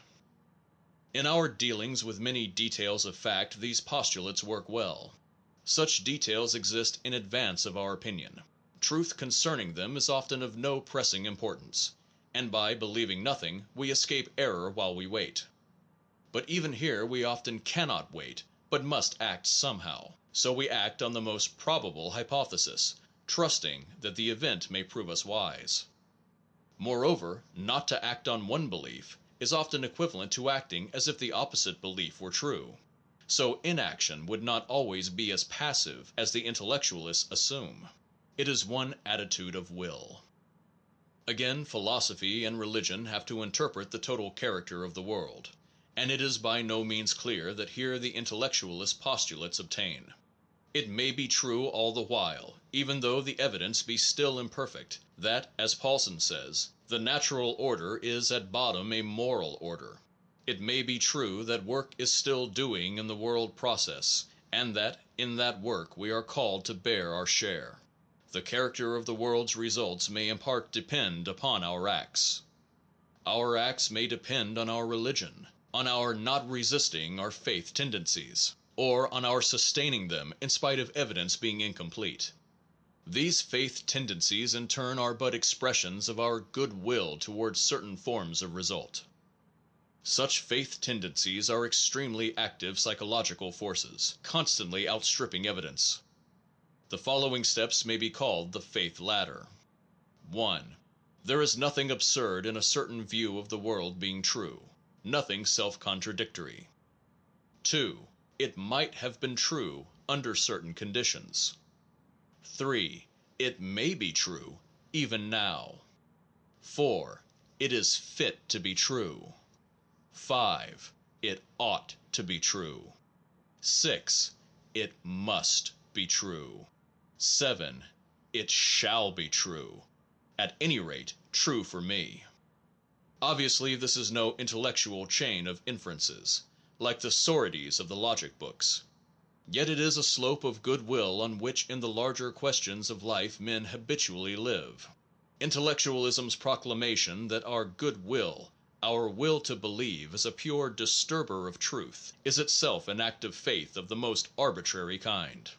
In our dealings with many details of fact these postulates work well. Such details exist in advance of our opinion. Truth concerning them is often of no pressing importance, and by believing nothing we escape error while we wait. But even here we often cannot wait, but must act somehow. So we act on the most probable hypothesis, trusting that the event may prove us wise. Moreover, not to act on one belief is often equivalent to acting as if the opposite belief were true. So inaction would not always be as passive as the intellectualists assume. It is one attitude of will. Again, philosophy and religion have to interpret the total character of the world, and it is by no means clear that here the intellectualist postulates obtain. It may be true all the while, even though the evidence be still imperfect, that, as Paulson says, the natural order is at bottom a moral order. It may be true that work is still doing in the world process, and that in that work we are called to bear our share. The character of the world's results may in part depend upon our acts. Our acts may depend on our religion, on our not resisting our faith tendencies, or on our sustaining them in spite of evidence being incomplete. These faith tendencies in turn are but expressions of our good will towards certain forms of result. Such faith tendencies are extremely active psychological forces, constantly outstripping evidence. The following steps may be called the faith ladder. 1. There is nothing absurd in a certain view of the world being true, nothing self-contradictory. 2. It might have been true under certain conditions. 3. It may be true even now. 4. It is fit to be true. 5. It ought to be true. 6. It must be true. 7. It shall be true. At any rate, true for me. Obviously, this is no intellectual chain of inferences, like the sorites of the logic books. Yet it is a slope of goodwill on which in the larger questions of life men habitually live. Intellectualism's proclamation that our goodwill, Our will to believe as a pure disturber of truth is itself an act of faith of the most arbitrary kind.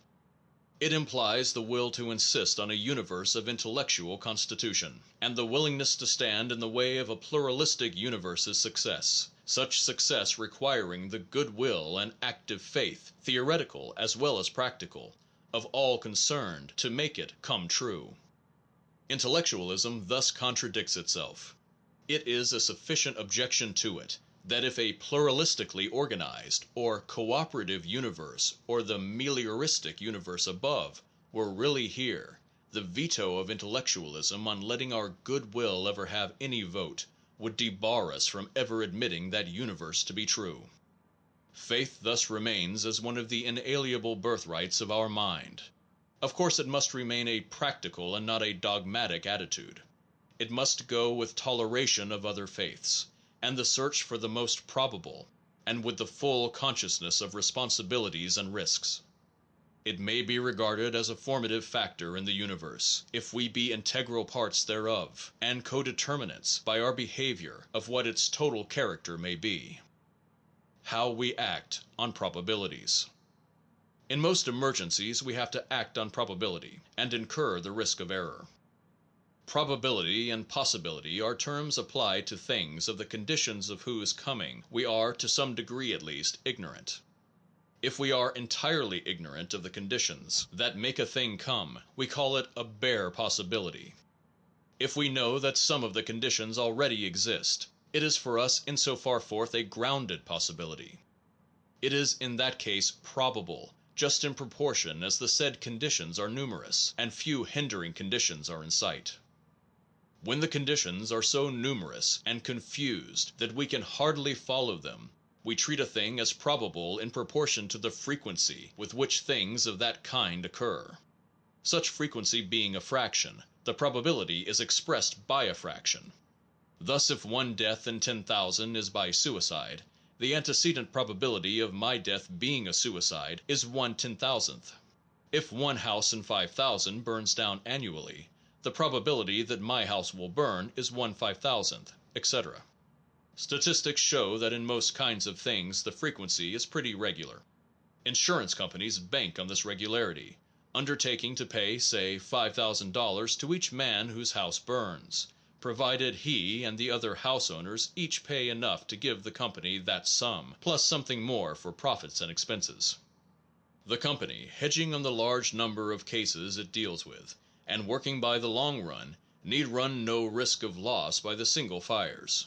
It implies the will to insist on a universe of intellectual constitution, and the willingness to stand in the way of a pluralistic universe s success, such success requiring the good will and active faith, theoretical as well as practical, of all concerned to make it come true. Intellectualism thus contradicts itself. It is a sufficient objection to it that if a pluralistically organized or cooperative universe, or the melioristic universe above, were really here, the veto of intellectualism on letting our good will ever have any vote would debar us from ever admitting that universe to be true. Faith thus remains as one of the inalienable birthrights of our mind. Of course it must remain a practical and not a dogmatic attitude. It must go with toleration of other faiths, and the search for the most probable, and with the full consciousness of responsibilities and risks. It may be regarded as a formative factor in the universe, if we be integral parts thereof, and codeterminants by our behavior of what its total character may be. How we act on probabilities. In most emergencies we have to act on probability, and incur the risk of error. Probability and possibility are terms applied to things of the conditions of whose coming we are, to some degree at least, ignorant. If we are entirely ignorant of the conditions that make a thing come, we call it a bare possibility. If we know that some of the conditions already exist, it is for us in so far forth a grounded possibility. It is in that case probable, just in proportion as the said conditions are numerous, and few hindering conditions are in sight. When the conditions are so numerous and confused that we can hardly follow them, we treat a thing as probable in proportion to the frequency with which things of that kind occur. Such frequency being a fraction, the probability is expressed by a fraction. Thus if one death in 10,000 is by suicide, the antecedent probability of my death being a suicide is 1/10,000th. If one house in 5,000 burns down annually, the probability that my house will burn is 1/5000th, etc. Statistics show that in most kinds of things the frequency is pretty regular. Insurance companies bank on this regularity, undertaking to pay, say, $5,000 to each man whose house burns, provided he and the other house owners each pay enough to give the company that sum, plus something more for profits and expenses. The company, hedging on the large number of cases it deals with, and working by the long run, need run no risk of loss by the single fires.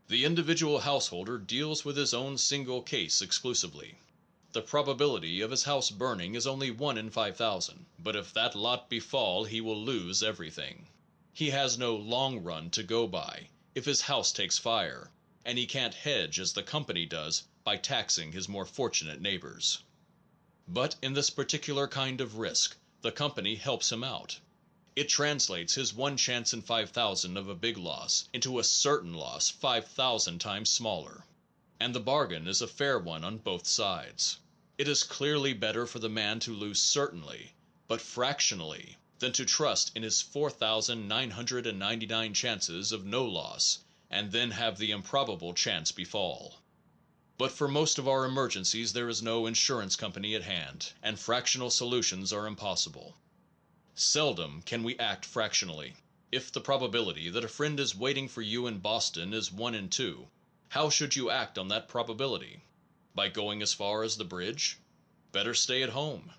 The individual householder deals with his own single case exclusively. The probability of his house burning is only 1 in 5,000, but if that lot befall he will lose everything. He has no long run to go by if his house takes fire, and he can't hedge as the company does by taxing his more fortunate neighbors. But in this particular kind of risk, the company helps him out. It translates his one chance in 5,000 of a big loss into a certain loss 5,000 times smaller. And the bargain is a fair one on both sides. It is clearly better for the man to lose certainly, but fractionally, than to trust in his 4,999 chances of no loss, and then have the improbable chance befall. But for most of our emergencies there is no insurance company at hand, and fractional solutions are impossible. Seldom can we act fractionally. If the probability that a friend is waiting for you in Boston is 1 in 2, how should you act on that probability? By going as far as the bridge? Better stay at home.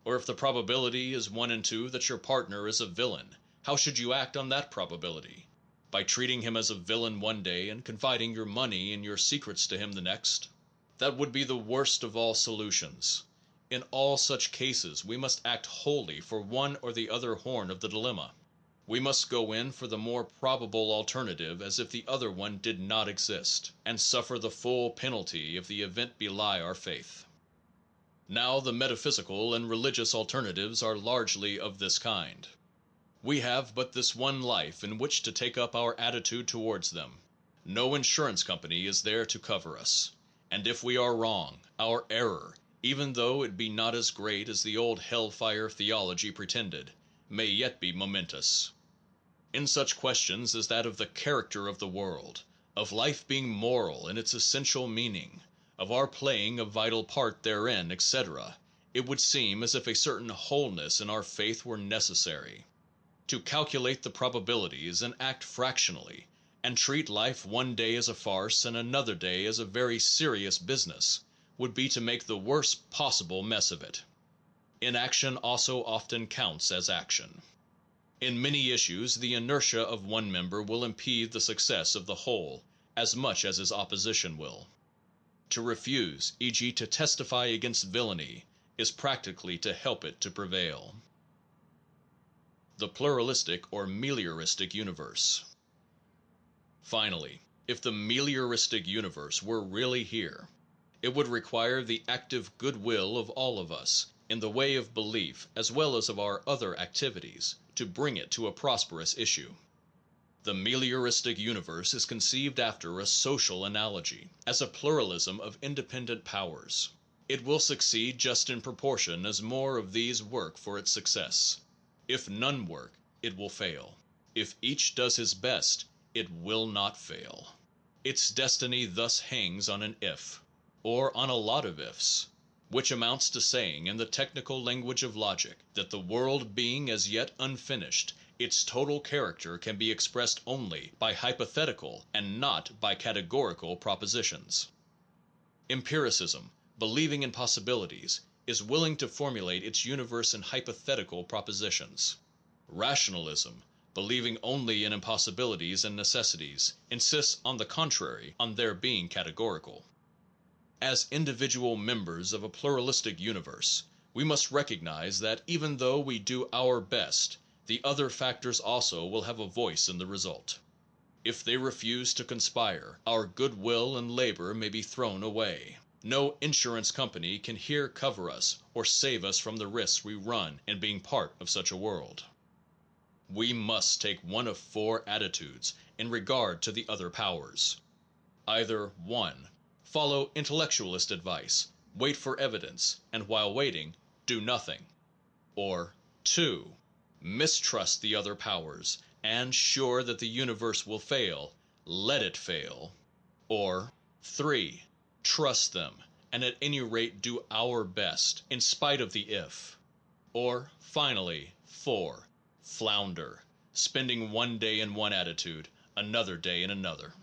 Or if the probability is 1 in 2 that your partner is a villain, how should you act on that probability? By treating him as a villain one day and confiding your money and your secrets to him the next? That would be the worst of all solutions. In all such cases we must act wholly for one or the other horn of the dilemma. We must go in for the more probable alternative as if the other one did not exist, and suffer the full penalty if the event belie our faith. Now the metaphysical and religious alternatives are largely of this kind. We have but this one life in which to take up our attitude towards them. No insurance company is there to cover us, and if we are wrong, our error, even though it be not as great as the old hellfire theology pretended, may yet be momentous. In such questions as that of the character of the world, of life being moral in its essential meaning, of our playing a vital part therein, etc., it would seem as if a certain wholeness in our faith were necessary. To calculate the probabilities and act fractionally, and treat life one day as a farce and another day as a very serious business, would be to make the worst possible mess of it. Inaction also often counts as action. In many issues the inertia of one member will impede the success of the whole as much as his opposition will. To refuse, e.g., to testify against villainy, is practically to help it to prevail. The pluralistic or melioristic universe. Finally, if the melioristic universe were really here, it would require the active goodwill of all of us, in the way of belief as well as of our other activities, to bring it to a prosperous issue. The melioristic universe is conceived after a social analogy, as a pluralism of independent powers. It will succeed just in proportion as more of these work for its success. If none work, it will fail. If each does his best, it will not fail. Its destiny thus hangs on an if, or on a lot of ifs, which amounts to saying in the technical language of logic that the world being as yet unfinished, its total character can be expressed only by hypothetical and not by categorical propositions. Empiricism, believing in possibilities, is willing to formulate its universe in hypothetical propositions. Rationalism, believing only in impossibilities and necessities, insists on the contrary on their being categorical. As individual members of a pluralistic universe, we must recognize that even though we do our best, the other factors also will have a voice in the result. If they refuse to conspire, our goodwill and labor may be thrown away. No insurance company can here cover us or save us from the risks we run in being part of such a world. We must take one of four attitudes in regard to the other powers. Either 1. Follow intellectualist advice, wait for evidence, and while waiting, do nothing. Or 2. Mistrust the other powers, and sure that the universe will fail, let it fail. Or 3. Trust them, and at any rate do our best, in spite of the if. Or finally, 4. Flounder, spending one day in one attitude, another day in another.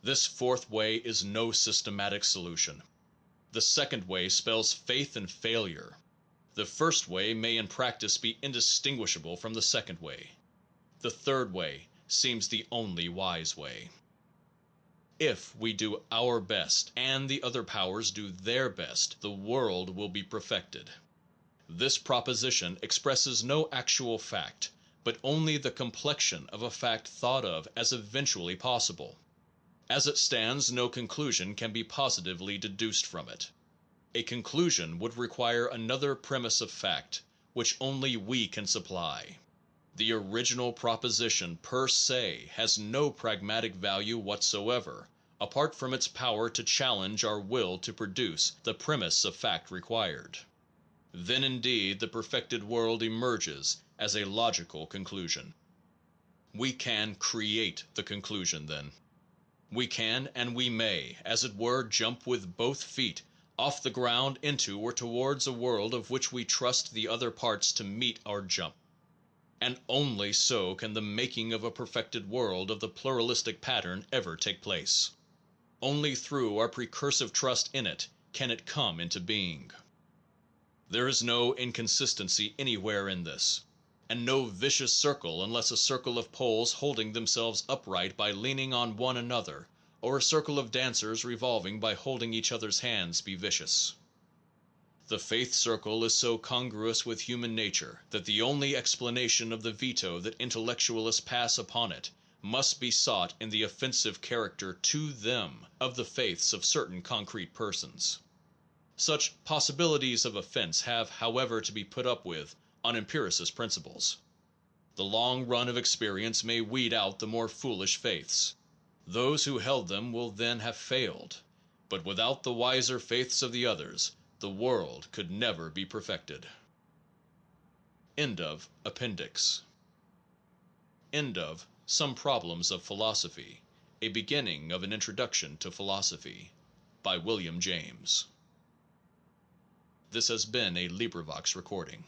This fourth way is no systematic solution. The second way spells faith and failure. The first way may in practice be indistinguishable from the second way. The third way seems the only wise way. If we do our best and the other powers do their best, the world will be perfected. This proposition expresses no actual fact, but only the complexion of a fact thought of as eventually possible. As it stands, no conclusion can be positively deduced from it. A conclusion would require another premise of fact, which only we can supply. The original proposition per se has no pragmatic value whatsoever, apart from its power to challenge our will to produce the premise of fact required. Then indeed the perfected world emerges as a logical conclusion. We can create the conclusion then. We can and we may, as it were, jump with both feet off the ground into or towards a world of which we trust the other parts to meet our jump. And only so can the making of a perfected world of the pluralistic pattern ever take place. Only through our precursive trust in it can it come into being. There is no inconsistency anywhere in this, and no vicious circle unless a circle of poles holding themselves upright by leaning on one another, or a circle of dancers revolving by holding each other's hands be vicious. The faith circle is so congruous with human nature that the only explanation of the veto that intellectualists pass upon it must be sought in the offensive character to them of the faiths of certain concrete persons. Such possibilities of offense have, however, to be put up with on empiricist principles. The long run of experience may weed out the more foolish faiths. Those who held them will then have failed, but without the wiser faiths of the others, the world could never be perfected. End of appendix. End of Some Problems of Philosophy, A Beginning of an Introduction to Philosophy, by William James. This has been a LibriVox recording.